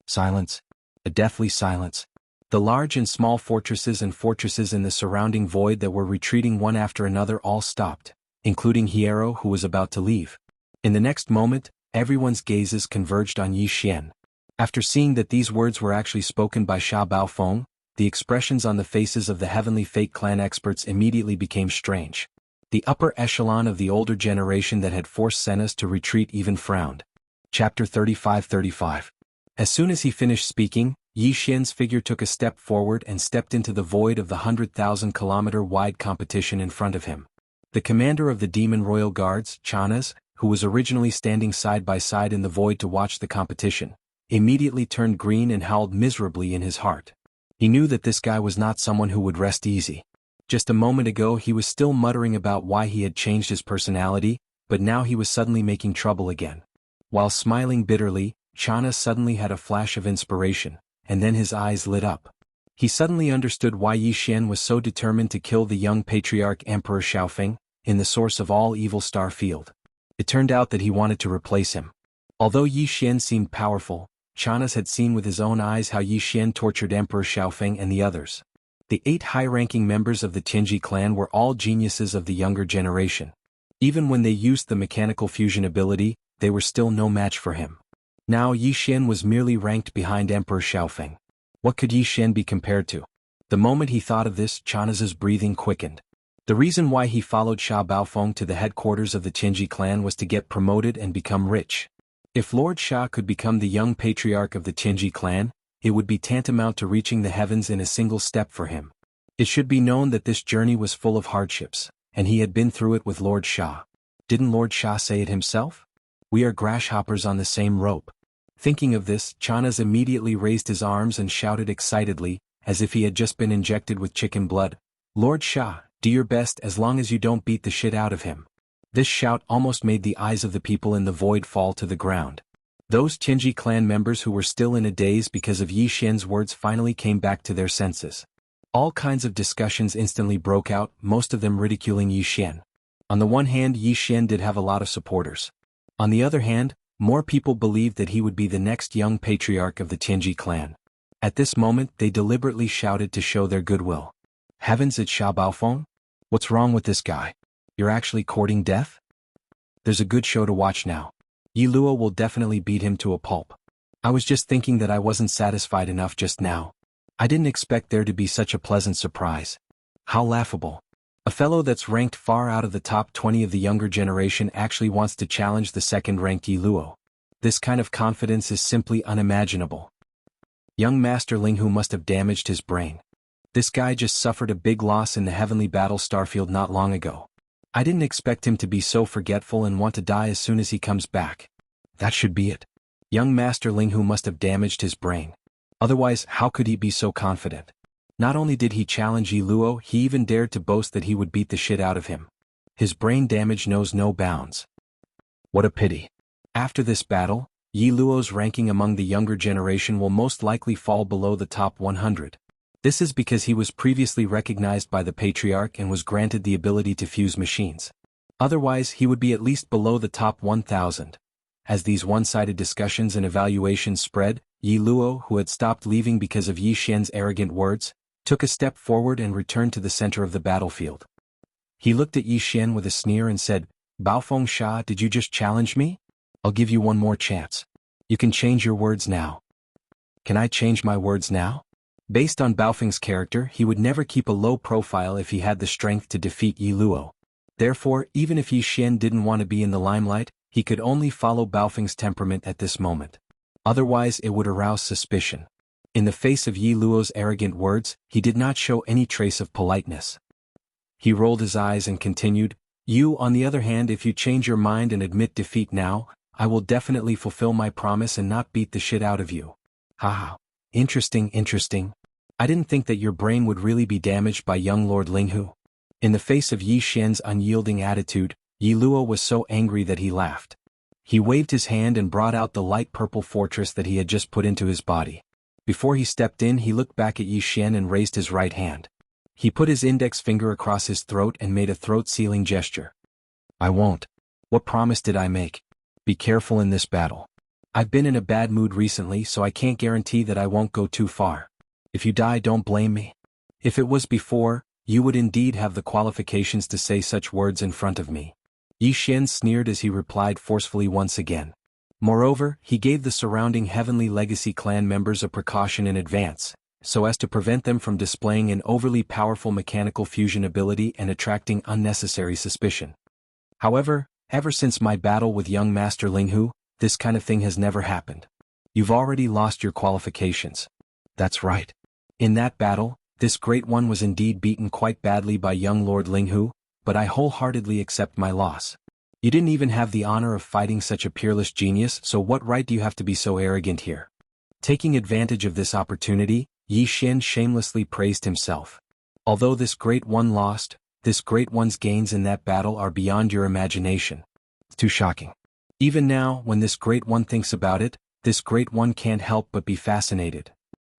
Silence. A deathly silence. The large and small fortresses in the surrounding void that were retreating one after another all stopped, including Hiero, who was about to leave. In the next moment, everyone's gazes converged on Yi Xian. After seeing that these words were actually spoken by Sha Baofeng, the expressions on the faces of the Heavenly Fate clan experts immediately became strange. The upper echelon of the older generation that had forced Senna's to retreat even frowned. Chapter 35-35. As soon as he finished speaking, Yi Xian's figure took a step forward and stepped into the void of the 100,000-kilometer-wide competition in front of him. The commander of the Demon Royal Guards, Chanas, who was originally standing side by side in the void to watch the competition, immediately turned green and howled miserably in his heart. He knew that this guy was not someone who would rest easy. Just a moment ago he was still muttering about why he had changed his personality, but now he was suddenly making trouble again. While smiling bitterly, Chanas suddenly had a flash of inspiration, and then his eyes lit up. He suddenly understood why Yi Xian was so determined to kill the young patriarch Emperor Xiaofeng, in the source of all evil star field. It turned out that he wanted to replace him. Although Yi Xian seemed powerful, Chanas had seen with his own eyes how Yi Xian tortured Emperor Xiaofeng and the others. The 8 high-ranking members of the Tianji clan were all geniuses of the younger generation. Even when they used the mechanical fusion ability, they were still no match for him. Now Yi Xian was merely ranked behind Emperor Xiaofeng. What could Yi Xian be compared to? The moment he thought of this, Chanas's breathing quickened. The reason why he followed Sha Baofeng to the headquarters of the Tianji clan was to get promoted and become rich. If Lord Sha could become the young patriarch of the Tianji clan, it would be tantamount to reaching the heavens in a single step for him. It should be known that this journey was full of hardships, and he had been through it with Lord Sha. Didn't Lord Sha say it himself? We are grasshoppers on the same rope. Thinking of this, Chanas immediately raised his arms and shouted excitedly, as if he had just been injected with chicken blood. Lord Sha, do your best as long as you don't beat the shit out of him. This shout almost made the eyes of the people in the void fall to the ground. Those Tianji clan members who were still in a daze because of Yi Xian's words finally came back to their senses. All kinds of discussions instantly broke out, most of them ridiculing Yi Xian. On the one hand, Yi Xian did have a lot of supporters. On the other hand, more people believed that he would be the next young patriarch of the Tianji clan. At this moment, they deliberately shouted to show their goodwill. Heavens, it's Sha Baofeng? What's wrong with this guy? You're actually courting death? There's a good show to watch now. Yi Luo will definitely beat him to a pulp. I was just thinking that I wasn't satisfied enough just now. I didn't expect there to be such a pleasant surprise. How laughable. A fellow that's ranked far out of the top 20 of the younger generation actually wants to challenge the second-ranked Yi Luo. This kind of confidence is simply unimaginable. Young Master Linghu must have damaged his brain. This guy just suffered a big loss in the heavenly battle starfield not long ago. I didn't expect him to be so forgetful and want to die as soon as he comes back. That should be it. Young Master Linghu must have damaged his brain. Otherwise, how could he be so confident? Not only did he challenge Yi Luo, he even dared to boast that he would beat the shit out of him. His brain damage knows no bounds. What a pity. After this battle, Yi Luo's ranking among the younger generation will most likely fall below the top 100. This is because he was previously recognized by the Patriarch and was granted the ability to fuse machines. Otherwise, he would be at least below the top 1,000. As these one-sided discussions and evaluations spread, Yi Luo, who had stopped leaving because of Yi Xian's arrogant words, took a step forward and returned to the center of the battlefield. He looked at Yi Xian with a sneer and said, "Baofeng Sha, did you just challenge me? I'll give you one more chance. You can change your words now." Can I change my words now? Based on Baofeng's character, he would never keep a low profile if he had the strength to defeat Yi Luo. Therefore, even if Yi Xian didn't want to be in the limelight, he could only follow Baofeng's temperament at this moment. Otherwise, it would arouse suspicion. In the face of Yi Luo's arrogant words, he did not show any trace of politeness. He rolled his eyes and continued, "You, on the other hand, if you change your mind and admit defeat now, I will definitely fulfill my promise and not beat the shit out of you." Haha. Interesting. I didn't think that your brain would really be damaged by young Lord Linghu. In the face of Yi Xian's unyielding attitude, Yi Luo was so angry that he laughed. He waved his hand and brought out the light purple fortress that he had just put into his body. Before he stepped in, he looked back at Yi Xian and raised his right hand. He put his index finger across his throat and made a throat-sealing gesture. "I won't. What promise did I make? Be careful in this battle. I've been in a bad mood recently, so I can't guarantee that I won't go too far. If you die, don't blame me. If it was before, you would indeed have the qualifications to say such words in front of me." Yi Xian sneered as he replied forcefully once again. Moreover, he gave the surrounding Heavenly Legacy clan members a precaution in advance, so as to prevent them from displaying an overly powerful mechanical fusion ability and attracting unnecessary suspicion. However, ever since my battle with young Master Linghu, this kind of thing has never happened. You've already lost your qualifications. That's right. In that battle, this Great One was indeed beaten quite badly by young Lord Linghu, but I wholeheartedly accept my loss. You didn't even have the honor of fighting such a peerless genius, so what right do you have to be so arrogant here? Taking advantage of this opportunity, Yi Xian shamelessly praised himself. Although this Great One lost, this Great One's gains in that battle are beyond your imagination. It's too shocking. Even now, when this Great One thinks about it, this Great One can't help but be fascinated.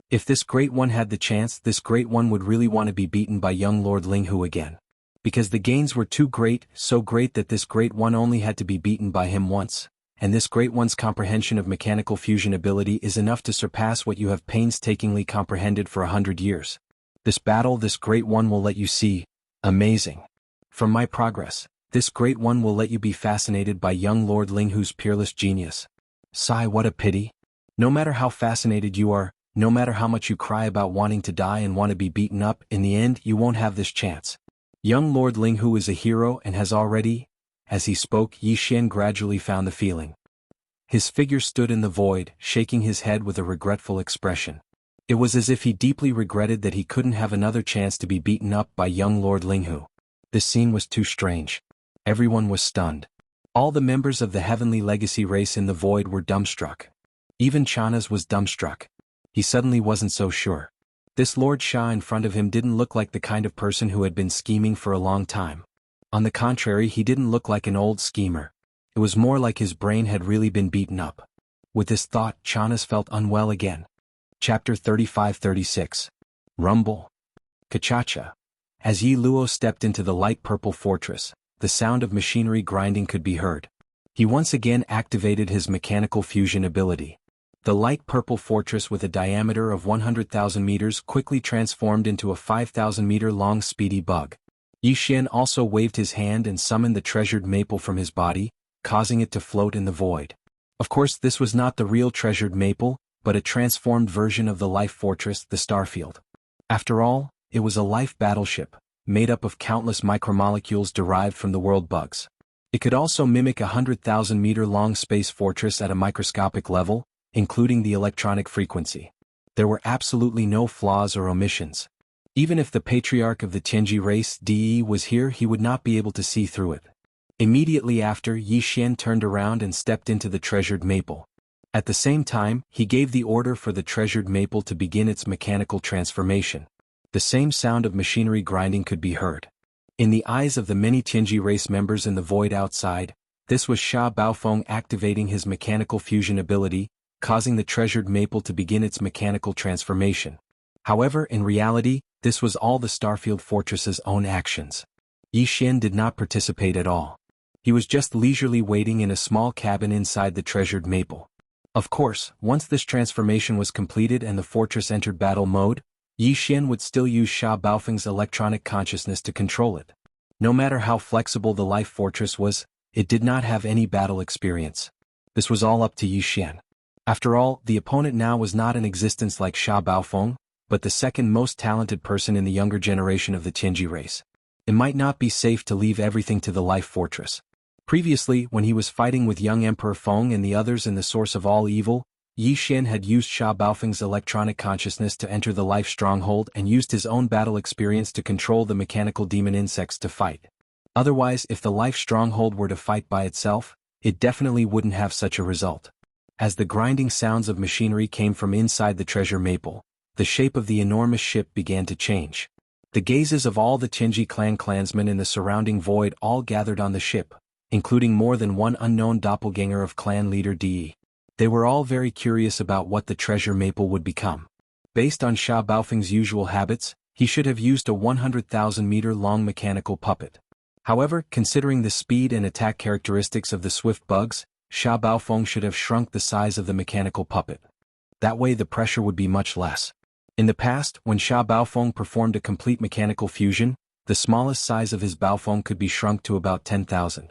If this Great One had the chance, this Great One would really want to be beaten by young Lord Linghu again. Because the gains were too great, so great that this Great One only had to be beaten by him once, and this Great One's comprehension of mechanical fusion ability is enough to surpass what you have painstakingly comprehended for 100 years. This battle this Great One will let you see. Amazing. From my progress, this Great One will let you be fascinated by young Lord Linghu's peerless genius. Sigh, what a pity. No matter how fascinated you are, no matter how much you cry about wanting to die and want to be beaten up, in the end you won't have this chance. Young Lord Linghu is a hero and has already. As he spoke, Yi Xian gradually found the feeling. His figure stood in the void, shaking his head with a regretful expression. It was as if he deeply regretted that he couldn't have another chance to be beaten up by young Lord Linghu. This scene was too strange. Everyone was stunned. All the members of the Heavenly Legacy race in the void were dumbstruck. Even Chanas was dumbstruck. He suddenly wasn't so sure. This Lord Shah in front of him didn't look like the kind of person who had been scheming for a long time. On the contrary, he didn't look like an old schemer. It was more like his brain had really been beaten up. With this thought, Chanas felt unwell again. Chapter 35-36. Rumble. Kachacha. As Yi Luo stepped into the light purple fortress, the sound of machinery grinding could be heard. He once again activated his mechanical fusion ability. The light purple fortress with a diameter of 100,000 meters quickly transformed into a 5,000-meter-long speedy bug. Yi Xian also waved his hand and summoned the treasured maple from his body, causing it to float in the void. Of course, this was not the real treasured maple, but a transformed version of the life fortress, the Starfield. After all, it was a life battleship, made up of countless micromolecules derived from the world bugs. It could also mimic a 100,000-meter-long space fortress at a microscopic level, including the electronic frequency. There were absolutely no flaws or omissions. Even if the patriarch of the Tianji race De was here, he would not be able to see through it. Immediately after, Yi Xian turned around and stepped into the treasured maple. At the same time, he gave the order for the treasured maple to begin its mechanical transformation. The same sound of machinery grinding could be heard. In the eyes of the many Tianji race members in the void outside, this was Sha Baofeng activating his mechanical fusion ability, causing the treasured maple to begin its mechanical transformation. However, in reality, this was all the Starfield Fortress's own actions. Yi Xian did not participate at all. He was just leisurely waiting in a small cabin inside the treasured maple. Of course, once this transformation was completed and the fortress entered battle mode, Yi Xian would still use Sha Baofeng's electronic consciousness to control it. No matter how flexible the life fortress was, it did not have any battle experience. This was all up to Yi Xian. After all, the opponent now was not in existence like Sha Baofeng, but the second most talented person in the younger generation of the Tianji race. It might not be safe to leave everything to the life fortress. Previously, when he was fighting with young Emperor Feng and the others in the source of all evil, Yi Xian had used Sha Baofeng's electronic consciousness to enter the life stronghold and used his own battle experience to control the mechanical demon insects to fight. Otherwise, if the life stronghold were to fight by itself, it definitely wouldn't have such a result. As the grinding sounds of machinery came from inside the treasure maple, the shape of the enormous ship began to change. The gazes of all the Tianji clan clansmen in the surrounding void all gathered on the ship, including more than one unknown doppelganger of clan leader De. They were all very curious about what the treasure maple would become. Based on Sha Baofeng's usual habits, he should have used a 100,000-meter-long mechanical puppet. However, considering the speed and attack characteristics of the swift bugs, Sha Baofeng should have shrunk the size of the mechanical puppet. That way the pressure would be much less. In the past, when Sha Baofeng performed a complete mechanical fusion, the smallest size of his Baofeng could be shrunk to about 10,000.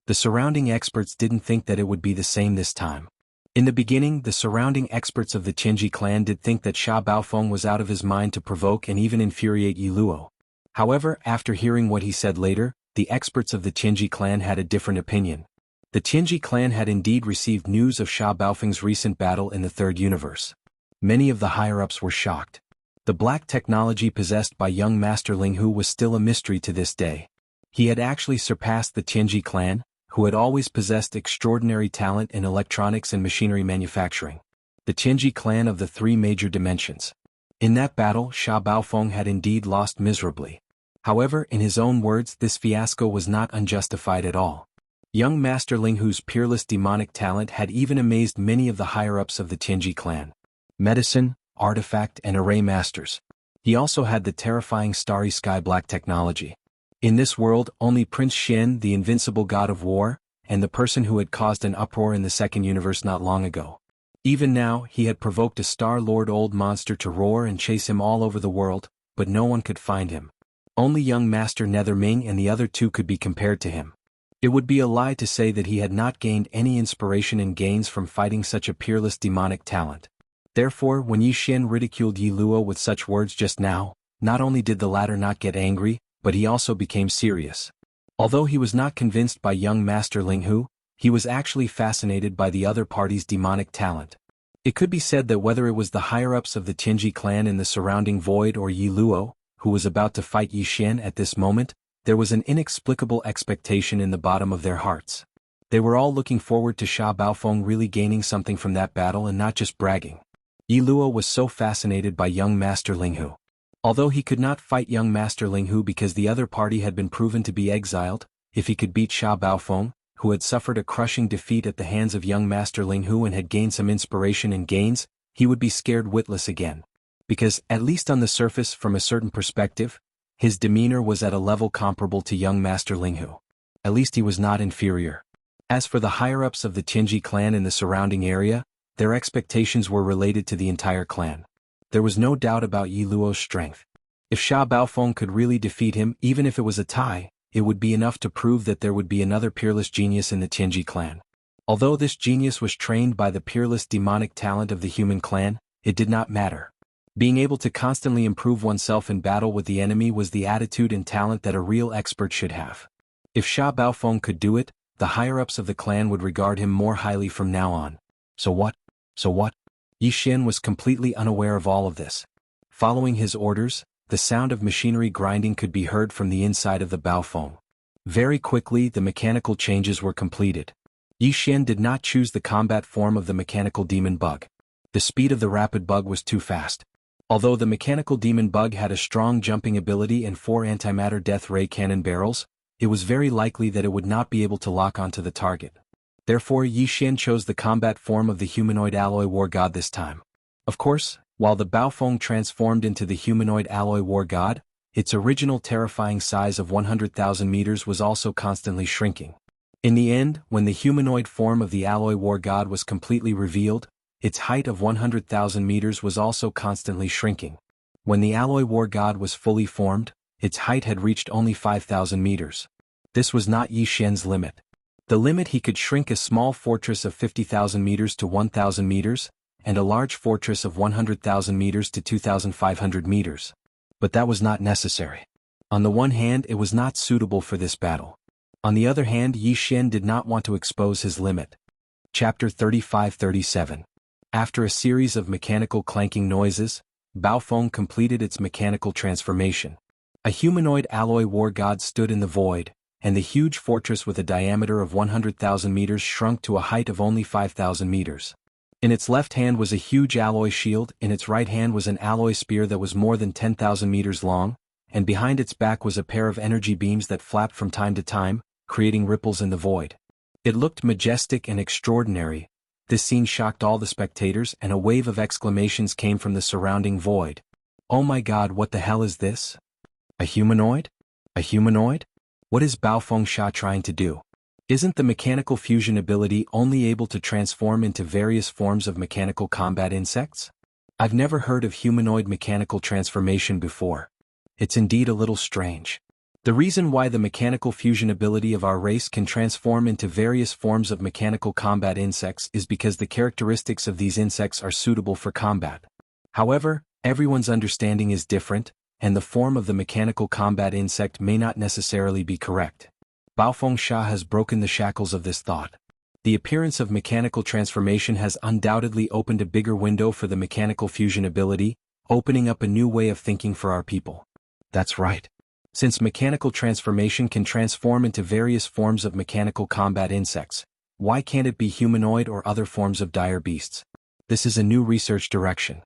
The surrounding experts didn't think that it would be the same this time. In the beginning, the surrounding experts of the Tianji clan did think that Sha Baofeng was out of his mind to provoke and even infuriate Yi Luo. However, after hearing what he said later, the experts of the Tianji clan had a different opinion. The Tianji clan had indeed received news of Sha Baofeng's recent battle in the third universe. Many of the higher-ups were shocked. The black technology possessed by young Master Linghu was still a mystery to this day. He had actually surpassed the Tianji clan, who had always possessed extraordinary talent in electronics and machinery manufacturing. The Tianji clan of the three major dimensions. In that battle, Sha Baofeng had indeed lost miserably. However, in his own words, this fiasco was not unjustified at all. Young Master Linghu's peerless demonic talent had even amazed many of the higher-ups of the Tianji clan. Medicine, artifact, and array masters. He also had the terrifying starry sky black technology. In this world, only Prince Xian, the invincible god of war, and the person who had caused an uproar in the second universe not long ago. Even now, he had provoked a Star-Lord old monster to roar and chase him all over the world, but no one could find him. Only young Master Netherming and the other two could be compared to him. It would be a lie to say that he had not gained any inspiration and gains from fighting such a peerless demonic talent. Therefore, when Yi Xian ridiculed Yi Luo with such words just now, not only did the latter not get angry, but he also became serious. Although he was not convinced by young Master Linghu, he was actually fascinated by the other party's demonic talent. It could be said that whether it was the higher-ups of the Tianji clan in the surrounding void or Yi Luo, who was about to fight Yi Xian at this moment, there was an inexplicable expectation in the bottom of their hearts. They were all looking forward to Sha Baofeng really gaining something from that battle and not just bragging. Yi Luo was so fascinated by young Master Linghu. Although he could not fight young Master Linghu because the other party had been proven to be exiled, if he could beat Sha Baofeng, who had suffered a crushing defeat at the hands of young Master Linghu and had gained some inspiration and gains, he would be scared witless again. Because, at least on the surface from a certain perspective, his demeanor was at a level comparable to young Master Linghu. At least he was not inferior. As for the higher-ups of the Tianji clan in the surrounding area, their expectations were related to the entire clan. There was no doubt about Yi Luo's strength. If Sha Baofeng could really defeat him, even if it was a tie, it would be enough to prove that there would be another peerless genius in the Tianji clan. Although this genius was trained by the peerless demonic talent of the human clan, it did not matter. Being able to constantly improve oneself in battle with the enemy was the attitude and talent that a real expert should have. If Sha Baofeng could do it, the higher-ups of the clan would regard him more highly from now on. So what? So what? Yi Xian was completely unaware of all of this. Following his orders, the sound of machinery grinding could be heard from the inside of the Baofeng. Very quickly the mechanical changes were completed. Yi Xian did not choose the combat form of the mechanical demon bug. The speed of the rapid bug was too fast. Although the mechanical demon bug had a strong jumping ability and 4 antimatter death ray cannon barrels, it was very likely that it would not be able to lock onto the target. Therefore Yi Xian chose the combat form of the humanoid alloy war god this time. Of course, while the Baofeng transformed into the humanoid alloy war god, its original terrifying size of 100,000 meters was also constantly shrinking. In the end, when the humanoid form of the alloy war god was completely revealed, its height of 100,000 meters was also constantly shrinking. When the alloy war god was fully formed, its height had reached only 5,000 meters. This was not Yi Xian's limit. The limit he could shrink a small fortress of 50,000 meters to 1,000 meters, and a large fortress of 100,000 meters to 2,500 meters. But that was not necessary. On the one hand, it was not suitable for this battle. On the other hand, Yi Xian did not want to expose his limit. Chapter 35-37. After a series of mechanical clanking noises, Baofeng completed its mechanical transformation. A humanoid alloy war god stood in the void, and the huge fortress with a diameter of 100,000 meters shrunk to a height of only 5,000 meters. In its left hand was a huge alloy shield, in its right hand was an alloy spear that was more than 10,000 meters long, and behind its back was a pair of energy beams that flapped from time to time, creating ripples in the void. It looked majestic and extraordinary. This scene shocked all the spectators and a wave of exclamations came from the surrounding void. Oh my god, what the hell is this? A humanoid? A humanoid? What is Baofeng Sha trying to do? Isn't the mechanical fusion ability only able to transform into various forms of mechanical combat insects? I've never heard of humanoid mechanical transformation before. It's indeed a little strange. The reason why the mechanical fusion ability of our race can transform into various forms of mechanical combat insects is because the characteristics of these insects are suitable for combat. However, everyone's understanding is different, and the form of the mechanical combat insect may not necessarily be correct. Baofeng Sha has broken the shackles of this thought. The appearance of mechanical transformation has undoubtedly opened a bigger window for the mechanical fusion ability, opening up a new way of thinking for our people. That's right. Since mechanical transformation can transform into various forms of mechanical combat insects, why can't it be humanoid or other forms of dire beasts? This is a new research direction.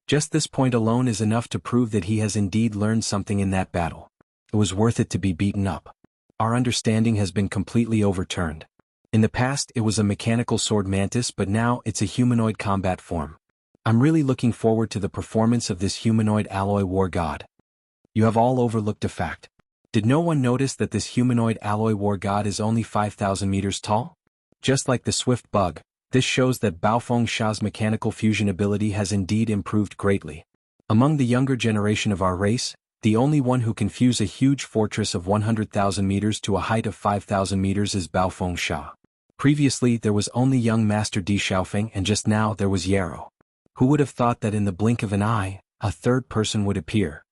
Just this point alone is enough to prove that he has indeed learned something in that battle. It was worth it to be beaten up. Our understanding has been completely overturned. In the past it was a mechanical sword mantis, but now it's a humanoid combat form. I'm really looking forward to the performance of this humanoid alloy war god. You have all overlooked a fact. Did no one notice that this humanoid alloy war god is only 5,000 meters tall? Just like the swift bug, this shows that Baofeng Sha's mechanical fusion ability has indeed improved greatly. Among the younger generation of our race, the only one who can fuse a huge fortress of 100,000 meters to a height of 5,000 meters is Baofeng Sha. Previously there was only young Master Di Xiaofeng, and just now there was Yarrow. Who would have thought that in the blink of an eye, a third person would appear?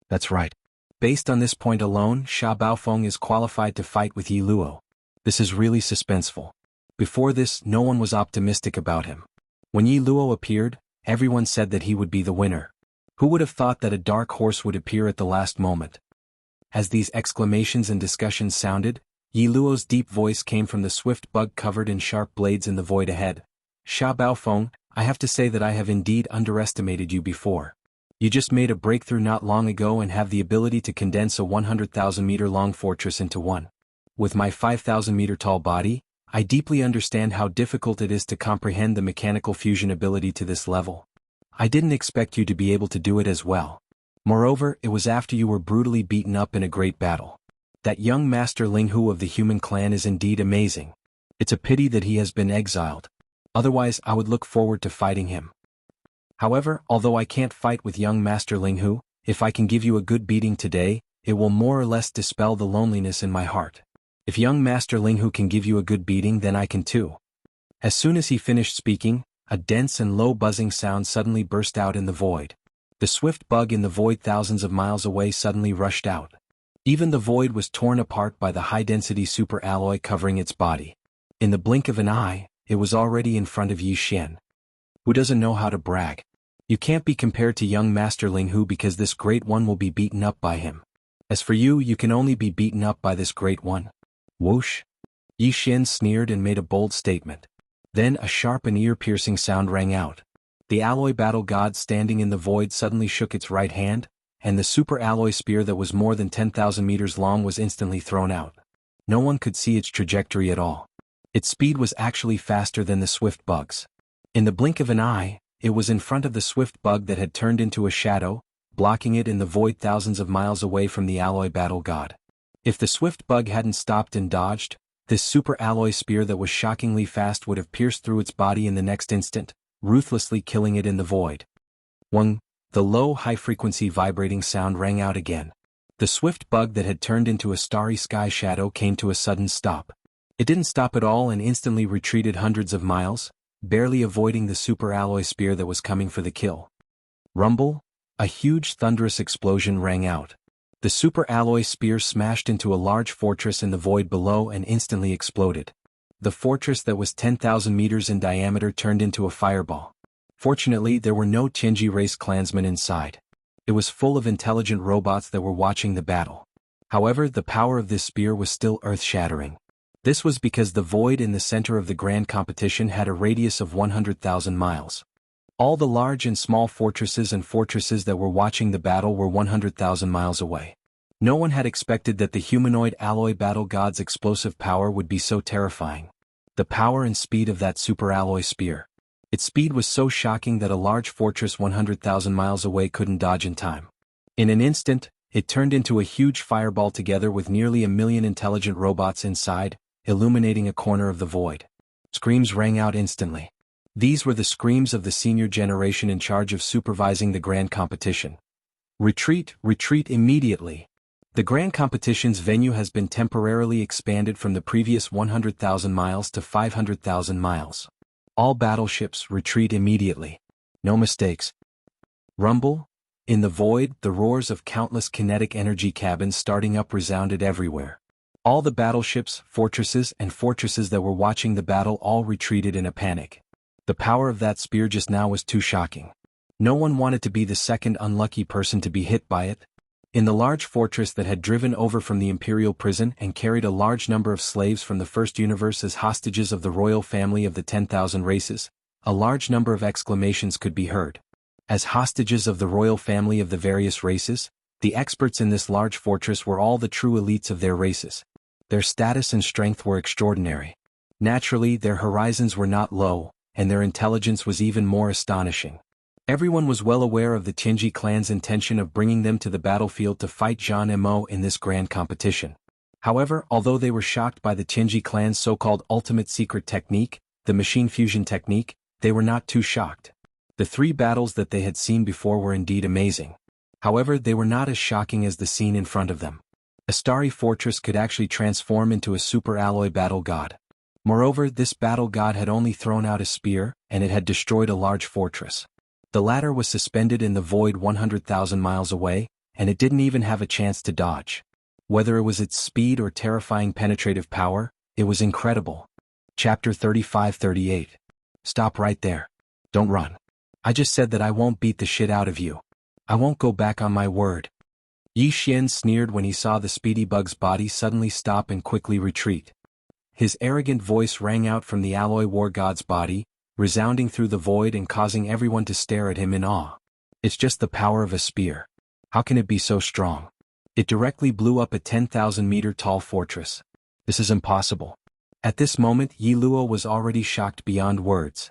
That's right. Based on this point alone, Sha Baofeng is qualified to fight with Yi Luo. This is really suspenseful. Before this, no one was optimistic about him. When Yi Luo appeared, everyone said that he would be the winner. Who would have thought that a dark horse would appear at the last moment? As these exclamations and discussions sounded, Yi Luo's deep voice came from the swift bug covered in sharp blades in the void ahead. Sha Baofeng, I have to say that I have indeed underestimated you before. You just made a breakthrough not long ago and have the ability to condense a 100,000 meter long fortress into one. With my 5,000 meter tall body, I deeply understand how difficult it is to comprehend the mechanical fusion ability to this level. I didn't expect you to be able to do it as well. Moreover, it was after you were brutally beaten up in a great battle. That young Master Linghu of the human clan is indeed amazing. It's a pity that he has been exiled. Otherwise I would look forward to fighting him. However, although I can't fight with young Master Linghu, if I can give you a good beating today, it will more or less dispel the loneliness in my heart. If young Master Linghu can give you a good beating, then I can too. As soon as he finished speaking, a dense and low buzzing sound suddenly burst out in the void. The swift bug in the void thousands of miles away suddenly rushed out. Even the void was torn apart by the high-density superalloy covering its body. In the blink of an eye, it was already in front of Yi Xian. Who doesn't know how to brag? You can't be compared to young Master Ling Hu because this great one will be beaten up by him. As for you, you can only be beaten up by this great one. Whoosh! Yi Xian sneered and made a bold statement. Then a sharp and ear-piercing sound rang out. The alloy battle god standing in the void suddenly shook its right hand, and the super-alloy spear that was more than 10,000 meters long was instantly thrown out. No one could see its trajectory at all. Its speed was actually faster than the swift bug's. In the blink of an eye, it was in front of the swift bug that had turned into a shadow, blocking it in the void thousands of miles away from the alloy battle god. If the swift bug hadn't stopped and dodged, this super-alloy spear that was shockingly fast would have pierced through its body in the next instant, ruthlessly killing it in the void. Wung! The low, high-frequency vibrating sound rang out again. The swift bug that had turned into a starry sky shadow came to a sudden stop. It didn't stop at all and instantly retreated hundreds of miles, barely avoiding the super-alloy spear that was coming for the kill. Rumble! A huge thunderous explosion rang out. The super-alloy spear smashed into a large fortress in the void below and instantly exploded. The fortress that was 10,000 meters in diameter turned into a fireball. Fortunately, there were no Tianji race clansmen inside. It was full of intelligent robots that were watching the battle. However, the power of this spear was still earth-shattering. This was because the void in the center of the grand competition had a radius of 100,000 miles. All the large and small fortresses that were watching the battle were 100,000 miles away. No one had expected that the humanoid alloy battle god's explosive power would be so terrifying. The power and speed of that super-alloy spear. Its speed was so shocking that a large fortress 100,000 miles away couldn't dodge in time. In an instant, it turned into a huge fireball together with nearly 1,000,000 intelligent robots inside, illuminating a corner of the void. Screams rang out instantly. These were the screams of the senior generation in charge of supervising the grand competition. Retreat, retreat immediately. The grand competition's venue has been temporarily expanded from the previous 100,000 miles to 500,000 miles. All battleships retreat immediately. No mistakes. Rumble? In the void, the roars of countless kinetic energy cabins starting up resounded everywhere. All the battleships, fortresses that were watching the battle all retreated in a panic. The power of that spear just now was too shocking. No one wanted to be the second unlucky person to be hit by it. In the large fortress that had driven over from the imperial prison and carried a large number of slaves from the first universe as hostages of the royal family of the 10,000 races, a large number of exclamations could be heard. As hostages of the royal family of the various races, the experts in this large fortress were all the true elites of their races. Their status and strength were extraordinary. Naturally, their horizons were not low, and their intelligence was even more astonishing. Everyone was well aware of the Tianji clan's intention of bringing them to the battlefield to fight Zhang Mo in this grand competition. However, although they were shocked by the Tianji clan's so-called ultimate secret technique, the machine fusion technique, they were not too shocked. The 3 battles that they had seen before were indeed amazing. However, they were not as shocking as the scene in front of them. A starry fortress could actually transform into a super-alloy battle god. Moreover, this battle god had only thrown out a spear, and it had destroyed a large fortress. The latter was suspended in the void 100,000 miles away, and it didn't even have a chance to dodge. Whether it was its speed or terrifying penetrative power, it was incredible. Chapter 35-38. Stop right there. Don't run. I just said that I won't beat the shit out of you. I won't go back on my word. Yi Xian sneered when he saw the speedy bug's body suddenly stop and quickly retreat. His arrogant voice rang out from the alloy war god's body, resounding through the void and causing everyone to stare at him in awe. It's just the power of a spear. How can it be so strong? It directly blew up a 10,000-meter tall fortress. This is impossible. At this moment, Yi Luo was already shocked beyond words.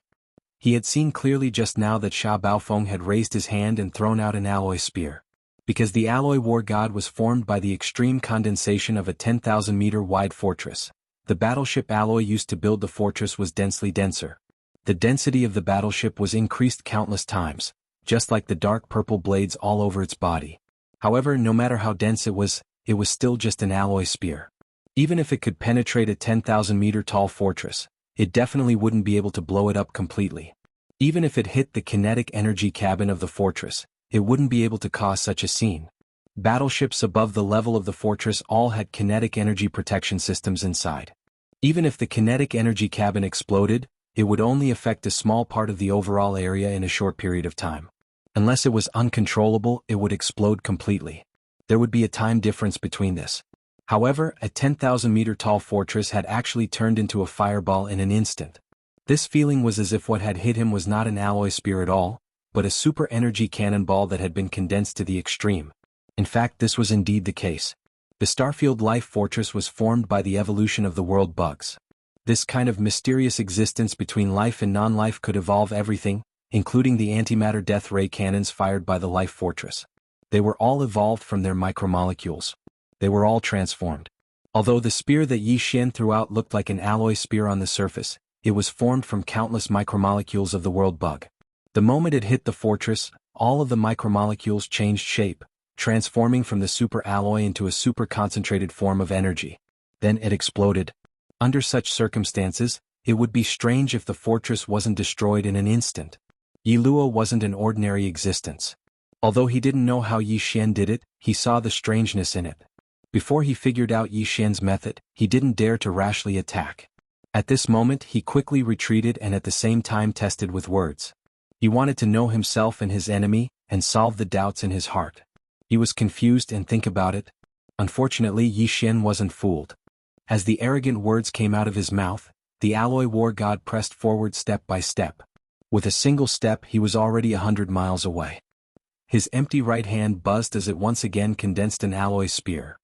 He had seen clearly just now that Sha Baofeng had raised his hand and thrown out an alloy spear. Because the alloy war god was formed by the extreme condensation of a 10,000-meter wide fortress. The battleship alloy used to build the fortress was densely denser. The density of the battleship was increased countless times, just like the dark purple blades all over its body. However, no matter how dense it was still just an alloy spear. Even if it could penetrate a 10,000-meter tall fortress, it definitely wouldn't be able to blow it up completely. Even if it hit the kinetic energy cabin of the fortress, it wouldn't be able to cause such a scene. Battleships above the level of the fortress all had kinetic energy protection systems inside. Even if the kinetic energy cabin exploded, it would only affect a small part of the overall area in a short period of time. Unless it was uncontrollable, it would explode completely. There would be a time difference between this. However, a 10,000-meter tall fortress had actually turned into a fireball in an instant. This feeling was as if what had hit him was not an alloy spear at all, but a super energy cannonball that had been condensed to the extreme. In fact, this was indeed the case. The Starfield Life Fortress was formed by the evolution of the world bugs. This kind of mysterious existence between life and non-life could evolve everything, including the antimatter death ray cannons fired by the Life Fortress. They were all evolved from their micromolecules. They were all transformed. Although the spear that Yi Xian threw out looked like an alloy spear on the surface, it was formed from countless micromolecules of the world bug. The moment it hit the fortress, all of the micromolecules changed shape, transforming from the super alloy into a super concentrated form of energy. Then it exploded. Under such circumstances, it would be strange if the fortress wasn't destroyed in an instant. Yi Luo wasn't an ordinary existence. Although he didn't know how Yi Xian did it, he saw the strangeness in it. Before he figured out Yi Xian's method, he didn't dare to rashly attack. At this moment he quickly retreated and at the same time tested with words. He wanted to know himself and his enemy, and solve the doubts in his heart. He was confused and think about it. Unfortunately, Yi Xian wasn't fooled. As the arrogant words came out of his mouth, the alloy war god pressed forward step by step. With a single step he was already 100 miles away. His empty right hand buzzed as it once again condensed an alloy spear.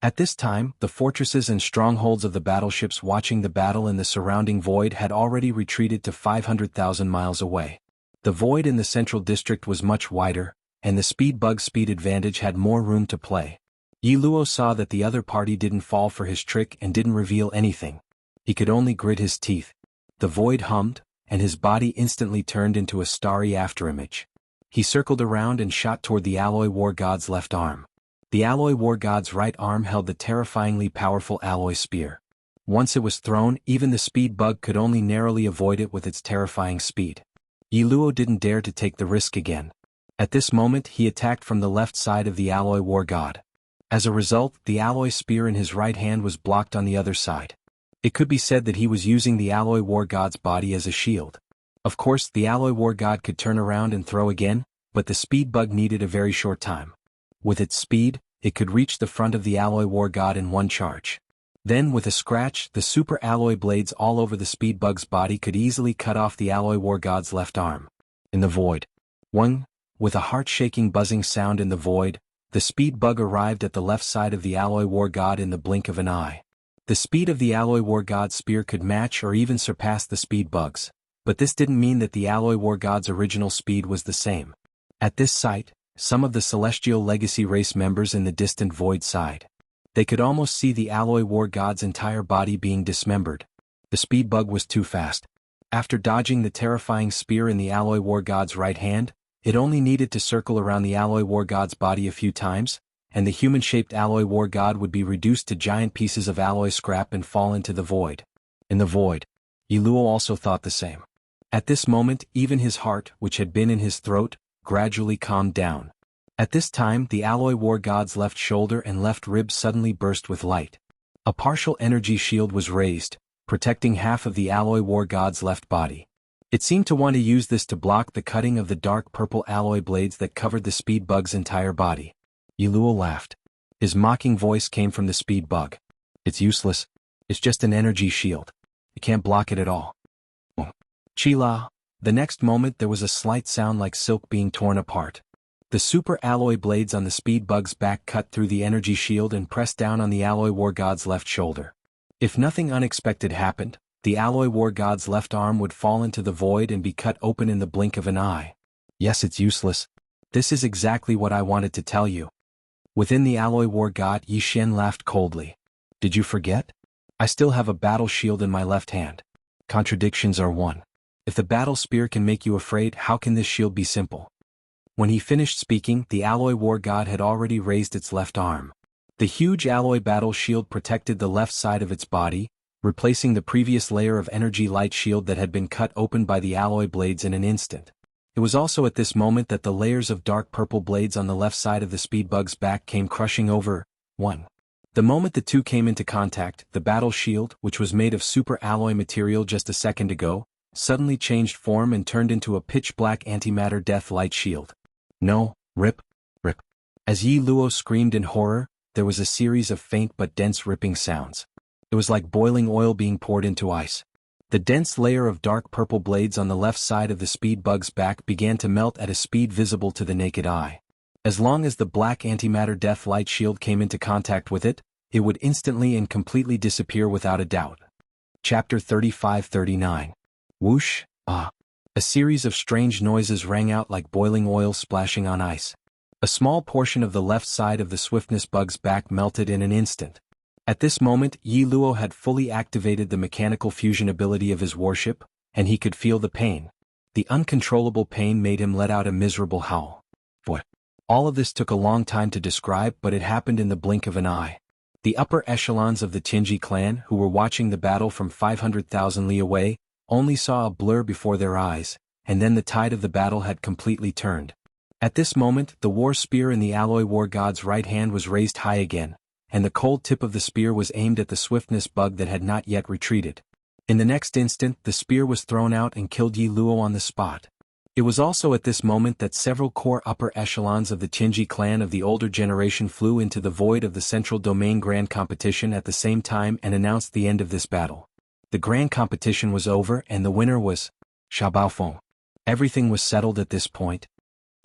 At this time, the fortresses and strongholds of the battleships watching the battle in the surrounding void had already retreated to 500,000 miles away. The void in the central district was much wider, and the speed bug's speed advantage had more room to play. Yi Luo saw that the other party didn't fall for his trick and didn't reveal anything. He could only grit his teeth. The void hummed, and his body instantly turned into a starry afterimage. He circled around and shot toward the alloy war god's left arm. The alloy war god's right arm held the terrifyingly powerful alloy spear. Once it was thrown, even the speed bug could only narrowly avoid it with its terrifying speed. Yi Luo didn't dare to take the risk again. At this moment he attacked from the left side of the alloy war god. As a result, the alloy spear in his right hand was blocked on the other side. It could be said that he was using the alloy war god's body as a shield. Of course, the alloy war god could turn around and throw again, but the speed bug needed a very short time. With its speed, it could reach the front of the alloy war god in one charge. Then, with a scratch, the super alloy blades all over the speed bug's body could easily cut off the alloy war god's left arm. In the void. With a heart-shaking buzzing sound in the void, the speed bug arrived at the left side of the alloy war god in the blink of an eye. The speed of the alloy war god's spear could match or even surpass the speed bug's, but this didn't mean that the alloy war god's original speed was the same. At this site, some of the Celestial Legacy race members in the distant void sighed. They could almost see the alloy war god's entire body being dismembered. The speed bug was too fast. After dodging the terrifying spear in the alloy war god's right hand, it only needed to circle around the alloy war god's body a few times, and the human-shaped alloy war god would be reduced to giant pieces of alloy scrap and fall into the void. In the void. Yi Luo also thought the same. At this moment, even his heart, which had been in his throat, gradually calmed down. At this time, the alloy war god's left shoulder and left rib suddenly burst with light. A partial energy shield was raised, protecting half of the alloy war god's left body. It seemed to want to use this to block the cutting of the dark purple alloy blades that covered the speed bug's entire body. Yi Luo laughed. His mocking voice came from the speed bug. It's useless. It's just an energy shield. You can't block it at all. Chila. The next moment there was a slight sound like silk being torn apart. The super alloy blades on the speed bug's back cut through the energy shield and pressed down on the alloy war god's left shoulder. If nothing unexpected happened, the alloy war god's left arm would fall into the void and be cut open in the blink of an eye. Yes, it's useless. This is exactly what I wanted to tell you. Within the alloy war god, Yi Xian laughed coldly. Did you forget? I still have a battle shield in my left hand. Contradictions are one. If the battle spear can make you afraid, how can this shield be simple? When he finished speaking, the alloy war god had already raised its left arm. The huge alloy battle shield protected the left side of its body, replacing the previous layer of energy light shield that had been cut open by the alloy blades in an instant. It was also at this moment that the layers of dark purple blades on the left side of the speed bug's back came crushing over. 1. The moment the two came into contact, the battle shield, which was made of super alloy material just a second ago, suddenly changed form and turned into a pitch-black antimatter death light shield. No, rip. As Yi Luo screamed in horror, there was a series of faint but dense ripping sounds. It was like boiling oil being poured into ice. The dense layer of dark purple blades on the left side of the speed bug's back began to melt at a speed visible to the naked eye. As long as the black antimatter death light shield came into contact with it, it would instantly and completely disappear without a doubt. Chapter 35-39. Whoosh, ah. A series of strange noises rang out like boiling oil splashing on ice. A small portion of the left side of the swiftness bug's back melted in an instant. At this moment, Yi Luo had fully activated the mechanical fusion ability of his warship, and he could feel the pain. The uncontrollable pain made him let out a miserable howl. What? All of this took a long time to describe, but it happened in the blink of an eye. The upper echelons of the Tianji clan, who were watching the battle from 500,000 li away, only saw a blur before their eyes, and then the tide of the battle had completely turned. At this moment, the war spear in the alloy war god's right hand was raised high again, and the cold tip of the spear was aimed at the swiftness bug that had not yet retreated. In the next instant, the spear was thrown out and killed Yi Luo on the spot. It was also at this moment that several core upper echelons of the Tianji clan of the older generation flew into the void of the Central Domain Grand Competition at the same time and announced the end of this battle. The Grand Competition was over and the winner was Sha Baofeng. Everything was settled at this point.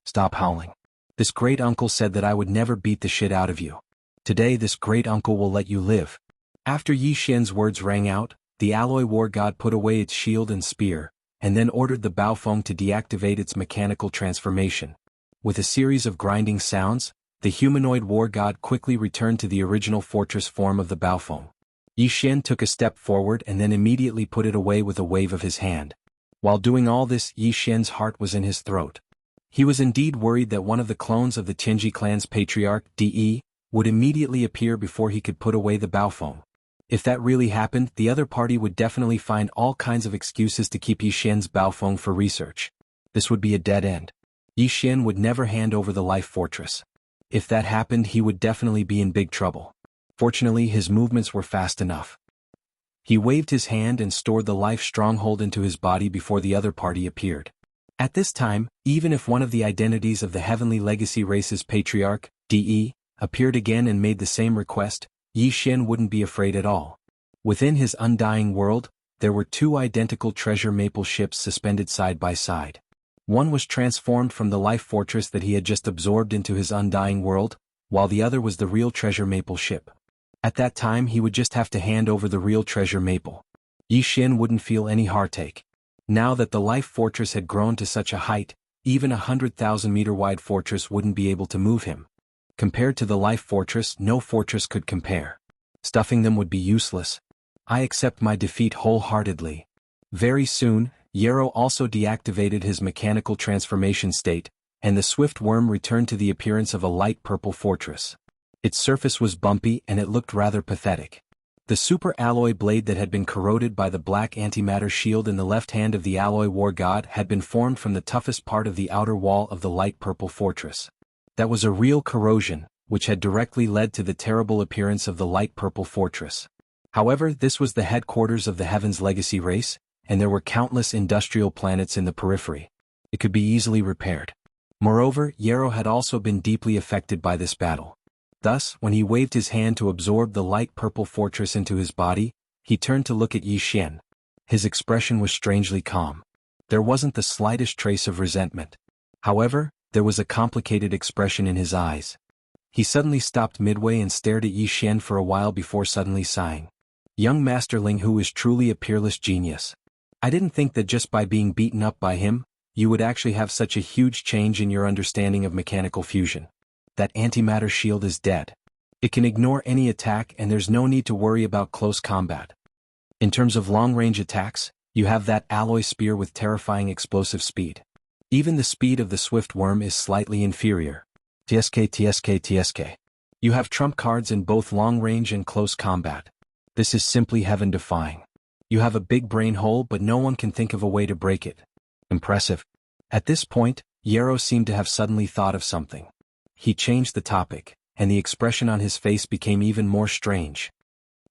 Stop howling. This great uncle said that I would never beat the shit out of you. Today this great uncle will let you live. After Yi Xian's words rang out, the alloy war god put away its shield and spear, and then ordered the Baofeng to deactivate its mechanical transformation. With a series of grinding sounds, the humanoid war god quickly returned to the original fortress form of the Baofeng. Yi Xian took a step forward and then immediately put it away with a wave of his hand. While doing all this, Yi Xian's heart was in his throat. He was indeed worried that one of the clones of the Tianji clan's patriarch, De, would immediately appear before he could put away the Baofeng. If that really happened, the other party would definitely find all kinds of excuses to keep Yi Xian's Baofeng for research. This would be a dead end. Yi Xian would never hand over the life fortress. If that happened, he would definitely be in big trouble. Fortunately, his movements were fast enough. He waved his hand and stored the life stronghold into his body before the other party appeared. At this time, even if one of the identities of the Heavenly Legacy race's patriarch, De, appeared again and made the same request, Yi Xian wouldn't be afraid at all. Within his undying world, there were two identical treasure maple ships suspended side by side. One was transformed from the life fortress that he had just absorbed into his undying world, while the other was the real treasure maple ship. At that time he would just have to hand over the real treasure maple. Yi Xian wouldn't feel any heartache. Now that the life fortress had grown to such a height, even 100,000-meter-wide fortress wouldn't be able to move him. Compared to the life fortress, no fortress could compare. Stuffing them would be useless. I accept my defeat wholeheartedly. Very soon, Yarrow also deactivated his mechanical transformation state, and the swift worm returned to the appearance of a light purple fortress. Its surface was bumpy and it looked rather pathetic. The super alloy blade that had been corroded by the black antimatter shield in the left hand of the alloy war god had been formed from the toughest part of the outer wall of the light purple fortress. That was a real corrosion, which had directly led to the terrible appearance of the light purple fortress. However, this was the headquarters of the Heaven's Legacy race, and there were countless industrial planets in the periphery. It could be easily repaired. Moreover, Yarrow had also been deeply affected by this battle. Thus, when he waved his hand to absorb the light purple fortress into his body, he turned to look at Yi Xian. His expression was strangely calm. There wasn't the slightest trace of resentment. However, there was a complicated expression in his eyes. He suddenly stopped midway and stared at Yi Xian for a while before suddenly sighing. Young Master Ling Hu is truly a peerless genius. I didn't think that just by being beaten up by him, you would actually have such a huge change in your understanding of mechanical fusion. That antimatter shield is dead. It can ignore any attack and there's no need to worry about close combat. In terms of long-range attacks, you have that alloy spear with terrifying explosive speed. Even the speed of the swift worm is slightly inferior. TSK. You have trump cards in both long-range and close combat. This is simply heaven-defying. You have a big brain hole but no one can think of a way to break it. Impressive. At this point, Yarrow seemed to have suddenly thought of something. He changed the topic, and the expression on his face became even more strange.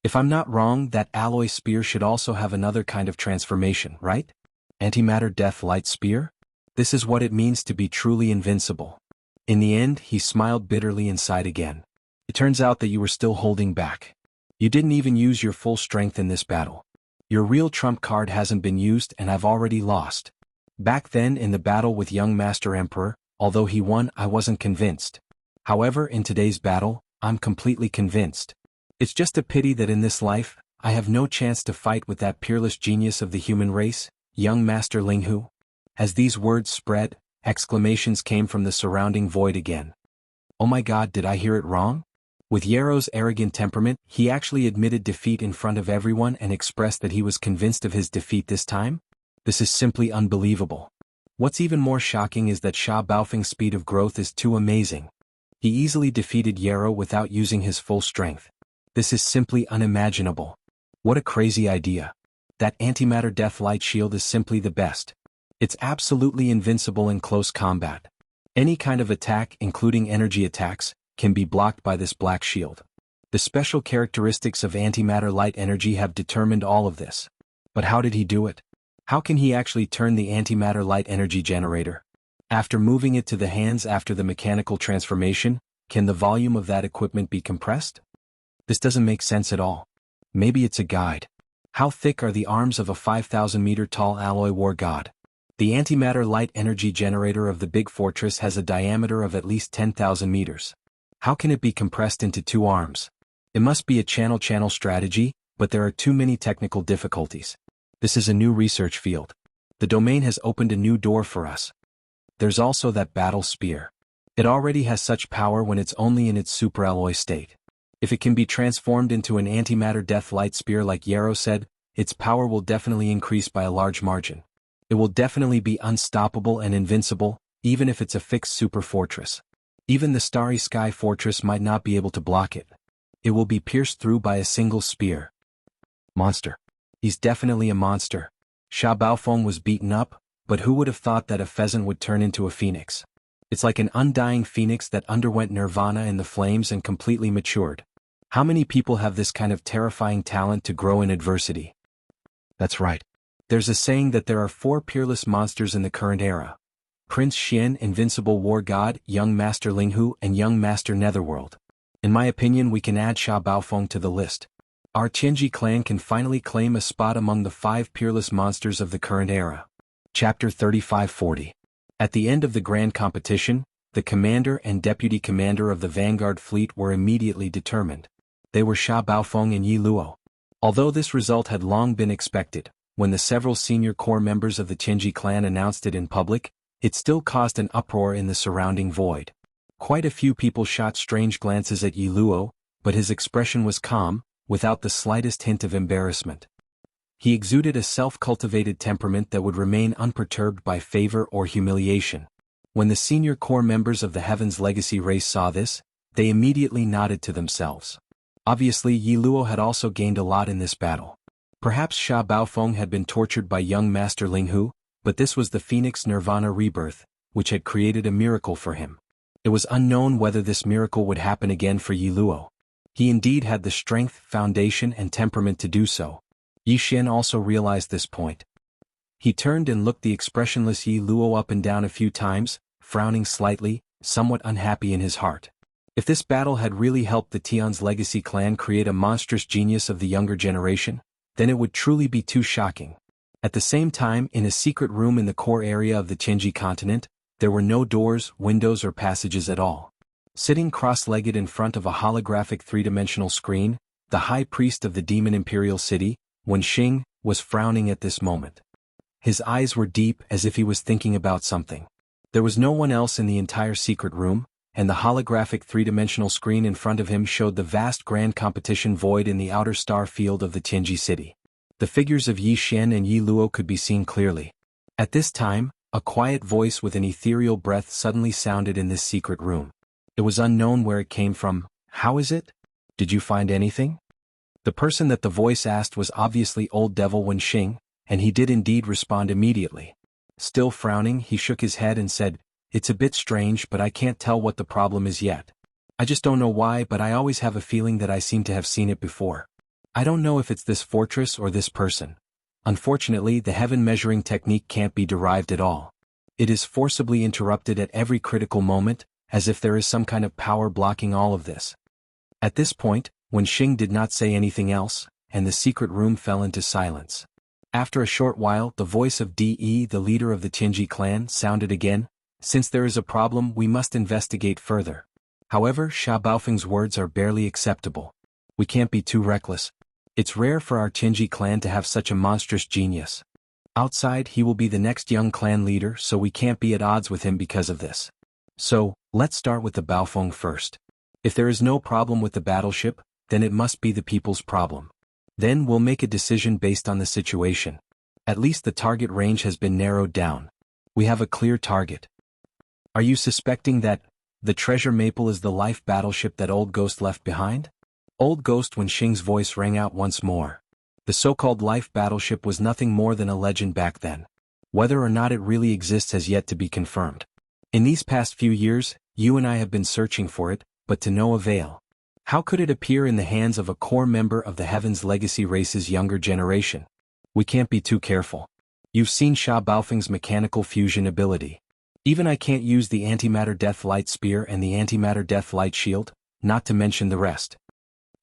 If I'm not wrong, that alloy spear should also have another kind of transformation, right? Antimatter Death Light Spear? This is what it means to be truly invincible. In the end, he smiled bitterly and sighed again. It turns out that you were still holding back. You didn't even use your full strength in this battle. Your real trump card hasn't been used and I've already lost. Back then in the battle with young Master Emperor, although he won, I wasn't convinced. However, in today's battle, I'm completely convinced. It's just a pity that in this life, I have no chance to fight with that peerless genius of the human race, young Master Linghu. As these words spread, exclamations came from the surrounding void again. Oh my God, did I hear it wrong? With Yarrow's arrogant temperament, he actually admitted defeat in front of everyone and expressed that he was convinced of his defeat this time? This is simply unbelievable. What's even more shocking is that Sha Baofeng's speed of growth is too amazing. He easily defeated Yarrow without using his full strength. This is simply unimaginable. What a crazy idea. That antimatter death light shield is simply the best. It's absolutely invincible in close combat. Any kind of attack, including energy attacks, can be blocked by this black shield. The special characteristics of antimatter light energy have determined all of this. But how did he do it? How can he actually turn the antimatter light energy generator? After moving it to the hands after the mechanical transformation, can the volume of that equipment be compressed? This doesn't make sense at all. Maybe it's a guide. How thick are the arms of a 5,000-meter tall alloy war god? The antimatter light energy generator of the big fortress has a diameter of at least 10,000 meters. How can it be compressed into 2 arms? It must be a channel-channel strategy, but there are too many technical difficulties. This is a new research field. The domain has opened a new door for us. There's also that battle spear. It already has such power when it's only in its superalloy state. If it can be transformed into an antimatter death light spear like Yarrow said, its power will definitely increase by a large margin. It will definitely be unstoppable and invincible, even if it's a fixed super fortress. Even the Starry Sky Fortress might not be able to block it. It will be pierced through by a single spear. Monster. He's definitely a monster. Sha Baofeng was beaten up, but who would have thought that a pheasant would turn into a phoenix? It's like an undying phoenix that underwent nirvana in the flames and completely matured. How many people have this kind of terrifying talent to grow in adversity? That's right. There's a saying that there are 4 peerless monsters in the current era. Prince Xian, Invincible War God, Young Master Linghu, and Young Master Netherworld. In my opinion, we can add Sha Baofeng to the list. Our Tianji clan can finally claim a spot among the 5 peerless monsters of the current era. Chapter 3540. At the end of the grand competition, the commander and deputy commander of the Vanguard fleet were immediately determined. They were Sha Baofeng and Yi Luo. Although this result had long been expected, when the several senior core members of the Tianji clan announced it in public, it still caused an uproar in the surrounding void. Quite a few people shot strange glances at Yi Luo, but his expression was calm, without the slightest hint of embarrassment. He exuded a self-cultivated temperament that would remain unperturbed by favor or humiliation. When the senior core members of the Heaven's Legacy race saw this, they immediately nodded to themselves. Obviously, Yi Luo had also gained a lot in this battle. Perhaps Sha Baofeng had been tortured by young Master Linghu, but this was the Phoenix Nirvana rebirth, which had created a miracle for him. It was unknown whether this miracle would happen again for Yi Luo. He indeed had the strength, foundation, and temperament to do so. Yi Xian also realized this point. He turned and looked the expressionless Yi Luo up and down a few times, frowning slightly, somewhat unhappy in his heart. If this battle had really helped the Tian's Legacy clan create a monstrous genius of the younger generation, then it would truly be too shocking. At the same time, in a secret room in the core area of the Tianji continent, there were no doors, windows, or passages at all. Sitting cross-legged in front of a holographic 3-dimensional screen, the high priest of the Demon Imperial City, Wen Xing, was frowning at this moment. His eyes were deep, as if he was thinking about something. There was no one else in the entire secret room, and the holographic 3-dimensional screen in front of him showed the vast grand competition void in the outer star field of the Tianji city. The figures of Yi Xian and Yi Luo could be seen clearly. At this time, a quiet voice with an ethereal breath suddenly sounded in this secret room. It was unknown where it came from. How is it? Did you find anything? The person that the voice asked was obviously Old Devil Wen Xing, and he did indeed respond immediately. Still frowning, he shook his head and said, "It's a bit strange, but I can't tell what the problem is yet. I just don't know why, but I always have a feeling that I seem to have seen it before. I don't know if it's this fortress or this person. Unfortunately, the heaven measuring technique can't be derived at all. It is forcibly interrupted at every critical moment, as if there is some kind of power blocking all of this." At this point, Wen Xing did not say anything else, and the secret room fell into silence. After a short while, the voice of De, the leader of the Tianji clan, sounded again. "Since there is a problem, we must investigate further. However, Sha Baofeng's words are barely acceptable. We can't be too reckless. It's rare for our Tianji clan to have such a monstrous genius. Outside, he will be the next young clan leader, so we can't be at odds with him because of this. So, let's start with the Baofeng first. If there is no problem with the battleship, then it must be the people's problem. Then we'll make a decision based on the situation. At least the target range has been narrowed down. We have a clear target." "Are you suspecting that the treasure maple is the life battleship that Old Ghost left behind?" Old Ghost Wen Xing's voice rang out once more. The so-called life battleship was nothing more than a legend back then. Whether or not it really exists has yet to be confirmed. In these past few years, you and I have been searching for it, but to no avail. How could it appear in the hands of a core member of the Heaven's Legacy race's younger generation? We can't be too careful. You've seen Sha Baofeng's mechanical fusion ability. Even I can't use the antimatter death light spear and the antimatter death light shield, not to mention the rest."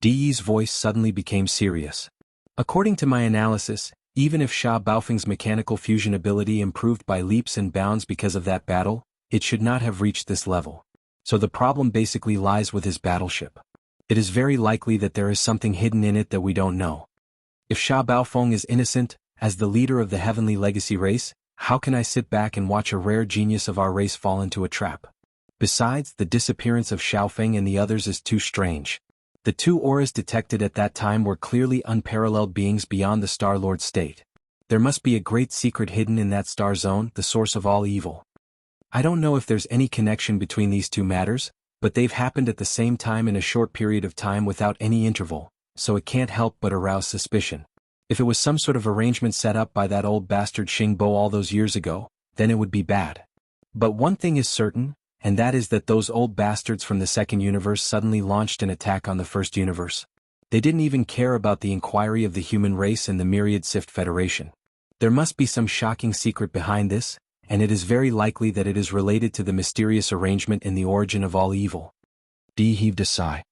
De's voice suddenly became serious. "According to my analysis, even if Sha Baofeng's mechanical fusion ability improved by leaps and bounds because of that battle, it should not have reached this level. So the problem basically lies with his battleship. It is very likely that there is something hidden in it that we don't know. If Sha Baofeng is innocent, as the leader of the Heavenly Legacy race, how can I sit back and watch a rare genius of our race fall into a trap? Besides, the disappearance of Xiaofeng and the others is too strange. The two auras detected at that time were clearly unparalleled beings beyond the Star-Lord state. There must be a great secret hidden in that star zone, the source of all evil. I don't know if there's any connection between these two matters, but they've happened at the same time in a short period of time without any interval, so it can't help but arouse suspicion. If it was some sort of arrangement set up by that old bastard Xingbo all those years ago, then it would be bad. But one thing is certain, and that is that those old bastards from the second universe suddenly launched an attack on the first universe. They didn't even care about the inquiry of the human race and the Myriad Sift Federation. There must be some shocking secret behind this, and it is very likely that it is related to the mysterious arrangement in the origin of all evil." Dee heaved a sigh.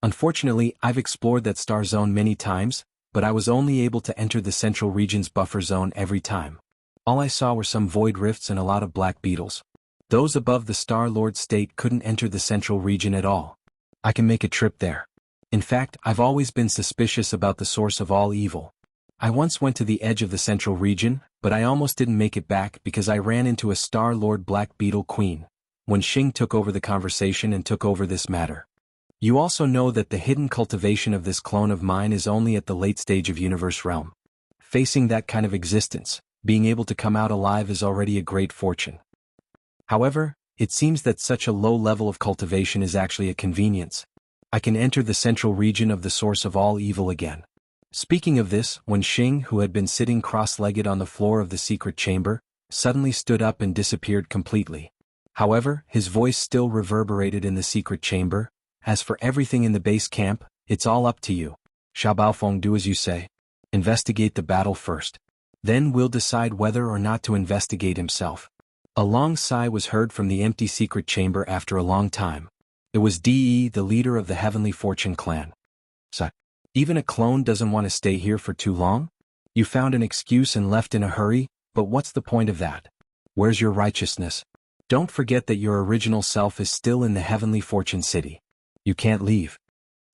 "Unfortunately, I've explored that star zone many times, but I was only able to enter the central region's buffer zone every time. All I saw were some void rifts and a lot of black beetles. Those above the Star-Lord state couldn't enter the central region at all. I can make a trip there. In fact, I've always been suspicious about the source of all evil. I once went to the edge of the central region, but I almost didn't make it back because I ran into a Star-Lord Black Beetle Queen, when Xing took over the conversation and took over this matter. You also know that the hidden cultivation of this clone of mine is only at the late stage of universe realm. Facing that kind of existence, being able to come out alive is already a great fortune. However, it seems that such a low level of cultivation is actually a convenience. I can enter the central region of the source of all evil again." Speaking of this, when Xing, who had been sitting cross-legged on the floor of the secret chamber, suddenly stood up and disappeared completely. However, his voice still reverberated in the secret chamber. "As for everything in the base camp, it's all up to you. Sha Baofeng, do as you say. Investigate the battle first. Then we'll decide whether or not to investigate himself." A long sigh was heard from the empty secret chamber after a long time. It was De, the leader of the Heavenly Fortune clan. "So, even a clone doesn't want to stay here for too long? You found an excuse and left in a hurry, but what's the point of that? Where's your righteousness? Don't forget that your original self is still in the Heavenly Fortune City. You can't leave.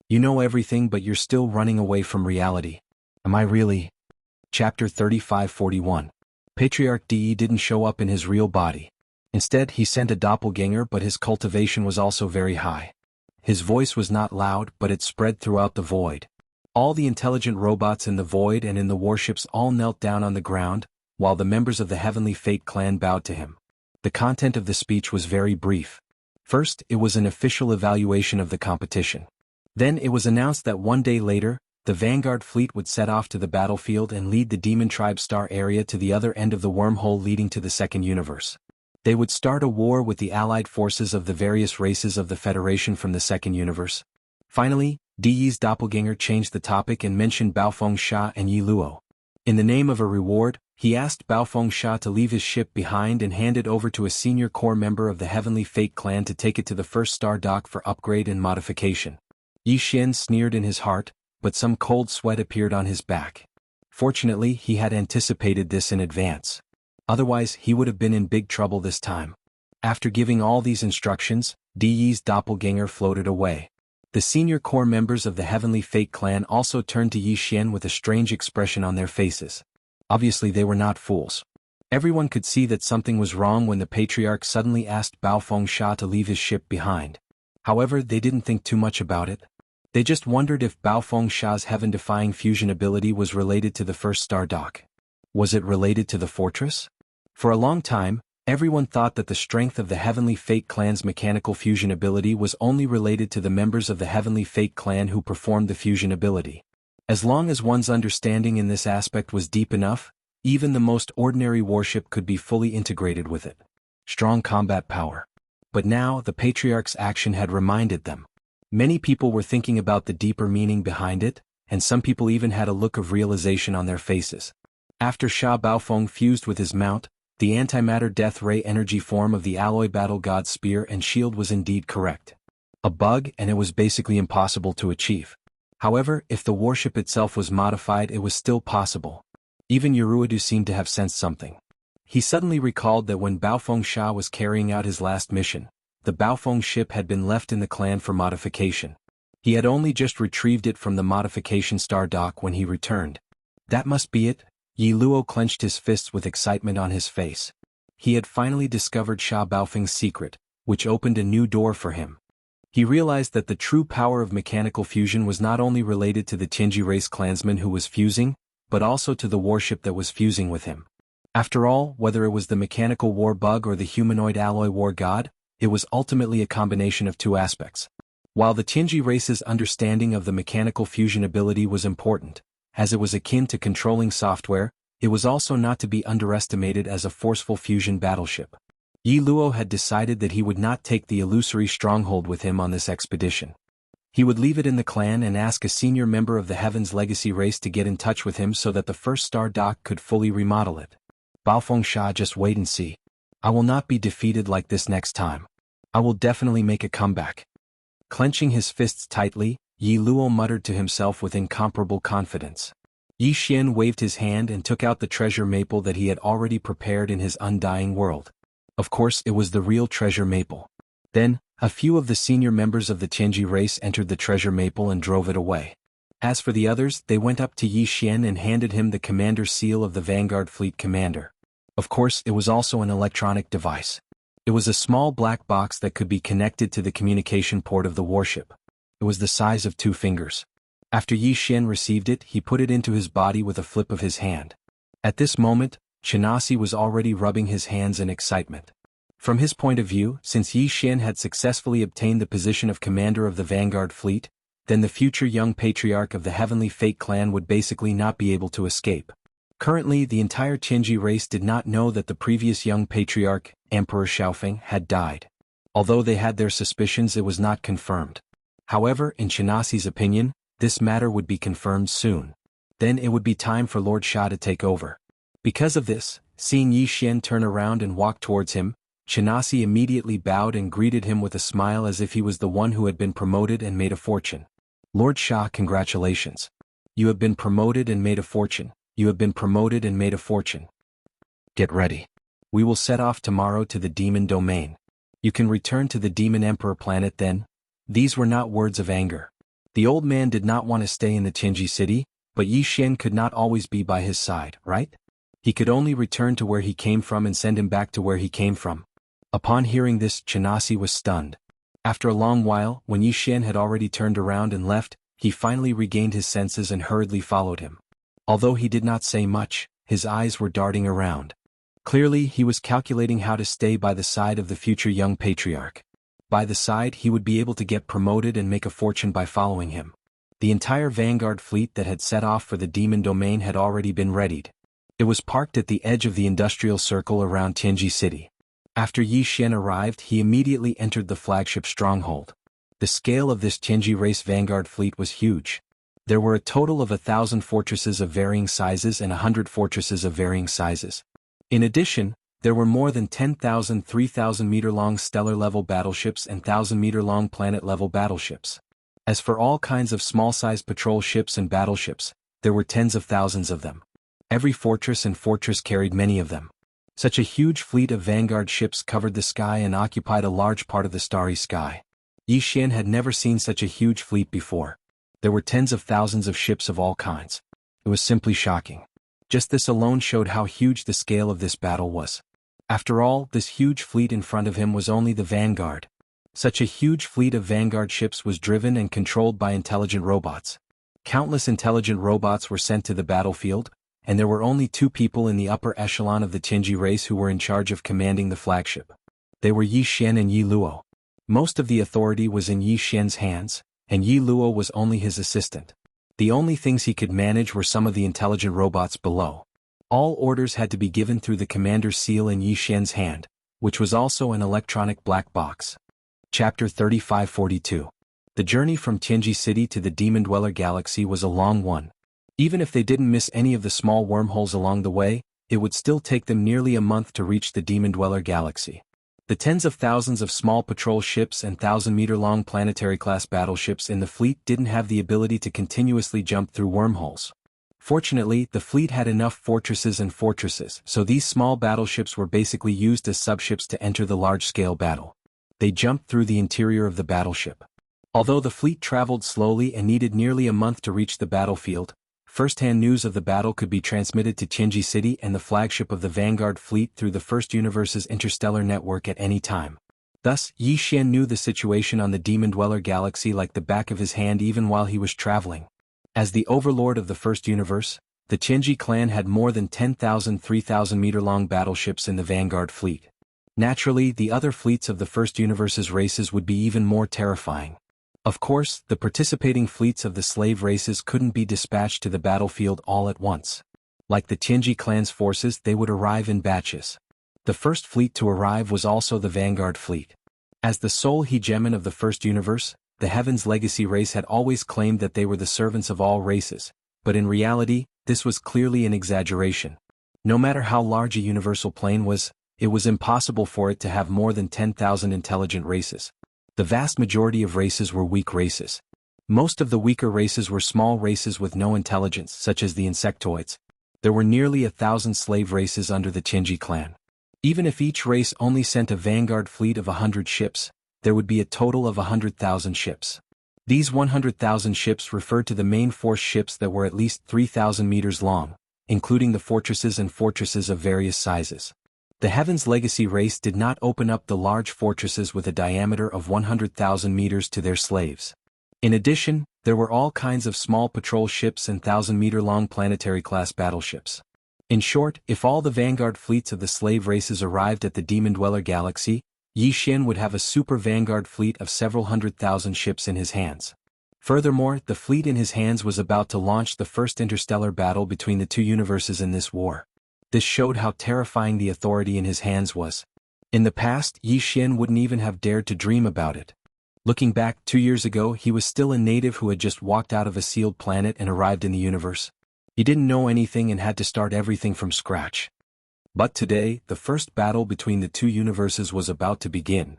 You know everything, but you're still running away from reality. Am I really?" Chapter 3541. Patriarch De didn't show up in his real body. Instead, he sent a doppelganger, but his cultivation was also very high. His voice was not loud, but it spread throughout the void. All the intelligent robots in the void and in the warships all knelt down on the ground, while the members of the Heavenly Fate clan bowed to him. The content of the speech was very brief. First, it was an official evaluation of the competition. Then it was announced that one day later, the vanguard fleet would set off to the battlefield and lead the demon tribe star area to the other end of the wormhole leading to the second universe. They would start a war with the allied forces of the various races of the Federation from the second universe. Finally, Di's doppelganger changed the topic and mentioned Baofeng Sha and Yi Luo. In the name of a reward, he asked Baofeng Sha to leave his ship behind and hand it over to a senior core member of the Heavenly Fate clan to take it to the first star dock for upgrade and modification. Yi Xian sneered in his heart, but some cold sweat appeared on his back. Fortunately, he had anticipated this in advance. Otherwise, he would have been in big trouble this time. After giving all these instructions, Di's doppelganger floated away. The senior core members of the Heavenly Fate clan also turned to Yi Xian with a strange expression on their faces. Obviously they were not fools. Everyone could see that something was wrong when the Patriarch suddenly asked Baofeng Sha to leave his ship behind. However, they didn't think too much about it. They just wondered if Baofeng Sha's heaven-defying fusion ability was related to the first star dock. Was it related to the fortress? For a long time, everyone thought that the strength of the Heavenly Fate clan's mechanical fusion ability was only related to the members of the Heavenly Fate clan who performed the fusion ability. As long as one's understanding in this aspect was deep enough, even the most ordinary warship could be fully integrated with it. Strong combat power. But now, the Patriarch's action had reminded them. Many people were thinking about the deeper meaning behind it, and some people even had a look of realization on their faces. After Sha Baofeng fused with his mount, the antimatter death ray energy form of the alloy battle god spear and shield was indeed correct. A bug, and it was basically impossible to achieve. However, if the warship itself was modified, it was still possible. Even Uruidu seemed to have sensed something. He suddenly recalled that when Baofeng Sha was carrying out his last mission, the Baofeng ship had been left in the clan for modification. He had only just retrieved it from the modification star dock when he returned. That must be it. Yi Luo clenched his fists with excitement on his face. He had finally discovered Sha Baofeng's secret, which opened a new door for him. He realized that the true power of mechanical fusion was not only related to the Tianji race clansman who was fusing, but also to the warship that was fusing with him. After all, whether it was the mechanical war bug or the humanoid alloy war god, it was ultimately a combination of two aspects. While the Tianji race's understanding of the mechanical fusion ability was important, as it was akin to controlling software, it was also not to be underestimated as a forceful fusion battleship. Yi Luo had decided that he would not take the illusory stronghold with him on this expedition. He would leave it in the clan and ask a senior member of the Heaven's Legacy race to get in touch with him so that the first star dock could fully remodel it. Baofeng Sha, just wait and see. I will not be defeated like this next time. I will definitely make a comeback. Clenching his fists tightly, Yi Luo muttered to himself with incomparable confidence. Yi Xian waved his hand and took out the treasure maple that he had already prepared in his undying world. Of course, it was the real treasure maple. Then, a few of the senior members of the Tianji race entered the treasure maple and drove it away. As for the others, they went up to Yi Xian and handed him the commander's seal of the Vanguard Fleet Commander. Of course, it was also an electronic device. It was a small black box that could be connected to the communication port of the warship. It was the size of 2 fingers. After Yi Xian received it, he put it into his body with a flip of his hand. At this moment, Chinasi was already rubbing his hands in excitement. From his point of view, since Yi Xian had successfully obtained the position of commander of the Vanguard Fleet, then the future young patriarch of the Heavenly Fate clan would basically not be able to escape. Currently, the entire Tianji race did not know that the previous young patriarch, Emperor Xiaofeng, had died. Although they had their suspicions, it was not confirmed. However, in Chinasi's opinion, this matter would be confirmed soon. Then it would be time for Lord Sha to take over. Because of this, seeing Yi Xian turn around and walk towards him, Chinasi immediately bowed and greeted him with a smile as if he was the one who had been promoted and made a fortune. Lord Sha, congratulations. You have been promoted and made a fortune. You have been promoted and made a fortune. Get ready. We will set off tomorrow to the demon domain. You can return to the demon emperor planet then. These were not words of anger. The old man did not want to stay in the Tianji city, but Yi Xian could not always be by his side, right? He could only return to where he came from and send him back to where he came from. Upon hearing this, Chinasi was stunned. After a long while, when Yi Xian had already turned around and left, he finally regained his senses and hurriedly followed him. Although he did not say much, his eyes were darting around. Clearly, he was calculating how to stay by the side of the future young patriarch. By the side, he would be able to get promoted and make a fortune by following him. The entire vanguard fleet that had set off for the demon domain had already been readied. It was parked at the edge of the industrial circle around Tianji City. After Yi Xian arrived, he immediately entered the flagship stronghold. The scale of this Tianji race vanguard fleet was huge. There were a total of 1,000 fortresses of varying sizes and 100 fortresses of varying sizes. In addition, there were more than 10,000 3,000-meter-long stellar-level battleships and 1,000-meter-long planet-level battleships. As for all kinds of small-sized patrol ships and battleships, there were tens of thousands of them. Every fortress and fortress carried many of them. Such a huge fleet of vanguard ships covered the sky and occupied a large part of the starry sky. Yi Xian had never seen such a huge fleet before. There were tens of thousands of ships of all kinds. It was simply shocking. Just this alone showed how huge the scale of this battle was. After all, this huge fleet in front of him was only the vanguard. Such a huge fleet of vanguard ships was driven and controlled by intelligent robots. Countless intelligent robots were sent to the battlefield, and there were only 2 people in the upper echelon of the Tianji race who were in charge of commanding the flagship. They were Yi Xian and Yi Luo. Most of the authority was in Yi Xian's hands, and Yi Luo was only his assistant. The only things he could manage were some of the intelligent robots below. All orders had to be given through the commander's seal in Yi Xian's hand, which was also an electronic black box. Chapter 3542. The journey from Tianji City to the Demon Dweller Galaxy was a long one. Even if they didn't miss any of the small wormholes along the way, it would still take them nearly a month to reach the Demon Dweller Galaxy. The tens of thousands of small patrol ships and 1,000-meter-long planetary-class battleships in the fleet didn't have the ability to continuously jump through wormholes. Fortunately, the fleet had enough fortresses, so these small battleships were basically used as subships to enter the large-scale battle. They jumped through the interior of the battleship. Although the fleet traveled slowly and needed nearly a month to reach the battlefield, first-hand news of the battle could be transmitted to Tianji City and the flagship of the Vanguard fleet through the First Universe's interstellar network at any time. Thus, Yi Xian knew the situation on the Demon Dweller Galaxy like the back of his hand even while he was traveling. As the overlord of the First Universe, the Tianji clan had more than 10,000 3,000-meter-long battleships in the Vanguard fleet. Naturally, the other fleets of the First Universe's races would be even more terrifying. Of course, the participating fleets of the slave races couldn't be dispatched to the battlefield all at once. Like the Tianji clan's forces, they would arrive in batches. The first fleet to arrive was also the Vanguard fleet. As the sole hegemon of the First Universe, the Heaven's Legacy race had always claimed that they were the servants of all races, but in reality, this was clearly an exaggeration. No matter how large a universal plane was, it was impossible for it to have more than 10,000 intelligent races. The vast majority of races were weak races. Most of the weaker races were small races with no intelligence, such as the insectoids. There were nearly 1,000 slave races under the Tianji clan. Even if each race only sent a vanguard fleet of 100 ships, there would be a total of 100,000 ships. These 100,000 ships referred to the main force ships that were at least 3,000 meters long, including the fortresses and fortresses of various sizes. The Heaven's Legacy race did not open up the large fortresses with a diameter of 100,000 meters to their slaves. In addition, there were all kinds of small patrol ships and 1,000-meter-long planetary-class battleships. In short, if all the vanguard fleets of the slave races arrived at the Demon Dweller Galaxy, Yi Xian would have a super vanguard fleet of several 100,000 ships in his hands. Furthermore, the fleet in his hands was about to launch the first interstellar battle between the two universes in this war. This showed how terrifying the authority in his hands was. In the past, Yi Xian wouldn't even have dared to dream about it. Looking back 2 years ago, he was still a native who had just walked out of a sealed planet and arrived in the universe. He didn't know anything and had to start everything from scratch. But today, the first battle between the two universes was about to begin.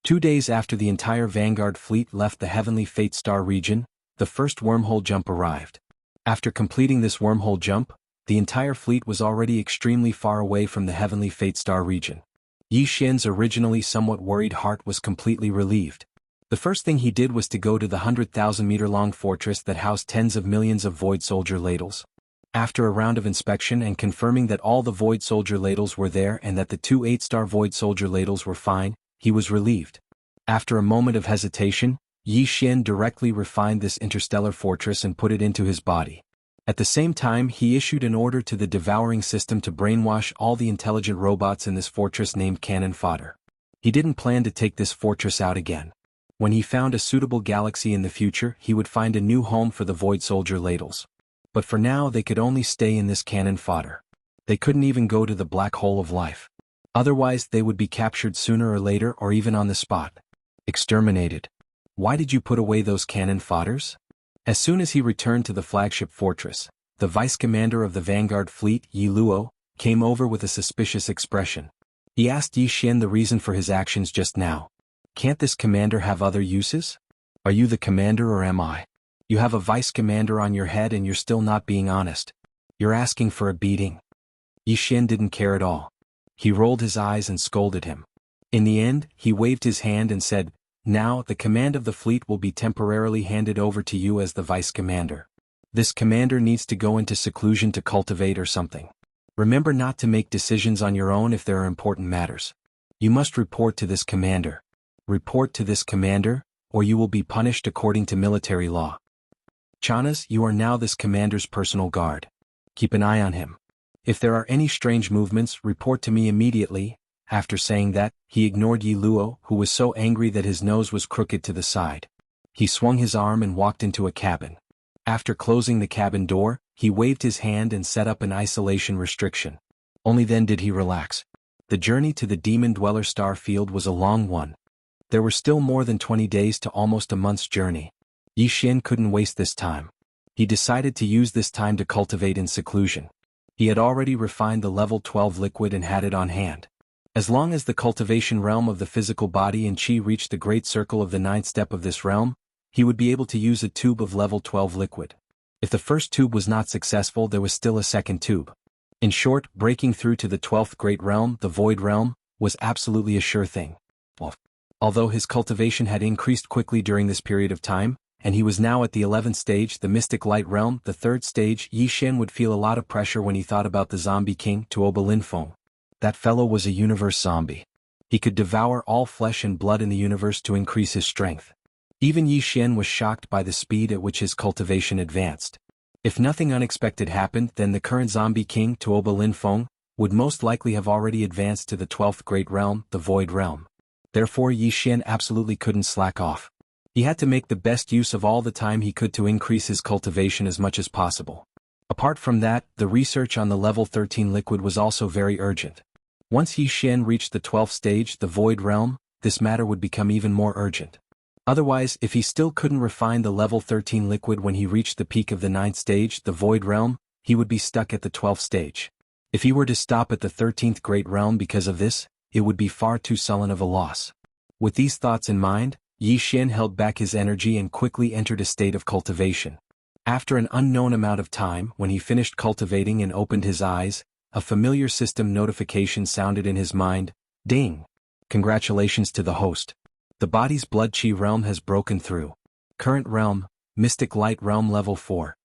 2 days after the entire Vanguard fleet left the Heavenly Fate Star region, the first wormhole jump arrived. After completing this wormhole jump, the entire fleet was already extremely far away from the Heavenly Fate Star region. Yi Xian's originally somewhat worried heart was completely relieved. The first thing he did was to go to the 100,000-meter-long fortress that housed tens of millions of Void Soldier ladles. After a round of inspection and confirming that all the Void Soldier ladles were there and that the 2 8-star Void Soldier ladles were fine, he was relieved. After a moment of hesitation, Yi Xian directly refined this interstellar fortress and put it into his body. At the same time, he issued an order to the devouring system to brainwash all the intelligent robots in this fortress named Cannon Fodder. He didn't plan to take this fortress out again. When he found a suitable galaxy in the future, he would find a new home for the Void Soldier ladles. But for now they could only stay in this cannon fodder. They couldn't even go to the black hole of life. Otherwise they would be captured sooner or later, or even on the spot. Exterminated. Why did you put away those cannon fodders? As soon as he returned to the flagship fortress, the vice commander of the Vanguard fleet, Yi Luo, came over with a suspicious expression. He asked Yi Xian the reason for his actions just now. Can't this commander have other uses? Are you the commander or am I? You have a vice commander on your head and you're still not being honest. You're asking for a beating. Yi Xian didn't care at all. He rolled his eyes and scolded him. In the end, he waved his hand and said, "Now, the command of the fleet will be temporarily handed over to you as the vice commander. This commander needs to go into seclusion to cultivate or something. Remember not to make decisions on your own if there are important matters. You must report to this commander. Report to this commander, or you will be punished according to military law. Chanas, you are now this commander's personal guard. Keep an eye on him. If there are any strange movements, report to me immediately." After saying that, he ignored Yi Luo, who was so angry that his nose was crooked to the side. He swung his arm and walked into a cabin. After closing the cabin door, he waved his hand and set up an isolation restriction. Only then did he relax. The journey to the Demon Dweller star field was a long one. There were still more than 20 days to almost a month's journey. Yi Xian couldn't waste this time. He decided to use this time to cultivate in seclusion. He had already refined the level 12 liquid and had it on hand. As long as the cultivation realm of the physical body and chi reached the great circle of the 9th step of this realm, he would be able to use a tube of level 12 liquid. If the first tube was not successful, there was still a second tube. In short, breaking through to the 12th great realm, the void realm, was absolutely a sure thing. Although his cultivation had increased quickly during this period of time, and he was now at the 11th stage, the mystic light realm, the 3rd stage, Yi Xian would feel a lot of pressure when he thought about the zombie king, Tuoba Linfeng. That fellow was a universe zombie. He could devour all flesh and blood in the universe to increase his strength. Even Yi Xian was shocked by the speed at which his cultivation advanced. If nothing unexpected happened, then the current zombie king, Tuoba Linfeng, would most likely have already advanced to the 12th great realm, the void realm. Therefore Yi Xian absolutely couldn't slack off. He had to make the best use of all the time he could to increase his cultivation as much as possible. Apart from that, the research on the level 13 liquid was also very urgent. Once Yi Xian reached the 12th stage, the void realm, this matter would become even more urgent. Otherwise, if he still couldn't refine the level 13 liquid when he reached the peak of the 9th stage, the void realm, he would be stuck at the 12th stage. If he were to stop at the 13th great realm because of this, it would be far too sullen of a loss. With these thoughts in mind, Yi Xian held back his energy and quickly entered a state of cultivation. After an unknown amount of time, when he finished cultivating and opened his eyes, a familiar system notification sounded in his mind. Ding! Congratulations to the host. The body's blood chi realm has broken through. Current realm, Mystic Light Realm Level 4.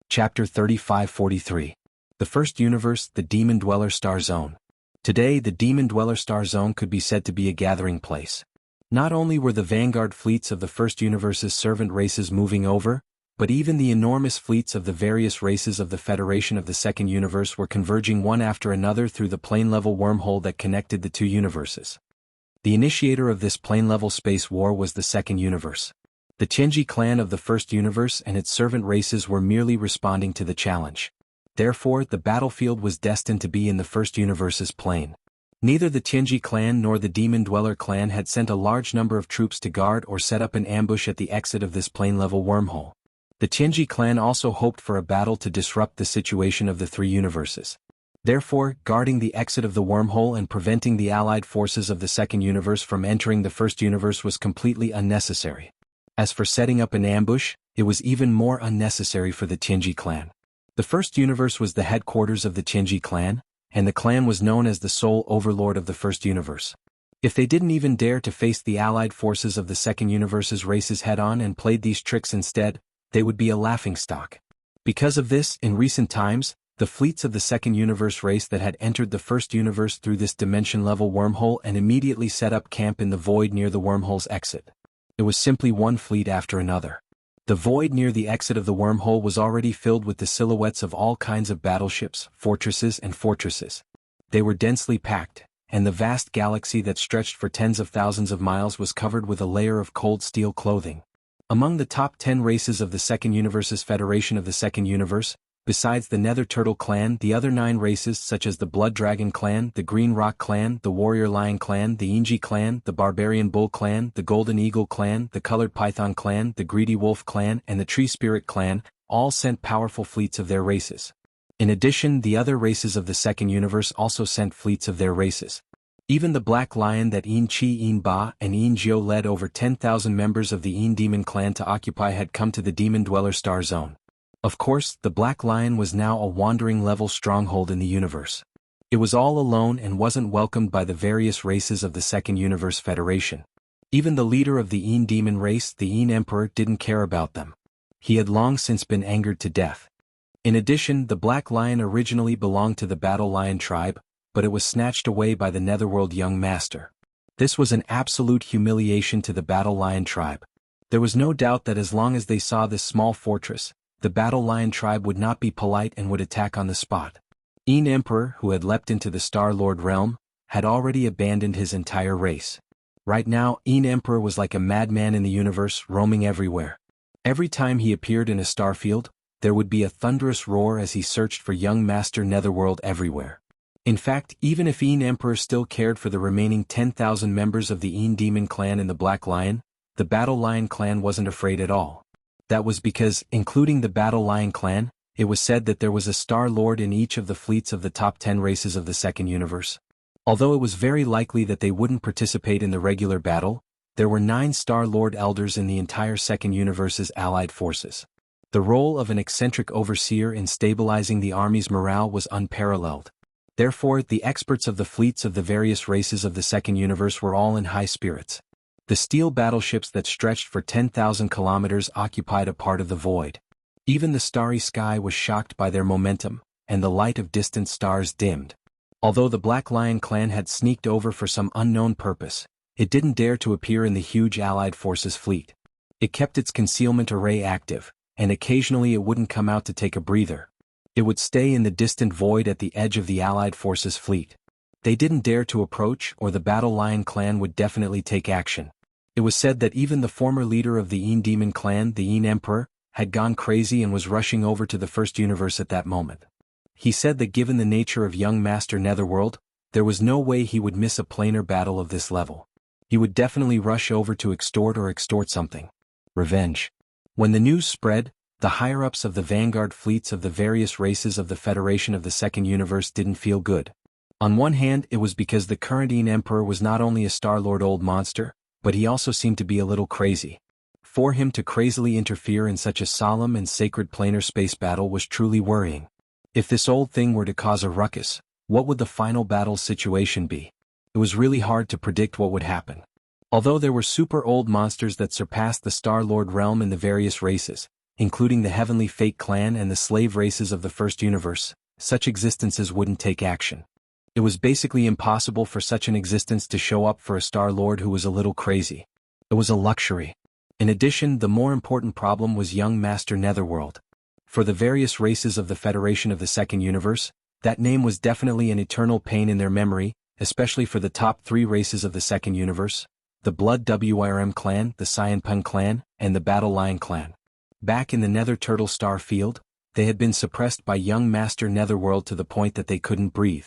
Chapter 3543. The first universe, the Demon Dweller Star Zone. Today the Demon Dweller Star Zone could be said to be a gathering place. Not only were the vanguard fleets of the first universe's servant races moving over, but even the enormous fleets of the various races of the Federation of the second universe were converging one after another through the plane-level wormhole that connected the two universes. The initiator of this plane-level space war was the second universe. The Tianji clan of the first universe and its servant races were merely responding to the challenge. Therefore, the battlefield was destined to be in the first universe's plane. Neither the Tianji clan nor the Demon Dweller clan had sent a large number of troops to guard or set up an ambush at the exit of this plane-level wormhole. The Tianji clan also hoped for a battle to disrupt the situation of the three universes. Therefore, guarding the exit of the wormhole and preventing the allied forces of the second universe from entering the first universe was completely unnecessary. As for setting up an ambush, it was even more unnecessary for the Tianji clan. The first universe was the headquarters of the Tianji clan, and the clan was known as the sole overlord of the first universe. If they didn't even dare to face the allied forces of the second universe's races head-on and played these tricks instead, they would be a laughingstock. Because of this, in recent times, the fleets of the second universe race that had entered the first universe through this dimension-level wormhole and immediately set up camp in the void near the wormhole's exit. It was simply one fleet after another. The void near the exit of the wormhole was already filled with the silhouettes of all kinds of battleships, fortresses and fortresses. They were densely packed, and the vast galaxy that stretched for tens of thousands of miles was covered with a layer of cold steel clothing. Among the top 10 races of the Second Universe's Federation of the Second Universe, besides the Nether Turtle Clan, the other 9 races such as the Blood Dragon Clan, the Green Rock Clan, the Warrior Lion Clan, the Inji Clan, the Barbarian Bull Clan, the Golden Eagle Clan, the Colored Python Clan, the Greedy Wolf Clan, and the Tree Spirit Clan, all sent powerful fleets of their races. In addition, the other races of the Second Universe also sent fleets of their races. Even the Black Lion that Yin Chi Yin Ba and Yin Jiu led over 10,000 members of the Yin Demon Clan to occupy had come to the Demon Dweller Star Zone. Of course, the Black Lion was now a wandering level stronghold in the universe. It was all alone and wasn't welcomed by the various races of the Second Universe Federation. Even the leader of the Yin Demon race, the Yin Emperor, didn't care about them. He had long since been angered to death. In addition, the Black Lion originally belonged to the Battle Lion tribe, but it was snatched away by the Netherworld Young Master. This was an absolute humiliation to the Battle Lion tribe. There was no doubt that as long as they saw this small fortress, the Battle Lion tribe would not be polite and would attack on the spot. Yin Emperor, who had leapt into the Star-Lord realm, had already abandoned his entire race. Right now, Yin Emperor was like a madman in the universe, roaming everywhere. Every time he appeared in a starfield, there would be a thunderous roar as he searched for young Master Netherworld everywhere. In fact, even if Yin Emperor still cared for the remaining 10,000 members of the Yin Demon Clan and the Black Lion, the Battle Lion Clan wasn't afraid at all. That was because, including the Battle Lion Clan, it was said that there was a Star Lord in each of the fleets of the top 10 races of the Second Universe. Although it was very likely that they wouldn't participate in the regular battle, there were 9 Star Lord Elders in the entire Second Universe's allied forces. The role of an eccentric overseer in stabilizing the army's morale was unparalleled. Therefore, the experts of the fleets of the various races of the Second Universe were all in high spirits. The steel battleships that stretched for 10,000 kilometers occupied a part of the void. Even the starry sky was shocked by their momentum, and the light of distant stars dimmed. Although the Black Lion Clan had sneaked over for some unknown purpose, it didn't dare to appear in the huge Allied forces fleet. It kept its concealment array active, and occasionally it wouldn't come out to take a breather. It would stay in the distant void at the edge of the Allied forces fleet. They didn't dare to approach, or the Battle Lion Clan would definitely take action. It was said that even the former leader of the Yin Demon Clan, the Yin Emperor, had gone crazy and was rushing over to the First Universe at that moment. He said that given the nature of young Master Netherworld, there was no way he would miss a planar battle of this level. He would definitely rush over to extort something. Revenge. When the news spread, the higher-ups of the vanguard fleets of the various races of the Federation of the Second Universe didn't feel good. On one hand, it was because the current Yin Emperor was not only a Star-Lord old monster, but he also seemed to be a little crazy. For him to crazily interfere in such a solemn and sacred planar space battle was truly worrying. If this old thing were to cause a ruckus, what would the final battle situation be? It was really hard to predict what would happen. Although there were super old monsters that surpassed the Star-Lord realm in the various races, including the Heavenly Fate Clan and the slave races of the First Universe, such existences wouldn't take action. It was basically impossible for such an existence to show up for a Star-Lord who was a little crazy. It was a luxury. In addition, the more important problem was young Master Netherworld. For the various races of the Federation of the Second Universe, that name was definitely an eternal pain in their memory, especially for the top 3 races of the Second Universe, the Blood WRM Clan, the Cyanpun Clan, and the Battle Lion Clan. Back in the Nether Turtle Star Field, they had been suppressed by young Master Netherworld to the point that they couldn't breathe.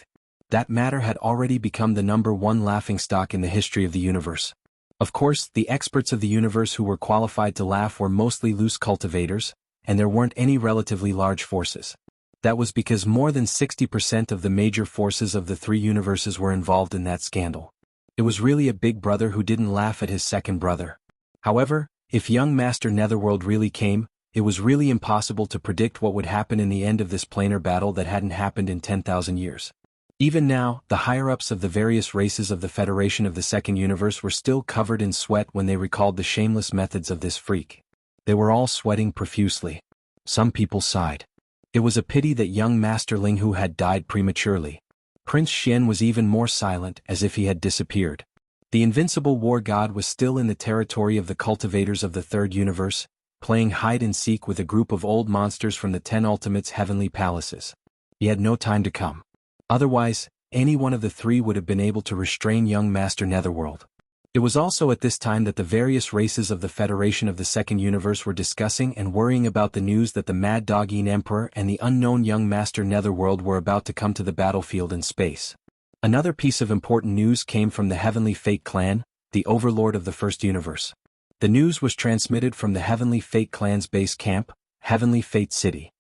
That matter had already become the #1 laughingstock in the history of the universe. Of course, the experts of the universe who were qualified to laugh were mostly loose cultivators, and there weren't any relatively large forces. That was because more than 60% of the major forces of the 3 universes were involved in that scandal. It was really a big brother who didn't laugh at his second brother. However, if young Master Netherworld really came, it was really impossible to predict what would happen in the end of this planar battle that hadn't happened in 10,000 years. Even now, the higher-ups of the various races of the Federation of the Second Universe were still covered in sweat when they recalled the shameless methods of this freak. They were all sweating profusely. Some people sighed. It was a pity that young Master Ling Hu had died prematurely. Prince Xian was even more silent, as if he had disappeared. The invincible war god was still in the territory of the cultivators of the Third Universe, playing hide-and-seek with a group of old monsters from the 10 Ultimates' heavenly palaces. He had no time to come. Otherwise, any one of the three would have been able to restrain young Master Netherworld. It was also at this time that the various races of the Federation of the Second Universe were discussing and worrying about the news that the Mad Dogging Emperor and the unknown young Master Netherworld were about to come to the battlefield in space. Another piece of important news came from the Heavenly Fate Clan, the overlord of the First Universe. The news was transmitted from the Heavenly Fate Clan's base camp, Heavenly Fate City.